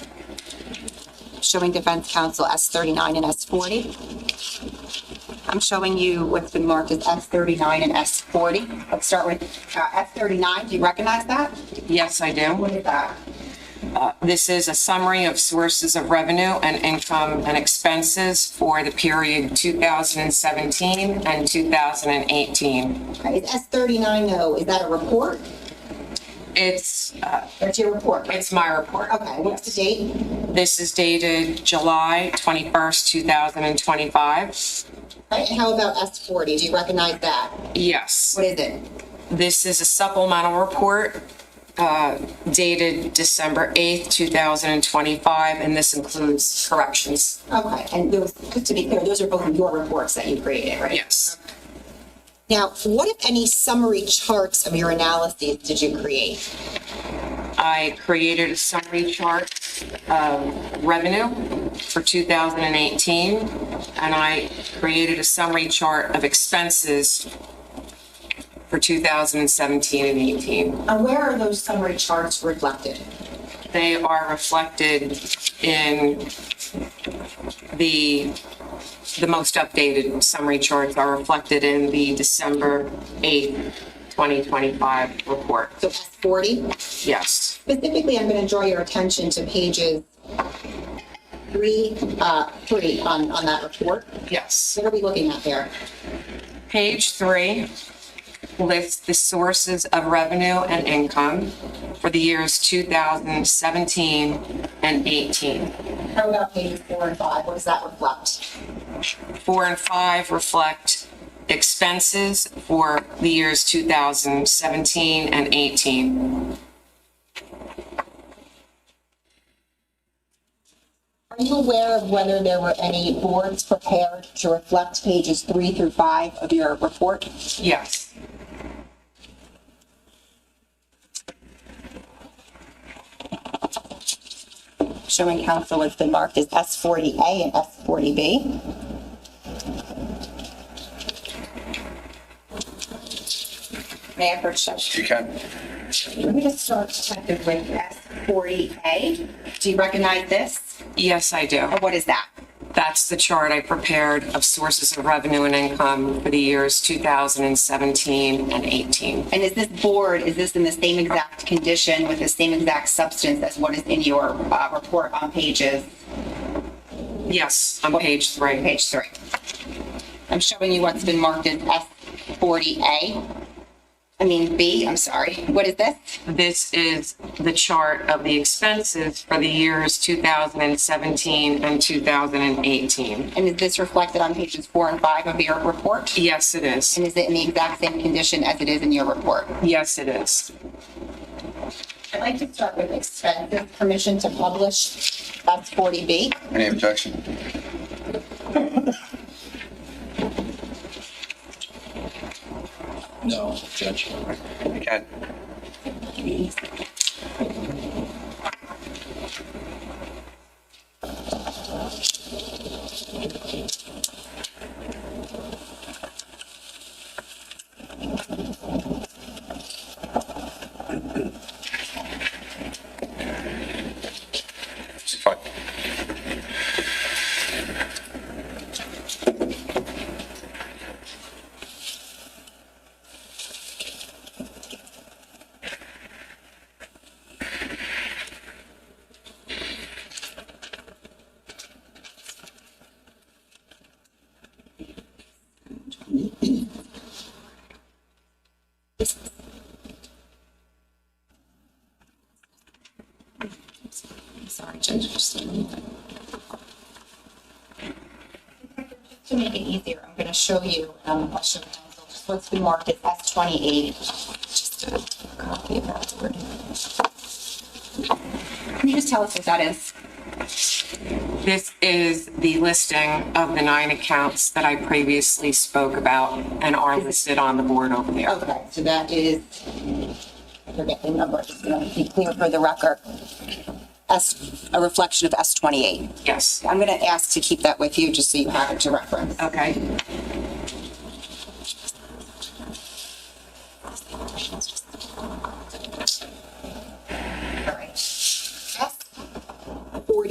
Showing defense counsel S39 and S40. I'm showing you what's been marked as S39 and S40. Let's start with S39. Do you recognize that? Yes, I do. What is that? This is a summary of sources of revenue and income and expenses for the period 2017 and 2018. Okay, is S39 though, is that a report? It's That's your report, right? it's my report. Okay, what's the date? This is dated July 21st, 2025. Right, and how about S40? Do you recognize that? Yes. What is it? This is a supplemental report dated December 8th, 2025, and this includes corrections. Okay, and those, just to be clear, those are both your reports that you created, right? Yes. Now, what if any summary charts of your analyses did you create? I created a summary chart of revenue for 2018, and I created a summary chart of expenses for 2017 and 18. And where are those summary charts reflected? They are reflected in the most updated summary charts are reflected in the December 8th, 2025 report. So S40? Yes. Specifically, I'm going to draw your attention to pages 3 on that report. Yes. What are we looking at there? Page 3 lists the sources of revenue and income for the years 2017 and 18. How about pages 4 and 5? What does that reflect? 4 and 5 reflect expenses for the years 2017 and 18. Are you aware of whether there were any boards prepared to reflect pages 3 through 5 of your report? Yes. Showing counsel what's been marked as S40A and S40B. May I approach Judge? You can. Let me just start detective with S40A. Do you recognize this? Yes, I do. Or what is that? That's the chart I prepared of sources of revenue and income for the years 2017 and 18. And is this board, is this in the same exact condition with the same exact substance as what is in your report on pages? Yes, on page 3. Page 3. I'm showing you what's been marked as S40A. B, I'm sorry. What is this? This is the chart of the expenses for the years 2017 and 2018. And is this reflected on pages 4 and 5 of your report? Yes, it is. And is it in the exact same condition as it is in your report? Yes, it is. I'd like to start with expenses, permission to publish S40B. Any objection? No, Judge. You can. It's fine. Sorry, Judge. To make it easier, I'm going to show you, I'll show counsel just what's been marked as S28. Just a copy of that word. Can you just tell us what that is? This is the listing of the 9 accounts that I previously spoke about and are listed on the board over there. Okay, so that is, I forget the number, it's going to be clear for the record. A reflection of S28. Yes. I'm going to ask to keep that with you just so you have it to reference. Okay.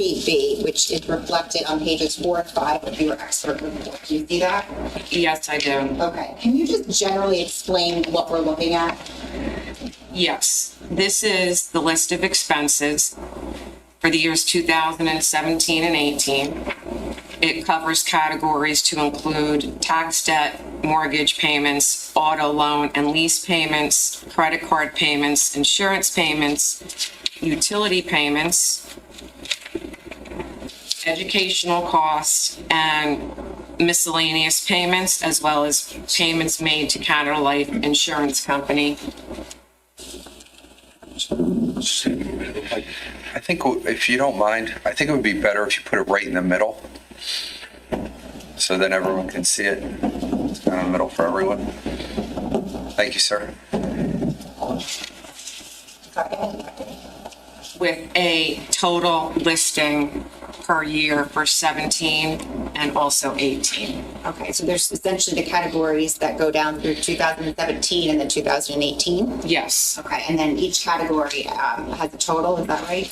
30B, which is reflected on pages 4 and 5 of your expert report. Do you see that? Yes, I do. Okay. Can you just generally explain what we're looking at? Yes, this is the list of expenses for the years 2017 and 18. It covers categories to include tax debt, mortgage payments, auto loan and lease payments, credit card payments, insurance payments, utility payments, educational costs, and miscellaneous payments, as well as payments made to Canada Life Insurance Company. I think, if you don't mind, I think it would be better if you put it right in the middle, so then everyone can see it. It's kind of in the middle for everyone. Thank you, sir. With a total listing per year for 17 and also 18. Okay, so there's essentially the categories that go down through 2017 and then 2018? Yes, Okay, and then each category has a total, is that right?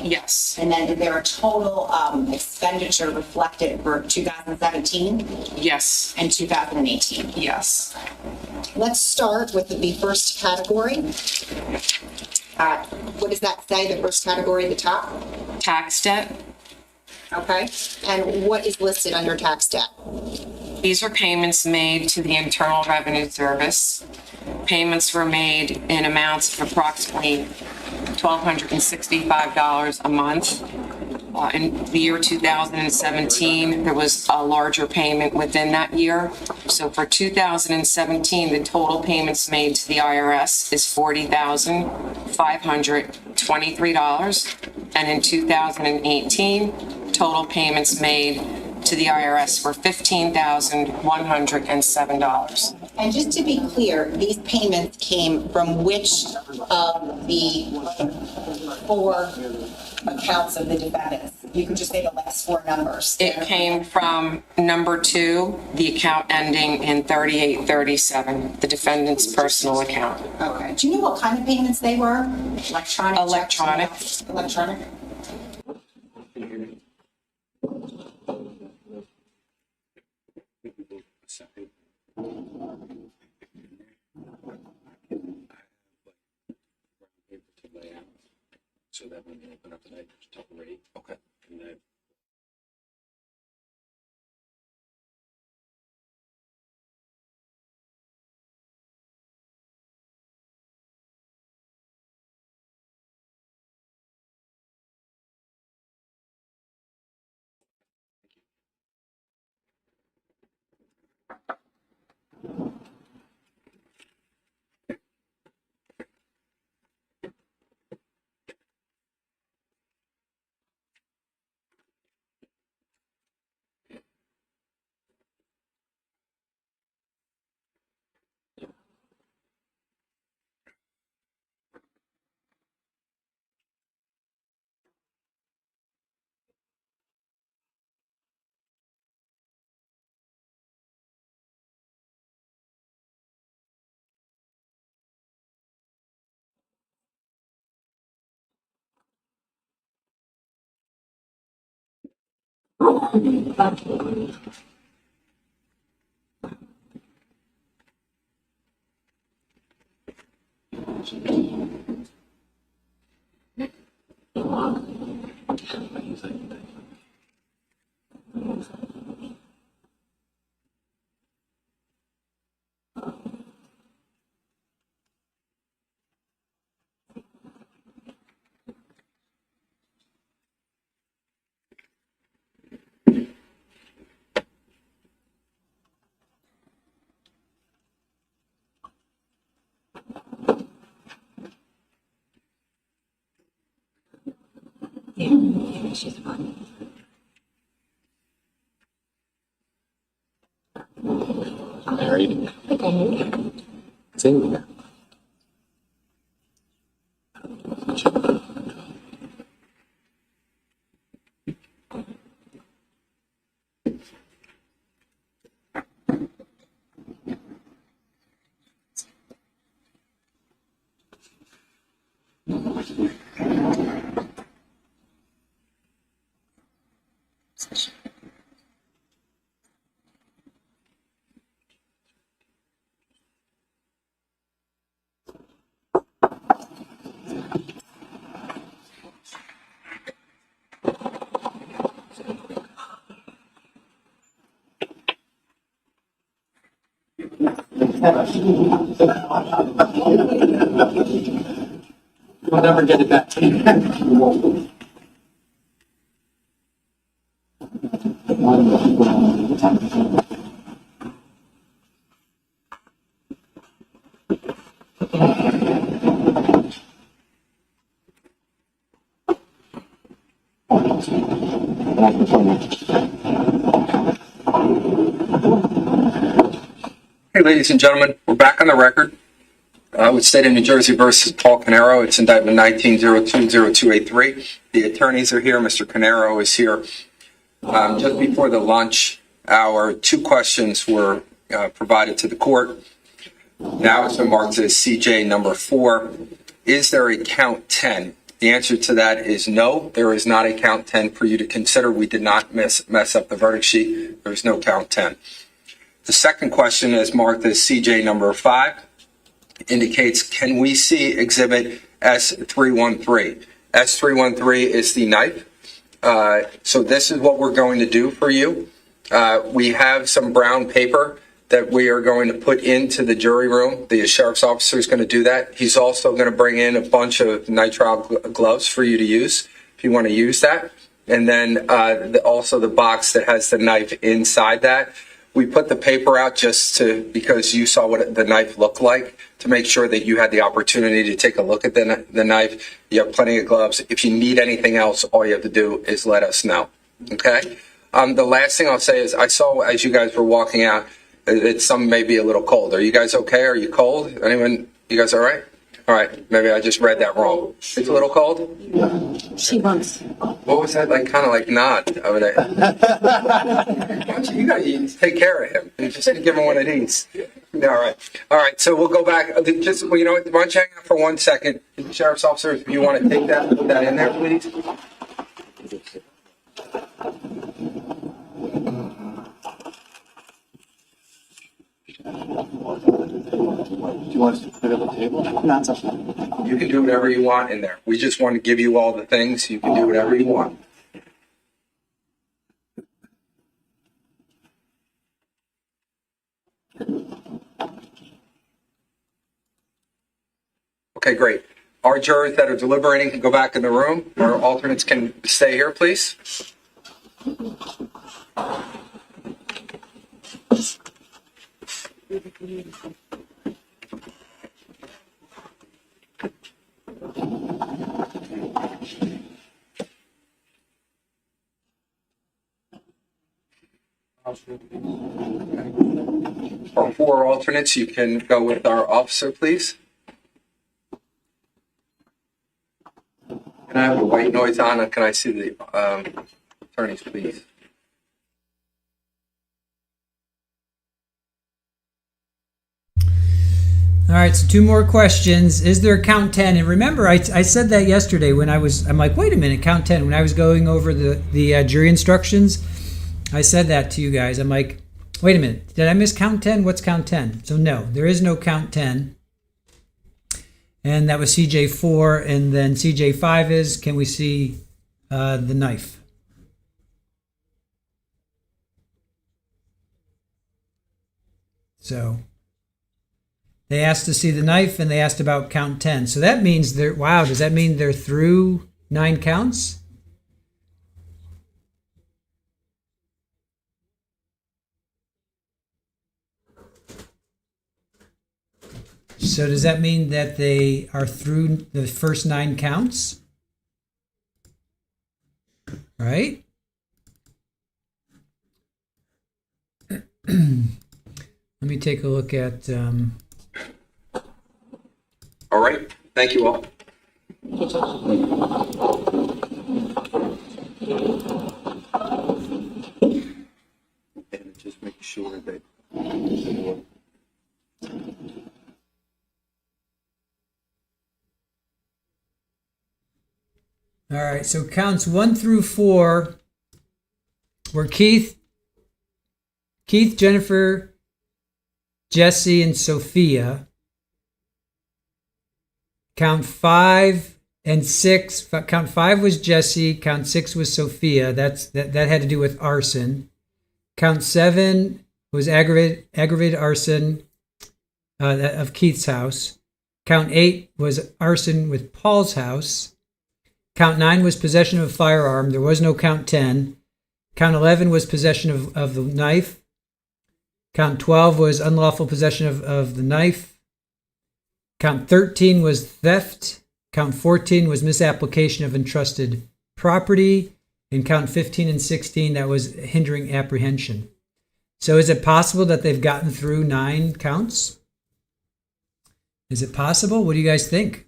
yes, And then is there a total expenditure reflected for 2017 yes, and 2018? yes. Let's start with the first category. What does that say, the first category at the top? Tax debt. Okay, and what is listed under tax debt? These are payments made to the Internal Revenue Service. Payments were made in amounts of approximately $1,265 a month. In the year 2017, there was a larger payment within that year. So for 2017, the total payments made to the IRS is $40,523. And in 2018, total payments made to the IRS were $15,107. And just to be clear, these payments came from which of the 4 accounts of the defendants? You could just say the last 4 numbers. It came from number 2, the account ending in 3837, the defendant's personal account. Okay. Do you know what kind of payments they were? Electronic? Electronic. checks? Electronic? So that when you open up the night, it's top ready. Okay. And then Yeah, she's fine. Married. Okay. Single. We'll never get it back. Hey, ladies and gentlemen, we're back on the record. With State of New Jersey versus Paul Caneiro. It's indictment 19-020283. The attorneys are here. Mr. Caneiro is here. Just before the lunch hour, 2 questions were provided to the court. Now it's been marked as CJ number 4. Is there a count 10? The answer to that is no. There is not a count 10 for you to consider. We did not mess up the verdict sheet. There is no count 10. The second question is marked as CJ number 5. Indicates, can we see exhibit S313? S313 is the knife. So this is what we're going to do for you. We have some brown paper that we are going to put into the jury room. The sheriff's officer is going to do that. He's also going to bring in a bunch of nitrile gloves for you to use if you want to use that. And then also the box that has the knife inside that. We put the paper out because you saw what the knife looked like, to make sure that you had the opportunity to take a look at the knife. You have plenty of gloves. If you need anything else, all you have to do is let us know. Okay? The last thing I'll say is, I saw as you guys were walking out, some may be a little cold. Are you guys okay? Are you cold? Anyone? You guys all right? All right. Maybe I just read that wrong. It's a little cold? She wants. What was that? Like, kind of like nod over there. You gotta take care of him. You just give him one of these. All right. All right. So we'll go back. Just, you know what? Why don't you hang out for 1 second? Sheriff's officer, if you want to take that, put that in there, please. Do you want us to put it on the table? No, it's okay. You can do whatever you want in there. We just want to give you all the things. You can do whatever you want. Okay, great. Our jurors that are deliberating can go back in the room. Our alternates can stay here, please. Our 4 alternates, you can go with our officer, please. Can I have the white noise on, and can I see the attorneys, please? All right, so 2 more questions. Is there a count 10? And remember, I said that yesterday when I'm like, wait a minute, count 10. When I was going over the jury instructions, I said that to you guys. I'm like, wait a minute, did I miss count 10? What's count 10? So no, there is no count 10. And that was CJ4, and then CJ5 is, can we see the knife? So they asked to see the knife, and they asked about count 10. So that means does that mean they're through 9 counts? So does that mean that they are through the first 9 counts? Right? Let me take a look at... All right. Thank you all. And just make sure that... All right, so counts 1 through 4 were Keith, Jennifer, Jesse, and Sophia. Count 5 and 6. Count 5 was Jesse. Count 6 was Sophia. That had to do with arson. Count 7 was aggravated arson. of Keith's house. Count 8 was arson with Paul's house. Count 9 was possession of a firearm. There was no count 10. Count 11 was possession of the knife. Count 12 was unlawful possession of the knife. Count 13 was theft. Count 14 was misapplication of entrusted property. And count 15 and 16, that was hindering apprehension. So is it possible that they've gotten through 9 counts? Is it possible? What do you guys think?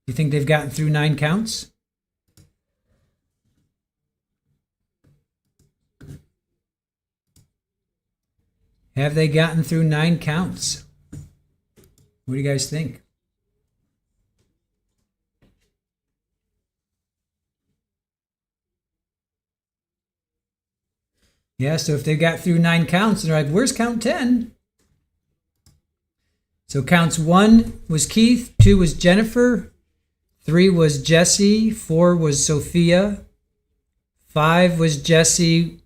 You think they've gotten through 9 counts? Have they gotten through 9 counts? What do you guys think? Yeah, so if they got through 9 counts, they're like, where's count 10? So counts 1 was Keith, 2 was Jennifer, 3 was Jesse, 4 was Sophia, 5 was Jesse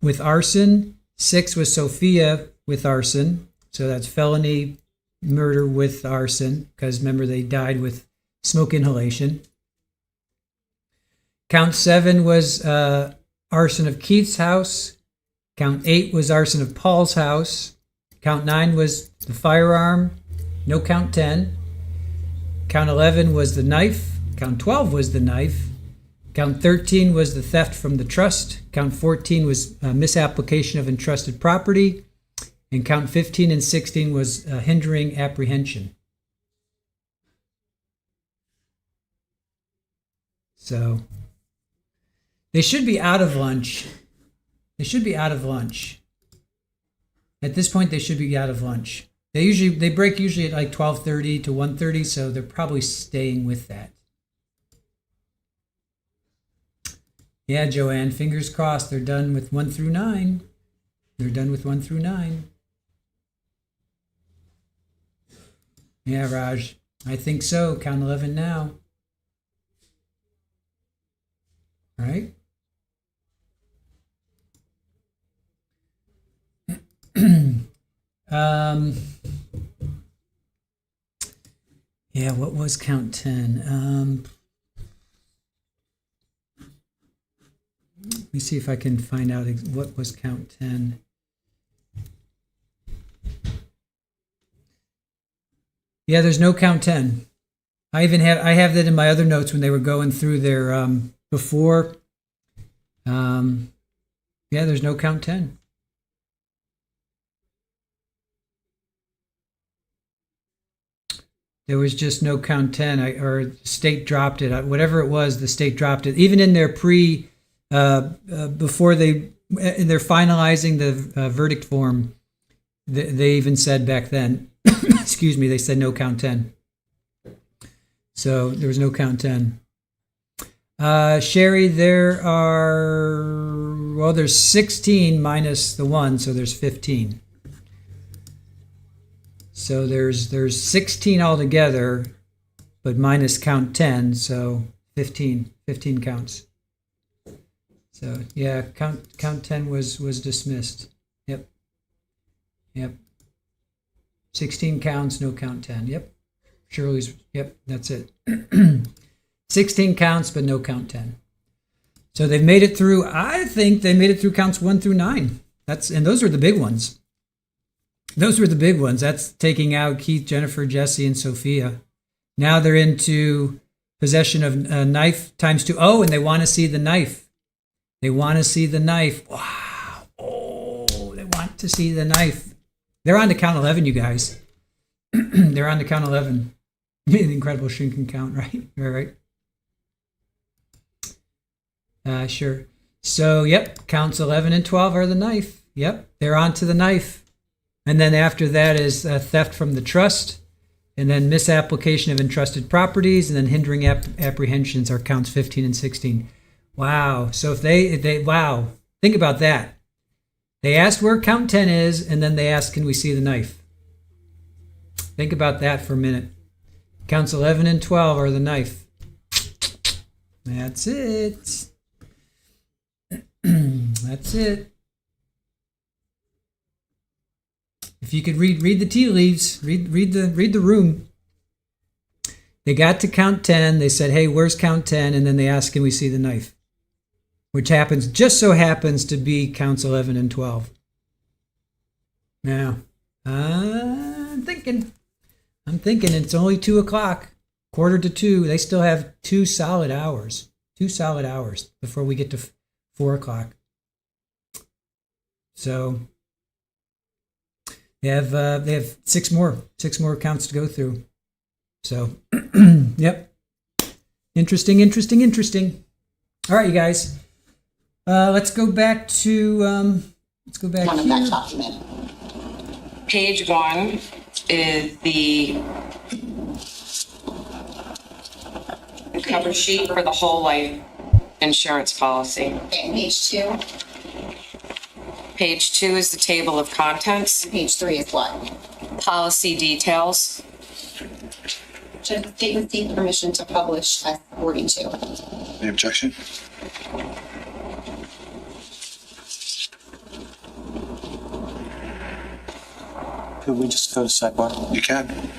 with arson, 6 was Sophia with arson. So that's felony murder with arson, because remember they died with smoke inhalation. Count 7 was arson of Keith's house. Count 8 was arson of Paul's house. Count 9 was the firearm. No count 10. Count 11 was the knife. Count 12 was the knife. Count 13 was the theft from the trust. Count 14 was misapplication of entrusted property. And count 15 and 16 was hindering apprehension. So they should be out of lunch. They should be out of lunch. At this point, they should be out of lunch. They break usually at like 12:30 to 1:30, so they're probably staying with that. Yeah, Joanne, fingers crossed. They're done with 1 through 9. They're done with 1 through 9. Yeah, Raj, I think so. Count 11 now. Right? Yeah, what was count 10? Let me see if I can find out what was count 10. Yeah, there's no count 10. I have that in my other notes when they were going through their before. Yeah, there's no count 10. There was just no count 10, or state dropped it. Whatever it was, the state dropped it. Even in their before they're finalizing the verdict form, they even said back then, excuse me, they said no count 10. So there was no count 10. Sherry, there's 16 minus the 1, so there's 15. So there's 16 altogether, but minus count 10, so 15 counts. So yeah, count 10 was dismissed. Yep. 16 counts, no count 10. Yep. Shirley's, yep, that's it. 16 counts, but no count 10. So they've made it through, I think they made it through counts 1 through 9. And those are the big ones. Those were the big ones. That's taking out Keith, Jennifer, Jesse, and Sophia. Now they're into possession of a knife times 2. Oh, and they want to see the knife. They want to see the knife. Wow. Oh, they want to see the knife. They're on to count 11, you guys. They're on to count 11. The incredible shrinking count, right? Right. Sure. So, yep, counts 11 and 12 are the knife. Yep, they're on to the knife. And then after that is theft from the trust, and then misapplication of entrusted properties, and then hindering apprehensions are counts 15 and 16. Wow. So if they wow, think about that. They asked where count 10 is, and then they asked, can we see the knife? Think about that for a minute. Counts 11 and 12 are the knife. That's it. That's it. if you could read the tea leaves, read the room. They got to count 10. They said, "Hey, where's count 10?" And then they asked, "Can we see the knife?" Which just so happens to be counts 11 and 12. Now, I'm thinking it's only 2:00, 1:45. They still have 2 solid hours before we get to 4:00. So they have six more counts to go through. So, yep. Interesting. All right, you guys. Let's go back to One of that document. Page 1 is the cover sheet for the whole life insurance policy. Okay, page 2. Page 2 is the table of contents, Page 3 is what? policy details. Should the state receive permission to publish as 42? Any objection? Could we just go to sidebar? You can.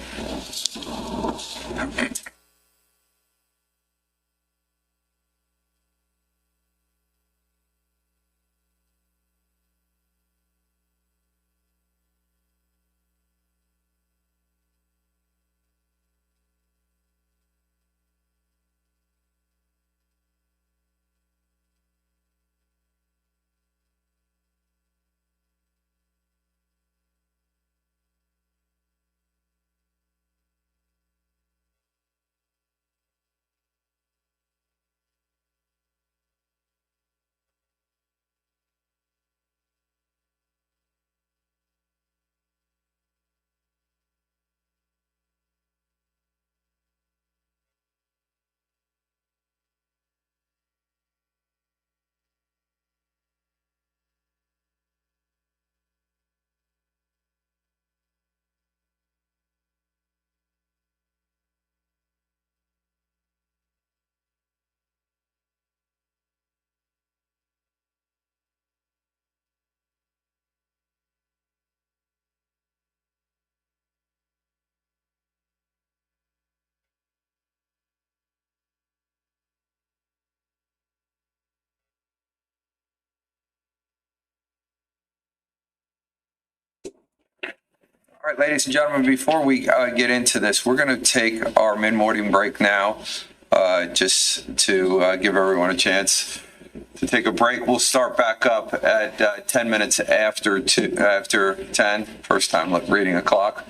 All right, ladies and gentlemen, before we get into this, we're going to take our mid-morning break now, just to give everyone a chance to take a break. We'll start back up at 10 minutes after 10, first time reading a clock.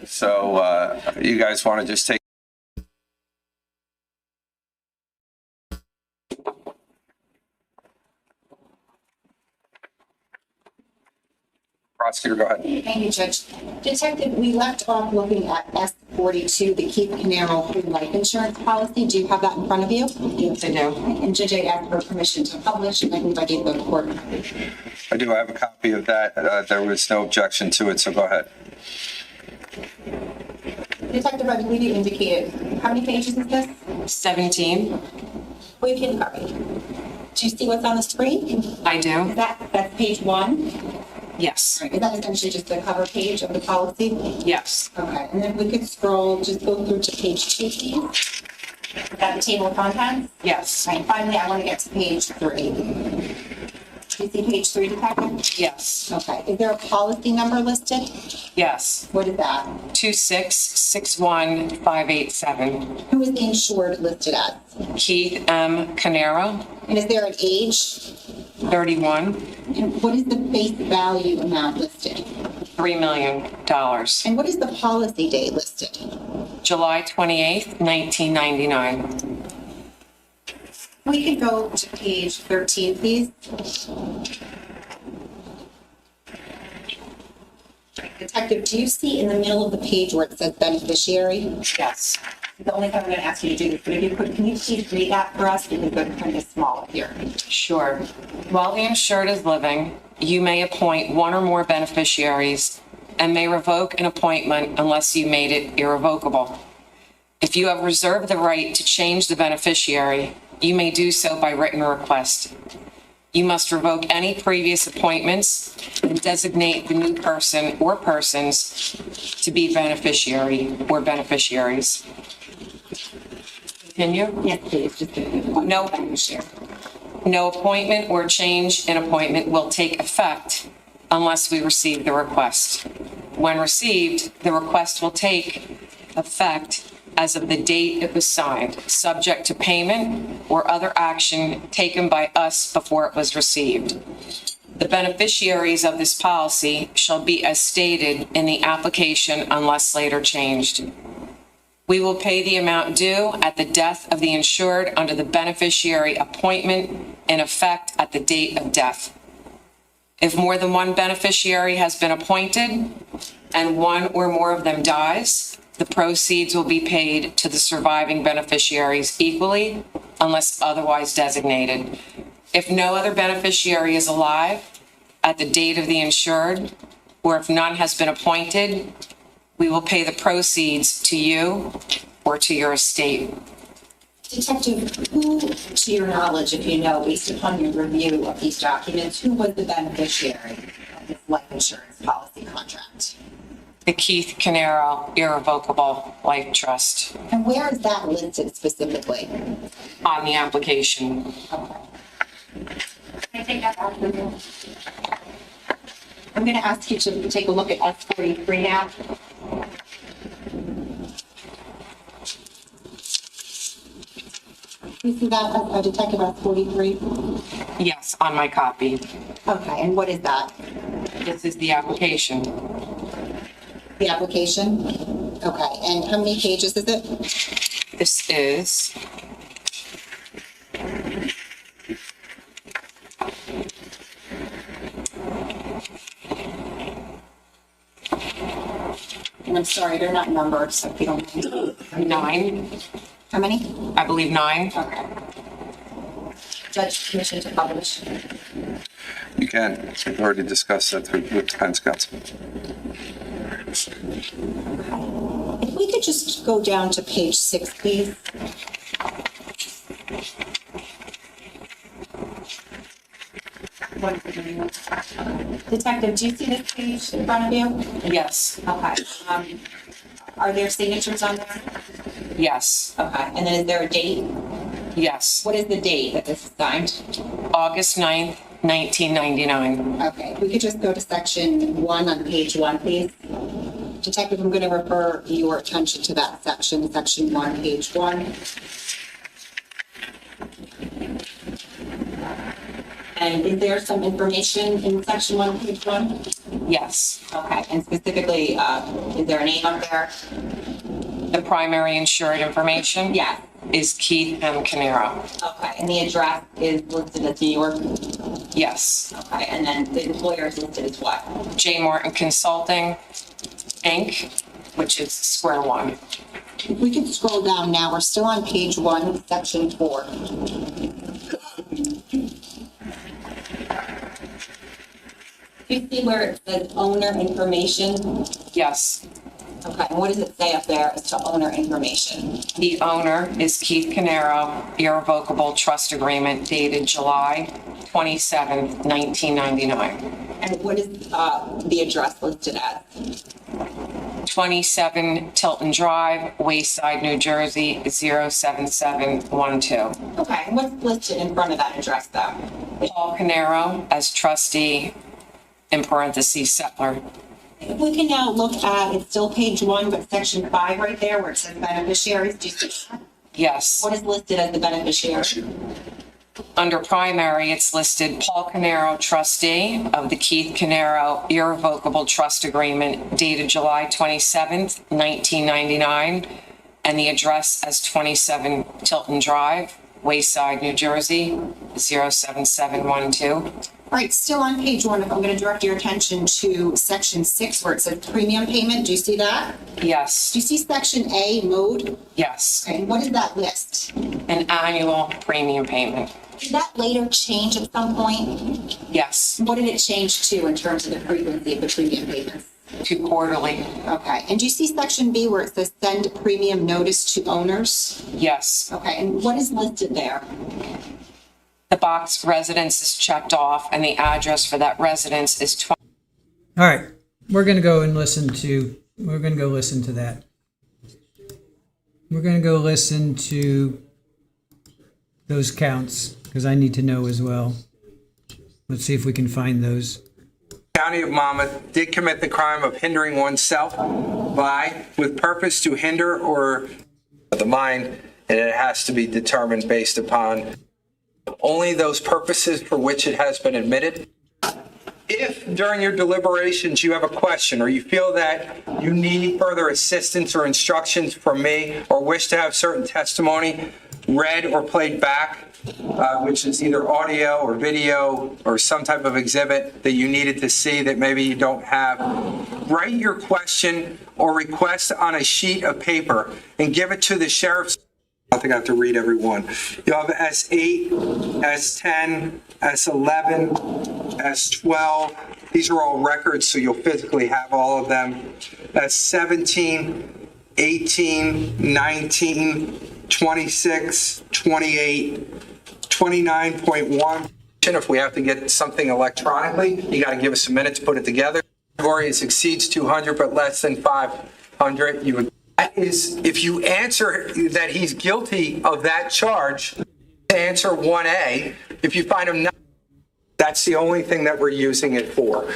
So you guys want to just take Prosecutor, go ahead. Thank you, Judge. Detective, we left off looking at S42, the Keith Caneiro whole life insurance policy. Do you have that in front of you? Yes, I do. And Judge, I asked for permission to publish, and I believe I gave the court. I do have a copy of that. There was no objection to it, so go ahead. Detective, I believe you indicated, how many pages is this? 17. We can copy. Do you see what's on the screen? I do. That's page 1. Yes. Is that essentially just the cover page of the policy? Yes. Okay, and then we could scroll, just go through to page 2, please. Is that the table of contents? Yes. Right, finally, I want to get to page 3. Do you see page 3, Detective? Yes. Okay, is there a policy number listed? Yes. What is that? 2661587. Who is the insured listed as? Keith M. Caneiro, And is there an age? 31, And what is the face value amount listed? $3 million. And what is the policy date listed? July 28th, 1999. We could go to page 13, please. Detective, do you see in the middle of the page where it says beneficiary? Yes. The only thing I'm going to ask you to do is, but if you could, can you please read that for us? Because the print is small up here. Sure. While the insured is living, you may appoint one or more beneficiaries and may revoke an appointment unless you made it irrevocable. If you have reserved the right to change the beneficiary, you may do so by written request. You must revoke any previous appointments and designate the new person or persons to be beneficiary or beneficiaries. Continue? Yes, please, just No appointment or change in appointment will take effect unless we receive the request. When received, the request will take effect as of the date it was signed, subject to payment or other action taken by us before it was received. The beneficiaries of this policy shall be as stated in the application unless later changed. We will pay the amount due at the death of the insured under the beneficiary appointment in effect at the date of death. If more than one beneficiary has been appointed and one or more of them dies, the proceeds will be paid to the surviving beneficiaries equally unless otherwise designated. If no other beneficiary is alive at the date of the insured, or if none has been appointed, we will pay the proceeds to you or to your estate. Detective, who, to your knowledge, if you know, based upon your review of these documents, who was the beneficiary of this life insurance policy contract? The Keith Caneiro Irrevocable Life Trust And where is that listed specifically? on the application. Can I take that back from you? I'm going to ask you to take a look at S43 now. You see that, Detective S43? Yes, on my copy. Okay, and what is that? This is the application. The application? Okay, and how many pages is it? This is And I'm sorry, they're not numbered, so if you don't mind. 9, How many? I believe 9. Okay. Judge, permission to publish. You can. We've already discussed that with defense counsel. If we could just go down to page 6, please. Detective, do you see this page in front of you? Yes, Okay. Are there signatures on there? yes, Okay, and then is there a date? yes. What is the date that this is signed? August 9th, 1999. Okay, if we could just go to section 1 on page 1, please. Detective, I'm going to refer your attention to that section, section 1, page 1. And is there some information in section 1, page 1? Yes, Okay, and specifically, is there a name up there? the primary insured information Yes. is Keith M. Caneiro. Okay, and the address is listed as New York? Yes, Okay, and then the employer is listed as what? J. Morton Consulting, Inc., which is Square One. If we could scroll down now, we're still on page 1, section 4. You see where it says owner information? Yes, Okay, and what does it say up there as to owner information? the owner is Keith Caneiro, Irrevocable Trust Agreement dated July 27th, 1999. And what is the address listed as? 27 Tilton Drive, Wayside, New Jersey, 07712. Okay, and what's listed in front of that address though? Paul Caneiro as trustee, in parentheses, settler. If we can now look at, it's still page 1, but section 5 right there where it says beneficiaries, do you see that? Yes. What is listed as the beneficiary? Under primary, it's listed Paul Caneiro, trustee of the Keith Caneiro Irrevocable Trust Agreement dated July 27th, 1999, and the address as 27 Tilton Drive, Wayside, New Jersey, 07712. All right, still on page 1, if I'm going to direct your attention to section 6 where it says premium payment, do you see that? Yes, Do you see section A, mode? yes, Okay, and what does that list? an annual premium payment. Did that later change at some point? Yes, What did it change to in terms of the frequency of the premium payments? to quarterly. Okay, and do you see section B where it says send premium notice to owners? Yes, Okay, and what is listed there? the box residence is checked off and the address for that residence is 20. All right, we're going to go listen to that. We're going to go listen to those counts because I need to know as well. Let's see if we can find those. County of Monmouth did commit the crime of hindering oneself by, with purpose to hinder or the mind, and it has to be determined based upon only those purposes for which it has been admitted. If during your deliberations you have a question or you feel that you need further assistance or instructions from me or wish to have certain testimony read or played back, which is either audio or video or some type of exhibit that you needed to see that maybe you don't have, write your question or request on a sheet of paper and give it to the sheriff's. I don't think I have to read every one. You'll have S8, S10, S11, S12. These are all records, so you'll physically have all of them. S17, 18, 19, 26, 28, 29.1. If we have to get something electronically, you got to give us a minute to put it together. Category is exceeds 200 but less than 500. You would. That is, if you answer that he's guilty of that charge, answer 1A. If you find him not, that's the only thing that we're using it for.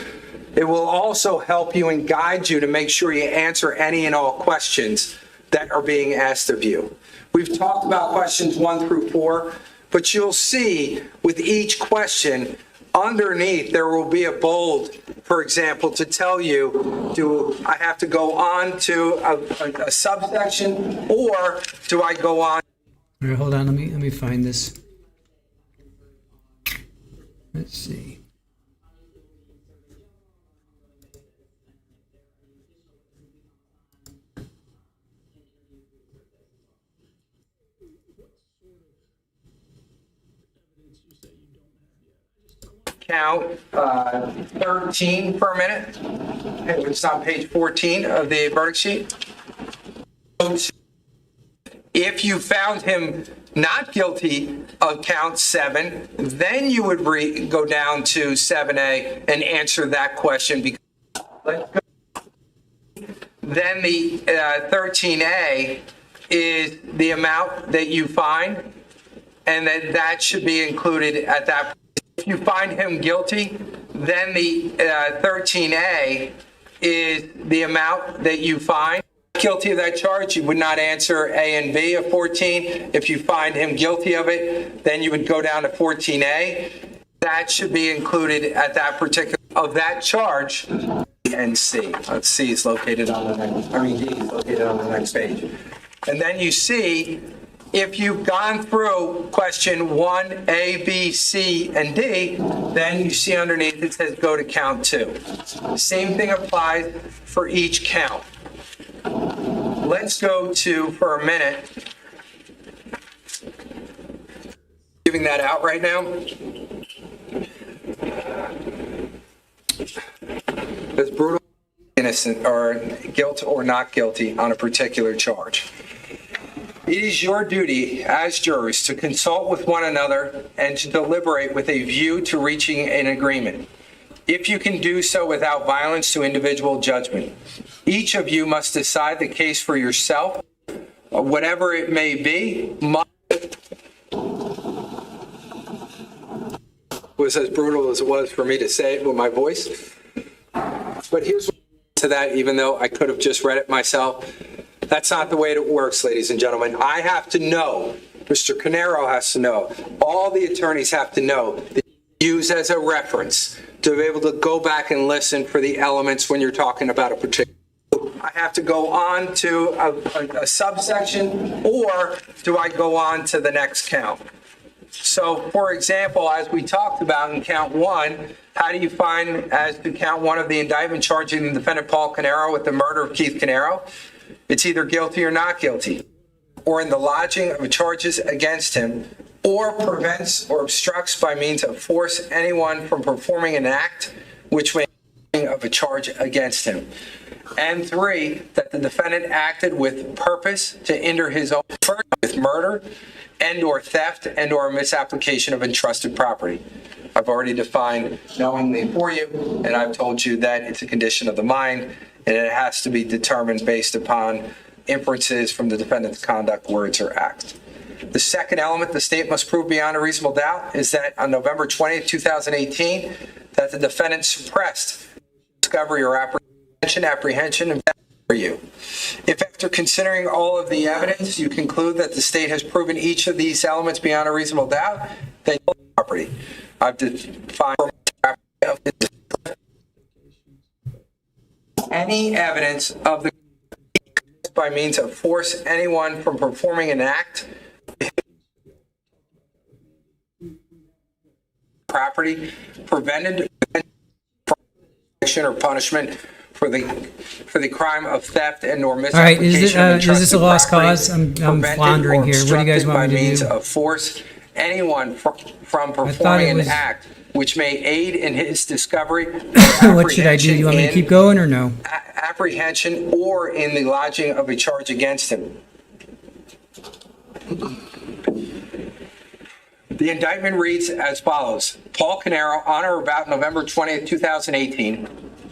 It will also help you and guide you to make sure you answer any and all questions that are being asked of you. We've talked about questions 1 through 4, but you'll see with each question, underneath there will be a bold, for example, to tell you, do I have to go on to a subsection or do I go on? All right, hold on, let me find this. Let's see. Count 13 for a minute, which is on page 14 of the verdict sheet. If you found him not guilty of count 7, then you would go down to 7A and answer that question. Then the 13A is the amount that you find, and that should be included at that point. If you find him guilty, then the 13A is the amount that you find. Guilty of that charge, you would not answer A and B of 14. If you find him guilty of it, then you would go down to 14A. That should be included at that particular of that charge. And C. C is located on the next. D is located on the next page. And then you see. If you've gone through question 1, A, B, C, and D, then you see underneath it says go to count 2. Same thing applies for each count. Let's go to, for a minute, giving that out right now. It's brutal, innocent, or guilt or not guilty on a particular charge. It is your duty as jurors to consult with one another and to deliberate with a view to reaching an agreement. If you can do so without violence to individual judgment, each of you must decide the case for yourself, whatever it may be. Was as brutal as it was for me to say it with my voice. But here's to that, even though I could have just read it myself. That's not the way it works, ladies and gentlemen. I have to know, Mr. Caneiro has to know, all the attorneys have to know that you use as a reference to be able to go back and listen for the elements when you're talking about a particular. I have to go on to a subsection, or do I go on to the next count? So, for example, as we talked about in count 1, how do you find as to count 1 of the indictment charging the defendant Paul Caneiro with the murder of Keith Caneiro? It's either guilty or not guilty, or in the lodging of charges against him, or prevents or obstructs by means of force anyone from performing an act which may be of a charge against him. And 3, that the defendant acted with purpose to hinder his own with murder, and/or theft and/or misapplication of entrusted property. I've already defined knowingly for you, and I've told you that it's a condition of the mind, and it has to be determined based upon inferences from the defendant's conduct, words, or acts. The second element the state must prove beyond a reasonable doubt is that on November 20th, 2018, that the defendant suppressed discovery or apprehension for you. If after considering all of the evidence, you conclude that the state has proven each of these elements beyond a reasonable doubt, then property. I've defined any evidence of the by means of force anyone from performing an act, property, prevented or punishment for the crime of theft and or misapplication of entrusted is this a lost property, cause? I'm prevented floundering or here. What do you guys obstructed want by me to means do? of force anyone from thought performing it an was- act which may aid in his discovery. What should I do? You want me to keep going or no? Apprehension or in the lodging of a charge against him. The indictment reads as follows. Paul Caneiro, on or about November 20th, 2018,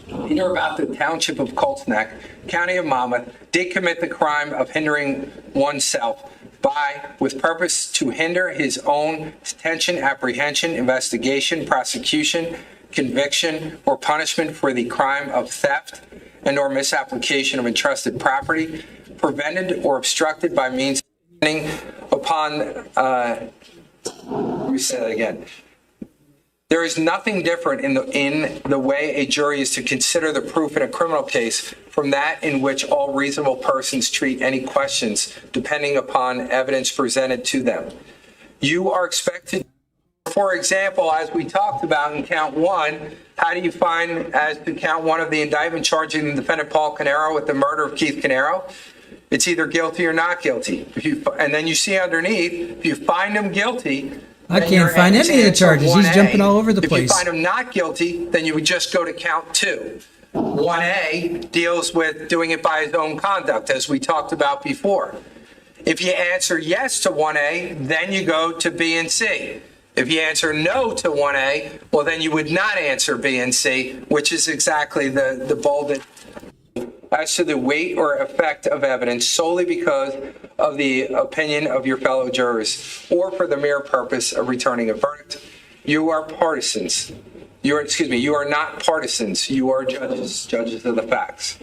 in or about the township of Colts Neck, county of Monmouth, did commit the crime of hindering oneself by, with purpose to hinder his own detention, apprehension, investigation, prosecution, conviction, or punishment for the crime of theft and or misapplication of entrusted property, prevented or obstructed by means upon, let me say that again. There is nothing different in the way a jury is to consider the proof in a criminal case from that in which all reasonable persons treat any questions depending upon evidence presented to them. You are expected, for example, as we talked about in count one, how do you find as to count one of the indictment charging the defendant Paul Caneiro with the murder of Keith Caneiro? It's either guilty or not guilty. And then you see underneath, if you find him guilty, I can't find any of the charges. He's jumping all over the place. If you find him not guilty, then you would just go to count two. 1A deals with doing it by his own conduct, as we talked about before. If you answer yes to 1A, then you go to B and C. If you answer no to 1A, well, then you would not answer B and C, which is exactly the bolded as to the weight or effect of evidence solely because of the opinion of your fellow jurors or for the mere purpose of returning a verdict. You are partisans. You are not partisans. You are judges of the facts.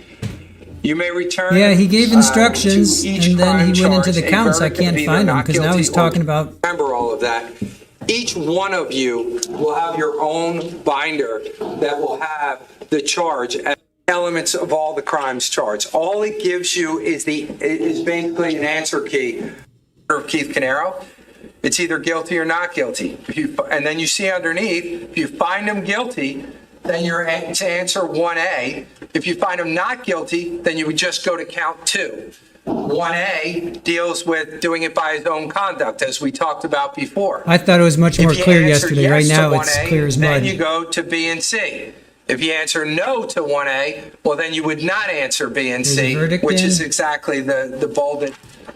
You may return. Yeah, he gave instructions, to each and then crime he went into charge the a counts. I verdict of can't either find him not because now guilty he's or talking about. Remember all of that. Each one of you will have your own binder that will have the charge and elements of all the crimes charged. All it gives you is basically an answer key of Keith Caneiro. It's either guilty or not guilty. And then you see underneath, if you find him guilty, then you're to answer 1A. If you find him not guilty, then you would just go to count two. 1A deals with doing it by his own conduct, as we talked about before. I thought it was much more If you clear answer yesterday. yes Right to now, it's 1A, clear as then mud. you go to B and C. If you answer no to 1A, well, then you would not answer B and There's a C, verdict which in? is exactly the bolded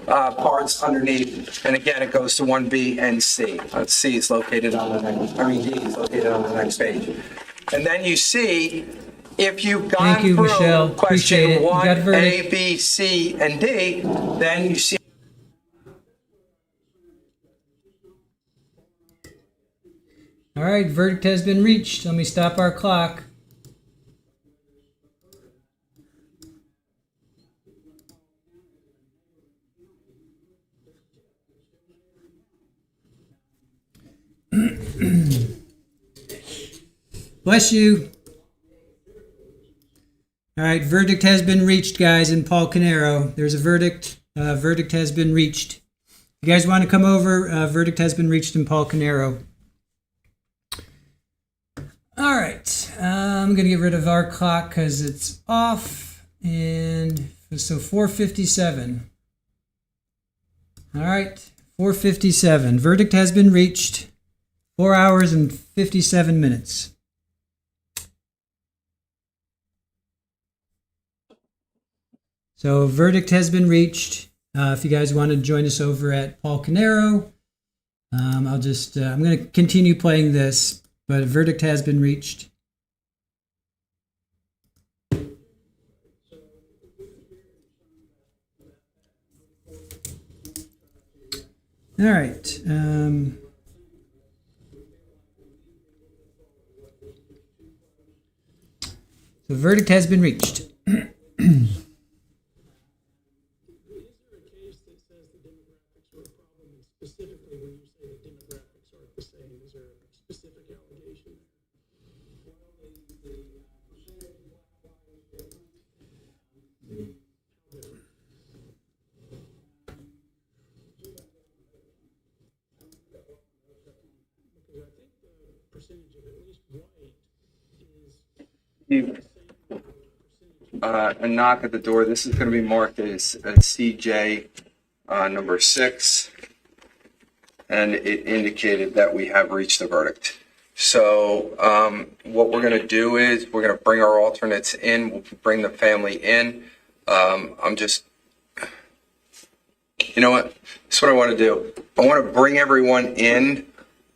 parts underneath. And again, it goes to 1B and C. C is located on the next, D is located on the next page. And then you see, if you've gone Thank you, through Michelle. Appreciate question it. You got 1, verdict. A, B, C, and D, then you see. All right, verdict has been reached. Let me stop our clock. Bless you. All right, verdict has been reached, guys, in Paul Caneiro. There's a verdict. Verdict has been reached. You guys want to come over? Verdict has been reached in Paul Caneiro. All right, I'm going to get rid of our clock because it's off. And so 4:57. All right, 4:57. Verdict has been reached. 4 hours and 57 minutes. So verdict has been reached. If you guys want to join us over at Paul Caneiro, I'm going to continue playing this, but a verdict has been reached. All right. The verdict has been reached. Specifically, when you say the demographics aren't the same, is there a specific allegation? Because I think the percentage of at least white is A knock at the door. This is going to be marked as CJ number 6, and it indicated that we have reached the verdict. So what we're going to do is we're going to bring our alternates in. We'll bring the family in. You know what? That's what I want to do. I want to bring everyone in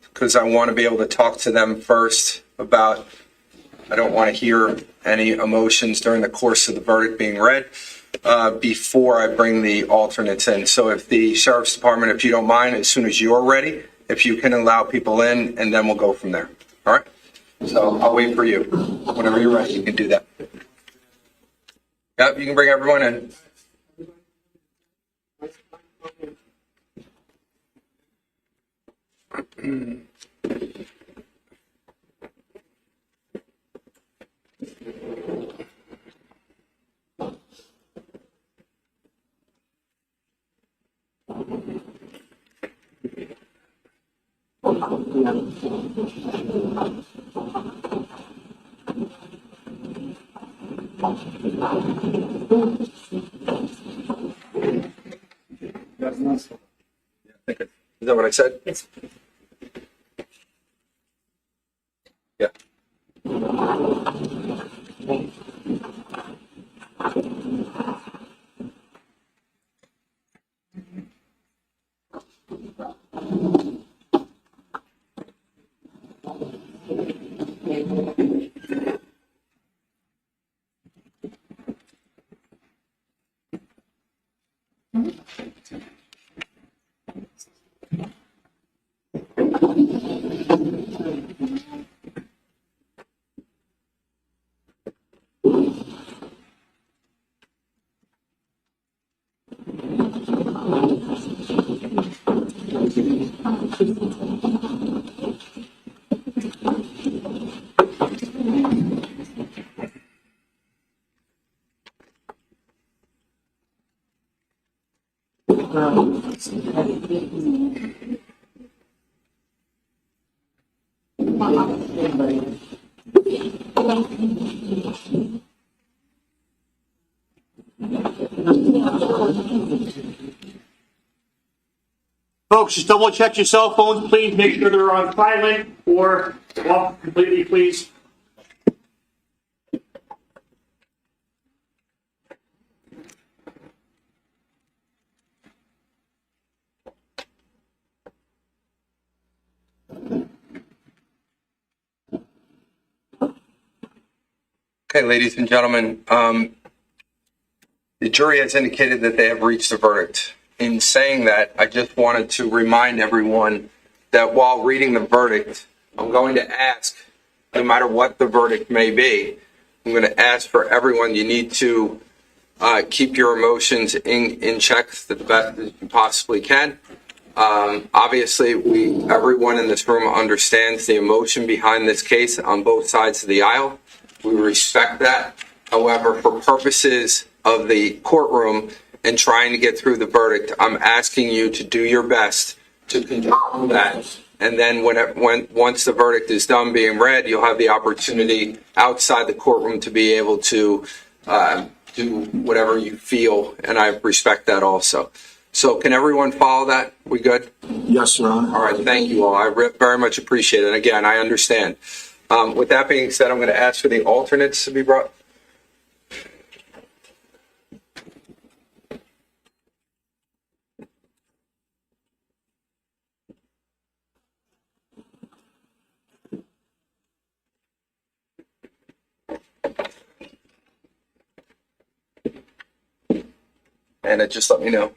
because I want to be able to talk to them first about, I don't want to hear any emotions during the course of the verdict being read before I bring the alternates in. So if the Sheriff's Department, if you don't mind, as soon as you're ready, if you can allow people in, and then we'll go from there. All right? So I'll wait for you. Whenever you're ready, you can do that. Yep, you can bring everyone in. Is that what I said? Yes. Yeah. Folks, just double check your cell phones, please. Make sure they're on silent or off completely, please. Okay, ladies and gentlemen, the jury has indicated that they have reached a verdict. In saying that, I just wanted to remind everyone that while reading the verdict, I'm going to ask, no matter what the verdict may be, I'm going to ask for everyone, you need to keep your emotions in check the best as you possibly can. Obviously, everyone in this room understands the emotion behind this case on both sides of the aisle. We respect that. However, for purposes of the courtroom and trying to get through the verdict, I'm asking you to do your best to control that. And then once the verdict is done being read, you'll have the opportunity outside the courtroom to be able to do whatever you feel, and I respect that also. So can everyone follow that? We good? Yes, Your Honor. All right, thank you all. I very much appreciate it. Again, I understand. With that being said, I'm going to ask for the alternates to be brought. And just let me know.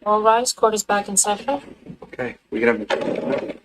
All rise, court is back in session. Okay, we can have.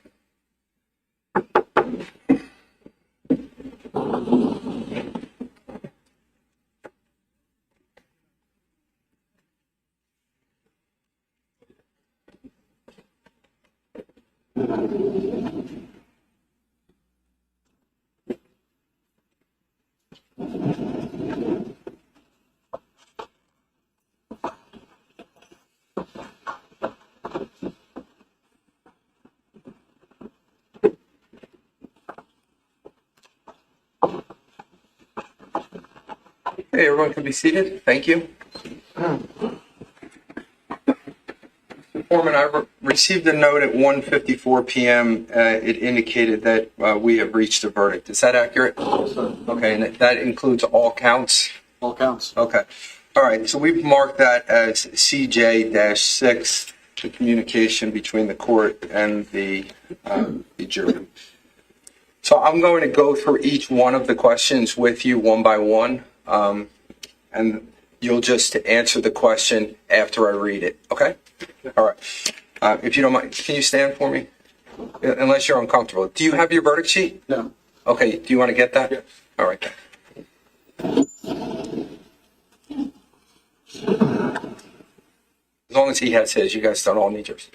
Hey, everyone can be seated. Thank you. Foreman, I received a note at 1:54 p.m. It indicated that we have reached a verdict. Is that accurate? Yes, sir. Okay, and that includes all counts? All counts. Okay. All right, so we've marked that as CJ-6, the communication between the court and the jury. So I'm going to go through each one of the questions with you one by one, and you'll just answer the question after I read it, okay? All right. If you don't mind, can you stand for me? Unless you're uncomfortable. Do you have your verdict sheet? No. Okay, do you want to get that? Yes. All right. As long as he has his, you guys don't all need yours.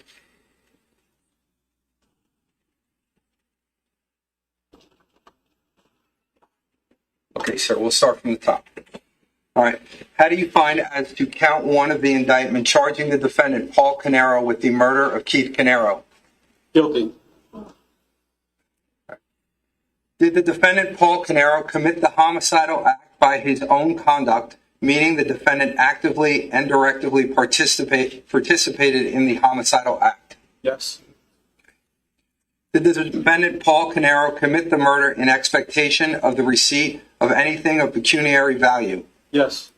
Okay, sir, we'll start from the top. All right. How do you find as to count one of the indictment charging the defendant, Paul Caneiro, with the murder of Keith Caneiro? Guilty. Did the defendant, Paul Caneiro, commit the homicidal act by his own conduct, meaning the defendant actively and directly participated in the homicidal act? Yes. Did the defendant, Paul Caneiro, commit the murder in expectation of the receipt of anything of pecuniary value? Yes.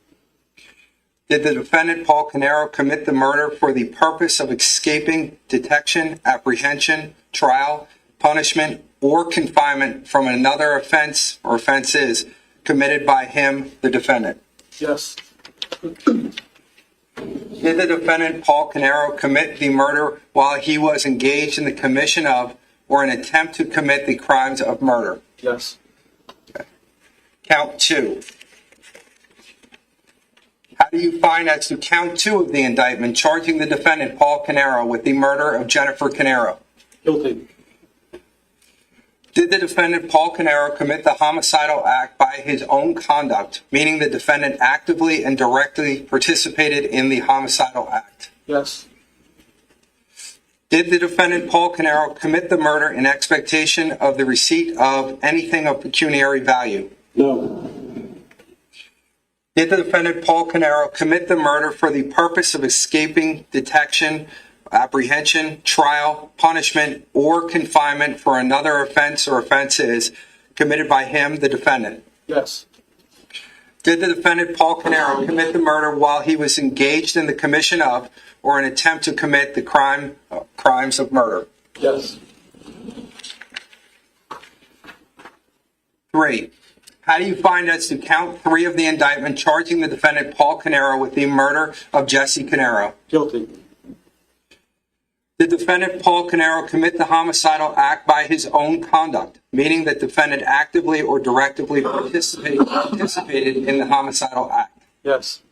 Did the defendant, Paul Caneiro, commit the murder for the purpose of escaping detection, apprehension, trial, punishment, or confinement from another offense or offenses committed by him, the defendant? Yes. Did the defendant, Paul Caneiro, commit the murder while he was engaged in the commission of or an attempt to commit the crimes of murder? Yes. Count 2. How do you find as to count 2 of the indictment charging the defendant, Paul Caneiro, with the murder of Jennifer Caneiro? Guilty. Did the defendant, Paul Caneiro, commit the homicidal act by his own conduct, meaning the defendant actively and directly participated in the homicidal act? Yes. Did the defendant, Paul Caneiro, commit the murder in expectation of the receipt of anything of pecuniary value? No. Did the defendant, Paul Caneiro, commit the murder for the purpose of escaping detection, apprehension, trial, punishment, or confinement for another offense or offenses committed by him, the defendant? Yes. Did the defendant, Paul Caneiro, commit the murder while he was engaged in the commission of or an attempt to commit the crimes of murder? Yes. 3. How do you find as to count 3 of the indictment charging the defendant, Paul Caneiro, with the murder of Jesse Caneiro? Guilty. Did the defendant, Paul Caneiro, commit the homicidal act by his own conduct, meaning that defendant actively or directly participated in the homicidal act? Yes.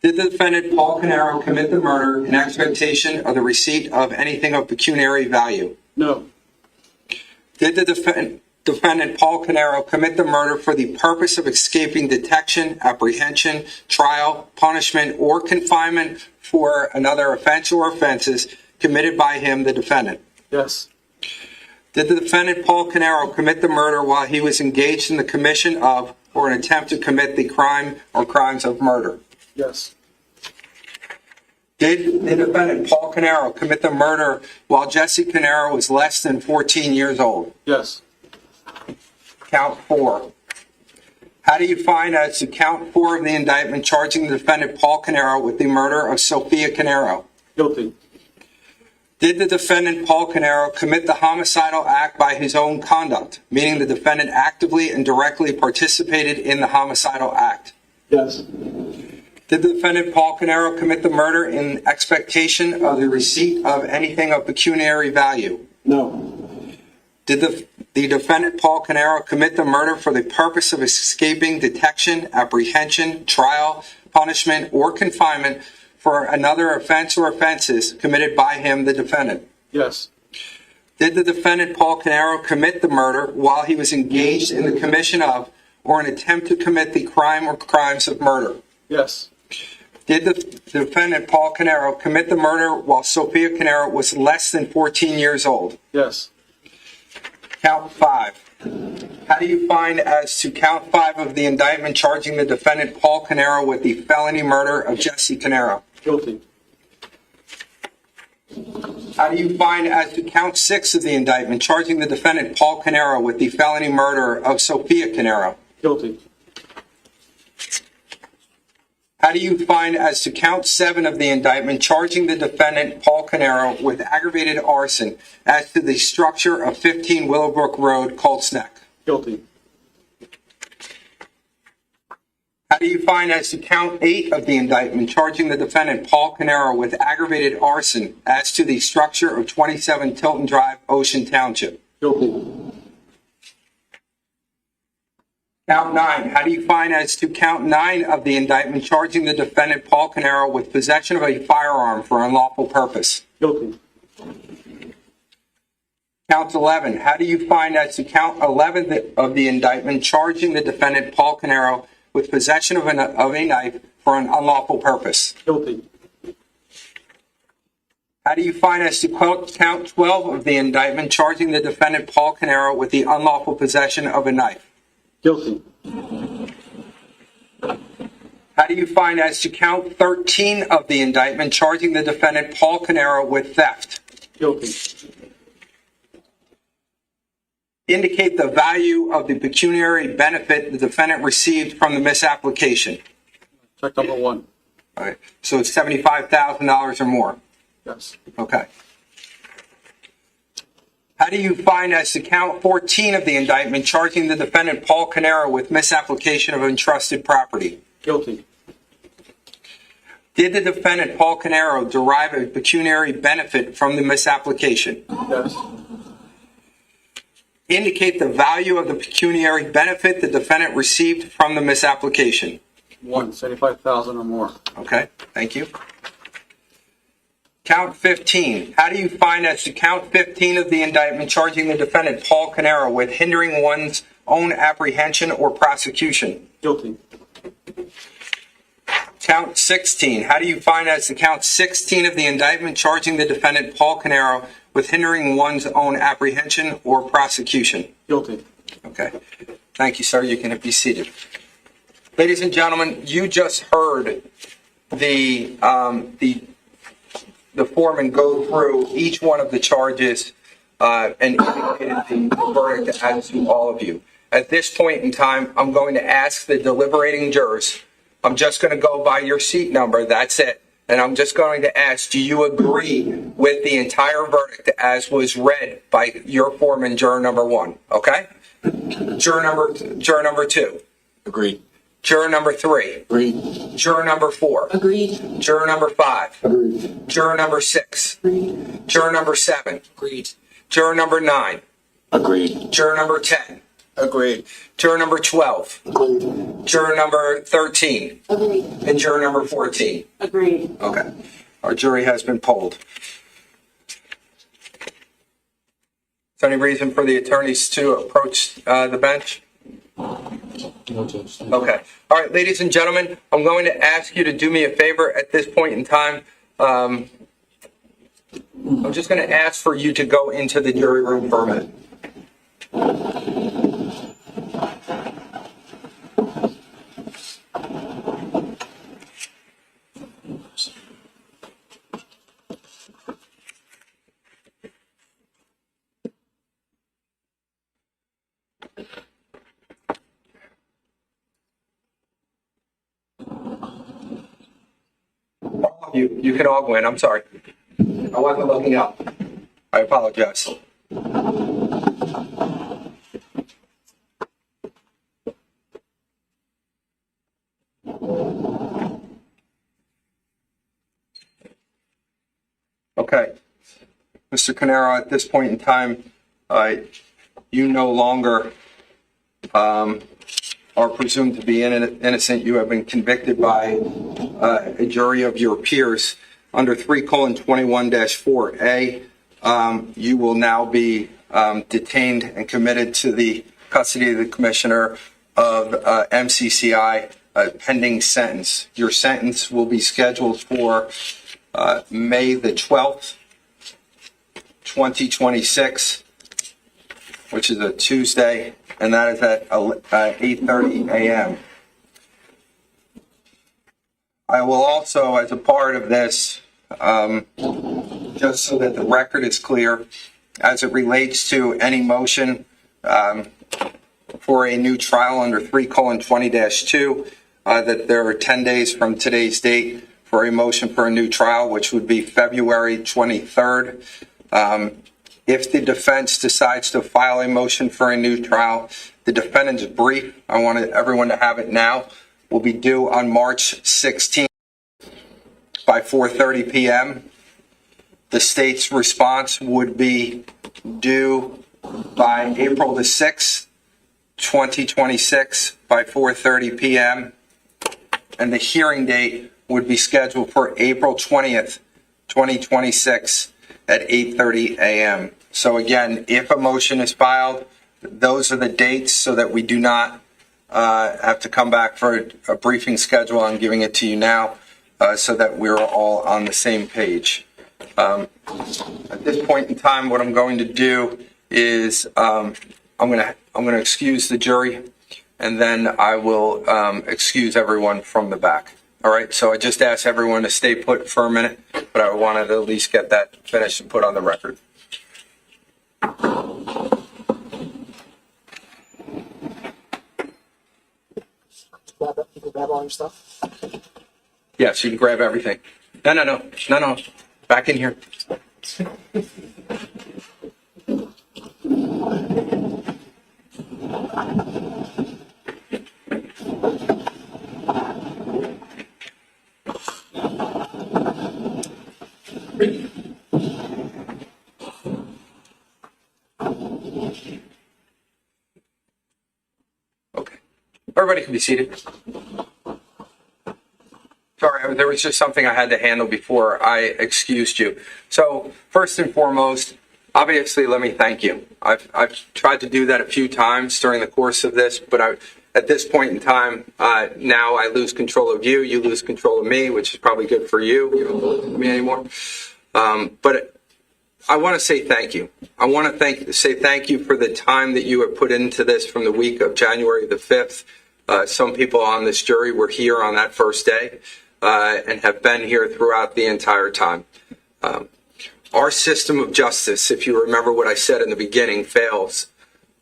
Did the defendant, Paul Caneiro, commit the murder in expectation of the receipt of anything of pecuniary value? No. Did the defendant, Paul Caneiro, commit the murder for the purpose of escaping detection, apprehension, trial, punishment, or confinement for another offense or offenses committed by him, the defendant? Yes. Did the defendant, Paul Caneiro, commit the murder while he was engaged in the commission of or an attempt to commit the crime or crimes of murder? Yes. Did the defendant, Paul Caneiro, commit the murder while Jesse Caneiro was less than 14 years old? Yes. Count 4. How do you find as to count 4 of the indictment charging the defendant, Paul Caneiro, with the murder of Sophia Caneiro? Guilty. Did the defendant, Paul Caneiro, commit the homicidal act by his own conduct, meaning the defendant actively and directly participated in the homicidal act? Yes. Did the defendant, Paul Caneiro, commit the murder in expectation of the receipt of anything of pecuniary value? No. Did the defendant, Paul Caneiro, commit the murder for the purpose of escaping detection, apprehension, trial, punishment, or confinement for another offense or offenses committed by him, the defendant? Yes. Did the defendant, Paul Caneiro, commit the murder while he was engaged in the commission of or an attempt to commit the crime or crimes of murder? Yes. Did the defendant, Paul Caneiro, commit the murder while Sophia Caneiro was less than 14 years old? Yes. Count 5. How do you find as to count 5 of the indictment charging the defendant, Paul Caneiro, with the felony murder of Jesse Caneiro? Guilty. How do you find as to count 6 of the indictment charging the defendant, Paul Caneiro, with the felony murder of Sophia Caneiro? Guilty. How do you find as to count 7 of the indictment charging the defendant, Paul Caneiro, with aggravated arson as to the structure of 15 Willowbrook Road, Colts Neck? Guilty. How do you find as to count 8 of the indictment charging the defendant, Paul Caneiro, with aggravated arson as to the structure of 27 Tilton Drive, Ocean Township? Guilty. Count 9. How do you find as to count 9 of the indictment charging the defendant, Paul Caneiro, with possession of a firearm for unlawful purpose? Guilty. Count 11. How do you find as to count 11 of the indictment charging the defendant, Paul Caneiro, with possession of a knife for an unlawful purpose? Guilty. How do you find as to count 12 of the indictment charging the defendant, Paul Caneiro, with the unlawful possession of a knife? Guilty. How do you find as to count 13 of the indictment charging the defendant, Paul Caneiro, with theft? Guilty. Indicate the value of the pecuniary benefit the defendant received from the misapplication. Check number 1. All right. So it's $75,000 or more. Yes. Okay. How do you find as to count 14 of the indictment charging the defendant Paul Caneiro with misapplication of entrusted property? Guilty. Did the defendant Paul Caneiro derive a pecuniary benefit from the misapplication? Yes. Indicate the value of the pecuniary benefit the defendant received from the misapplication. 75,000 or more. Okay, thank you. Count 15. How do you find as to count 15 of the indictment charging the defendant Paul Caneiro with hindering one's own apprehension or prosecution? Guilty. Count 16. How do you find as to count 16 of the indictment charging the defendant Paul Caneiro with hindering one's own apprehension or prosecution? Guilty. Okay. Thank you, sir. You can be seated. Ladies and gentlemen, you just heard the foreman go through each one of the charges and indicated the verdict as to all of you. At this point in time, I'm going to ask the deliberating jurors. I'm just going to go by your seat number. That's it. And I'm just going to ask, do you agree with the entire verdict as was read by your foreman, juror number 1? Okay? Juror number 2. Agreed. Juror number 3. Agreed. Juror number 4. Agreed. Juror number 5. Agreed. Juror number 6. Agreed. Juror number 7. Agreed. Juror number 9. Agreed. Juror number 10. Agreed. Juror number 12. Agreed. Juror number 13. Agreed. And juror number 14. Agreed. Okay. Our jury has been polled. Is there any reason for the attorneys to approach the bench? No, Judge. Okay. All right, ladies and gentlemen, I'm going to ask you to do me a favor at this point in time. I'm just going to ask for you to go into the jury room for a minute. You can all go in. I'm sorry. I wasn't looking up. I apologize. Okay. Mr. Caneiro, at this point in time, you no longer are presumed to be innocent. You have been convicted by a jury of your peers under 3:21-4A. You will now be detained and committed to the custody of the Commissioner of MCCI pending sentence. Your sentence will be scheduled for May the 12th, 2026, which is a Tuesday, and that is at 8:30 a.m. I will also, as a part of this, just so that the record is clear, as it relates to any motion for a new trial under 3:20-2, that there are 10 days from today's date for a motion for a new trial, which would be February 23rd. If the defense decides to file a motion for a new trial, the defendant's brief, I want everyone to have it now, will be due on March 16th by 4:30 p.m. The state's response would be due by April the 6th, 2026 by 4:30 p.m. And the hearing date would be scheduled for April 20th, 2026 at 8:30 a.m. So again, if a motion is filed, those are the dates so that we do not have to come back for a briefing schedule. I'm giving it to you now so that we're all on the same page. At this point in time, what I'm going to do is I'm going to excuse the jury, and then I will excuse everyone from the back. All right, so I just ask everyone to stay put for a minute, but I wanted to at least get that finished and put on the record. You can grab all your stuff. Yes, you can grab everything. No. Back in here. Okay. Everybody can be seated. Sorry, there was just something I had to handle before I excused you. So first and foremost, obviously, let me thank you. I've tried to do that a few times during the course of this, but at this point in time, now I lose control of you. You lose control of me, which is probably good for you. You don't listen to me anymore. But I want to say thank you. I want to say thank you for the time that you have put into this from the week of January the 5th. Some people on this jury were here on that first day and have been here throughout the entire time. Our system of justice, if you remember what I said in the beginning, fails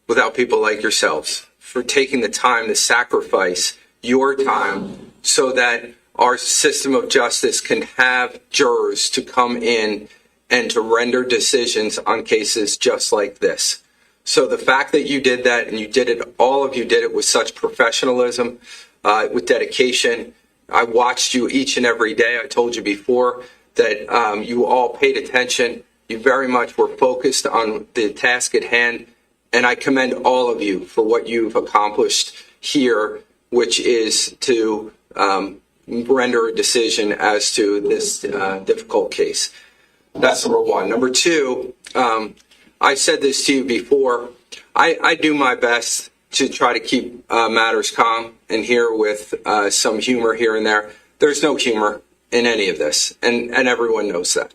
without people like yourselves for taking the time to sacrifice your time so that our system of justice can have jurors to come in and to render decisions on cases just like this. So the fact that you did that, and you did it, all of you did it with such professionalism, with dedication. I watched you each and every day. I told you before that you all paid attention. You very much were focused on the task at hand. And I commend all of you for what you've accomplished here, which is to render a decision as to this difficult case. That's number one. Number two, I said this to you before. I do my best to try to keep matters calm and here with some humor here and there. There's no humor in any of this, and everyone knows that.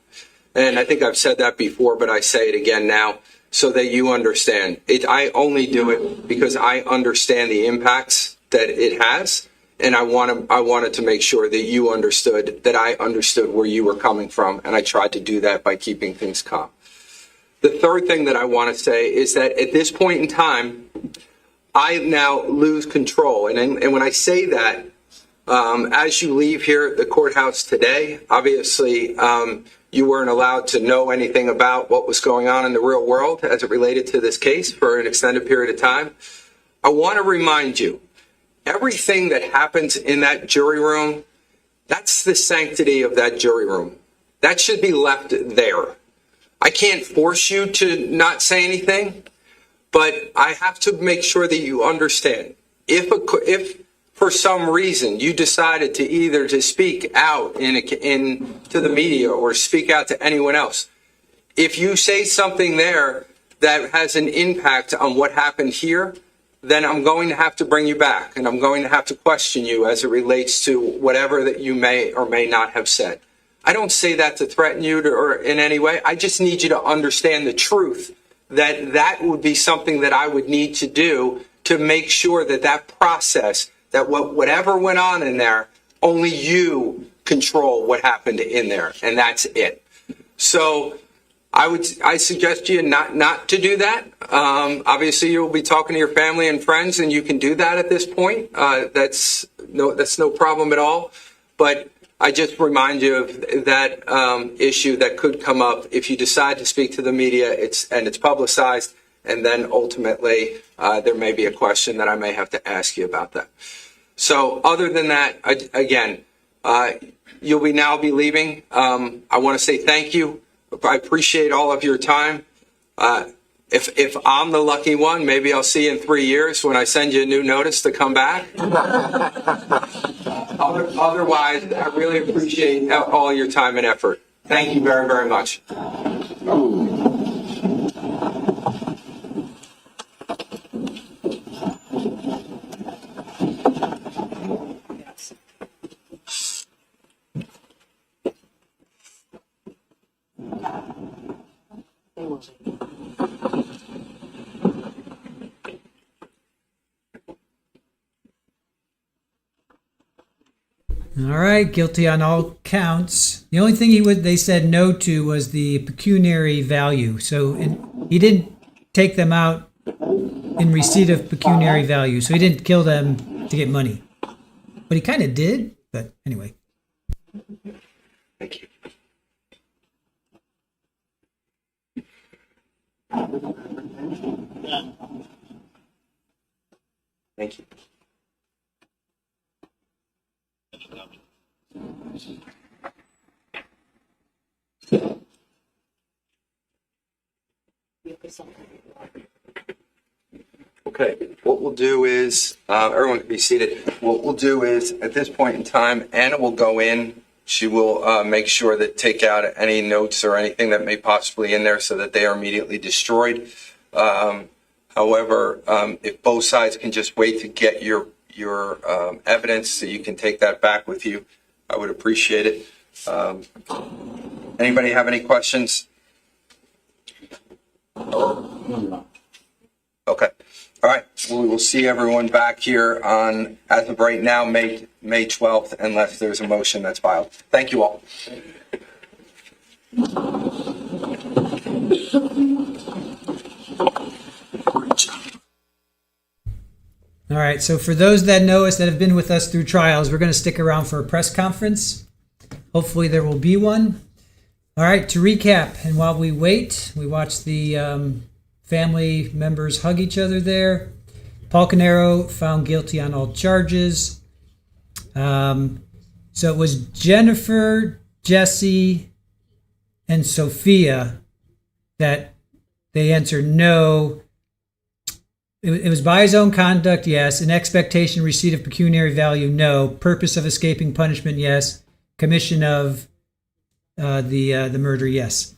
And I think I've said that before, but I say it again now so that you understand. I only do it because I understand the impacts that it has, and I wanted to make sure that you understood, that I understood where you were coming from, and I tried to do that by keeping things calm. The third thing that I want to say is that at this point in time, I now lose control. And when I say that, as you leave here, the courthouse today, obviously, you weren't allowed to know anything about what was going on in the real world as it related to this case for an extended period of time. I want to remind you, everything that happens in that jury room, that's the sanctity of that jury room. That should be left there. I can't force you to not say anything, but I have to make sure that you understand. If for some reason you decided to either to speak out to the media or speak out to anyone else, if you say something there that has an impact on what happened here, then I'm going to have to bring you back, and I'm going to have to question you as it relates to whatever that you may or may not have said. I don't say that to threaten you or in any way. I just need you to understand the truth, that would be something that I would need to do to make sure that that process, that whatever went on in there, only you control what happened in there, and that's it. So I suggest you not to do that. Obviously, you'll be talking to your family and friends, and you can do that at this point. That's no problem at all. But I just remind you of that issue that could come up if you decide to speak to the media. It's publicized, and then ultimately there may be a question that I may have to ask you about that. So other than that, again, you'll now be leaving. I want to say thank you. I appreciate all of your time. If I'm the lucky one, maybe I'll see you in 3 years when I send you a new notice to come back. Otherwise, I really appreciate all your time and effort. Thank you very, very much. All right, guilty on all counts. The only thing they said no to was the pecuniary value. So he didn't take them out in receipt of pecuniary value. So he didn't kill them to get money. But he kind of did. But anyway. Thank you. Thank you. Okay, what we'll do is, everyone can be seated. What we'll do is, at this point in time, Anna will go in. She will make sure that take out any notes or anything that may possibly in there so that they are immediately destroyed. However, if both sides can just wait to get your evidence so you can take that back with you, I would appreciate it. Anybody have any questions? Okay. All right. We will see everyone back here on, as of right now, May 12th, unless there's a motion that's filed. Thank you all. All right, so for those that know us, that have been with us through trials, we're going to stick around for a press conference. Hopefully there will be one. All right, to recap, and while we wait, we watch the family members hug each other there. Paul Caneiro found guilty on all charges. So it was Jennifer, Jesse, and Sophia that they answered no. It was by his own conduct, yes. An expectation, receipt of pecuniary value, no. Purpose of escaping punishment, yes. Commission of the murder, yes.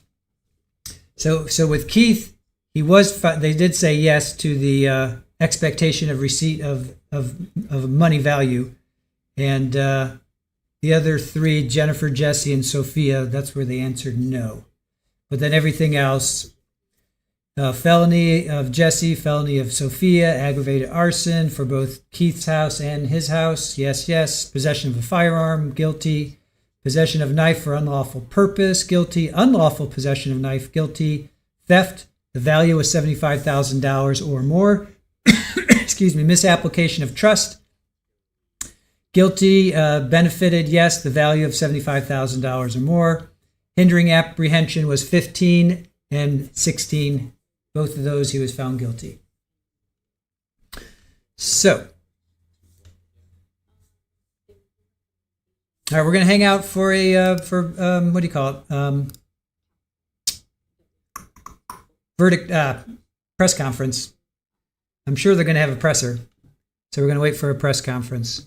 So with Keith, they did say yes to the expectation of receipt of money value, and the other three, Jennifer, Jesse, and Sophia, that's where they answered no. But then everything else. Felony of Jesse, felony of Sophia, aggravated arson for both Keith's house and his house, yes, yes. Possession of a firearm, guilty. Possession of knife for unlawful purpose, guilty. Unlawful possession of knife, guilty. Theft, the value was $75,000 or more. Excuse me. Misapplication of trust, guilty. Benefited, yes, the value of $75,000 or more. Hindering apprehension was 15 and 16. Both of those he was found guilty. So, all right, we're going to hang out for what do you call it? Press conference. I'm sure they're going to have a presser, so we're going to wait for a press conference.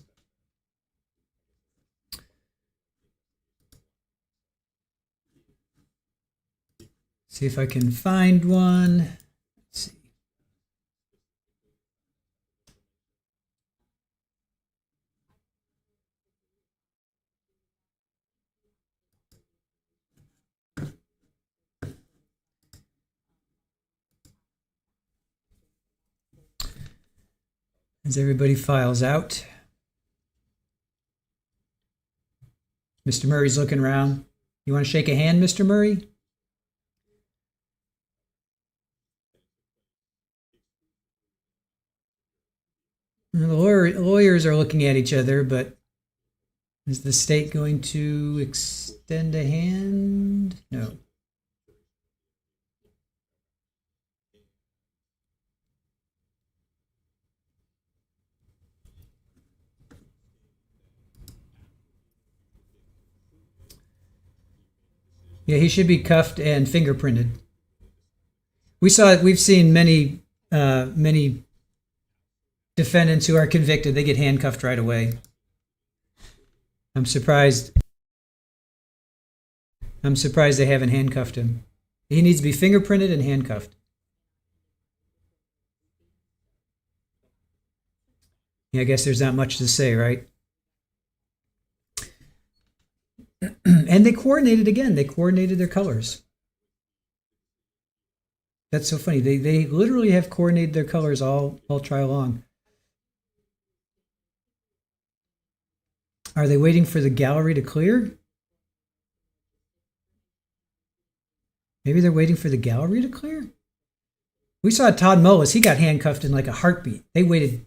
See if I can find one. Let's see. As everybody files out. Mr. Murray's looking around. You want to shake a hand, Mr. Murray? The lawyers are looking at each other, but is the state going to extend a hand? No. Yeah, he should be cuffed and fingerprinted. We've seen many defendants who are convicted, they get handcuffed right away. I'm surprised they haven't handcuffed him. He needs to be fingerprinted and handcuffed. Yeah, I guess there's not much to say, right? And they coordinated again. They coordinated their colors. That's so funny. They literally have coordinated their colors all trial long. Are they waiting for the gallery to clear? Maybe they're waiting for the gallery to clear? We saw Todd Mullis. He got handcuffed in like a heartbeat. They wasted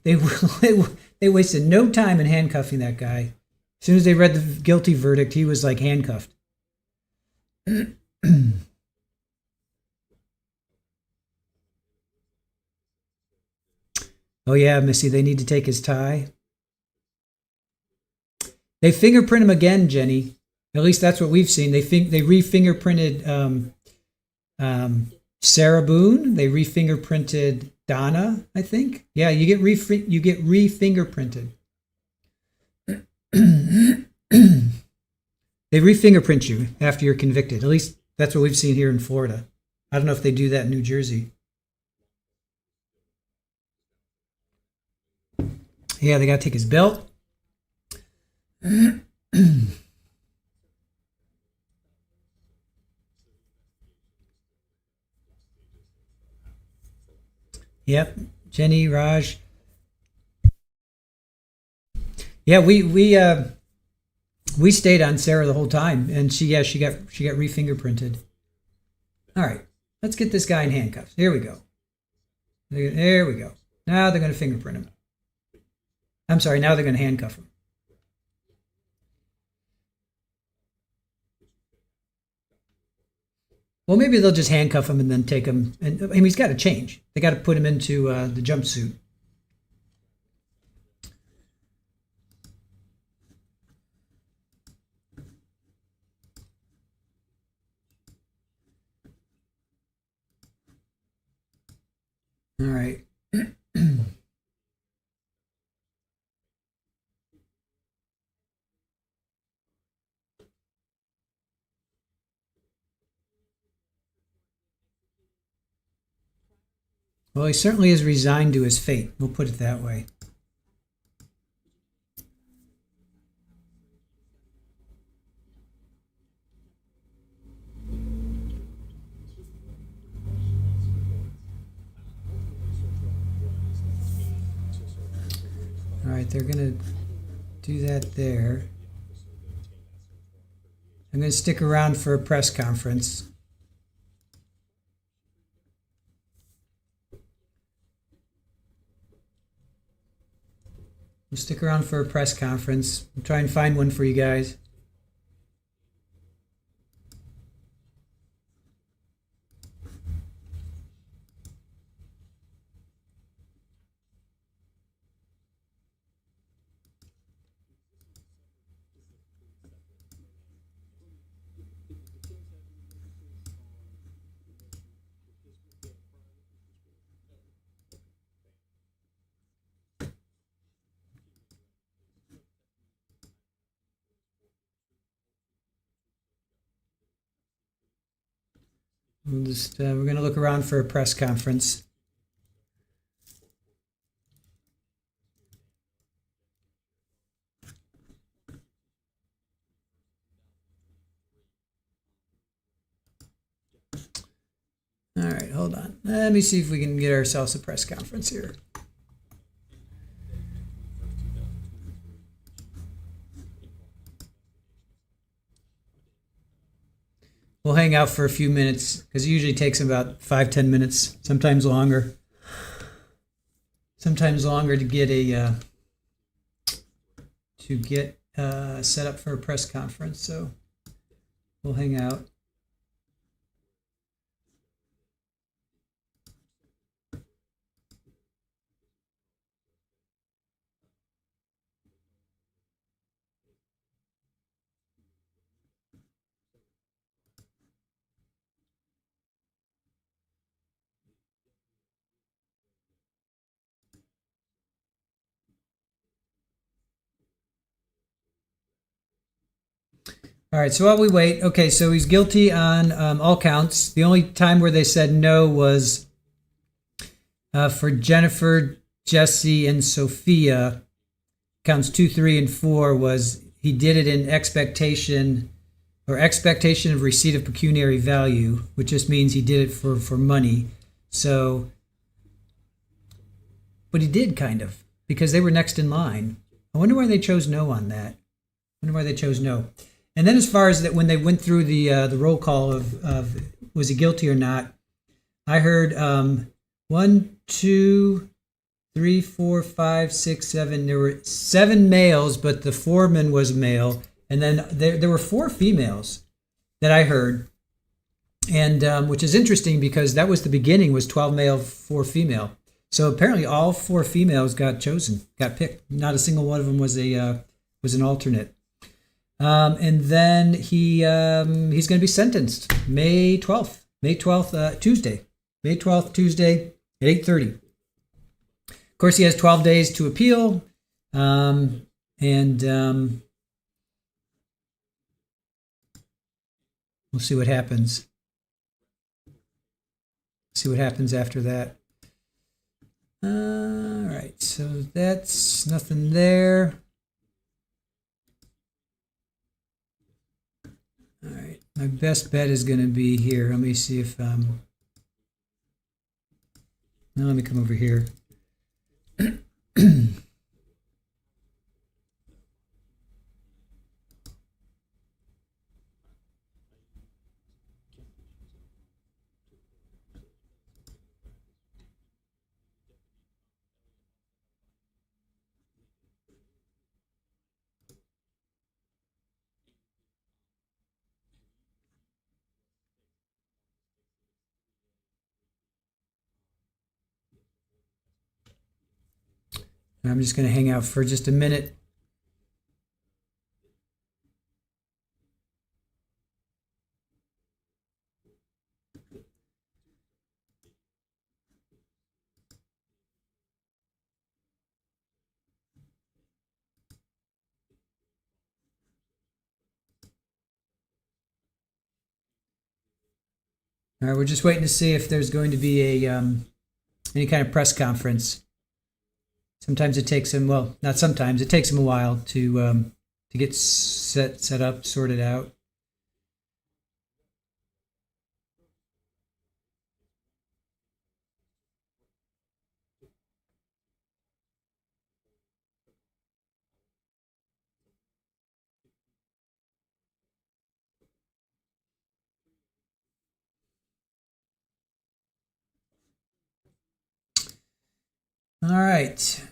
no time in handcuffing that guy. As soon as they read the guilty verdict, he was like handcuffed. Oh yeah, Missy, they need to take his tie. They fingerprint him again, Jenny. At least that's what we've seen. They re-fingerprinted Sarah Boone. They re-fingerprinted Donna, I think. Yeah, you get re-fingerprinted. They re-fingerprint you after you're convicted. At least that's what we've seen here in Florida. I don't know if they do that in New Jersey. Yeah, they got to take his belt. Yep, Jenny, Raj. Yeah, we stayed on Sarah the whole time, and she got re-fingerprinted. All right, let's get this guy in handcuffs. Here we go. There we go. Now they're going to fingerprint him. I'm sorry. Now they're going to handcuff him. Well, maybe they'll just handcuff him and then take him. And I mean, he's got to change. They got to put him into the jumpsuit. All right. Well, he certainly is resigned to his fate. We'll put it that way. All right, they're going to do that there. I'm going to stick around for a press conference. We'll stick around for a press conference. I'll try and find one for you guys. We're going to look around for a press conference. All right, hold on. Let me see if we can get ourselves a press conference here. We'll hang out for a few minutes because it usually takes about 5-10 minutes, sometimes longer. Sometimes longer to get set up for a press conference. So we'll hang out. All right, so while we wait, okay, so he's guilty on all counts. The only time where they said no was for Jennifer, Jesse, and Sophia. Counts 2, 3, and 4 was he did it in expectation of receipt of pecuniary value, which just means he did it for money. So, but he did kind of, because they were next in line. I wonder why they chose no on that. And then as far as that, when they went through the roll call of was he guilty or not, I heard 1, 2, 3, 4, 5, 6, 7. There were 7 males, but the foreman was male. And then there were 4 females that I heard. And which is interesting because that was the beginning, was 12 male, 4 female. So apparently all 4 females got chosen, got picked. Not a single one of them was an alternate. And then he's going to be sentenced May 12th, Tuesday. May 12th, Tuesday at 8:30. Of course, he has 12 days to appeal. We'll see what happens. See what happens after that. All right, so that's nothing there. All right, my best bet is going to be here. Let me see if no, let me come over here. I'm just going to hang out for just a minute. All right, we're just waiting to see if there's going to be a any kind of press conference. Sometimes it takes him, well, not sometimes, it takes him a while to get set up, sorted out. All right.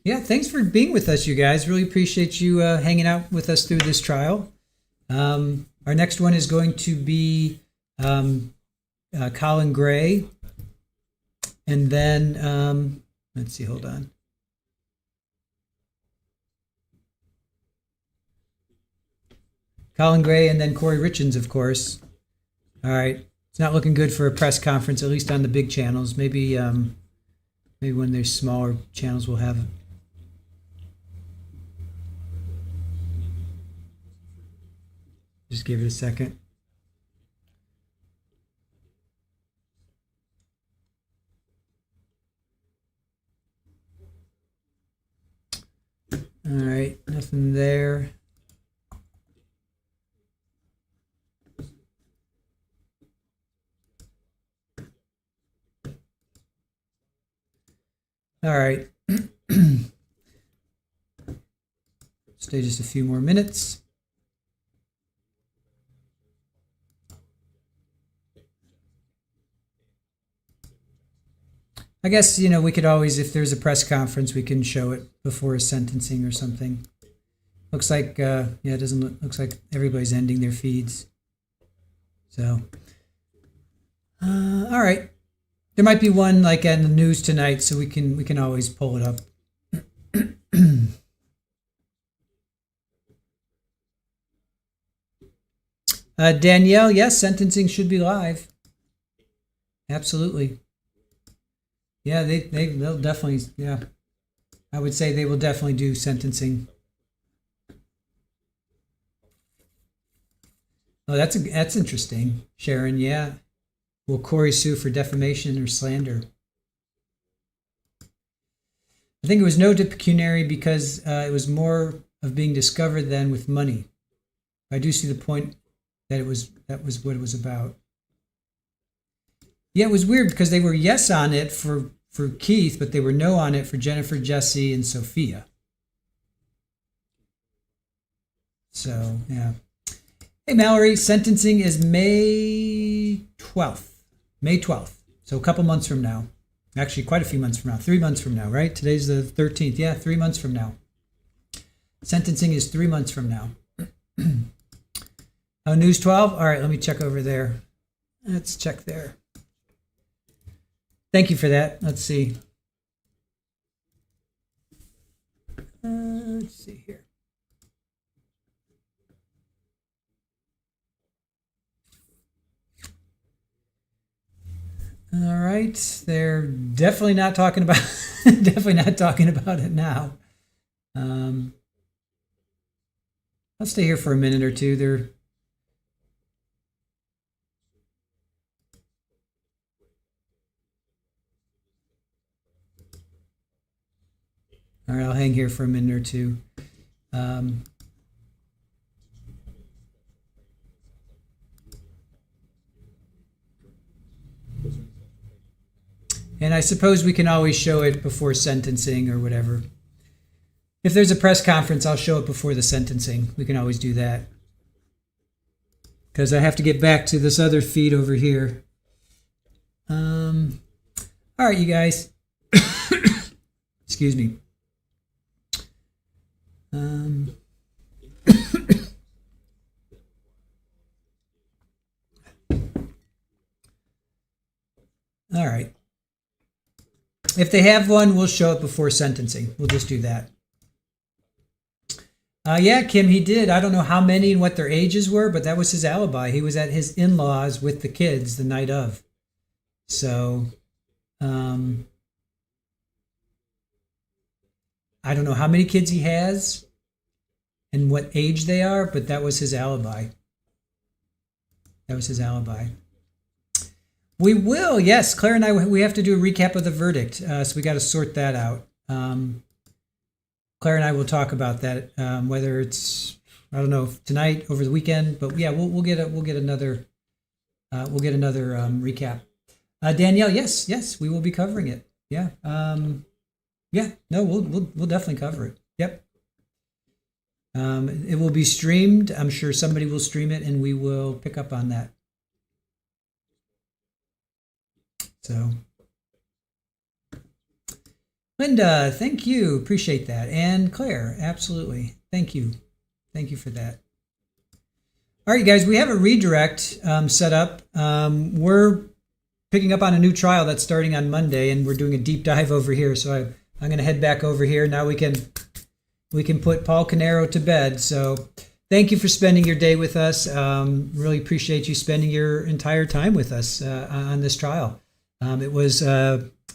Yeah, thanks for being with us, you guys. Really appreciate you hanging out with us through this trial. Our next one is going to be Colin Gray. And then, let's see, hold on. Colin Gray and then Corey Richins, of course. All right. It's not looking good for a press conference, at least on the big channels. Maybe maybe when there's smaller channels we'll have. Just give it a second. All right, nothing there. All right. Stay just a few more minutes. I guess, we could always, if there's a press conference, we can show it before a sentencing or something. Looks like, it doesn't looks like everybody's ending their feeds. So, all right. There might be one like in the news tonight, so we can always pull it up. Danielle, yes, sentencing should be live. Absolutely. Yeah, they'll definitely, yeah. I would say they will definitely do sentencing. Oh, that's interesting, Sharon. Yeah. Will Corey sue for defamation or slander? I think it was no pecuniary because it was more of being discovered than with money. I do see the point that that was what it was about. Yeah, it was weird because they were yes on it for Keith, but they were no on it for Jennifer, Jesse, and Sophia. So, yeah. Hey, Mallory, sentencing is May 12th. May 12th. So a couple months from now. Actually, quite a few months from now. 3 months from now, right? Today's the 13th. Yeah, 3 months from now. Sentencing is 3 months from now. Oh, News 12? All right, let me check over there. Let's check there. Thank you for that. Let's see. Let's see here. All right, they're definitely not talking about definitely not talking about it now. I'll stay here for a minute or two. They're all right. I'll hang here for a minute or two. And I suppose we can always show it before sentencing or whatever. If there's a press conference, I'll show it before the sentencing. We can always do that. Because I have to get back to this other feed over here. All right, you guys. Excuse me. All right. If they have one, we'll show it before sentencing. We'll just do that. Yeah, Kim, he did. I don't know how many and what their ages were, but that was his alibi. He was at his in-laws with the kids the night of. So, I don't know how many kids he has and what age they are, but that was his alibi. That was his alibi. We will, yes. Claire and I, we have to do a recap of the verdict, so we got to sort that out. Claire and I will talk about that, whether it's, I don't know, tonight, over the weekend, but yeah, we'll get another recap. Danielle, yes, we will be covering it. Yeah, no, we'll definitely cover it. Yep. It will be streamed. I'm sure somebody will stream it, and we will pick up on that. So, Linda, thank you. Appreciate that. And Claire, absolutely. Thank you. Thank you for that. All right, guys, we have a redirect set up. We're picking up on a new trial that's starting on Monday, and we're doing a deep dive over here. So I'm going to head back over here. Now we can put Paul Caneiro to bed. So thank you for spending your day with us. Really appreciate you spending your entire time with us on this trial. It was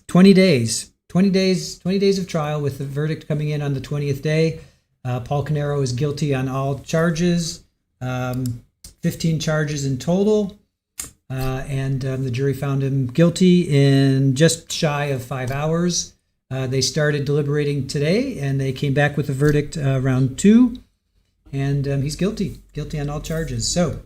20 days of trial with the verdict coming in on the 20th day. Paul Caneiro is guilty on all charges, 15 charges in total. And the jury found him guilty in just shy of 5 hours. They started deliberating today, and they came back with a verdict round 2. And he's guilty on all charges. So,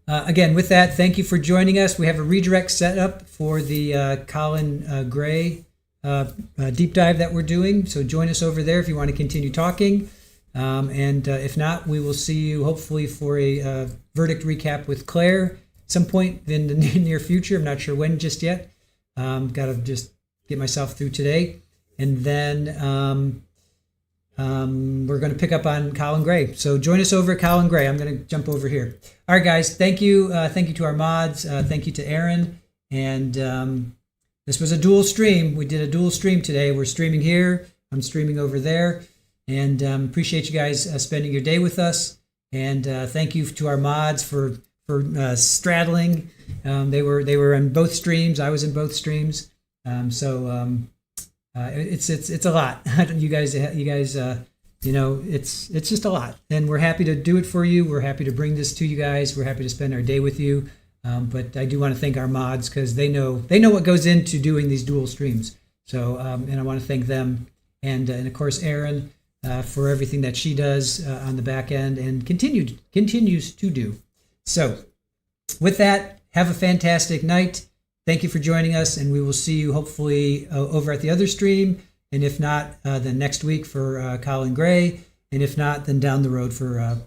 again, with that, thank you for joining us. We have a redirect set up for the Colin Gray deep dive that we're doing. So join us over there if you want to continue talking. And if not, we will see you hopefully for a verdict recap with Claire some point in the near future. I'm not sure when just yet. Got to just get myself through today. And then we're going to pick up on Colin Gray. So join us over at Colin Gray. I'm going to jump over here. All right, guys. Thank you. Thank you to our mods. Thank you to Aaron. And this was a dual stream. We did a dual stream today. We're streaming here. I'm streaming over there. And appreciate you guys spending your day with us. And thank you to our mods for straddling. They were on both streams. I was in both streams. It's a lot. You guys, it's just a lot, and we're happy to do it for you. We're happy to bring this to you guys. We're happy to spend our day with you. But I do want to thank our mods because they know what goes into doing these dual streams. So, and I want to thank them, and of course Erin for everything that she does on the back end and continues to do. So, with that, have a fantastic night. Thank you for joining us, and we will see you hopefully over at the other stream, and if not, then next week for Colin Gray, and if not, then down the road for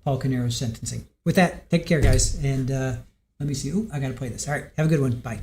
Paul Caneiro's sentencing. With that, take care, guys. And let me see. Oh, I got to play this. All right. Have a good one. Bye.